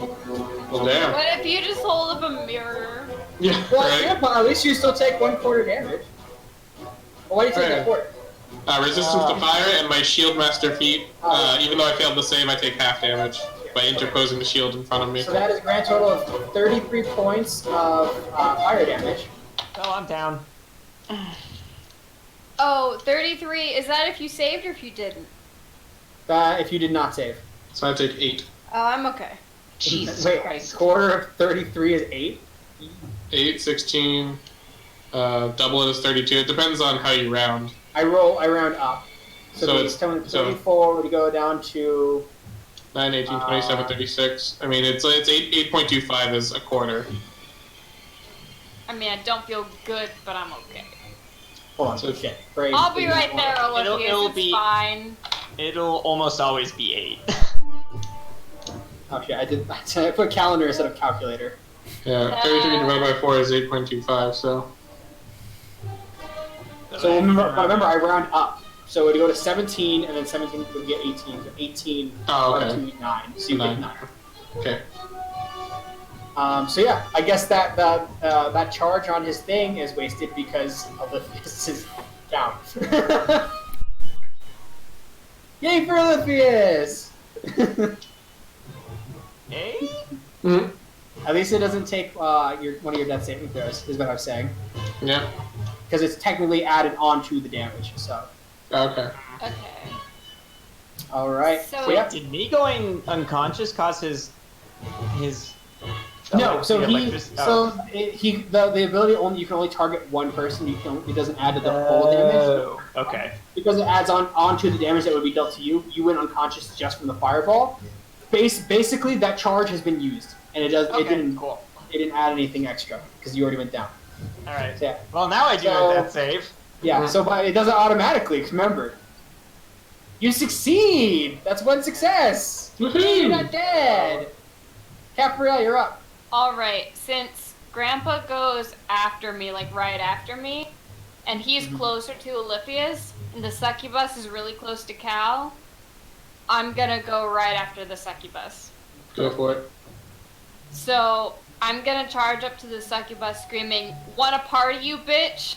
Well, damn. What if you just hold up a mirror? Yeah, Well, right. yeah, but at least you still take 1 quarter damage. Well, why do you take Right. that quarter? Resistance to fire and my shield master feat. Even though I failed the save, I take half damage by interposing the shield in front of me. So that is a grand total of 33 points of fire damage. Oh, I'm down. Oh, 33. Is that if you saved or if you didn't? If you did not save. So I take 8. Oh, I'm okay. Jesus Wait, Christ. quarter of 33 is 8? 8, 16, double it is 32. It depends on how you round. I round up. So, So it's it's- 34 would go down to 9, 18, 27, 36. I mean, it's 8.25 is a quarter. I mean, I don't feel good, but I'm okay. hold on. So- Shit. Brave. I'll be right there, Olympius. it'll It's be- fine. It'll almost always be 8. Oh shit! I put calendar instead of calculator. Yeah, 33 divided by 4 is 8.25, so. So remember, I round up. So it would go to 17, and then 17 would get 18. So 18 Oh, up okay. to 9. So you get 9. Okay. So yeah, I guess that charge on his thing is wasted because Olympius is down. Yay for Olympius! Hey? Mm-hmm. At least it doesn't take one of your death saving throws, is what I'm saying. Yeah. Because it's technically added onto the damage. So, Okay. Okay. all right. So So yeah, Did me going unconscious cause his No, so the he electric- the ability only you can only target one person. It doesn't add to the full damage Oh, okay. because it adds onto the damage that would be dealt to you. You went unconscious just from the fireball. Basically, that charge has been used, and it Okay, didn't cool. it didn't add anything extra because you already went down. All right. So, yeah. Well, now I do So- that save. Yeah, so but it does it automatically. Remember, you succeed. That's one success. Woohoo! You're not dead. Capriel, you're up. Alright, since Grandpa goes after me, like right after me, and he's closer to Olympia's, and the succubus is really close to Cal, I'm gonna go right after the succubus. Go for it. So, I'm gonna charge up to the succubus screaming, "Wanna party, you bitch?"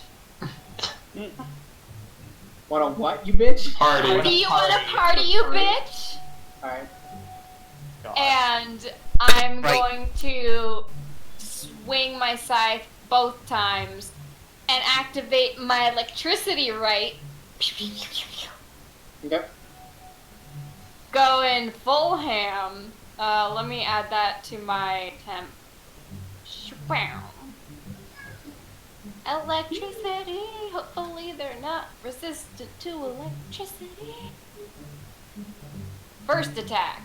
Wanna what, you bitch? Party. Do you wanna party, you bitch? Alright. And I'm Right. going to swing my scythe both times and activate my electricity right. Okay. Going full ham. Let me add that to my temp. Shwow. Electricity. Hopefully they're not resistant to electricity. First attack.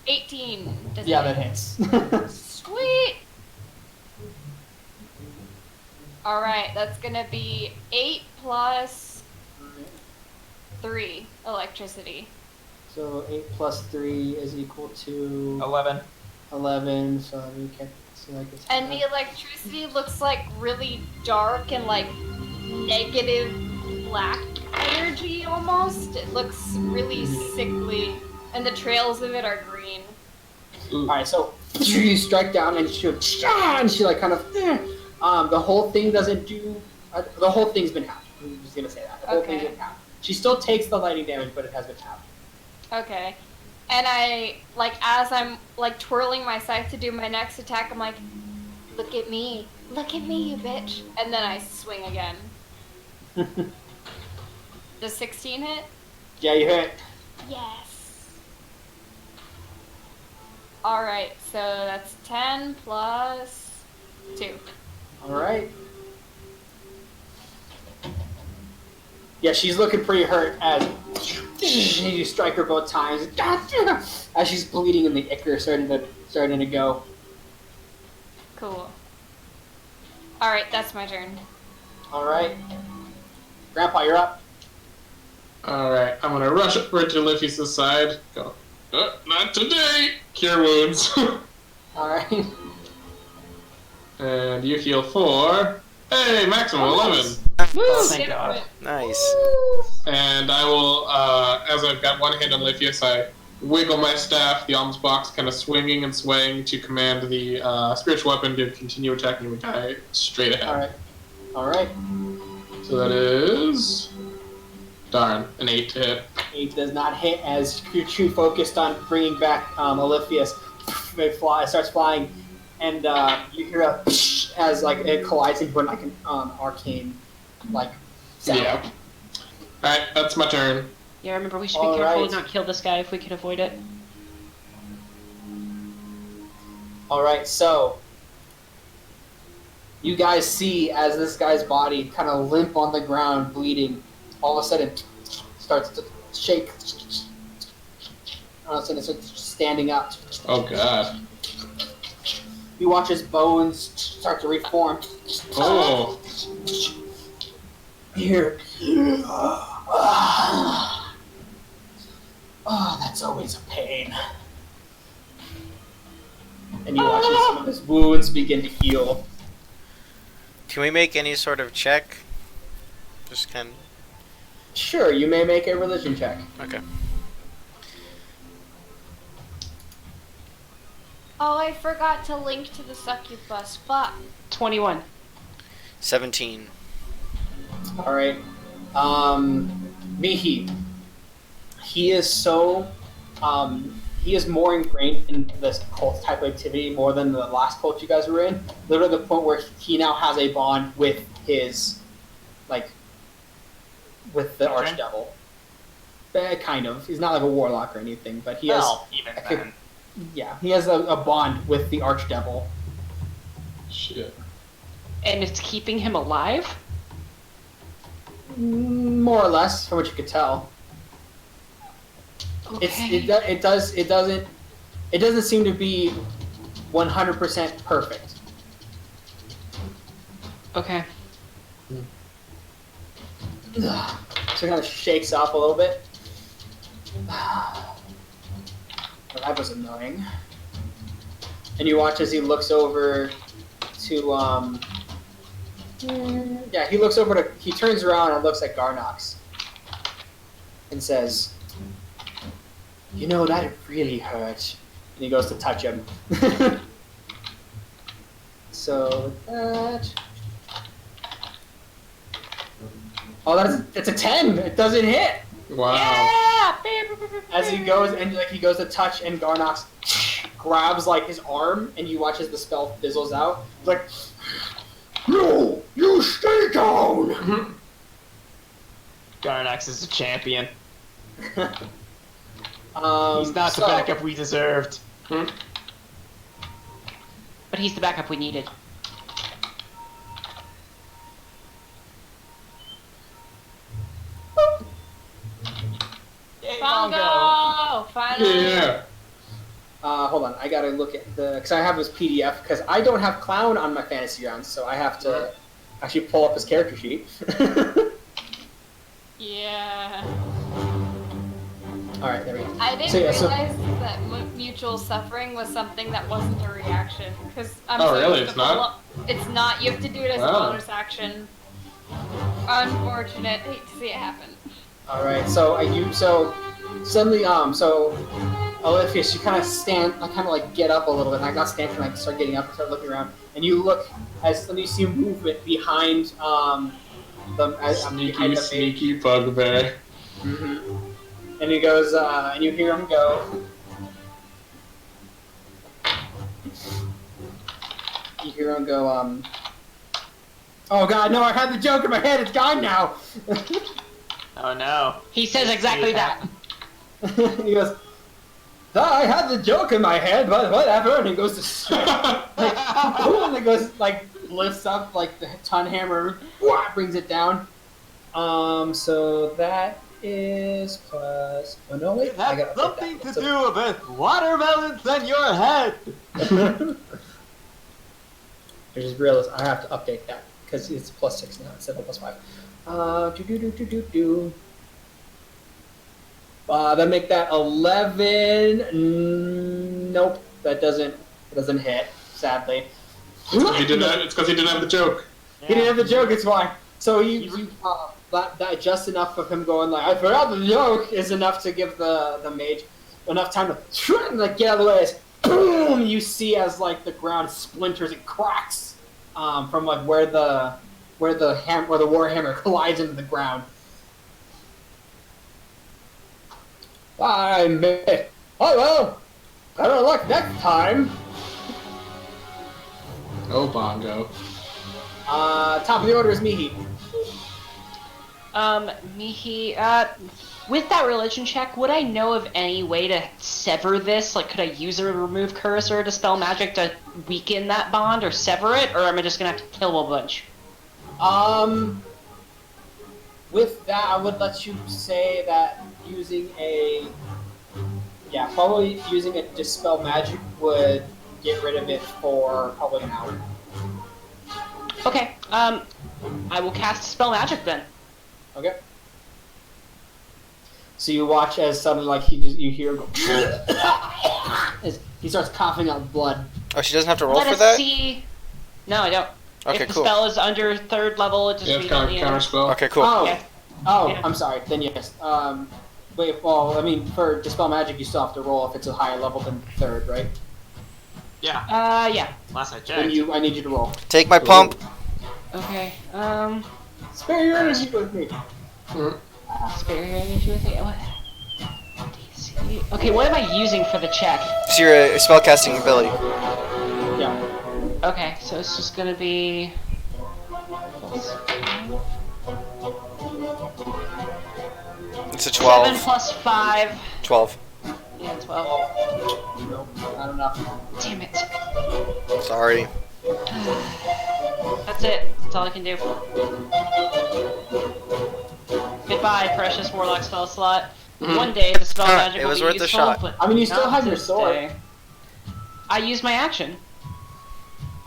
18. Does Yeah, it that hit? hits. Sweet. Alright, that's gonna be 8 plus 3 electricity. So 8 plus 3 is equal to 11. 11. So we can see like it's. And the electricity looks like really dark and like negative black energy almost. It looks really sickly. And the trails of it are green. Alright, so you strike down and she like kind of. The whole thing doesn't do. The whole thing's been halved. I'm just gonna say that. The whole thing's been halved. She still takes the lightning damage, but it has been halved. Okay. And I, like, as I'm, like, twirling my scythe to do my next attack, I'm like, look at me, you bitch. And then I swing again. Does 16 hit? Yeah, you hit. Yes. Alright, so that's 10 plus 2. Alright. Yeah, she's looking pretty hurt as you strike her both times. As she's bleeding and the ichor starting to go. Cool. Alright, that's my turn. Alright. Grandpa, you're up. Alright, I'm gonna rush over to Liffy's side. Go. Not today! Cure wounds. Alright. And you heal for. Hey, maximum 11. Oh, thank God. Nice. And I will, as I've got one hand on Liphius, I wiggle my staff, the alms box kind of swinging and swaying to command the spiritual weapon to continue attacking the guy straight ahead. Alright. So that is. Darn, an 8 to hit. 8 does not hit as you're too focused on bringing back Oliphius. It starts flying, and you hear a as like it collides into like an arcane like sound. Yeah. Alright, that's my turn. Yeah, remember we should be All careful right. to not kill this guy if we can avoid it. Alright, so you guys see as this guy's body kind of limp on the ground, bleeding, all of a sudden starts to shake. All of a sudden it starts standing up. Oh god. You watch his bones start to reform. Oh. Here. Oh, that's always a pain. And you watch as some of his wounds begin to heal. Can we make any sort of check? Just kind of... Sure, you may make a religion check. Okay. Oh, I forgot to link to the succubus. Fuck. 21. 17. Alright. Mihi. He is so, he is more ingrained in this cult type of activity more than the last cult you guys were in. Literally the point where he now has a bond with his, like, with the Archdevil. Kind of. He's not like a warlock or anything, but he has... Well, even then. Yeah, he has a bond with the Archdevil. Shit. And it's keeping him alive? More or less, from what you could tell. Okay. It doesn't seem to be 100% perfect. Okay. So it kind of shakes off a little bit. Well, that was annoying. And you watch as he looks over to he looks over to, he turns around and looks at Garnox and says, "You know, that really hurt." And he goes to touch him. So that. Oh, it's a 10. It doesn't hit. Wow. Yeah! As he goes and he goes to touch, and Garnox grabs like his arm, and you watch as the spell fizzles out. It's like, "No, you stay down." Garnox is a champion. He's He's not the backup we deserved. But he's the backup we needed. Yay, Bongo! Finally. Yeah. Hold on, I gotta look at because I have his PDF, because I don't have Clown on my fantasy rounds, so I have to actually pull up his character sheet. Yeah. Alright, there we go. I didn't realize that mutual suffering was something that wasn't a reaction. Because Really? It's not? It's not. You have to do it as a Wow. bonus action. Unfortunate. Hate to see it happen. Alright, so suddenly, Oliphius, you kind of like get up a little bit, and I got stand and start getting up and start looking around, and you look as you see movement behind behind the Sneaky bugbear. Mm-hmm. And he goes, and you hear him go. You hear him go, "Oh God, no! I had the joke in my head. It's gone now." Oh no. He says exactly that. He goes, "I had the joke in my head, but whatever." And he goes to strike, and it goes like lifts up like the ton hammer, brings it down. So that is plus. Oh no, wait! I got something to do with watermelons in your head. I just realized I have to update that because it's +6 now instead of +5. That make that 11. Nope, that doesn't hit. Sadly, It's because he didn't have the joke. he didn't have the joke. It's why. So that just enough of him going like, "I forgot the joke," is enough to give the mage enough time to like get out of the way. Boom! You see as like the ground splinters and cracks from like where the warhammer collides into the ground. I missed. Oh well, better luck next time. Oh, Bongo. Top of the order is Mihi. Mihi, with that religion check, would I know of any way to sever this? Like, could I use a remove curse or dispel magic to weaken that bond or sever it, or am I just gonna have to kill a bunch? With that, I would let you say that probably using a dispel magic would get rid of it for probably an hour. Okay, I will cast dispel magic then. Okay. So you watch as suddenly, like you hear him go. As he starts coughing out blood. Oh, she doesn't have to roll Let for us that? see. No, I don't. Okay, if the cool. spell is under 3rd level, it just Yeah, it's counter spell. Okay, cool. Oh, Yeah. yeah. I'm sorry. Then yes. Wait. Well, I mean, for dispel magic, you still have to roll if it's a higher level than 3rd, right? Yeah. Yeah. Last I Then checked. I need you to roll. Take my pump. Okay. Spare your energy with me. Spare your energy with me. What? DC. Okay, what am I using for the check? It's your spellcasting ability. Yeah. Okay, so it's just gonna be. It's a 7 12. plus 5. 12. Yeah, 12. I don't know. Damn it. Sorry. That's it. That's all I can do. Goodbye, precious warlock spell slot. One day the spell magic It will was be worth a useful, shot. but I mean, you still not have your this sword. day. I used my action.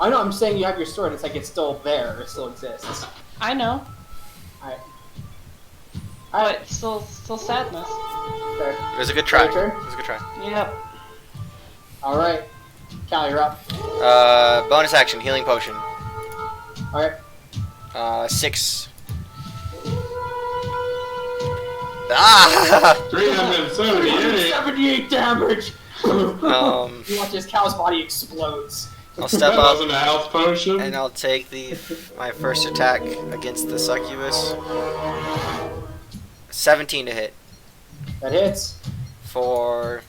I know. I'm saying you have your sword. It's like it's still there. It still exists. I know, Alright. but still sadness. Fair. It was a good try. Your turn? It was a good try. Yep. Alright. Cal, you're up. Bonus action, healing potion. Alright. 6. Ah! 378. 78 damage! You watch as Cal's body explodes. I'll step That up wasn't a health potion. and I'll take my first attack against the succubus. 17 to hit That hits. for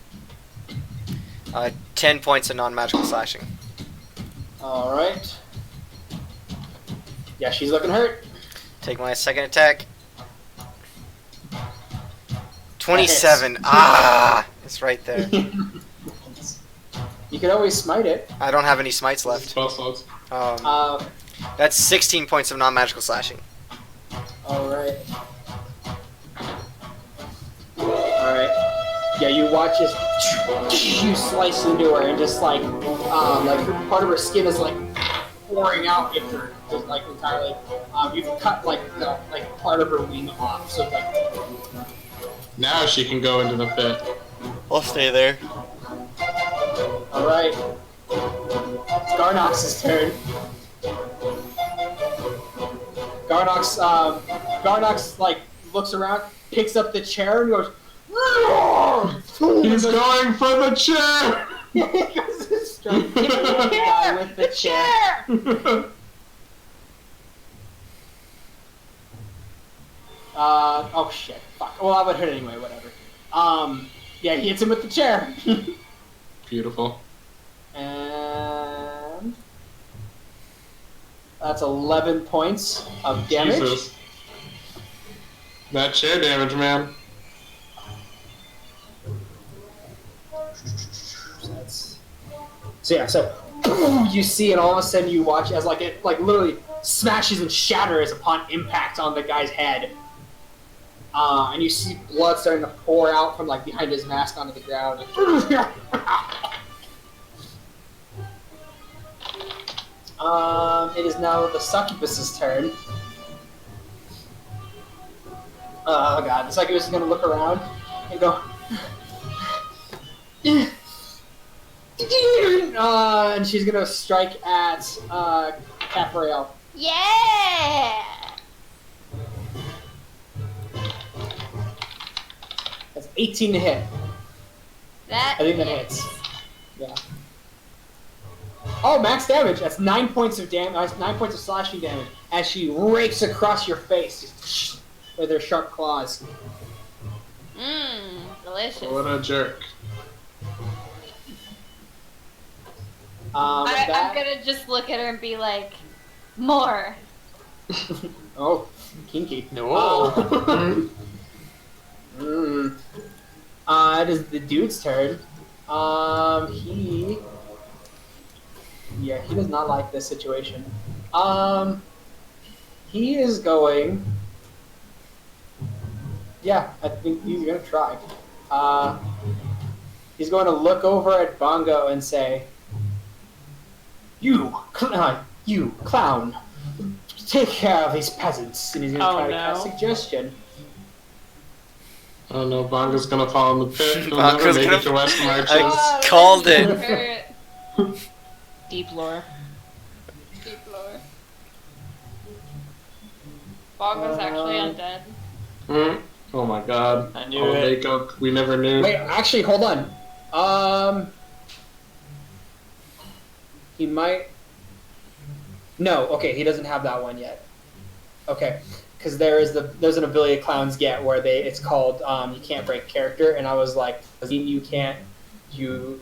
10 points of non-magical slashing. Alright. Yeah, she's looking hurt. Take my second attack. 27. Ah! It's right there. You could always smite it. I don't have any smites left. Spell slots. That's 16 points of non-magical slashing. Alright. Alright. Yeah, you watch as you slice into her and just like part of her skin is like pouring out into her, just like entirely. You've cut like part of her wing off, so like. Now she can go into the pit. I'll stay there. Alright. It's Garnox's turn. Garnox like looks around, picks up the chair and goes. He's going for the chair! With the chair. Oh shit. Fuck. Well, I would hit anyway, whatever. Yeah, he hits him with the chair. Beautiful. And that's 11 points of damage. Jesus. That chair damage, man. So you see, and all of a sudden you watch as like it like literally smashes and shatters upon impact on the guy's head. And you see blood starting to pour out from like behind his mask onto the ground. It is now the succubus's turn. Oh god, the succubus is gonna look around and go. And she's gonna strike at Caprael. Yeah! That's 18 to hit. That I think that hits. Yeah. Oh, max damage. That's 9 points of damage. 9 points of slashing damage as she rakes across your face with her sharp claws. Delicious. What a jerk. I'm gonna just look at her and be like, more. Oh, kinky. No. It is the dude's turn. He does not like this situation. He is going. Yeah, I think he's gonna try. He's going to look over at Bongo and say, You clown, take care of these peasants." And he's going to try to cast suggestion. Oh no, Bongo's gonna fall in the pit. He'll Bongo's never make it to gonna- West Marches. I called it. Deep lore. Deep lore. Bongo's actually undead. Oh my god. I knew it. Makeup we never knew. Wait, actually, hold on. He might. No, okay, he doesn't have that one yet. Okay, because there's an ability clowns get where it's called you can't break character, and I was like, does it mean you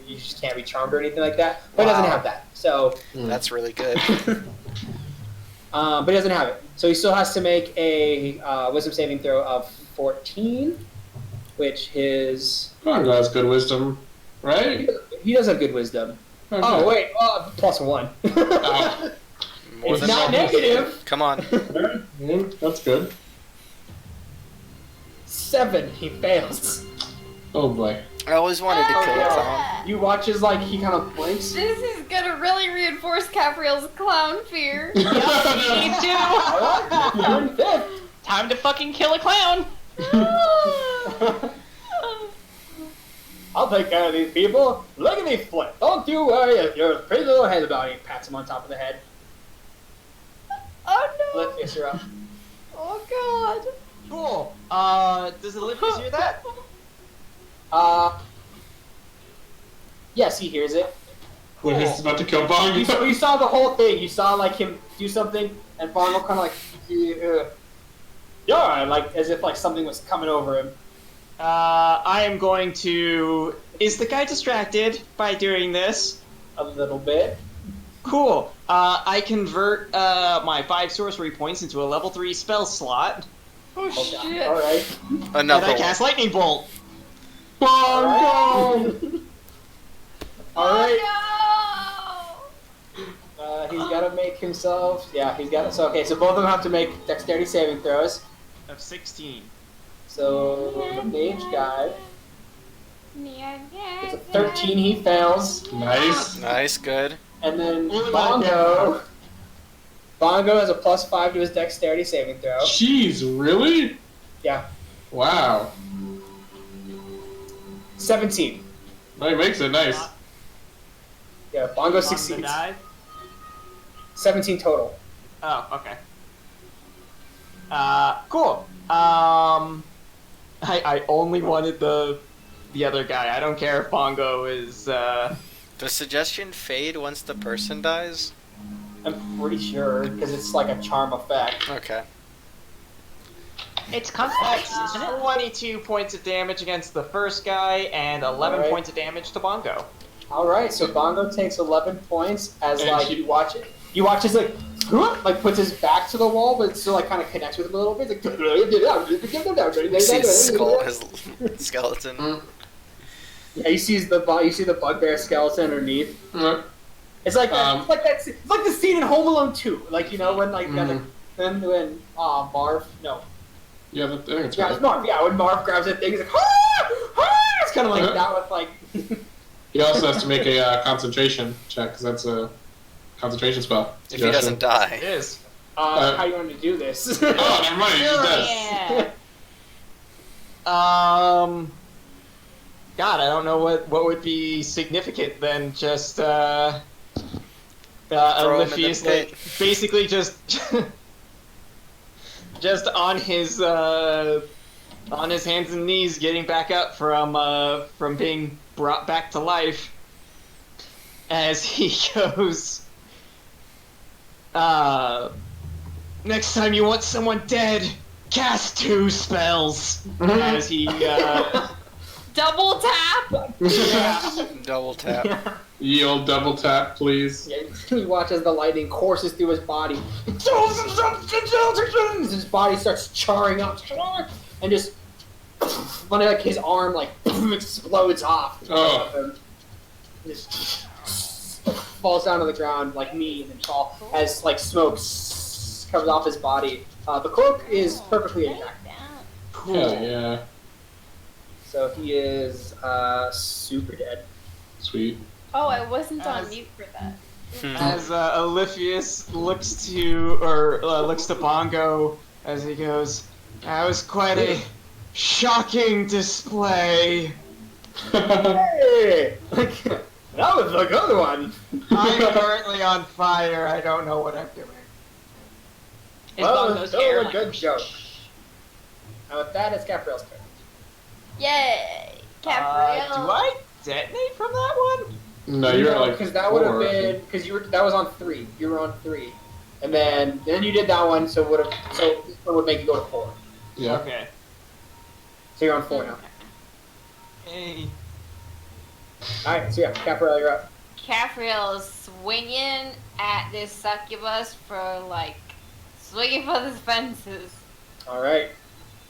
just can't be charmed or anything like that? But he doesn't have that, so. That's really good. But he doesn't have it, so he still has to make a wisdom saving throw of 14, which is. Bongo has good wisdom, right? He does have good wisdom. Okay. Oh wait, +1. More It's than not normal. negative. Come on. That's good. 7. He fails. Oh boy. I always wanted to kill a clown. You watch as like he kind of blinks. This is gonna really reinforce Capriel's clown fear. Me too. Alright, you're in 5th. Time to fucking kill a clown. I'll take care of these people. Look at me flip. Don't you worry if you're a pretty little head about it. He pats him on top of the head. Oh no! Olympius, you're up. Oh god! Cool. Does Olympius hear that? Yes, he hears it. Olympius is about to kill Bong. You saw the whole thing. You saw like him do something, and Bongo kind of like, yeah, like as if like something was coming over him. I am going to... Is the guy distracted by doing this? A little bit. Cool. I convert my 5 sorcery points into a level 3 spell slot, Oh shit! All right. and Another I one. cast Lightning Bolt. Bongo. All right. Oh He's got to make himself. Yeah, he's got it. So okay, so both of them have to make dexterity saving throws. Of 16. So the mage guy, no! it's a 13. He fails, Nice. Nice, good. and then Only by Bongo has a +5 to his dexterity saving throw. Jeez, really? Yeah, Wow. 17. That makes it nice. Yeah, Bongo On the succeeds. die? 17 total. Oh, okay. Cool. I only wanted the other guy. I don't care if Bongo is, Does suggestion fade once the person dies? I'm pretty sure because it's like a charm effect. Okay. It's constant, isn't it? 22 points of damage against the first guy and 11 Alright. points of damage to Bongo. All right, so Bongo takes 11 points as And like she- you watch it. You watch as like puts his back to the wall, but still like kind of connects with him a little bit. It's like You see his skull, his skeleton. Yeah, you see the bugbear skeleton underneath. Uh, It's like that, Um, it's like the scene in Home Alone 2. Like when when Marv yeah, I think it's yeah, it's right. Marv. Yeah, when Marv grabs that thing, he's like, it's kind of like that with like. He also has to make a concentration check because that's a concentration spell. If he doesn't It die. is. How do you want to do this? Oh, never mind. He's just dead. Yeah. God, I don't know what would be significant than just Throw him in Olympius the pit. like basically just just on his hands and knees getting back up from being brought back to life as he goes next time you want someone dead, cast 2 spells as he Double tap! Double tap. Ye old double tap, please. Yeah, you watch as the lightning courses through his body. His body starts charring up, and just when like his arm like explodes off. Oh. Just falls down to the ground like me and then fall as like smoke comes off his body. The cloak is perfectly intact. Hell yeah. So he is super dead. Sweet. Oh, I wasn't on mute for that. as Olympius looks to Bongo as he goes, that was quite a shocking display. Hey! That was a good one! I'm currently on fire. I don't know what I'm doing. Is Well, Bongo's still hair a like... good joke. And with that, it's Capriel's turn. Yay! Capriel. Do I detonate from that one? No, you're at like because that would have 4. been because that was on 3. You were on 3, and then you did that one, so this one would make you go to 4. Yeah. Okay. So you're on 4 now. Hey. All right, so yeah, Capriel, you're up. Capriel is swinging at this succubus swinging for the fences. All right.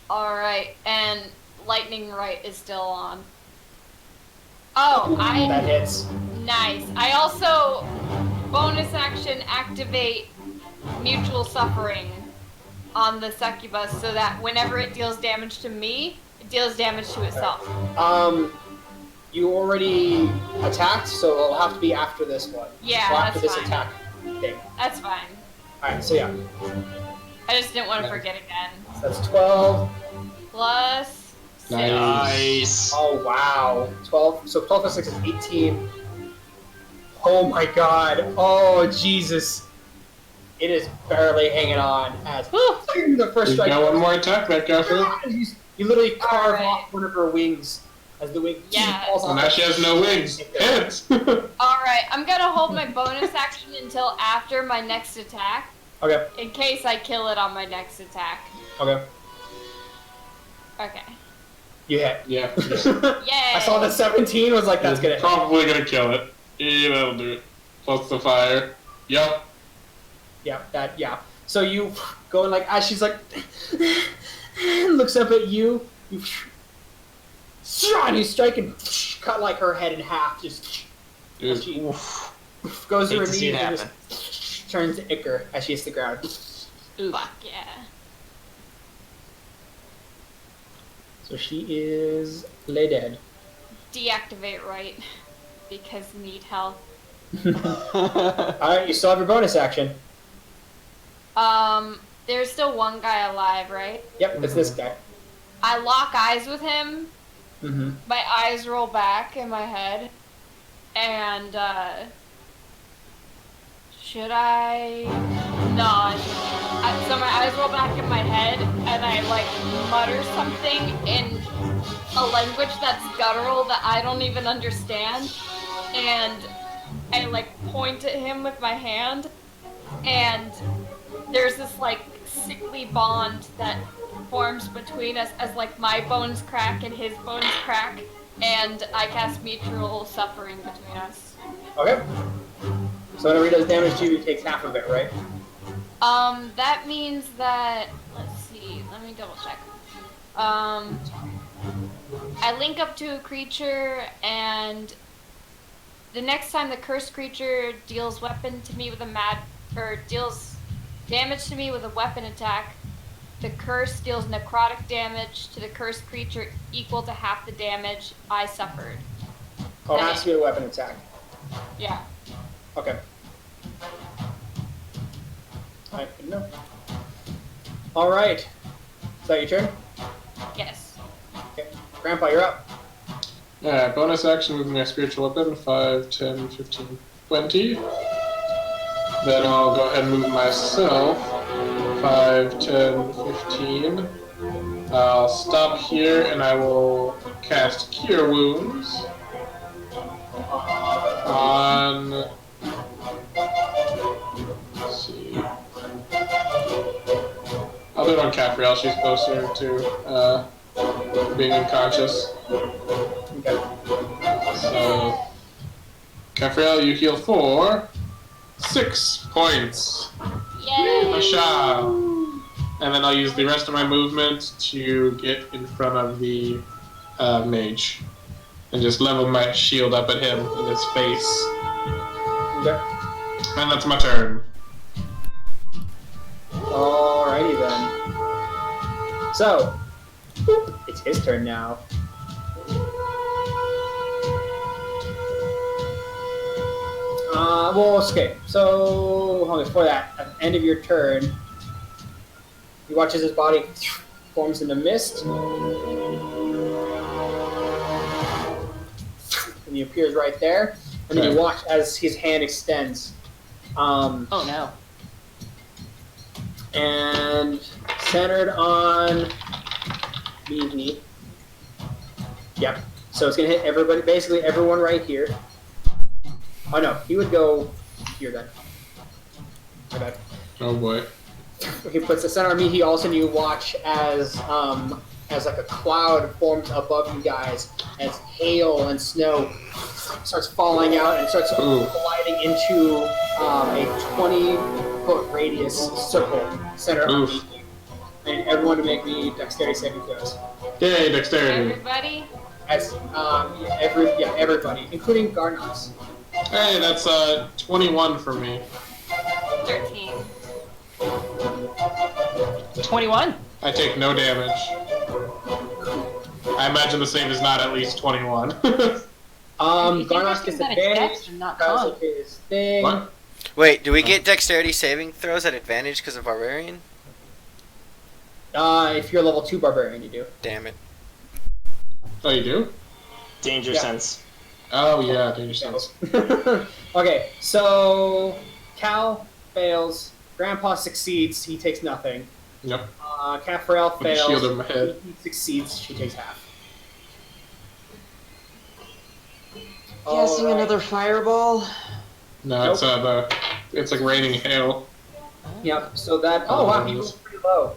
Alright, and lightning right is still on. Oh, That hits. Nice. I also bonus action activate mutual suffering on the succubus so that whenever it deals damage to me, it deals damage to itself. You already attacked, so it'll have to be after this one. Yeah, so after that's this fine. attack thing. That's fine. Alright, so yeah. I just didn't want to forget again. So that's 12. Plus 6. Nice. Oh, wow. 12. So 12 plus 6 is 18. Oh my god. Oh, Jesus. It is barely hanging on as the first You strike. got one more attack, that Catherine. You literally carve Alright. off one of her wings as the wing Yeah. falls And off. now she has no wings. Hit! Alright, I'm gonna hold my bonus action until after my next attack, Okay, in case I kill it on my next attack. okay. Okay. You hit. Yeah. Yay! I saw the 17, was like, that's gonna hit. Probably gonna kill it. Yeah, that'll do it. Plus the fire. Yup. Yeah. So you go and like, as she's like, looks up at you, and you strike and cut like her head in half, just Dude. as she goes to Hate her to knees see it and happen. just turns to Icker as she hits the ground. Fuck yeah. So she is lay dead. Deactivate right, because need health. Alright, you still have your bonus action. There's still one guy alive, right? Yep, it's this guy. I lock eyes with him. Mm-hmm. My eyes roll back in my head, and should I? No. So my eyes roll back in my head, and I like mutter something in a language that's guttural that I don't even understand, and I like point at him with my hand, and there's this like sickly bond that forms between us as like my bones crack and his bones crack, and I cast mutual suffering between us. Okay. So whenever he does damage to you, he takes half of it, right? That means that, let's see, let me double check. I link up to a creature, and the next time the cursed creature deals weapon to me with a deals damage to me with a weapon attack, the curse deals necrotic damage to the cursed creature equal to half the damage I suffered. Oh, it has to be a weapon attack. Yeah. Okay. Alright, good enough. Alright. Is that your turn? Yes. Okay. Grandpa, you're up. Alright, bonus action with my spiritual weapon 5, 10, 15, 20. Then I'll go ahead and move myself 5, 10, 15. I'll stop here and I will cast Cure Wounds on. Let's see. I'll do it on Capriel, she's closer to being unconscious. Okay. So, Capriel, you heal for 6 points. Yay! Masha. And then I'll use the rest of my movement to get in front of the mage. And just level my shield up at him in his face. Okay. And that's my turn. Alrighty then. So, boop, it's his turn now. Well, okay. So, hold on, before that, at the end of your turn, you watch as his body forms into mist, and he appears right there. And then you watch as his hand extends. Oh no. And centered on Mimi. Yep. So it's gonna hit everybody, basically everyone right here. Oh no, he would go here then. Okay. Oh boy. He puts the center on me. He also you watch as like a cloud forms above you guys as hail and snow starts falling out and starts gliding into a 20-foot radius circle centered on me. And everyone to make me dexterity saving throws. Yay, dexterity. Everybody? As everybody, including Garnox. Hey, that's 21 for me. 13. 21. I take no damage. I imagine the save is not at least 21. Garnox gets advantage not because of his thing. What? Wait, do we get dexterity saving throws at advantage because of Barbarian? If you're level 2 Barbarian, you do. Damn it. Oh, you do? Danger Yeah. sense. Oh, yeah, danger sense. Okay, so Cal fails. Grandpa succeeds. He takes nothing. Yep. Cafarel With the fails. shield in my head. He succeeds. She takes half. Guessing Alright. another fireball. No, it's like raining hail. Yep. So that. Oh wow, he rolled pretty low.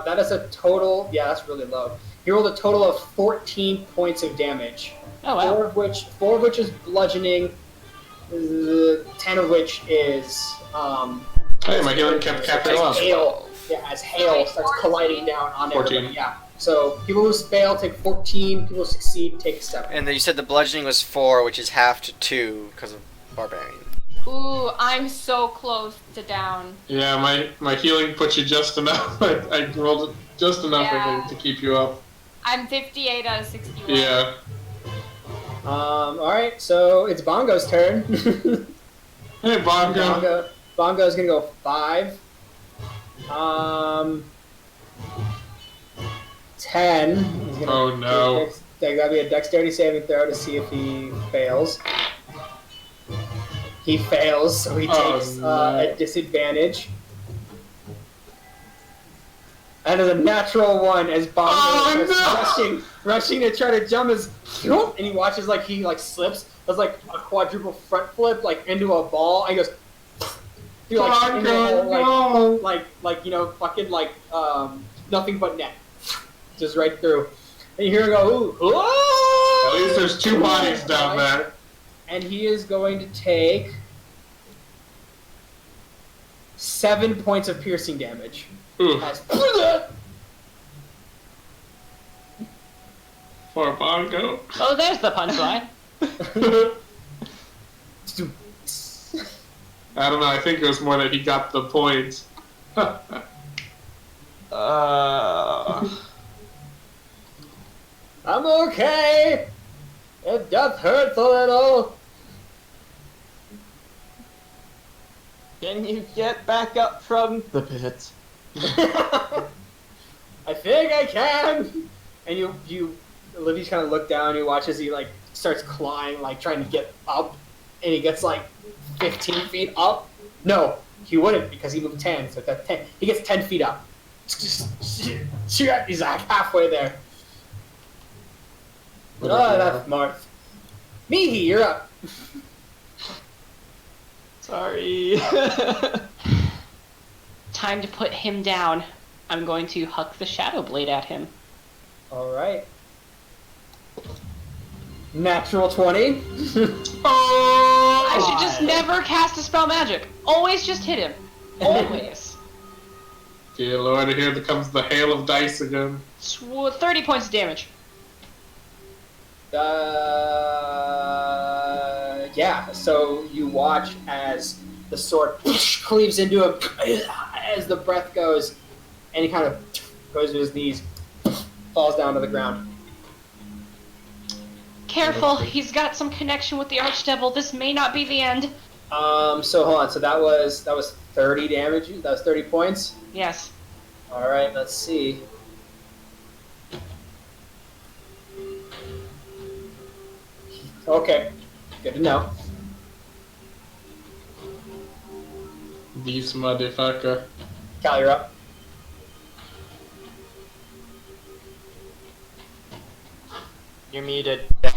That is a total. Yeah, that's really low. He rolled a total of 14 points of damage. Oh wow. Four of which is bludgeoning. 10 of which is Hey, my healing kept capturing up. hail. Yeah, as hail starts colliding down on 14. everybody. Yeah. So people who fail take 14. People who succeed take 7. And then you said the bludgeoning was 4, which is half to 2 because of Barbarian. Ooh, I'm so close to down. Yeah, my healing put you just enough. I rolled it just enough, I Yeah. think, to keep you up. I'm 58 out of 61. Yeah. Alright, so it's Bongo's turn. Hey, Bongo. Bongo's gonna go 5. 10. He's gonna Oh, no. That'll be a dexterity saving throw to see if he fails. He fails, so he Oh, takes no. a disadvantage. That is a natural 1 as Bongo starts rushing to try to jump his, and he watches like he slips, does like a quadruple front flip like into a ball, and he goes into a hole, like you know, fucking like nothing but net, just right through. And you hear him go, ooh, At least there's 2 bodies down there. and he is going to take 7 points of piercing damage. Ooh, As poor Bongo. Oh, there's the punchline. I don't know, I think it was more that he got the point. I'm okay. It just hurts a little. Can you get back up from the pit? I think I can. And Olivia's kind of look down. And you watch as he like starts clawing, like trying to get up, and he gets like 15 feet up. No, he wouldn't because he moved 10. So that's 10. He gets 10 feet up. He's like halfway there. Oh, that's Marth. Mihi, you're up. Sorry. Time to put him down. I'm going to huck the Shadow Blade at him. All right. Natural 20. I should just never cast a spell magic. Always just hit him. Always. Dear Lord, here comes the hail of dice again. 30 points of damage. Yeah, so you watch as the sword cleaves into him as the breath goes, and he kind of goes to his knees, falls down to the ground. Careful, he's got some connection with the Archdevil. This may not be the end. So hold on, so that was 30 damage, that was 30 points? Yes. Alright, let's see. Okay, good to know. This motherfucker. Cal, you're up. You're muted. I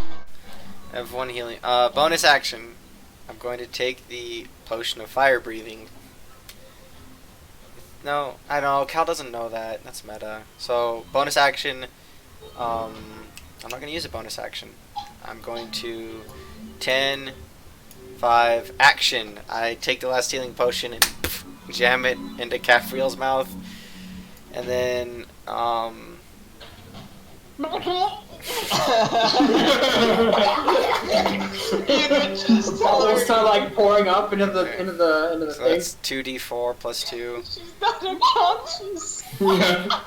have 1 healing. Bonus action. I'm going to take the potion of fire breathing. No, I don't know. Cal doesn't know that. That's meta. So, bonus action. I'm not going to use a bonus action. I'm going to 10, 5, action. I take the last healing potion and jam it into Caffriel's mouth. And then, Bubbles start like pouring up into the So thing. that's 2d4 plus 2. She's not unconscious. Yeah.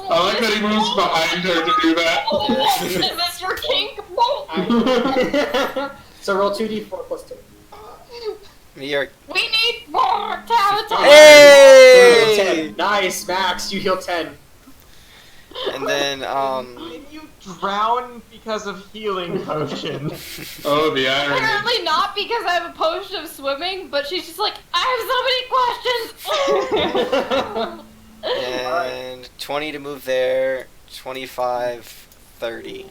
I like that he moves behind her to do that. Is this your kink? So roll 2d4 plus 2. We are. We need more tabletop. Hey! 10. Nice, Max. You heal 10. And then Can you drown because of healing potion? Oh, the irony. Apparently not, because I have a potion of swimming, but she's just like, I have so many questions! and 20 to move there. 25, 30.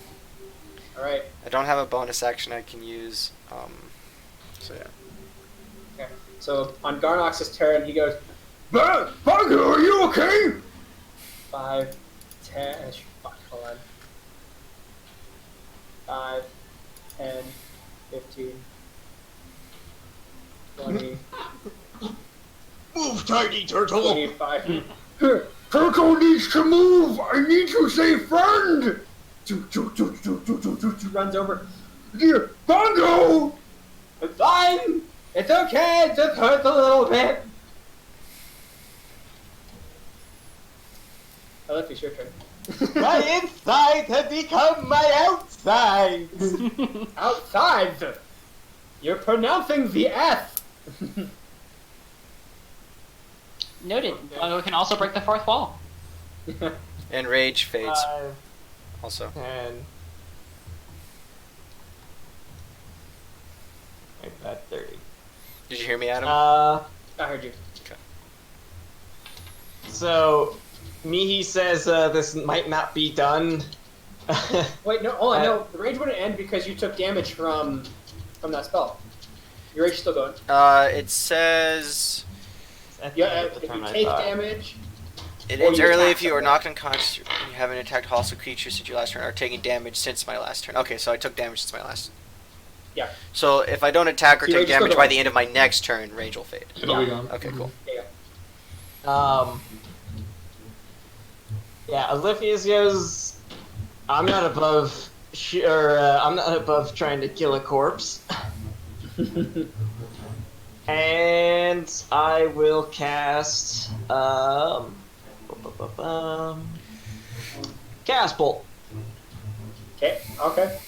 All right. I don't have a bonus action I can use. So yeah. Okay. So on Garnox's turn, he goes, Bunker, are you okay? 5, 10. Fuck, hold on. 5, 10, 15, 20, Move, tiny turtle! 25. Turtle needs to move. I need to say friend. Runs over. Dear Bongo. It's fine. It's okay. It just hurts a little bit. Alex, it's your turn. My inside have become my outside! Outside. You're pronouncing the F. Noted. We can also break the fourth wall. And rage fades 5, also. 10. Make that 30. Did you hear me, Adam? I heard you. So, Mihi says this might not be done. Wait, no. Oh, no. The rage wouldn't end because you took damage from that spell. Your rage is still going. It says Yeah, if you take damage. it Or ends you early attack if you are something. knocked unconscious. You haven't attacked hostile creatures since your last turn, or taking damage since my last turn. Okay, so I took damage since my last. Yeah. So if I don't attack or So your take rage is still damage by going. the end of my next turn, rage will fade. It'll be gone. Okay, cool. Yeah, Olympius goes, I'm not above trying to kill a corpse. And I will cast cast bolt, Okay. Okay.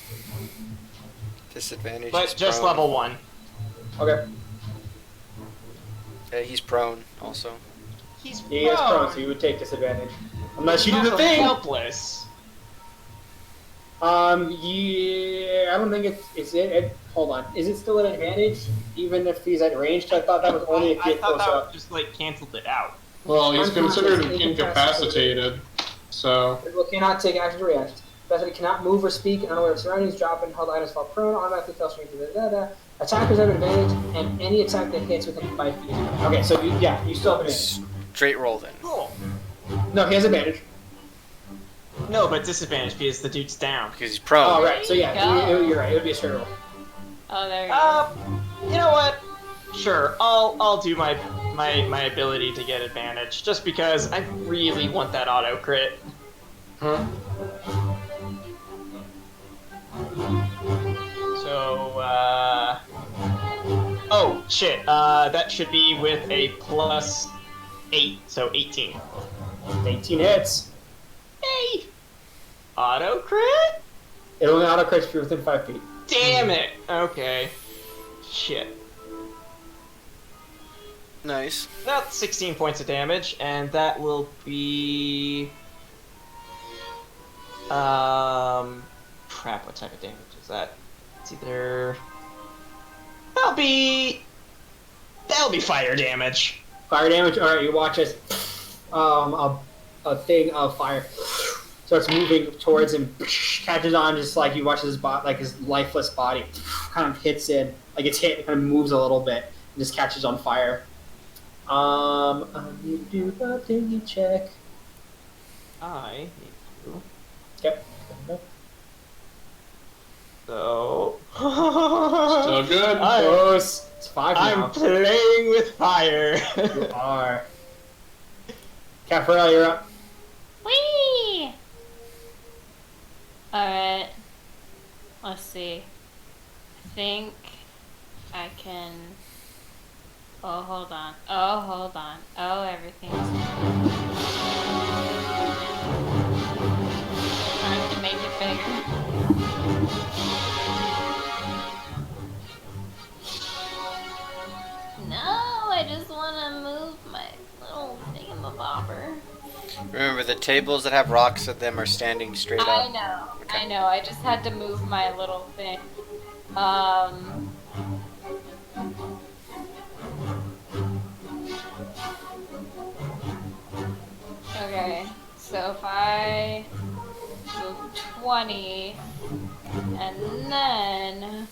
Disadvantage. but he's just prone. level 1. Okay. He's prone also. He's Yeah, he is prone, so you would take disadvantage. Unless you do the thing! helpless. Yeah, I don't think hold on. Is it still an advantage, even if he's at range? 'Cause I thought that was only if I you're thought close that up. just like canceled it out. Well, he's considered Unconscious, incapacitated, so It cannot take action to react. Basically, cannot move or speak in unaware of surroundings, drop and held items fall prone, automatically fail strength, Attackers have advantage, and any attack that hits within 5 feet. Okay, so you still have advantage. Straight roll then. Cool. No, he has advantage. No, but disadvantage because the dude's down. Because he's prone. Oh, right. So yeah, There you go. you're right. It would be a straight roll. Oh, there you go. You know what? Sure, I'll do my ability to get advantage, just because I really want that auto crit. So, oh shit, that should be with a plus 8, so 18. 18 hits. Hey! Auto crit? It only auto crits if you're within 5 feet. Damn it! Okay. Shit. Nice. That's 16 points of damage, and that will be... Crap, what type of damage is that? It's either... That'll be fire damage. Fire damage. All right, you watch as a thing of fire starts moving towards him, catches on, just like you watch his his lifeless body kind of hits in, like it's hit, kind of moves a little bit, and just catches on fire. You do the thingy check. I need to. Okay. So. still good. Close. It's 5 now. I'm playing with fire. You are. Cafarel, you're up. Whee! Alright. Let's see. I think I can... Oh, hold on. Oh, hold on. Oh, everything's... Trying to make it bigger. No, I just want to move my little thingamabobber. Remember, the tables that have rocks at them are standing straight up. I know. Okay. I know. I just had to move my little thing. Okay. So if I move 20 and then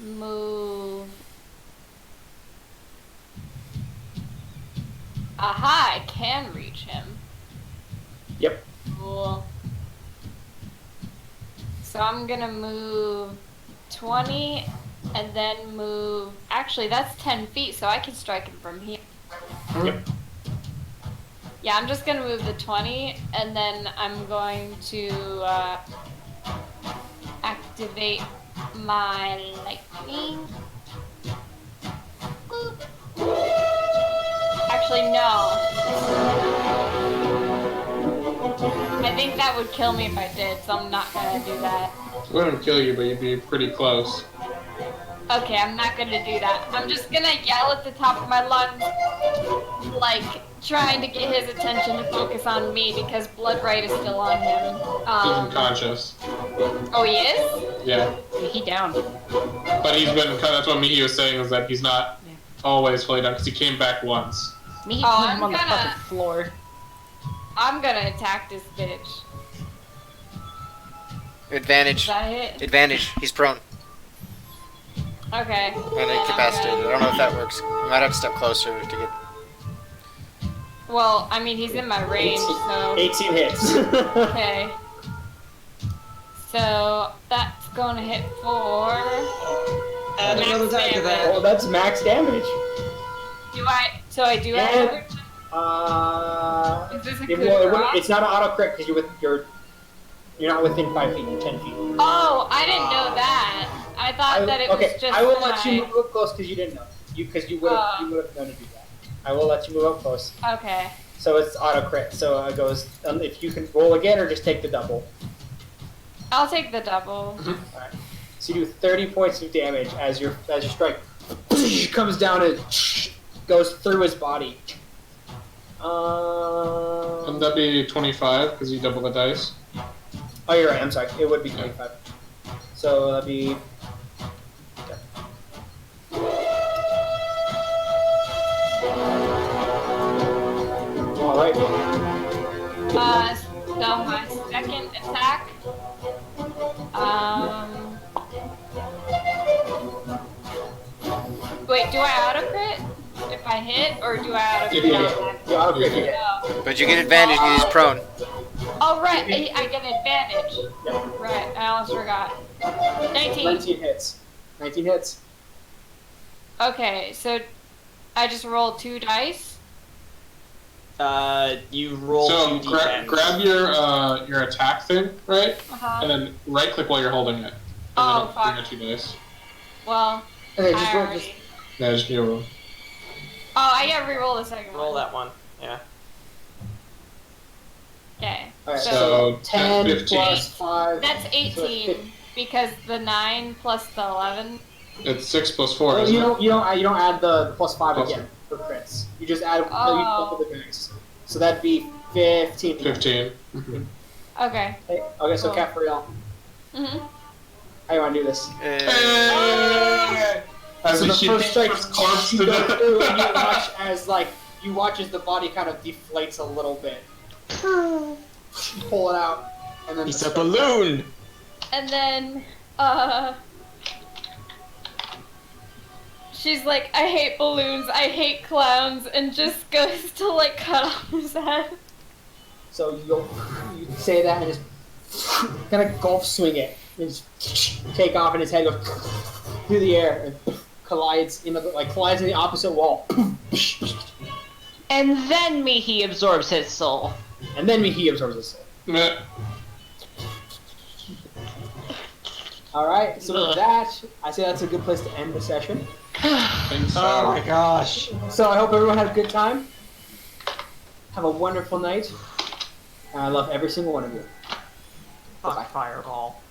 move... Aha, I can reach him. Yep. Cool. So I'm gonna move 20 and then move... Actually, that's 10 feet, so I can strike him from here. Yep. Yeah, I'm just gonna move the 20 and then I'm going to activate my lightning. Boop. Actually, no. I think that would kill me if I did, so I'm not gonna do that. It wouldn't kill you, but you'd be pretty close. Okay, I'm not gonna do that. I'm just gonna yell at the top of my lungs, like, trying to get his attention to focus on me because Blood Right is still on him. He's unconscious. Oh, he is? Yeah. He down. But he's been, that's what Mihi was saying, is that he's not always fully down, because he came back once. Me Oh, put him I'm on the gonna- fucking floor. I'm gonna attack this bitch. Advantage. Is that it? Advantage. He's prone Okay. and incapacitated. I don't know if that works. You might have to step closer to get. Well, I mean, he's in my range, so... 18 hits. Okay. So, that's gonna hit for... Add max another die to damage. that. Oh, that's max damage. Do I... So I do add And- another... Is this a It, good well, drop? it's not an auto crit because you're not within 5 feet, 10 feet. Oh, I didn't know that. I thought that it was just I will let you my... move up close because you didn't know. Because you would have known to do that. I will let you move up close. Okay. So it's auto crit. So it goes. If you can roll again or just take the double. I'll take the double. Alright. So you do 30 points of damage as your strike comes down and goes through his body. Wouldn't that be 25, because you double the dice? Oh, you're right. I'm sorry. It would be 25. So that'd be. All right. So my second attack, wait, do I auto crit if I hit, or do I auto crit? You auto crit. You hit. No. But you get advantage because he's prone. Oh, right, I get advantage. Yep. Right, I almost forgot. 19. 19 hits. 19 hits. Okay, so I just rolled 2 dice. You roll So 2 d10s. grab your attack thing, right? Uh-huh. And then right click while you're holding it. And Oh, then fuck. bring it 2 dice. Well, Okay, just I roll. already... Just, Yeah, just you roll. Oh, I gotta re-roll the second Roll one. that one. Yeah. Okay. all right. So, So, 10 15. plus 5. that's so 18, it's because the 9 plus the 11. It's 6 plus 4, Well, isn't you it? don't add the plus 5 Plus again for crits. You just add Oh. you double the dice. So that'd be 15. 15. Mhm. Okay. Okay, so Cool. Capriel, Mm-hmm. how you want to do this? As So the she first strike takes his corpse to you go through the... and you watch as the body kind of deflates a little bit. Pull it out, and then He's the a balloon! And then, she's like, I hate balloons, I hate clowns, and just goes to, like, cut off his head. So you say that and just kind of golf swing it, and just take off, and his head goes through the air and collides in the opposite wall. And then Mihi absorbs his soul. And then he absorbs his soul. Meh. All right. So with that, I say that's a good place to end the session. Oh my gosh. So I hope everyone had a good time. Have a wonderful night. And I love every single one of you. Fuck Fireball.